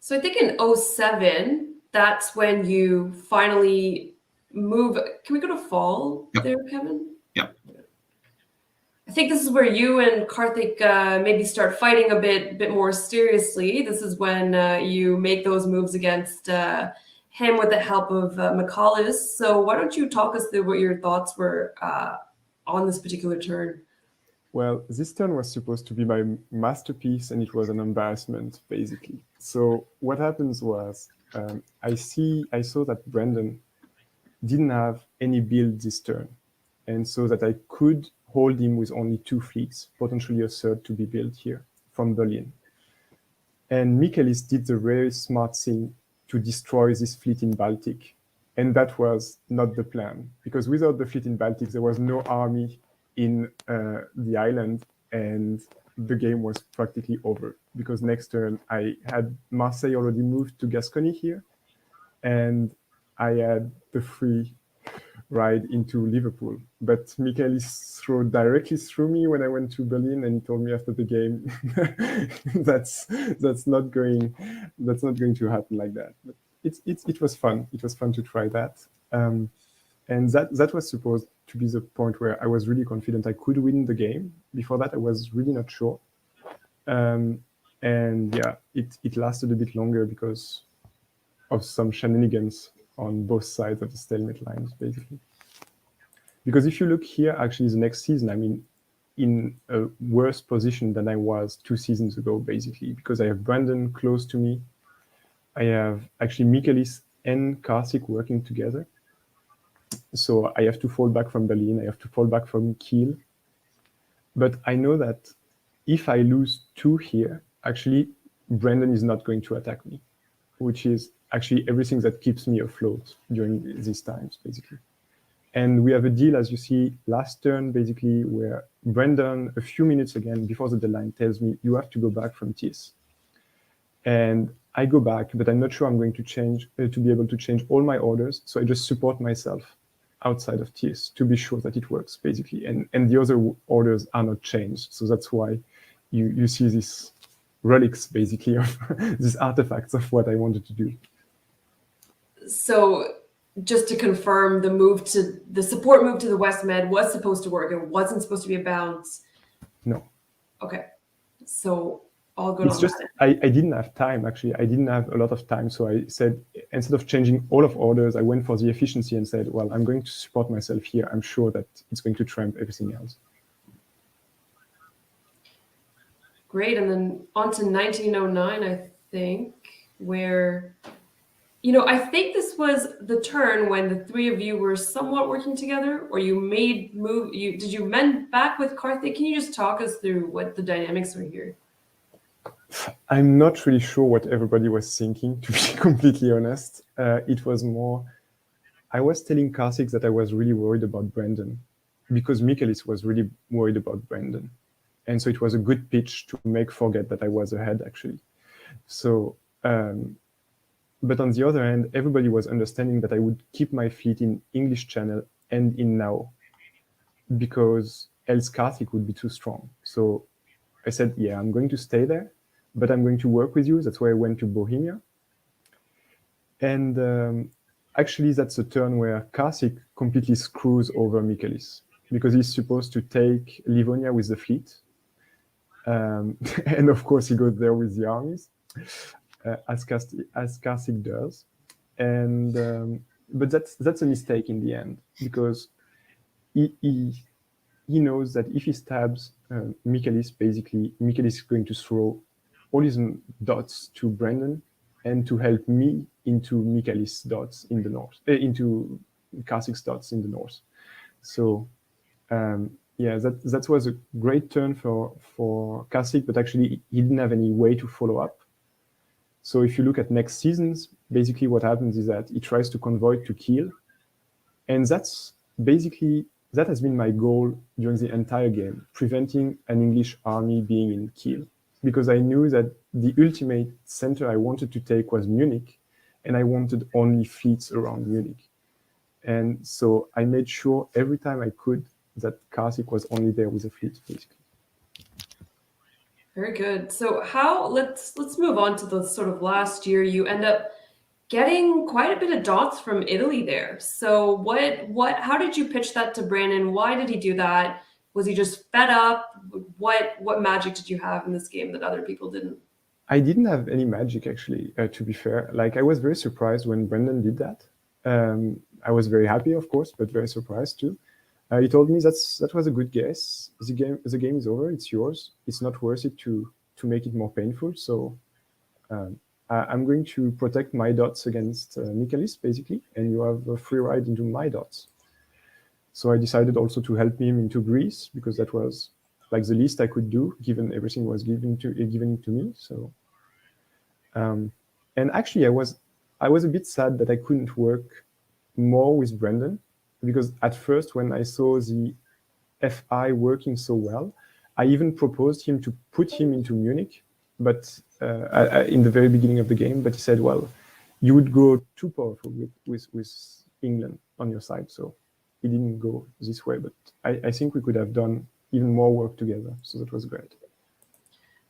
So I think in 2007, that's when you finally move. Can we go to fall there, Kevin? Yep. I think this is where you and Karthik maybe start fighting a bit more seriously. This is when you make those moves against him with the help of Michaelis. So why don't you talk us through what your thoughts were on this particular turn? Well, this turn was supposed to be my masterpiece, and it was an embarrassment, basically. So what happens was, I saw that Brandon didn't have any build this turn, and so that I could hold him with only 2 fleets, potentially a third to be built here from Berlin. And Michaelis did the very smart thing to destroy this fleet in Baltic, and that was not the plan, because without the fleet in Baltic, there was no army in the island, and the game was practically over, because next turn I had Marseille already moved to Gascony here, and I had the free ride into Liverpool. But Michaelis threw directly through me when I went to Berlin, and he told me after the game, that's not going to happen like that. But it was fun. It was fun to try that. And that was supposed to be the point where I was really confident I could win the game. Before that, I was really not sure. And yeah, it lasted a bit longer because of some shenanigans on both sides of the stalemate lines, basically. Because if you look here, actually, the next season, I'm in a worse position than I was 2 seasons ago, basically, because I have Brandon close to me. I have actually Michaelis and Karthik working together. So I have to fall back from Berlin. I have to fall back from Kiel. But I know that if I lose 2 here, actually, Brandon is not going to attack me, which is actually everything that keeps me afloat during these times, basically. And we have a deal, as you see, last turn, basically, where Brandon, a few minutes again before the deadline, tells me, you have to go back from TIS. And I go back, but I'm not sure I'm going to be able to change all my orders. So I just support myself outside of TIS to be sure that it works, basically. And the other orders are not changed. So that's why you see these relics, basically, of these artifacts of what I wanted to do. So just to confirm, the support move to the West Med was supposed to work. It wasn't supposed to be a bounce. No. Okay. So all good. It's just I didn't have time, actually. I didn't have a lot of time. So I said, instead of changing all of orders, I went for the efficiency and said, well, I'm going to support myself here. I'm sure that it's going to trump everything else. Great. And then on to 1909, I think, where, you know, I think this was the turn when the three of you were somewhat working together, or you did you mend back with Karthik? Can you just talk us through what the dynamics were here? I'm not really sure what everybody was thinking, to be completely honest. It was more, I was telling Karthik that I was really worried about Brandon because Michaelis was really worried about Brandon. And so it was a good pitch to make forget that I was ahead, actually. So, but on the other hand, everybody was understanding that I would keep my fleet in English Channel and in Now because else Karthik would be too strong. So I said, yeah, I'm going to stay there, but I'm going to work with you. That's why I went to Bohemia. And actually, that's a turn where Karthik completely screws over Michaelis because he's supposed to take Livonia with the fleet. And of course, he goes there with the armies, as Karthik does. And but that's a mistake in the end because he knows that if he stabs Michaelis, basically Michaelis is going to throw all his dots to Brandon and to help me into Michaelis' dots in the north, into Karthik's dots in the north. So yeah, that was a great turn for Karthik, but actually he didn't have any way to follow up. So if you look at next seasons, basically what happens is that he tries to convoy to Kiel, and that has been my goal during the entire game, preventing an English army being in Kiel, because I knew that the ultimate center I wanted to take was Munich, and I wanted only fleets around Munich. And so I made sure every time I could that Karthik was only there with a fleet, basically. Very good. So let's move on to the sort of last year. You end up getting quite a bit of dots from Italy there. So how did you pitch that to Brandon? Why did he do that? Was he just fed up? What magic did you have in this game that other people didn't? I didn't have any magic, actually, to be fair. Like, I was very surprised when Brandon did that. I was very happy, of course, but very surprised too. He told me that was a good guess. The game is over. It's yours. It's not worth it to make it more painful. So I'm going to protect my dots against Michaelis, basically, and you have a free ride into my dots. So I decided also to help him into Greece because that was like the least I could do, given everything was given to me. So and actually, I was a bit sad that I couldn't work more with Brandon, because at first when I saw the FI working so well, I even proposed him to put him into Munich, but in the very beginning of the game, but he said, well, you would go too powerful with England on your side, so he didn't go this way, but I think we could have done even more work together, so that was great.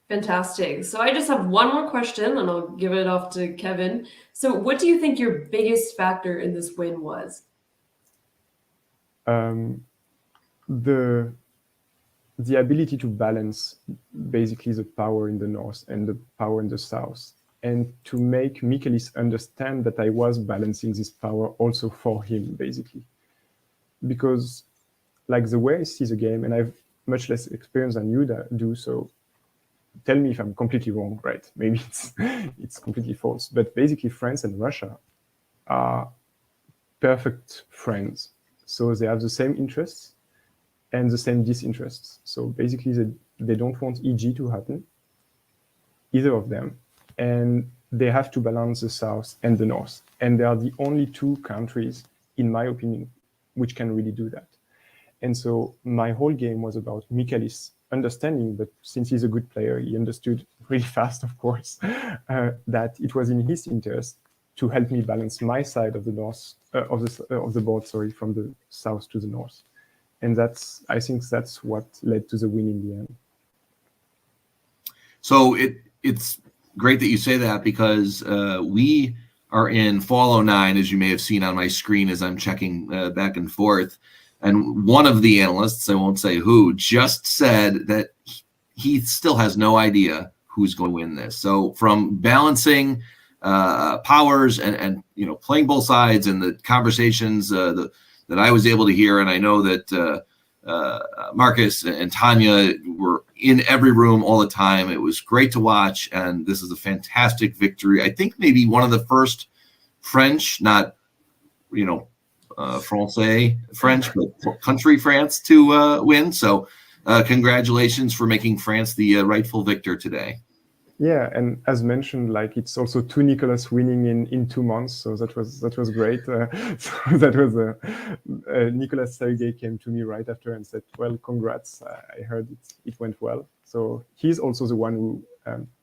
Fantastic. So I just have one more question and I'll give it off to Kevin. So what do you think your biggest factor in this win was? The ability to balance basically the power in the north and the power in the south, and to make Michaelis understand that I was balancing this power also for him, basically. Because like the way I see the game, and I've much less experience than you do, so tell me if I'm completely wrong, right? Maybe it's completely false. But basically France and Russia are perfect friends. So they have the same interests and the same disinterests. So basically they don't want EG to happen, either of them. And they have to balance the south and the north. And they are the only two countries, in my opinion, which can really do that. And so my whole game was about Michaelis understanding, but since he's a good player, he understood really fast, of course, that it was in his interest to help me balance my side of the north of the board, from the south to the north, and I think that's what led to the win in the end. So it's great that you say that, because we are in Fall 09, as you may have seen on my screen as I'm checking back and forth. And one of the analysts, I won't say who, just said that he still has no idea who's going to win this. So from balancing powers and playing both sides, and the conversations that I was able to hear, and I know that Marcus and Tanya were in every room all the time. It was great to watch, and this is a fantastic victory. I think maybe one of the first French, not Francais French, but country France to win. So congratulations for making France the rightful victor today. Yeah, and as mentioned, like it's also two Nicolas winning in 2 months, so that was great. So that was Nicolas Sergey came to me right after and said, "Well, congrats! I heard it went well." So he's also the one who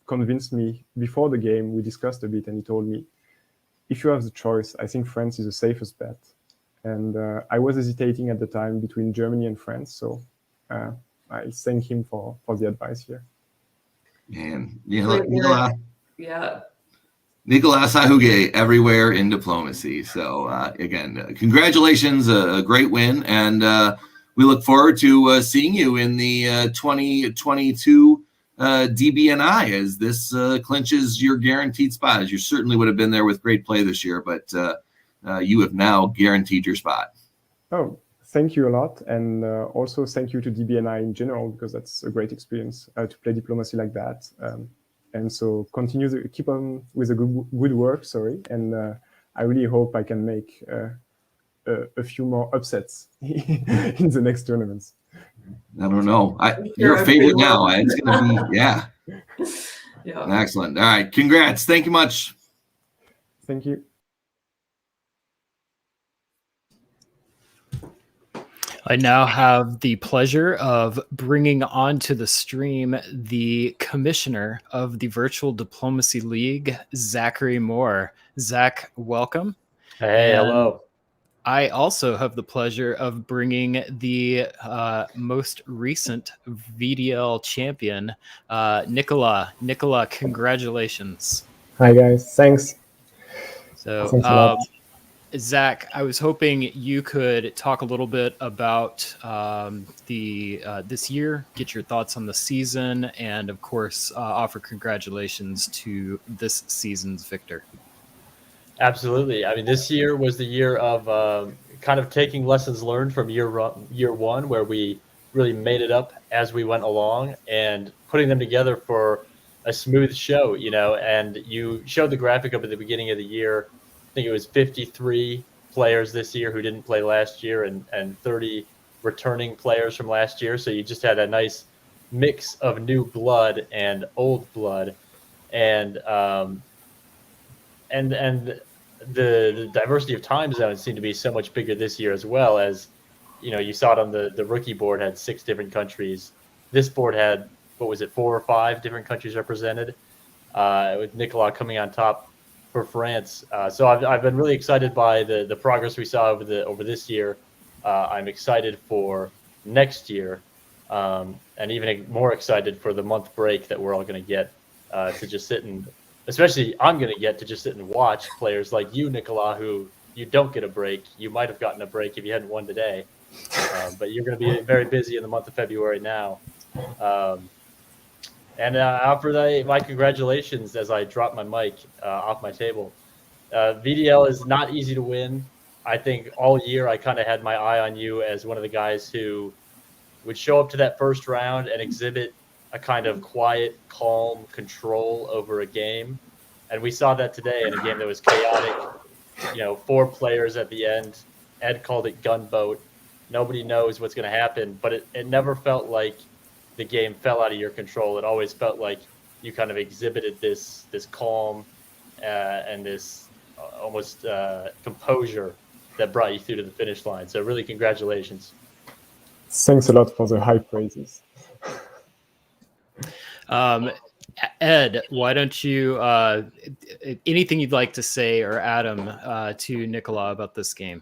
convinced me before the game. We discussed a bit, and he told me, "If you have the choice, I think France is the safest bet." And I was hesitating at the time between Germany and France, so I thank him for the advice here. And Yeah. Nicolas Ahuge everywhere in diplomacy. So again, congratulations, a great win, and we look forward to seeing you in the 2022 DBNI as this clinches your guaranteed spot. As you certainly would have been there with great play this year, but you have now guaranteed your spot. Oh, thank you a lot, and also thank you to DBNI in general, because that's a great experience to play diplomacy like that. And so keep on with the good work. Sorry, and I really hope I can make a few more upsets in the next tournaments. I don't know. You're a favorite now. It's going to be yeah. Excellent. All right, congrats. Thank you much. Thank you. I now have the pleasure of bringing onto the stream the commissioner of the Virtual Diplomacy League, Zachary Moore. Zach, welcome. Hey, hello. I also have the pleasure of bringing the most recent VDL champion, Nicola. Nicola, congratulations. Hi, guys. Thanks. So, Thanks a lot. Zach, I was hoping you could talk a little bit about this year, get your thoughts on the season, and of course, offer congratulations to this season's victor. Absolutely. I mean, this year was the year of kind of taking lessons learned from year one, where we really made it up as we went along and putting them together for a smooth show, and you showed the graphic up at the beginning of the year. I think it was 53 players this year who didn't play last year and 30 returning players from last year. So you just had a nice mix of new blood and old blood. And the diversity of time zones seemed to be so much bigger this year as well. As you saw it on the rookie board had 6 different countries. This board had, 4 or 5 different countries represented, with Nicolas coming on top for France. So I've been really excited by the progress we saw over this year. I'm excited for next year, and even more excited for the month break that we're all going to get to just sit and, especially I'm going to get to just sit and watch players like you, Nicolas, who you don't get a break. You might have gotten a break if you hadn't won today, but you're going to be very busy in the month of February now. And offer my congratulations as I drop my mic off my table. VDL is not easy to win. I think all year I kind of had my eye on you as one of the guys who would show up to that first round and exhibit a kind of quiet, calm control over a game. And we saw that today in a game that was chaotic. 4 players at the end. Ed called it gunboat. Nobody knows what's going to happen, but it never felt like the game fell out of your control. It always felt like you kind of exhibited this calm and this almost composure that brought you through to the finish line. So really, congratulations. Thanks a lot for the high praises. Ed, why don't you, anything you'd like to say, or Adam, to Nicolas about this game?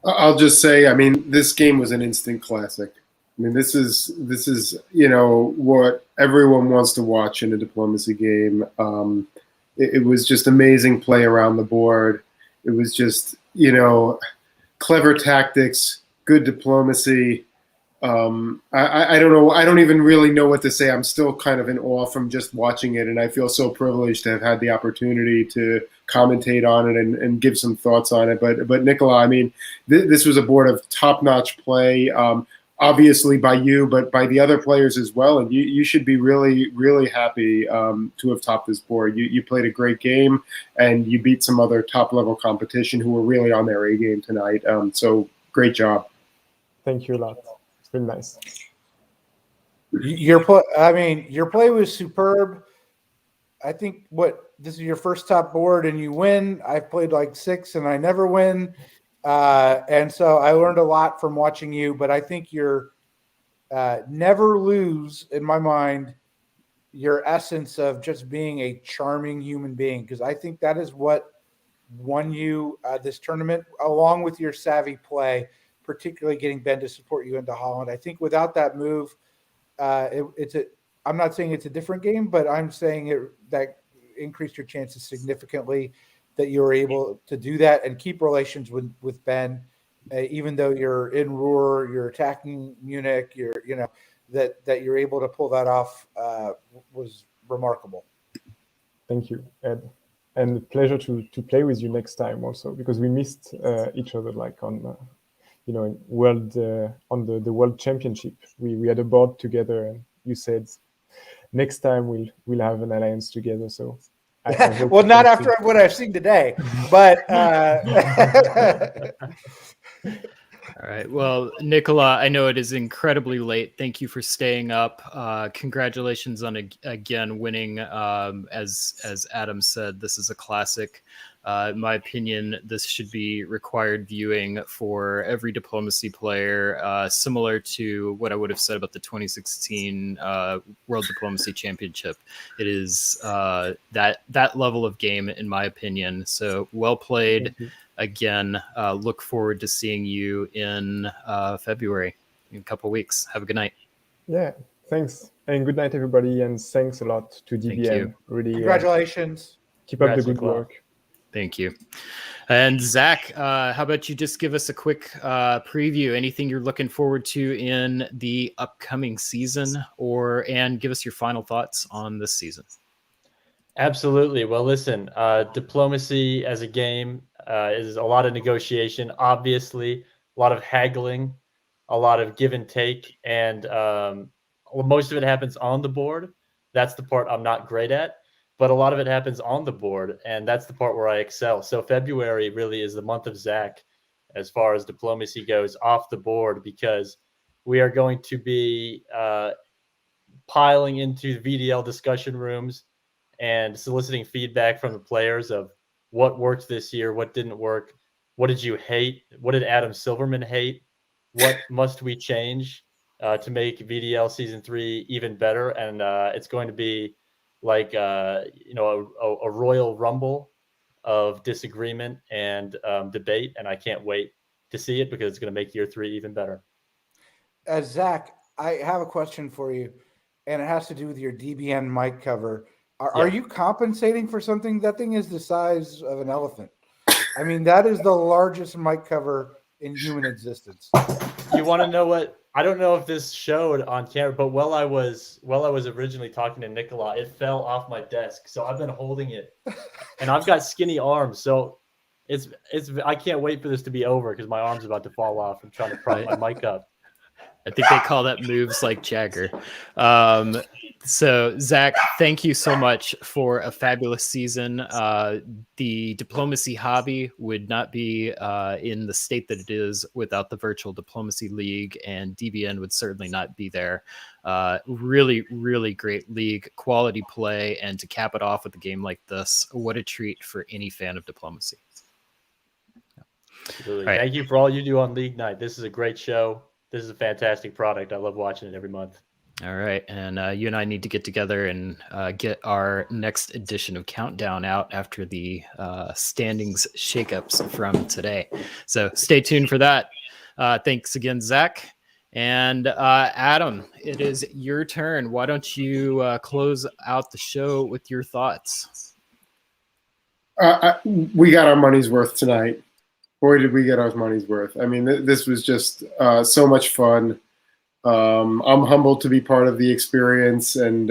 I'll just say, I mean, this game was an instant classic. I mean, this is what everyone wants to watch in a diplomacy game. It was just amazing play around the board. It was just clever tactics, good diplomacy, I don't know. I don't even really know what to say. I'm still kind of in awe from just watching it, and I feel so privileged to have had the opportunity to commentate on it and give some thoughts on it. But Nicola, I mean, this was a board of top-notch play. Obviously by you, but by the other players as well. And you should be really, really happy to have topped this board. You played a great game, and you beat some other top-level competition who were really on their A game tonight. So great job. Thank you a lot. It's been nice. Your play was superb. I think this is your first top board and you win. I've played like 6 and I never win. And so I learned a lot from watching you, but I think you're never lose, in my mind, your essence of just being a charming human being, because I think that is what won you this tournament, along with your savvy play, particularly getting Ben to support you into Holland. I think without that move, I'm not saying it's a different game, but I'm saying that increased your chances significantly that you were able to do that and keep relations with Ben, even though you're in Ruhr, you're attacking Munich, that you're able to pull that off was remarkable. Thank you, Ed. And a pleasure to play with you next time also, because we missed each other like on in world on the World Championship. We had a board together, and you said next time we'll have an alliance together. So I hope well, not after what I've seen today, but all right. Well, Nicola, I know it is incredibly late. Thank you for staying up. Congratulations on again winning. As Adam said, this is a classic. In my opinion, this should be required viewing for every diplomacy player, similar to what I would have said about the 2016 World Diplomacy Championship. It is that level of game, in my opinion. So well played. Again, look forward to seeing you in February, in a couple of weeks. Have a good night. Yeah, thanks. And good night, everybody. And thanks a lot to DBN. Thank you. Really, congratulations. Keep up the good work. Thank you. And Zach, how about you just give us a quick preview? Anything you're looking forward to in the upcoming season, and give us your final thoughts on this season? Absolutely. Well, listen, diplomacy as a game is a lot of negotiation, obviously, a lot of haggling, a lot of give and take, and most of it happens on the board. That's the part I'm not great at, but a lot of it happens on the board, and that's the part where I excel. So February really is the month of Zach as far as diplomacy goes off the board, because we are going to be piling into VDL discussion rooms and soliciting feedback from the players of what worked this year, what didn't work, what did you hate, what did Adam Silverman hate, what must we change to make VDL Season 3 even better. And it's going to be like a royal rumble of disagreement and debate, and I can't wait to see it because it's going to make year 3 even better. Zach, I have a question for you, and it has to do with your DBN mic cover. Are you compensating for something? That thing is the size of an elephant. I mean, that is the largest mic cover in human existence. You want to know what? I don't know if this showed on camera, but while I was originally talking to Nicola, it fell off my desk. So I've been holding it, and I've got skinny arms. So it's I can't wait for this to be over because my arm's about to fall off. I'm trying to prop my mic up. I think they call that moves like Jagger. So, Zach, thank you so much for a fabulous season. The diplomacy hobby would not be in the state that it is without the Virtual Diplomacy League, and DBN would certainly not be there. Really, really great league, quality play, and to cap it off with a game like this, what a treat for any fan of diplomacy. Absolutely. Right. Thank you for all you do on League Night. This is a great show. This is a fantastic product. I love watching it every month. All right. And you and I need to get together and get our next edition of Countdown out after the standings shakeups from today. So stay tuned for that. Thanks again, Zach. And Adam, it is your turn. Why don't you close out the show with your thoughts? We got our money's worth tonight. Boy, did we get our money's worth. I mean, this was just so much fun. I'm humbled to be part of the experience, and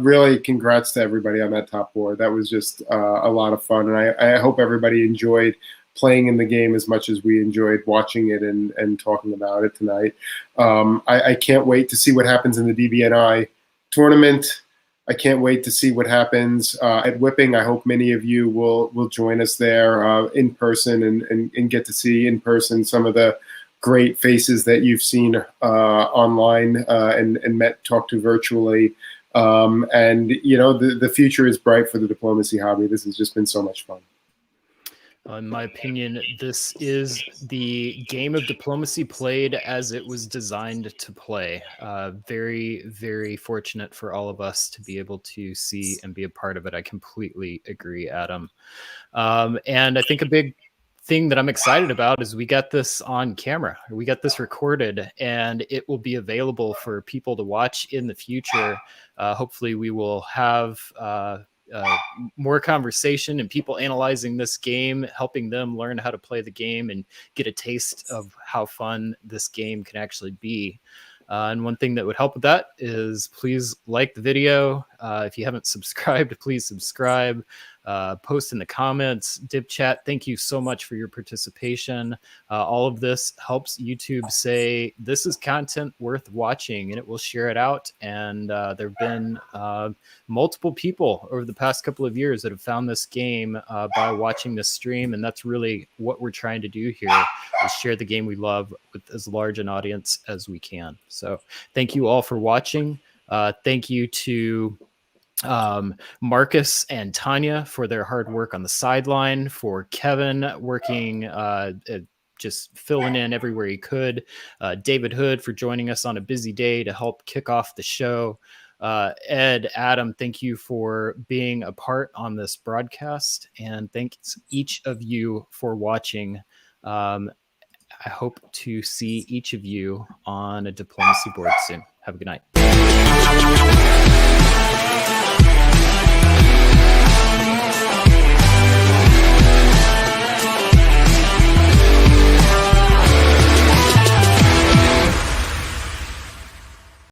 really congrats to everybody on that top board. That was just a lot of fun, and I hope everybody enjoyed playing in the game as much as we enjoyed watching it and talking about it tonight. I can't wait to see what happens in the DBNI tournament. I can't wait to see what happens at Whipping. I hope many of you will join us there in person and get to see in person some of the great faces that you've seen online and talked to virtually. The future is bright for the diplomacy hobby. This has just been so much fun. In my opinion, this is the game of diplomacy played as it was designed to play. Very, very fortunate for all of us to be able to see and be a part of it. I completely agree, Adam. And I think a big thing that I'm excited about is we got this on camera. We got this recorded, and it will be available for people to watch in the future. Hopefully we will have more conversation and people analyzing this game, helping them learn how to play the game and get a taste of how fun this game can actually be. And one thing that would help with that is please like the video. If you haven't subscribed, please subscribe. Post in the comments, Dip Chat. Thank you so much for your participation. All of this helps YouTube say this is content worth watching, and it will share it out. And there have been multiple people over the past couple of years that have found this game by watching this stream, and that's really what we're trying to do here, is share the game we love with as large an audience as we can. So thank you all for watching. Thank you to Marcus and Tanya for their hard work on the sideline, for Kevin working just filling in everywhere he could, David Hood for joining us on a busy day to help kick off the show, Ed, Adam, thank you for being a part on this broadcast, and thanks each of you for watching. I hope to see each of you on a diplomacy board soon. Have a good night.